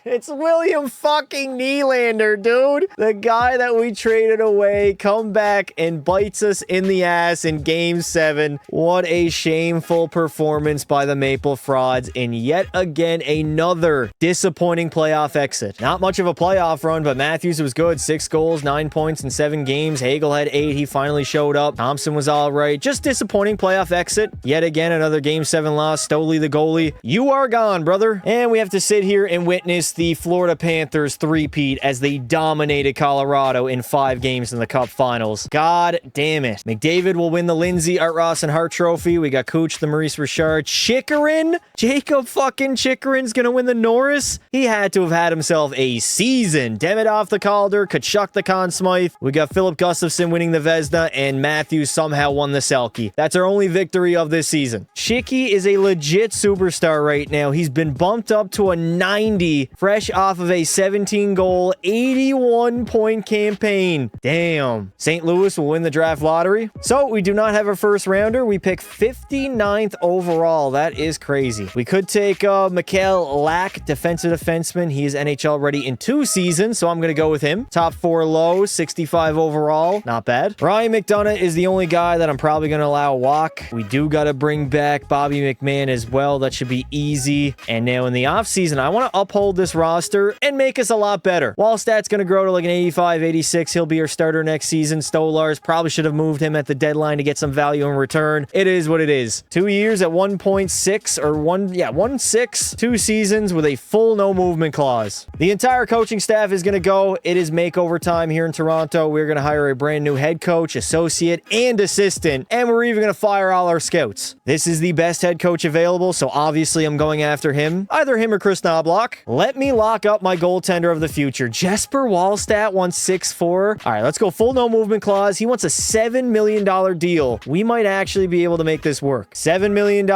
It's William fucking Nylander, dude. The guy that we traded away come back and bites us in the ass in Game 7. What a shameful performance by the Maple Frauds in yet again another disappointing playoff exit. Not much of a playoff run, but Matthews was good. 6 goals, 9 points in 7 games. Hagel had 8. He finally showed up. Thompson was all right. Just disappointing playoff exit. Yet again, another Game 7 loss. Stoley, the goalie. You are gone, brother. And we have to sit here and witness the Florida Panthers three-peat as they dominated Colorado in 5 games in the Cup Finals. God damn it. McDavid will win the Lindsay, Art Ross, and Hart Trophy. We got Cooch, the Maurice Richard. Chikrin? Jacob fucking Chikrin's gonna win the Norris? He had to have had himself a season. Demidov the Calder, Kachuk the Conn Smythe. We got Philip Gustafson winning the Vezina, and Matthews somehow won the Selke. That's our only victory of this season. Chicky is a legit superstar right now. He's been bumped jumped up to a 90, fresh off of a 17-goal, 81-point campaign. Damn. St. Louis will win the draft lottery. So we do not have a first rounder. We pick 59th overall. That is crazy. We could take Mikael Lack, defensive defenseman. He is NHL ready in 2 seasons, so I'm going to go with him. Top 4 low, 65 overall. Not bad. Ryan McDonough is the only guy that I'm probably going to allow walk. We do got to bring back Bobby McMahon as well. That should be easy. And now in the offseason, I want to uphold this roster and make us a lot better. Wallstadt's going to grow to like an 85, 86. He'll be our starter next season. Stolarz probably should have moved him at the deadline to get some value in return. It is what it is. 2 years at 1.6 or 1.6, 2 seasons with a full no movement clause. The entire coaching staff is going to go. It is makeover time here in Toronto. We're going to hire a brand new head coach, associate, and assistant, and we're even going to fire all our scouts. This is the best head coach available, so obviously I'm going after him. Either him or Chris Knobloch. Let me lock up my goaltender of the future. Jesper Wallstedt wants 6'4". All right, let's go full no movement clause. He wants a $7 million deal. We might actually be able to make this work. $7 million,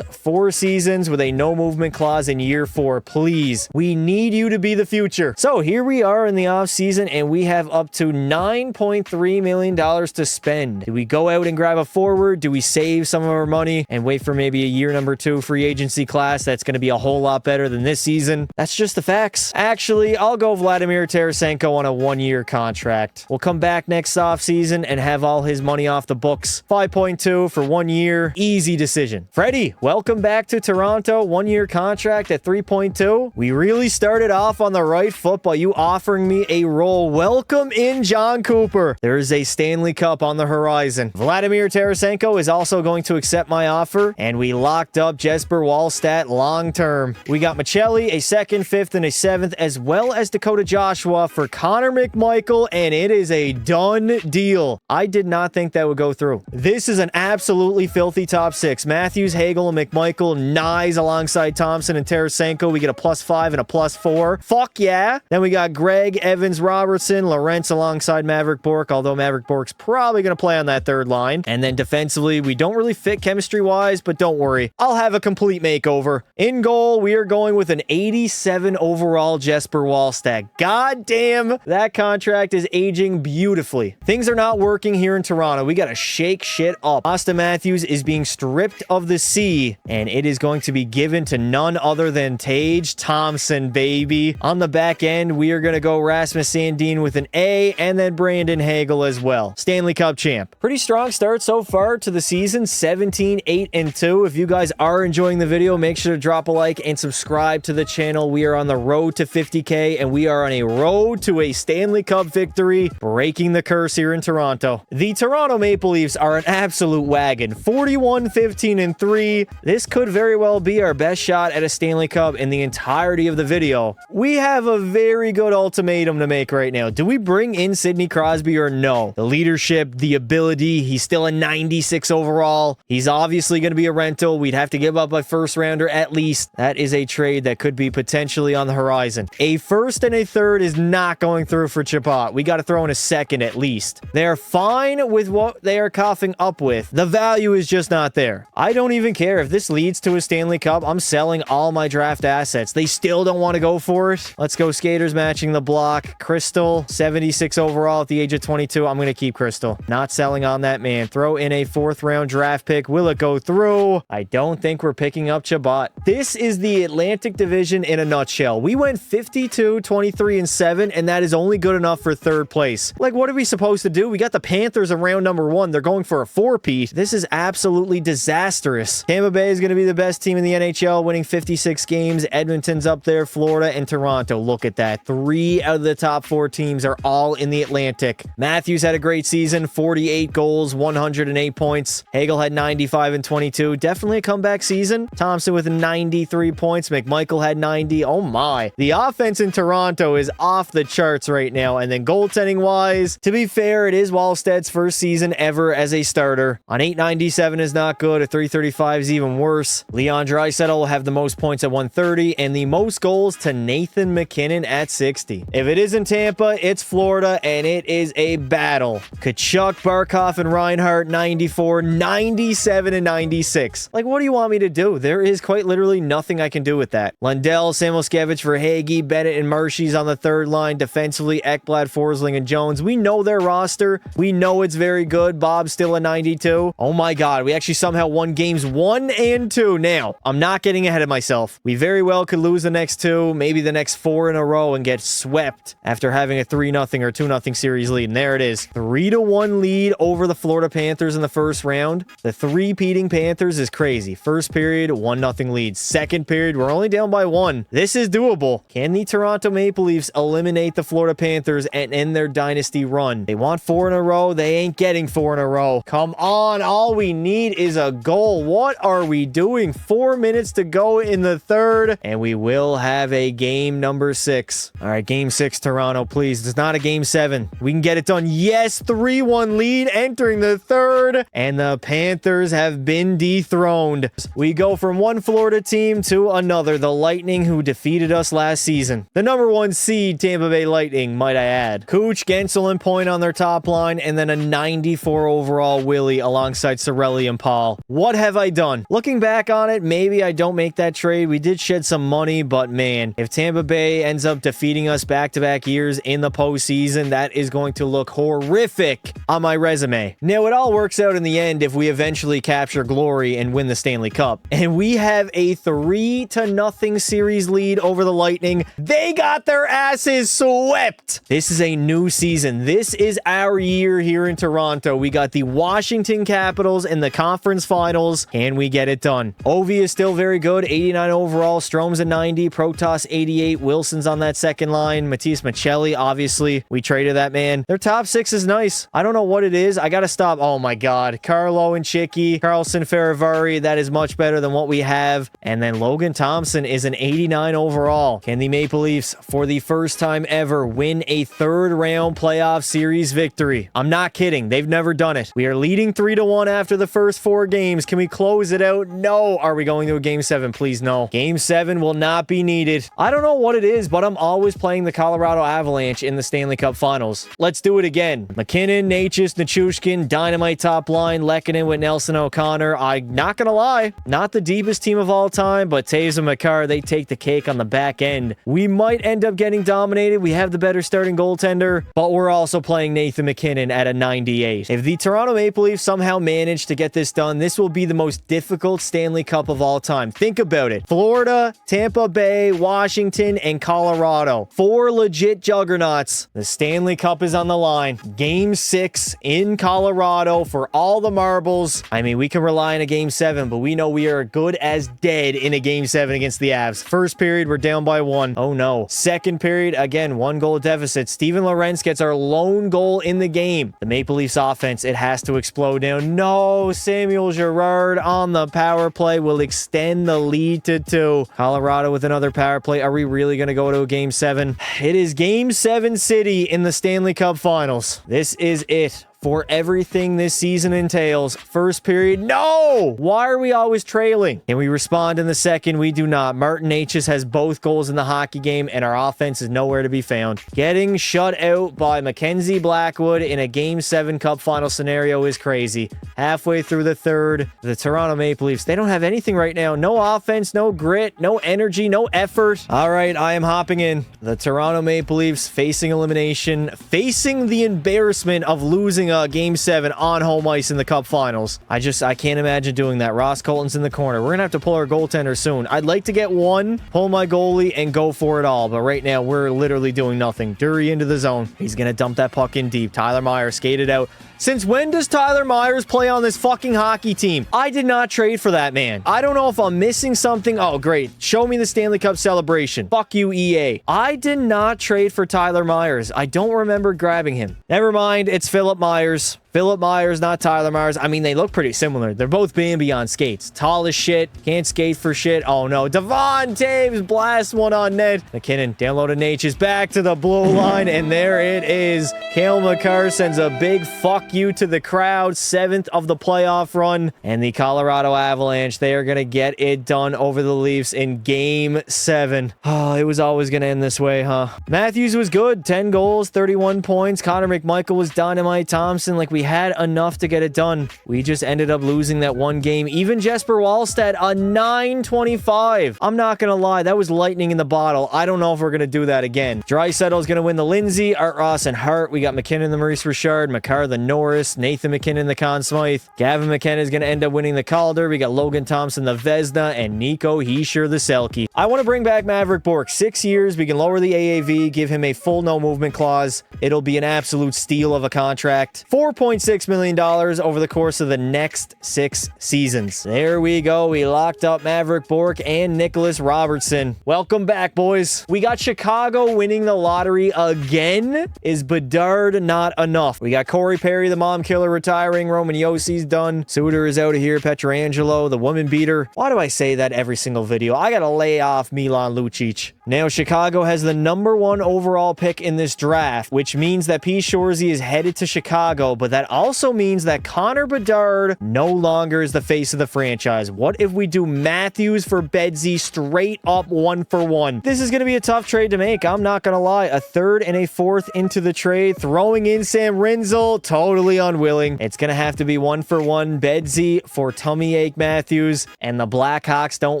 4 seasons with a no movement clause in year 4. Please, we need you to be the future. So here we are in the offseason, and we have up to $9.3 million to spend. Do we go out and grab a forward? Do we save some of our money and wait for maybe a year number 2 free agency class that's going to be a whole lot better than this season? That's just the facts. Actually, I'll go Vladimir Tarasenko on a 1-year contract. We'll come back next offseason and have all his money off the books. 5.2 for 1 year. Easy decision. Freddie, welcome back to Toronto. 1-year contract at 3.2. We really started off on the right foot by you offering me a role. Welcome in, John Cooper. There is a Stanley Cup on the horizon. Vladimir Tarasenko is also going to accept my offer, and we locked up Jesper Wallstedt long term. We got Michelli, a 2nd, 5th, and a 7th, as well as Dakota Joshua for Connor McMichael, and it is a done deal. I did not think that would go through. This is an absolutely filthy top 6. Matthews, Hagel, and McMichael, Nyes alongside Thompson and Tarasenko. We get a +5 and a +4. Fuck yeah. Then we got Greg, Evans, Robertson, Lawrence alongside Maverick Bourque, although Maverick Bourque's probably going to play on that 3rd line. And then defensively, we don't really fit chemistry-wise, but don't worry. I'll have a complete makeover. In goal, we are going with an 87 overall Jesper Wallstedt. God damn, that contract is aging beautifully. Things are not working here in Toronto. We got to shake shit up. Austin Matthews is being stripped of the C, and it is going to be given to none other than Tage Thompson, baby. On the back end, we are going to go Rasmus Sandin with an A, and then Brandon Hagel as well. Stanley Cup champ. Pretty strong start so far to the season. 17, 8, and 2. If you guys are enjoying the video, make sure to drop a like and subscribe to the channel. We are on the road to 50K, and we are on a road to a Stanley Cup victory, breaking the curse here in Toronto. The Toronto Maple Leafs are an absolute wagon. 41, 15, and 3. This could very well be our best shot at a Stanley Cup in the entirety of the video. We have a very good ultimatum to make right now. Do we bring in Sidney Crosby or no? The leadership, the ability, he's still a 96 overall. He's obviously going to be a rental. We'd have to give up a 1st rounder at least. That is a trade that could be potentially on the horizon. A 1st and a 3rd is not going through for Chabot. We got to throw in a 2nd at least. They're fine with what they are coughing up with. The value is just not there. I don't even care if this leads to a Stanley Cup. I'm selling all my draft assets. They still don't want to go for it. Let's go skaters matching the block. Crystal, 76 overall at the age of 22. I'm going to keep Crystal. Not selling on that man. Throw in a 4th round draft pick. Will it go through? I don't think we're picking up Chabot. This is the Atlantic Division in a nutshell. We went 52, 23, and 7, and that is only good enough for 3rd place. Like, what are we supposed to do? We got the Panthers around number 1. They're going for a 4-peat. This is absolutely disastrous. Tampa Bay is going to be the best team in the NHL, winning 56 games. Edmonton's up there, Florida, and Toronto. Look at that. 3 out of the top 4 teams are all in the Atlantic. Matthews had a great season, 48 goals, 108 points. Hagel had 95 and 22. Definitely a comeback season. Thompson with 93 points. McMichael had 90. Oh my. The offense in Toronto is off the charts right now. And then goaltending wise, to be fair, it is Wallstedt's 1st season ever as a starter. On 897 is not good. A 335 is even worse. Leon Draisaitl will have the most points at 130 and the most goals to Nathan McKinnon at 60. If it isn't Tampa, it's Florida, and it is a battle. Kachuk, Barkov, and Reinhart, 94, 97, and 96. Like, what do you want me to do? There is quite literally nothing I I can do with that. Lundell, Samoskevich for Hagee, Bennett, and Marshy's on the third line. Defensively, Ekblad, Forsling, and Jones. We know their roster. We know it's very good. Bob's still a 92. Oh my God, we actually somehow won games 1 and 2. Now, I'm not getting ahead of myself. We very well could lose the next 2, maybe the next 4 in a row and get swept after having a 3-0 or 2-0 series lead. And there it is. 3-1 lead over the Florida Panthers in the first round. The three-peating Panthers is crazy. First period, 1-0 lead. Second period, we're only down by 1. This is doable. Can the Toronto Maple Leafs eliminate the Florida Panthers and end their dynasty run? They want 4 in a row. They ain't getting 4 in a row. Come on. All we need is a goal. What are we doing? 4 minutes to go in the third, and we will have a game number 6. All right, game 6, Toronto, please. It's not a game 7. We can get it done. Yes, 3-1 lead entering the third, and the Panthers have been dethroned. We go from one Florida team to another, the Lightning, who defeated us last season. The number 1 seed Tampa Bay Lightning, might I add. Cooch, Gensel, and Point on their top line, and then a 94 overall Willie alongside Cirelli and Paul. What have I done? Looking back on it, maybe I don't make that trade. We did shed some money, but man, if Tampa Bay ends up defeating us back-to-back years in the postseason, that is going to look horrific on my resume. Now, it all works out in the end if we eventually capture glory and win the Stanley Cup. And we have a 3-0 series lead over the Lightning. They got their asses swept. This is a new season. This is our year here in Toronto. We got the Washington Capitals in the conference finals. Can we get it done? Ovi is still very good. 89 overall. Strome's a 90. Protas 88. Wilson's on that second line. Matias Maccelli, obviously. We traded that man. Their top 6 is nice. I don't know what it is. I gotta stop. Oh my God. Carlo and Chicky. Carlson, Ferravari. That is much better than what we have. And then Logan Thompson is an 89 overall. Can the Maple Leafs, for the first time ever, win a third-round playoff series victory? I'm not kidding. They've never done it. We are leading 3-1 after the first 4 games. Can we close it out? No. Are we going to a game 7? Please, no. Game 7 will not be needed. I don't know what it is, but I'm always playing the Colorado Avalanche in the Stanley Cup Finals. Let's do it again. McKinnon, Natchez, Nichushkin, dynamite top line, Lehkonen with Nelson O'Connor. I'm not gonna lie, not the deepest team of all time, but Taves and Makar, they take the cake on the back end. We might end up getting dominated. We have the better starting goaltender, but we're also playing Nathan McKinnon at a 98. If the Toronto Maple Leafs somehow manage to get this done, this will be the most difficult Stanley Cup of all time. Think about it. Florida, Tampa Bay, Washington, and Colorado. 4 legit juggernauts. The Stanley Cup is on the line. Game 6 in Colorado for all the marbles. I mean, we can rely on a game 7, but we know we are good as dead in a game 7 against the Avs. First period, we're down by 1. Oh no. Second period, again, 1 goal deficit. Steven Lorentz gets our lone goal in the game. The Maple Leafs offense, it has to explode now. No, Samuel Girard on the power play will extend the lead to 2. Colorado with another power play. Are we really going to go to a game 7? It is game 7 city in the Stanley Cup Finals. This is it for everything this season entails. First period, no! Why are we always trailing? Can we respond in the second? We do not. Martin Necas has both goals in the hockey game, and our offense is nowhere to be found. Getting shut out by Mackenzie Blackwood in a Game 7 Cup Final scenario is crazy. Halfway through the third, the Toronto Maple Leafs, they don't have anything right now. No offense, no grit, no energy, no effort. All right, I am hopping in. The Toronto Maple Leafs facing elimination, facing the embarrassment of losing Game 7 on home ice in the Cup Finals. I can't imagine doing that. Ross Colton's in the corner. We're gonna have to pull our goaltender soon. I'd like to get one, pull my goalie, and go for it all, but right now we're literally doing nothing. Dury into the zone. He's gonna dump that puck in deep. Tyler Myers skated out. Since when does Tyler Myers play on this fucking hockey team? I did not trade for that man. I don't know if I'm missing something. Oh, great. Show me the Stanley Cup celebration. Fuck you, EA. I did not trade for Tyler Myers. I don't remember grabbing him. Never mind. It's Philip Myers. Philip Myers, not Tyler Myers. I mean, they look pretty similar. They're both Bambi on skates. Tall as shit. Can't skate for shit. Oh, no. Devon Taves blasts one on net. McKinnon downloaded Natchez back to the blue line, and there it is. Cale Makar sends a big fuck you to the crowd. 7th of the playoff run. And the Colorado Avalanche, they are going to get it done over the Leafs in Game 7. Oh, it was always going to end this way, huh? Matthews was good. 10 goals, 31 points. Connor McMichael was dynamite. Thompson, like we had enough to get it done. We just ended up losing that one game. Even Jesper Wallstedt, a 925. I'm not going to lie. That was lightning in the bottle. I don't know if we're going to do that again. Draisaitl's going to win the Lindsay, Art Ross and Hart. We got McKinnon the Maurice Richard, McCarr the Norris, Nathan McKinnon the Conn Smythe. Gavin McKenna is going to end up winning the Calder. We got Logan Thompson the Vezina and Nico Hischier the Selke. I want to bring back Maverick Bourque. 6 years. We can lower the AAV, give him a full no movement clause. It'll be an absolute steal of a contract. $4.6 million over the course of the next 6 seasons. There we go. We locked up Maverick Bourque and Nicholas Robertson. Welcome back, boys. We got Chicago winning the lottery again. Is Bedard not enough? We got Corey Perry, the mom killer, retiring. Roman Yossi's done. Suter is out of here. Petrangelo, the woman beater. Why do I say that every single video? I gotta lay off Milan Lucic. Now, Chicago has the #1 overall pick in this draft, which means that P. Shorzy is headed to Chicago, but that also means that Connor Bedard no longer is the face of the franchise. What if we do Matthews for Bedsy straight up 1-for-1? This is going to be a tough trade to make. I'm not going to lie. A 3rd and a 4th into the trade, throwing in Sam Rinzel, totally unwilling. It's going to have to be 1-for-1 Bedsy for tummy ache Matthews, and the Blackhawks don't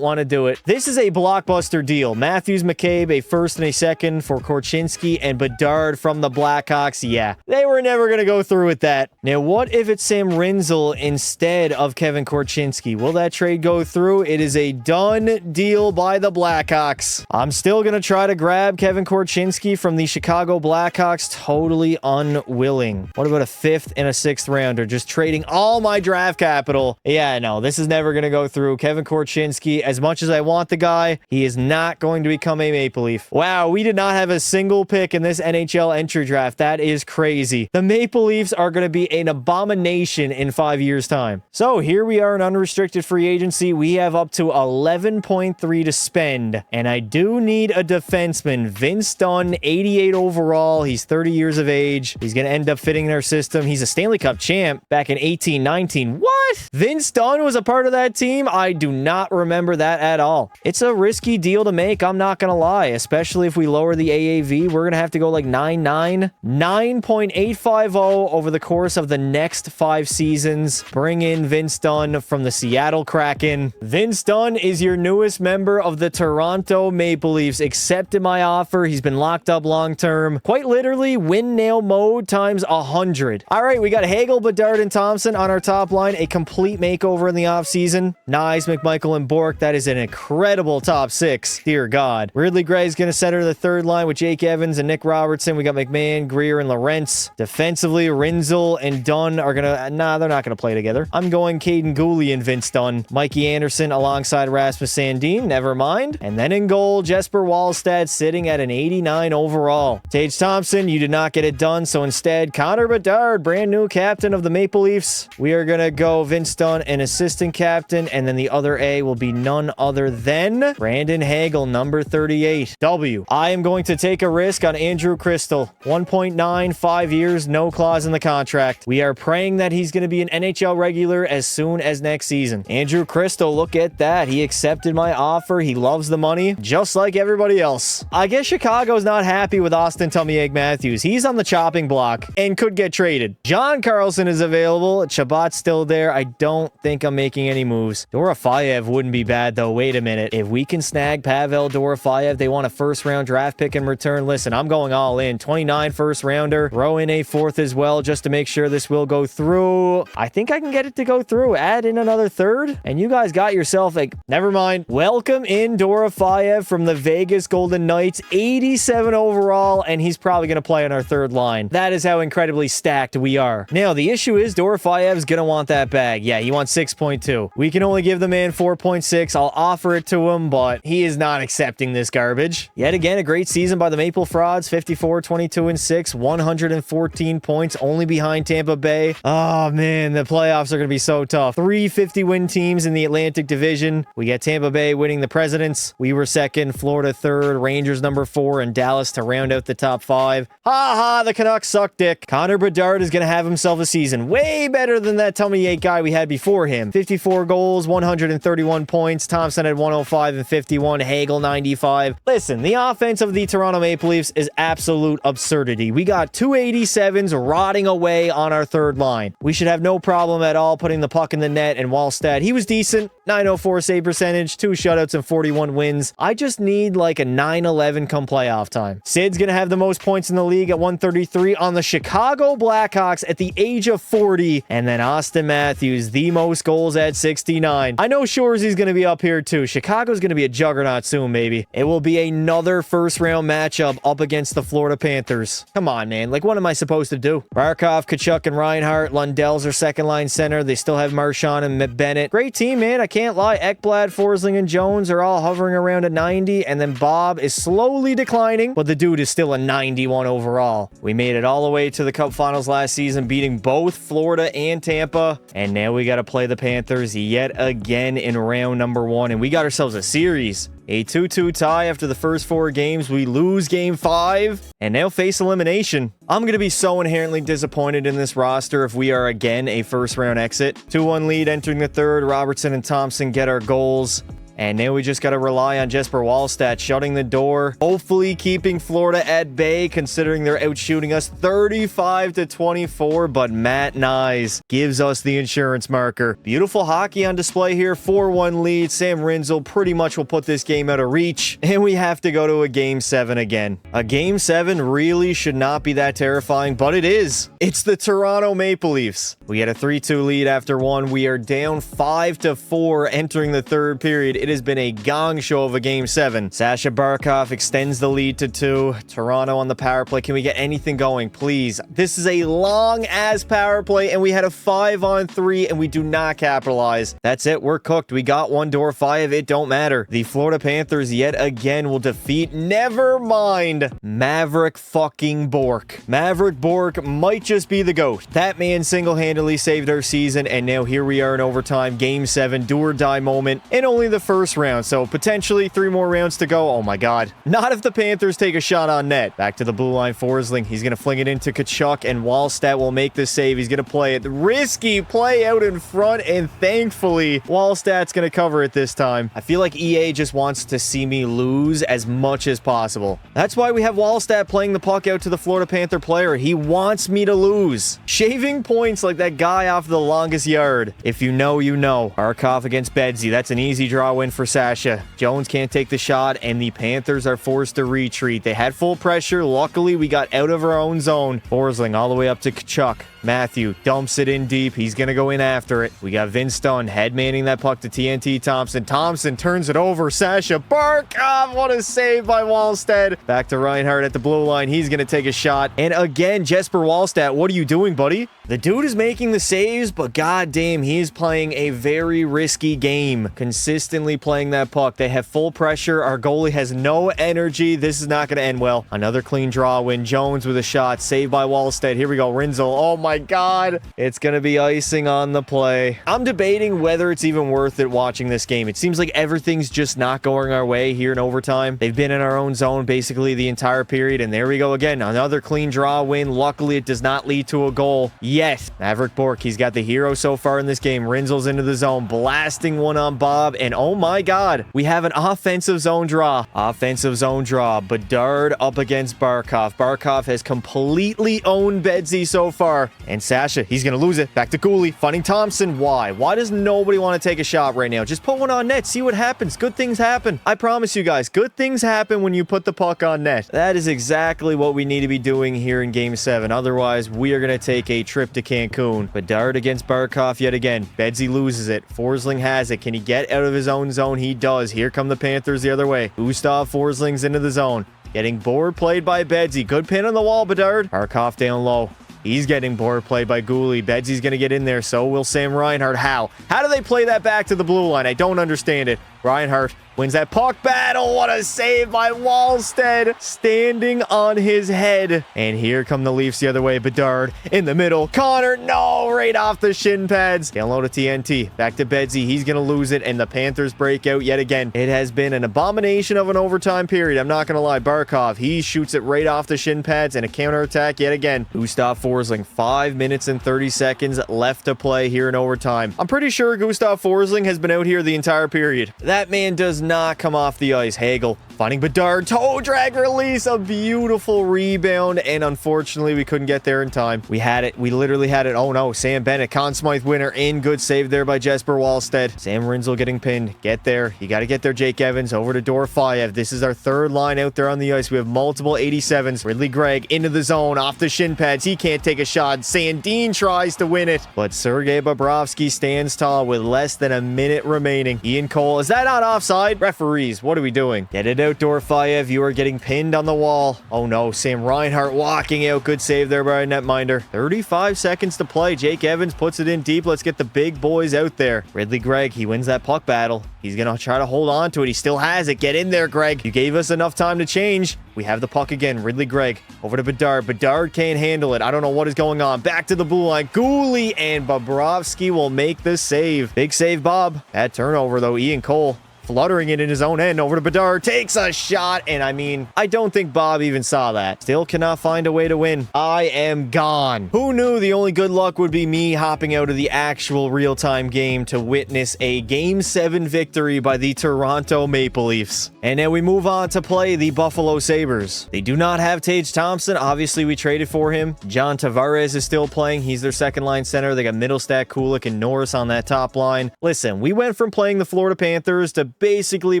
want to do it. This is a blockbuster deal. Matthews, McCabe, a 1st and a 2nd for Korchinski, and Bedard from the Blackhawks. Yeah, they were never going to go through with that. Now, what if it's Sam Rinzel instead of Kevin Korchinski? Will that trade go through? It is a done deal by the Blackhawks. I'm still going to try to grab Kevin Korchinski from the Chicago Blackhawks. Totally unwilling. What about a 5th and a 6th rounder? Just trading all my draft capital. Yeah, no, this is never going to go through. Kevin Korchinski, as much as I want the guy, he is not going to become a Maple Leaf. Wow, we did not have a single pick in this NHL entry draft. That is crazy. The Maple Leafs are going to be an abomination in 5 years' time. So here we are in unrestricted free agency. We have up to 11.3 to spend, and I do need a defenseman. Vince Dunn, 88 overall. He's 30 years of age. He's going to end up fitting in our system. He's a Stanley Cup champ back in 18-19. What? Vince Dunn was a part of that team? I do not remember that at all. It's a risky deal to make. I'm not going to lie, especially if we lower the AAV. We're going to have to go like 9.9. 9.850 over the course of the next 5 seasons. Bring in Vince Dunn from the Seattle Kraken. Vince Dunn is your newest member of the Toronto Maple Leafs. Accepted my offer. He's been locked up long term. Quite literally, win nail mode times 100. All right, we got Hagel, Bedard, and Thompson on our top line. A complete makeover in the offseason. Nyes, McMichael, and Bourque. That is an incredible top 6. Dear God. Ridley Gray's going to center the 3rd line with Jake Evans and Nick Robertson. We got McMahon, Greer, and Lorentz. Defensively, Rinzel and Dunn are going to... Nah, they're not going to play together. I'm going Caden Gooley and Vince Dunn. Mikey Anderson alongside Rasmus Sandin. Never mind. And then in goal, Jesper Wallstedt sitting at an 89 overall. Tage Thompson, you did not get it done, so instead, Connor Bedard, brand new captain of the Maple Leafs. We are going to go Vince Dunn, an assistant captain, and then the other A will be none other than Brandon Hagel, number 38. W. I am going to take a risk on Andrew Crystal. 1.9, 5 years, no clause in the contract. We are praying that he's going to be an NHL regular as soon as next season. Andrew Crystal, look at that. He accepted my offer. He loves the money, just like everybody else. I guess Chicago's not happy with Austin Tummy Matthews. He's on the chopping block and could get traded. John Carlson is available. Chabot's still there. I don't think I'm making any moves. Dorofeyev wouldn't be bad, though. Wait a minute. If we can snag Pavel Dorofeyev, they want a 1st-round draft pick in return. Listen, I'm going all in. 29 1st-rounder. Throw in a 4th as well, just to make sure this will go through. I think I can get it to go through. Add in another 3rd, and you guys got yourself a... Never mind. Welcome in Dorofeyev from the Vegas Golden Knights. 87 overall, and he's probably going to play on our 3rd line. That is how incredibly stacked we are. Now, the issue is Dorofeyev's going to want that bag. Yeah, he wants 6.2. We can only give the man 4.6. I'll offer it to him, but he is not accepting this garbage. Yet again, a great season by the Maple Frauds. 54, 22, and 6. 114 points, only behind Tampa Bay. Oh, man, the playoffs are going to be so tough. 3 50-win teams in the Atlantic Division. We got Tampa Bay winning the Presidents. We were 2nd, Florida 3rd, Rangers number 4, and Dallas to round out the top 5. Ha ha, the Canucks suck dick. Connor Bedard is going to have himself a season way better than that tummy ache guy we had before him. 54 goals, 131 points. Thompson had 105 and 51. Hagel 95. Listen, the offense of the Toronto Maple Leafs is absolute absurdity. We got 287s rotting away stay on our third line. We should have no problem at all putting the puck in the net, and Wallstedt, he was decent. 904 save percentage, 2 shutouts and 41 wins. I just need like a 9-11 come playoff time. Sid's gonna have the most points in the league at 133 on the Chicago Blackhawks at the age of 40. And then Austin Matthews, the most goals at 69. I know Shoresy's gonna be up here too. Chicago's gonna be a juggernaut soon, baby. It will be another first round matchup up against the Florida Panthers. Come on, man. Like, what am I supposed to do? Barkov, Tkachuk, and Reinhart. Lundell's our second line center. They still have Marchand and Bennett. Great team, man. I can't lie. Ekblad, Forsling, and Jones are all hovering around a 90, and then Bob is slowly declining, but the dude is still a 91 overall. We made it all the way to the Cup Finals last season, beating both Florida and Tampa, and now we got to play the Panthers yet again in round number 1, and we got ourselves a series. A 2-2 tie after the first 4 games. We lose game 5 and now face elimination. I'm going to be so inherently disappointed in this roster if we are again a first round exit. 2-1 lead entering the third. Robertson and Thompson get our goals. And now we just got to rely on Jesper Wallstedt shutting the door, hopefully keeping Florida at bay, considering they're outshooting us 35-24. But Matt Nyes gives us the insurance marker. Beautiful hockey on display here. 4-1 lead. Sam Rinzel pretty much will put this game out of reach. And we have to go to a game 7 again. A game 7 really should not be that terrifying, but it is. It's the Toronto Maple Leafs. We had a 3-2 lead after 1. We are down 5-4 entering the third period. It has been a gong show of a game 7. Sasha Barkov extends the lead to 2. Toronto on the power play. Can we get anything going, please? This is a long-ass power play, and we had a 5-on-3, and we do not capitalize. That's it. We're cooked. We got 1 door 5. It don't matter. The Florida Panthers yet again will defeat, never mind, Maverick fucking Bork. Maverick Bork might just be the GOAT. That man single-handedly saved our season, and now here we are in overtime. Game 7, do-or-die moment, and only the first round, so potentially 3 more rounds to go. Oh my god. Not if the Panthers take a shot on net. Back to the blue line. Forsling. He's going to fling it into Tkachuk, and Wallstedt will make the save. He's going to play it. Risky play out in front, and thankfully, Wallstedt's going to cover it this time. I feel like EA just wants to see me lose as much as possible. That's why we have Wallstedt playing the puck out to the Florida Panther player. He wants me to lose. Shaving points like that guy off the longest yard. If you know, you know. Barkov against Bedsy. That's an easy draw win for Sasha. Jones can't take the shot, and the Panthers are forced to retreat. They had full pressure. Luckily, we got out of our own zone. Forsling all the way up to Tkachuk. Matthew dumps it in deep. He's going to go in after it. We got Vince Dunn head-manning that puck to TNT Thompson. Thompson turns it over. Sasha Barkov. What a save by Wallstedt. Back to Reinhart at the blue line. He's going to take a shot. And again, Jesper Wallstedt, what are you doing, buddy? The dude is making the saves, but goddamn, he is playing a very risky game. Consistently playing that puck. They have full pressure. Our goalie has no energy. This is not going to end well. Another clean draw win. Jones with a shot. Saved by Wallstedt. Here we go. Rinzel. Oh my god. It's going to be icing on the play. I'm debating whether it's even worth it watching this game. It seems like everything's just not going our way here in overtime. They've been in our own zone basically the entire period, and there we go again. Another clean draw win. Luckily, it does not lead to a goal. Yes. Maverick Bork, he's got the hero so far in this game. Rinzel's into the zone, blasting one on Bob, and oh my god, we have an offensive zone draw. Offensive zone draw. Bedard up against Barkov. Barkov has completely owned Bedsy so far. And Sasha, he's going to lose it. Back to Cooley, finding Thompson. Why? Why does nobody want to take a shot right now? Just put one on net. See what happens. Good things happen. I promise you guys, good things happen when you put the puck on net. That is exactly what we need to be doing here in Game 7. Otherwise, we are going to take a trip to Cancun. Bedard against Barkov yet again. Bedsy loses it. Forsling has it. Can he get out of his own zone? He does. Here come the Panthers the other way. Gustav Forsling's into the zone. Getting board played by Bedsy. Good pin on the wall, Bedard. Barkov down low. He's getting board played by Gooley. Bedsy's going to get in there. So will Sam Reinhart. How? How do they play that back to the blue line? I don't understand it. Reinhart wins that puck battle. What a save by Wallstedt. Standing on his head. And here come the Leafs the other way. Bedard in the middle. Connor, no, right off the shin pads. Down low to TNT. Back to Bedsy. He's going to lose it. And the Panthers break out yet again. It has been an abomination of an overtime period. I'm not going to lie. Barkov, he shoots it right off the shin pads. And a counterattack yet again. Gustav Forsling. 5 minutes and 30 seconds left to play here in overtime. I'm pretty sure Gustav Forsling has been out here the entire period. That man does not come off the ice. Hagel Finding Bedard, toe drag release, a beautiful rebound, and unfortunately we couldn't get there in time. We had it. We literally had it. Oh no, Sam Bennett, Conn Smythe winner in. Good save there by Jesper Wallstedt. Sam Rinzel getting pinned. Get there. You got to get there, Jake Evans. Over to Dorofeyev. This is our third line out there on the ice. We have multiple 87s. Ridley Gregg into the zone, off the shin pads. He can't take a shot. Sandin tries to win it, but Sergei Bobrovsky stands tall with less than a minute remaining. Ian Cole, is that not offside? Referees, what are we doing? Get it out, Dorofeyev. You are getting pinned on the wall. Oh no, Sam Reinhart walking out. Good save there by a netminder. 35 seconds to play. Jake Evans puts it in deep. Let's get the big boys out there. Ridley Gregg, he wins that puck battle. He's going to try to hold on to it. He still has it. Get in there, Greg. You gave us enough time to change. We have the puck again. Ridley Gregg over to Bedard. Bedard can't handle it. I don't know what is going on. Back to the blue line. Gooley and Bobrovsky will make the save. Big save, Bob. That turnover, though. Ian Cole fluttering it in his own end. Over to Bedard. Takes a shot. And I mean, I don't think Bob even saw that. Still cannot find a way to win. I am gone. Who knew the only good luck would be me hopping out of the actual real-time game to witness a Game 7 victory by the Toronto Maple Leafs. And then we move on to play the Buffalo Sabres. They do not have Tage Thompson. Obviously, we traded for him. John Tavares is still playing. He's their second-line center. They got Middlestat, Kulik, and Norris on that top line. Listen, we went from playing the Florida Panthers to basically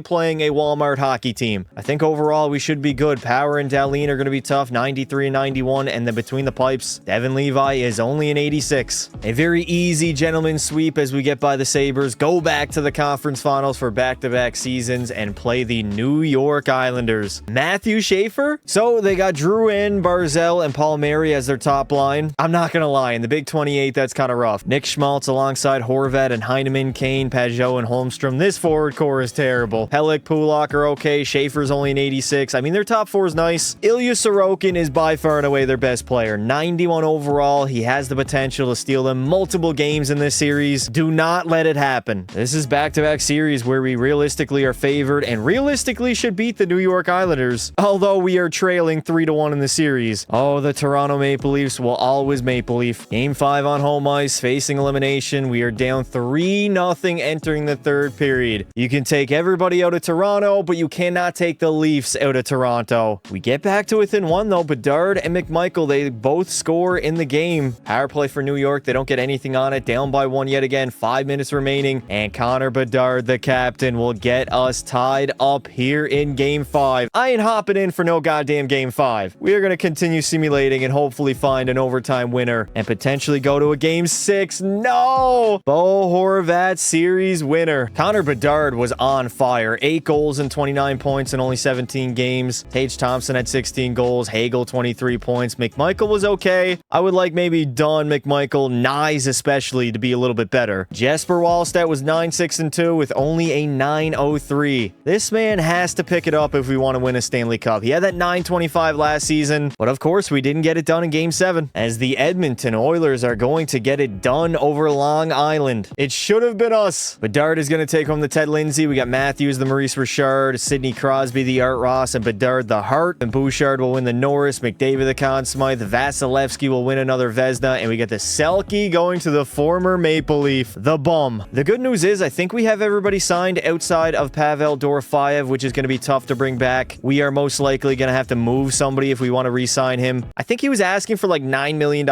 playing a Walmart hockey team. I think overall we should be good. Power and Dahlin are going to be tough, 93 and 91, and then between the pipes, Devin Levi is only an 86. A very easy gentleman's sweep as we get by the Sabres, go back to the conference finals for back-to-back seasons, and play the New York Islanders. Matthew Schaefer? So they got Drouin, Barzell, and Palmieri as their top line. I'm not going to lie, in the Big 28, that's kind of rough. Nick Schmaltz alongside Horvat and Heineman, Kane, Pajot, and Holmstrom. This forward core is terrible. Pellick, Pulak are okay. Schaefer's only an 86. I mean, their top four is nice. Ilya Sorokin is by far and away their best player. 91 overall. He has the potential to steal them multiple games in this series. Do not let it happen. This is back-to-back series where we realistically are favored and realistically should beat the New York Islanders, although we are trailing 3-1 in the series. Oh, the Toronto Maple Leafs will always Maple Leaf. Game 5 on home ice, facing elimination. We are down 3-0 entering the third period. You can take everybody out of Toronto, but you cannot take the Leafs out of Toronto. We get back to within one, though. Bedard and McMichael, they both score in the game. Power play for New York. They don't get anything on it. Down by one yet again. 5 minutes remaining. And Connor Bedard, the captain, will get us tied up here in Game 5. I ain't hopping in for no goddamn Game 5. We are going to continue simulating and hopefully find an overtime winner and potentially go to a Game 6. No! Bo Horvat series winner. Connor Bedard was on fire. 8 goals and 29 points in only 17 games. Tage Thompson had 16 goals. Hagel 23 points. McMichael was okay. I would like maybe Don McMichael, Nyes especially, to be a little bit better. Jesper Wallstedt was 9-6-2 with only a 9.03. This man has to pick it up if we want to win a Stanley Cup. He had that 9.25 last season, but of course we didn't get it done in Game 7 as the Edmonton Oilers are going to get it done over Long Island. It should have been us. Bedard is going to take home the Ted Lindsay. We got Matthews, the Maurice Richard, Sidney Crosby, the Art Ross, and Bedard, the Hart. And Bouchard will win the Norris, McDavid, the Conn Smythe, Vasilevsky will win another Vezina, and we get the Selke going to the former Maple Leaf, the bum. The good news is I think we have everybody signed outside of Pavel Dorofeyev, which is going to be tough to bring back. We are most likely going to have to move somebody if we want to re-sign him. I think he was asking for like $9 million.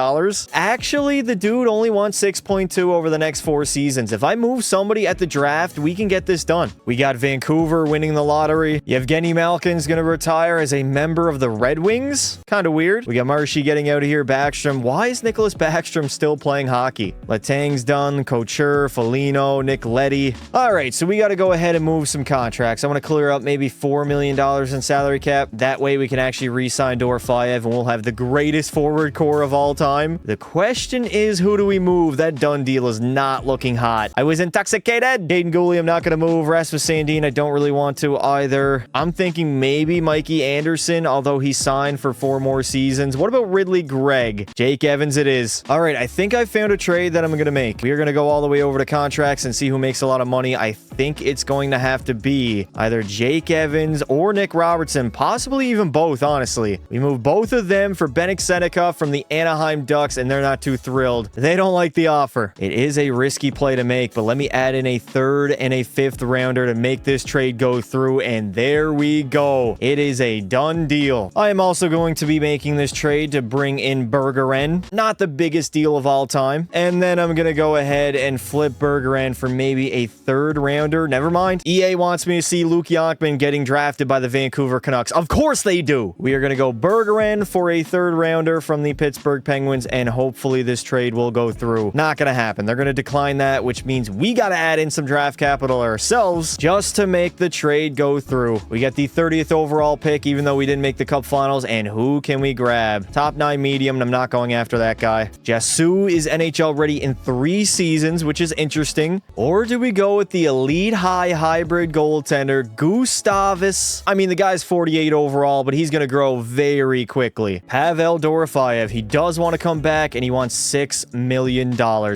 Actually, the dude only wants 6.2 over the next 4 seasons. If I move somebody at the draft, we can get this done. We got Vancouver winning the lottery. Yevgeny Malkin's going to retire as a member of the Red Wings. Kind of weird. We got Marshy getting out of here. Backstrom. Why is Nicholas Backstrom still playing hockey? Letang's done. Couture, Foligno, Nick Leddy. All right, so we got to go ahead and move some contracts. I want to clear up maybe $4 million in salary cap. That way we can actually re-sign Dorofeyev and we'll have the greatest forward core of all time. The question is, who do we move? That done deal is not looking hot. I was intoxicated. Caden Gooley, I'm not going to move. Rasmus Sandin, I don't really want to either. I'm thinking maybe Mikey Anderson, although he signed for 4 more seasons. What about Ridley Gregg? Jake Evans it is. All right, I think I found a trade that I'm going to make. We are going to go all the way over to contracts and see who makes a lot of money. I think it's going to have to be either Jake Evans or Nick Robertson, possibly even both, honestly. We move both of them for Bennett Seneca from the Anaheim Ducks, and they're not too thrilled. They don't like the offer. It is a risky play to make, but let me add in a 3rd and a 5th round rounder to make this trade go through, and there we go. It is a done deal. I am also going to be making this trade to bring in Berggren. Not the biggest deal of all time. And then I'm going to go ahead and flip Berggren for maybe a third rounder. Never mind. EA wants me to see Luke Jonkman getting drafted by the Vancouver Canucks. Of course they do. We are going to go Berggren for a third rounder from the Pittsburgh Penguins, and hopefully this trade will go through. Not going to happen. They're going to decline that, which means we got to add in some draft capital ourselves just to make the trade go through. We got the 30th overall pick, even though we didn't make the Cup Finals, and who can we grab? Top 9 medium, and I'm not going after that guy. Jassu is NHL ready in 3 seasons, which is interesting. Or do we go with the elite high hybrid goaltender, Gustavus? I mean, the guy's 48 overall, but he's going to grow very quickly. Pavel Dorofeyev, he does want to come back, and he wants $6 million.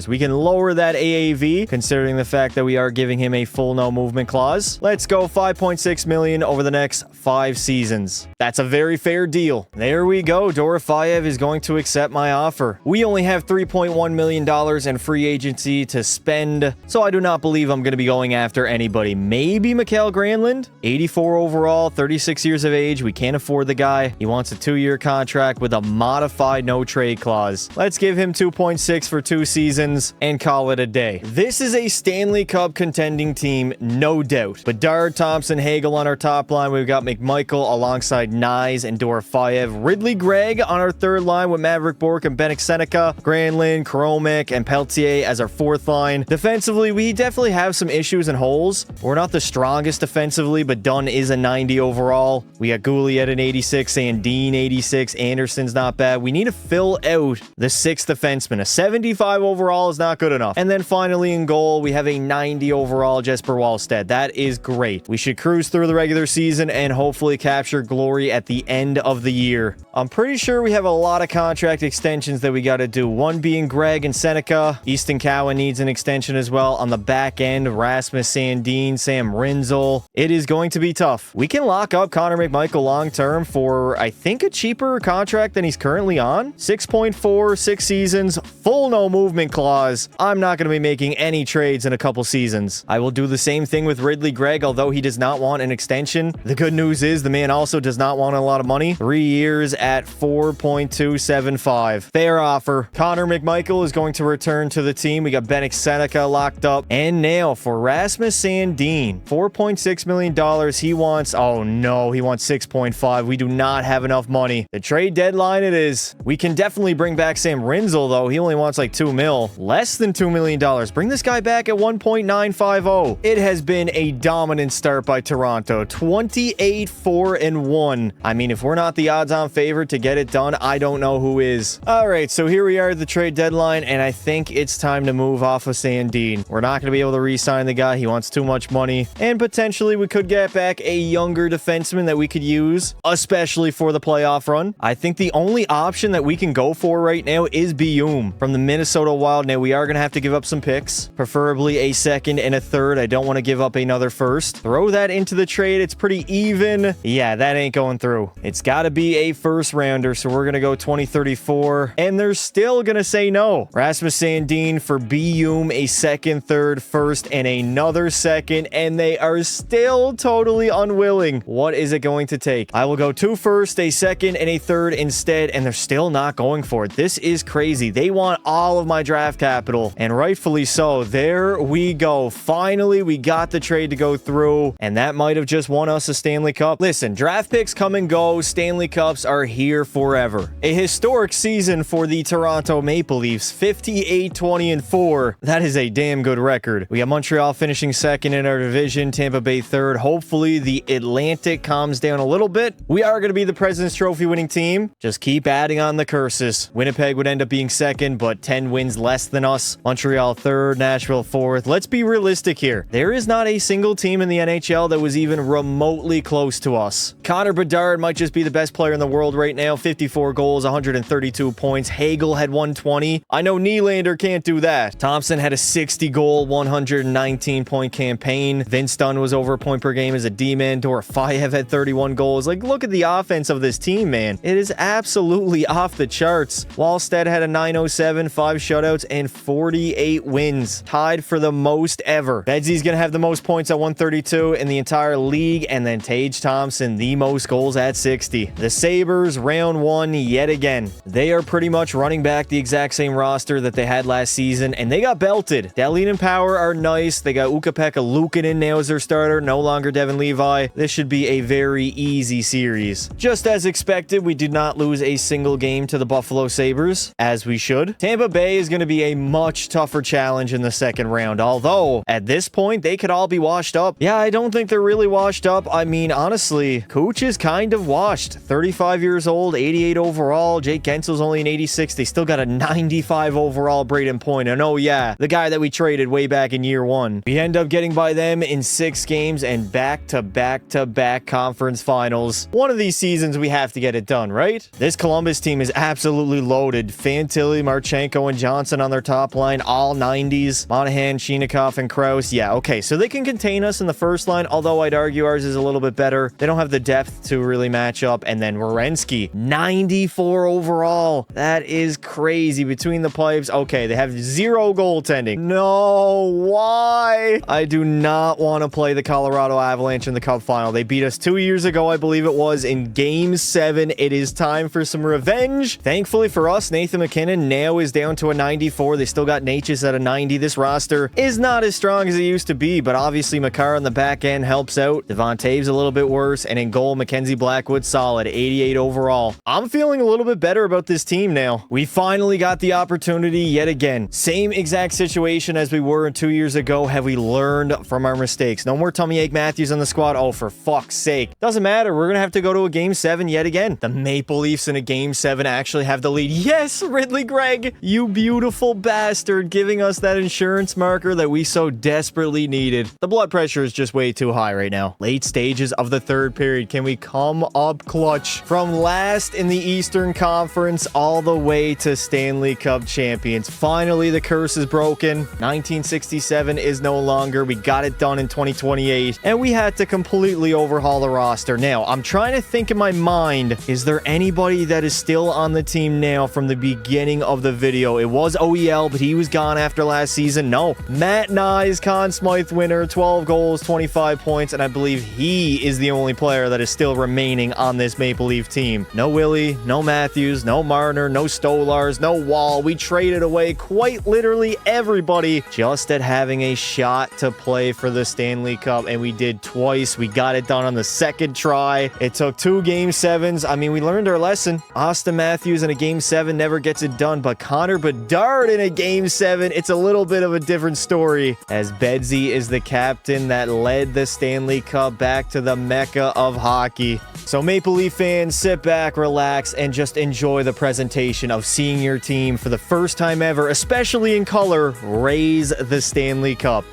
We can lower that AAV, considering the fact that we are giving him a full no movement clause. Let's go $5.6 million over the next 5 seasons. That's a very fair deal. There we go. Dorofeyev is going to accept my offer. We only have $3.1 million in free agency to spend, so I do not believe I'm going to be going after anybody. Maybe Mikael Granlund, 84 overall, 36 years of age. We can't afford the guy. He wants a 2-year contract with a modified no trade clause. Let's give him 2.6 for 2 seasons and call it a day. This is a Stanley Cup contending team, no doubt. Bedard, Thompson, Hagel on our top line. We've got McMichael alongside Nyes and Dorofeyev. Ridley Gregg on our third line with Maverick Bourque and Bennett Seneca. Granlund, Kromek, and Peltier as our fourth line. Defensively, we definitely have some issues and holes. We're not the strongest defensively, but Dunn is a 90 overall. We got Goulet at an 86, Sandin 86, Anderson's not bad. We need to fill out the 6th defenseman. A 75 overall is not good enough. And then finally in goal, we have a 90 overall Jesper Wallstedt. That is great. We should cruise through the regular season and hopefully capture glory at the end of the year. I'm pretty sure we have a lot of contract extensions that we got to do. One being Greg and Seneca. Easton Cowan needs an extension as well. On the back end, Rasmus Sandin, Sam Rinzel. It is going to be tough. We can lock up Connor McMichael long term for, I think, a cheaper contract than he's currently on. 6.4, 6 seasons, full no movement clause. I'm not going to be making any trades in a couple seasons. I will do the same thing with Ridley Gregg, although he does not want an extension. The good news is the man also does not want a lot of money. 3 years at 4.275. Fair offer. Connor McMichael is going to return to the team. We got Bennett Seneca locked up. And now for Rasmus Sandin. $4.6 million. He wants, oh no, he wants 6.5. We do not have enough money. The trade deadline it is. We can definitely bring back Sam Rinzel, though. He only wants like 2 mil. Less than $2 million. Bring this guy back at 1.950. It has been a dominant start by Toronto. 28-4-1. I mean, if we're not the odds-on favorite to get it done, I don't know who is. All right, so here we are at the trade deadline, and I think it's time to move off of Sandin. We're not going to be able to re-sign the guy. He wants too much money, and potentially we could get back a younger defenseman that we could use, especially for the playoff run. I think the only option that we can go for right now is Bium from the Minnesota Wild. Now, we are going to have to give up some picks, preferably a second and a third. I don't want to give up another first. Throw that into the trade. It's pretty even. Yeah, that ain't going through. It's got to be a first rounder, so we're going to go 2034, and they're still going to say no. Rasmus Sandin for Bium, a second, third, first, and another second, and they are still totally unwilling. What is it going to take? I will go 2 first, a second, and a third instead, and they're still not going for it. This is crazy. They want all of my draft capital, and rightfully so. There we go. Finally, we got the trade to go through, and that might have just won us a Stanley Cup. Listen, draft picks come and go. Stanley Cups are here forever. A historic season for the Toronto Maple Leafs, 58-20-4. That is a damn good record. We got Montreal finishing second in our division, Tampa Bay third. Hopefully, the Atlantic calms down a little bit. We are going to be the President's Trophy winning team. Just keep adding on the curses. Winnipeg would end up being second, but 10 wins less than us. Montreal third, Nashville fourth. Let's be realistic here. There is not a single team in the NHL that was even remotely close to us. Connor Bedard might just be the best player in the world right now. 54 goals, 132 points. Hagel had 120. I know Nylander can't do that. Thompson had a 60-goal, 119-point campaign. Vince Dunn was over a point per game as a D-man. Dorofeyev had 31 goals. Like, look at the offense of this team, man. It is absolutely off the charts. Wallstedt had a 907, 5 shutouts, and 48 wins. Tied for the most ever. Bedsy's gonna have the the most points at 132 in the entire league, and then Tage Thompson, the most goals at 60. The Sabres, round one yet again. They are pretty much running back the exact same roster that they had last season, and they got belted. Dahlin and Power are nice. They got Ukko-Pekka Luukkonen now as their starter, no longer Devin Levi. This should be a very easy series. Just as expected, we did not lose a single game to the Buffalo Sabres, as we should. Tampa Bay is going to be a much tougher challenge in the second round, although at this point, they could all be washed up. Yeah, I don't think they're really washed up. I mean, honestly, Cooch is kind of washed. 35 years old, 88 overall. Jake Gensel's only an 86. They still got a 95 overall Braden Point. And oh yeah, the guy that we traded way back in year one. We end up getting by them in 6 games and back-to-back conference finals. One of these seasons, we have to get it done, right? This Columbus team is absolutely loaded. Fantilli, Marchenko, and Johnson on their top line, all 90s. Monahan, Shinnikov, and Krause. Yeah, okay, so they can contain us in the first line, although I'd argue ours is a little bit better. They don't have the depth to really match up. And then Werenski, 94 overall. That is crazy. Between the pipes. Okay, they have 0 goaltending. No, why? I do not want to play the Colorado Avalanche in the Cup final. They beat us 2 years ago, I believe it was, in Game 7. It is time for some revenge. Thankfully for us, Nathan McKinnon now is down to a 94. They still got Natchez at a 90. This roster is not as strong as it used to be, but obviously Makar on the back end helps out. Devon Taves a little bit worse, and in goal, Mackenzie Blackwood solid, 88 overall. I'm feeling a little bit better about this team now. We finally got the opportunity yet again. Same exact situation as we were 2 years ago. Have we learned from our mistakes? No more Tommy Ake Matthews on the squad. Oh, for fuck's sake. Doesn't matter. We're gonna have to go to a Game 7 yet again. The Maple Leafs in a Game 7 actually have the lead. Yes, Ridley Gregg, you beautiful bastard, giving us that insurance marker that we so desperately needed. The blood pressure is just way too high right now. Late stages of the third period. Can we come up clutch from last in the Eastern Conference all the way to Stanley Cup champions? Finally, the curse is broken. 1967 is no longer. We got it done in 2028, and we had to completely overhaul the roster. Now, I'm trying to think in my mind, is there anybody that is still on the team now from the beginning of the video? It was OEL, but he was gone after last season. No. Matt Nyes, Conn Smythe winner, 12 goals, 25 points, and I believe he is the only player that is still remaining on this Maple Leaf team. No Willie, no Matthews, no Marner, no Stolars, no Wall. We traded away quite literally everybody just at having a shot to play for the Stanley Cup, and we did twice. We got it done on the second try. It took 2 Game 7s. I mean, we learned our lesson. Austin Matthews in a Game 7 never gets it done, but Connor Bedard in a Game 7, it's a little bit of a different story, as Bedsy is the captain that led the Stanley Cup back to the Mecca of hockey. So Maple Leaf fans, sit back, relax, and just enjoy the presentation of seeing your team for the first time ever, especially in color, raise the Stanley Cup.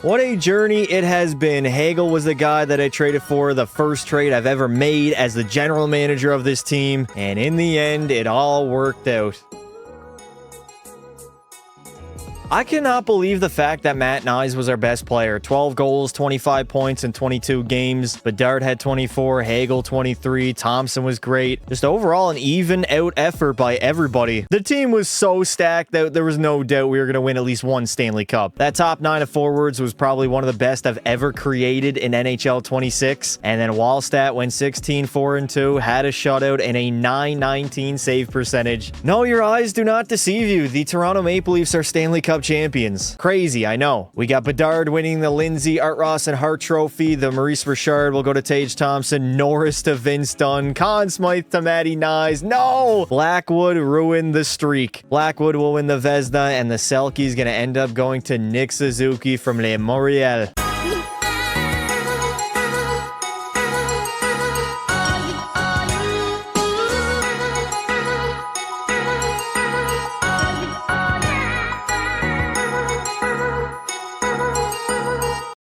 What a journey it has been. Hagel was the guy that I traded for, the first trade I've ever made as the general manager of this team, and in the end, it all worked out. I cannot believe the fact that Matt Nyes was our best player. 12 goals, 25 points in 22 games. Bedard had 24, Hagel 23, Thompson was great. Just overall an even out effort by everybody. The team was so stacked that there was no doubt we were going to win at least one Stanley Cup. That top 9 of forwards was probably one of the best I've ever created in NHL 26. And then Wallstat went 16-4-2, had a shutout, and a .919 save percentage. No, your eyes do not deceive you. The Toronto Maple Leafs are Stanley Cup champions. Crazy, I know. We got Bedard winning the Lindsay, Art Ross, and Hart Trophy. The Maurice Richard will go to Tage Thompson. Norris to Vince Dunn. Conn Smythe to Matty Nyes. No! Blackwood ruined the streak. Blackwood will win the Vezina, and the Selke's gonna end up going to Nick Suzuki from Les Montreal.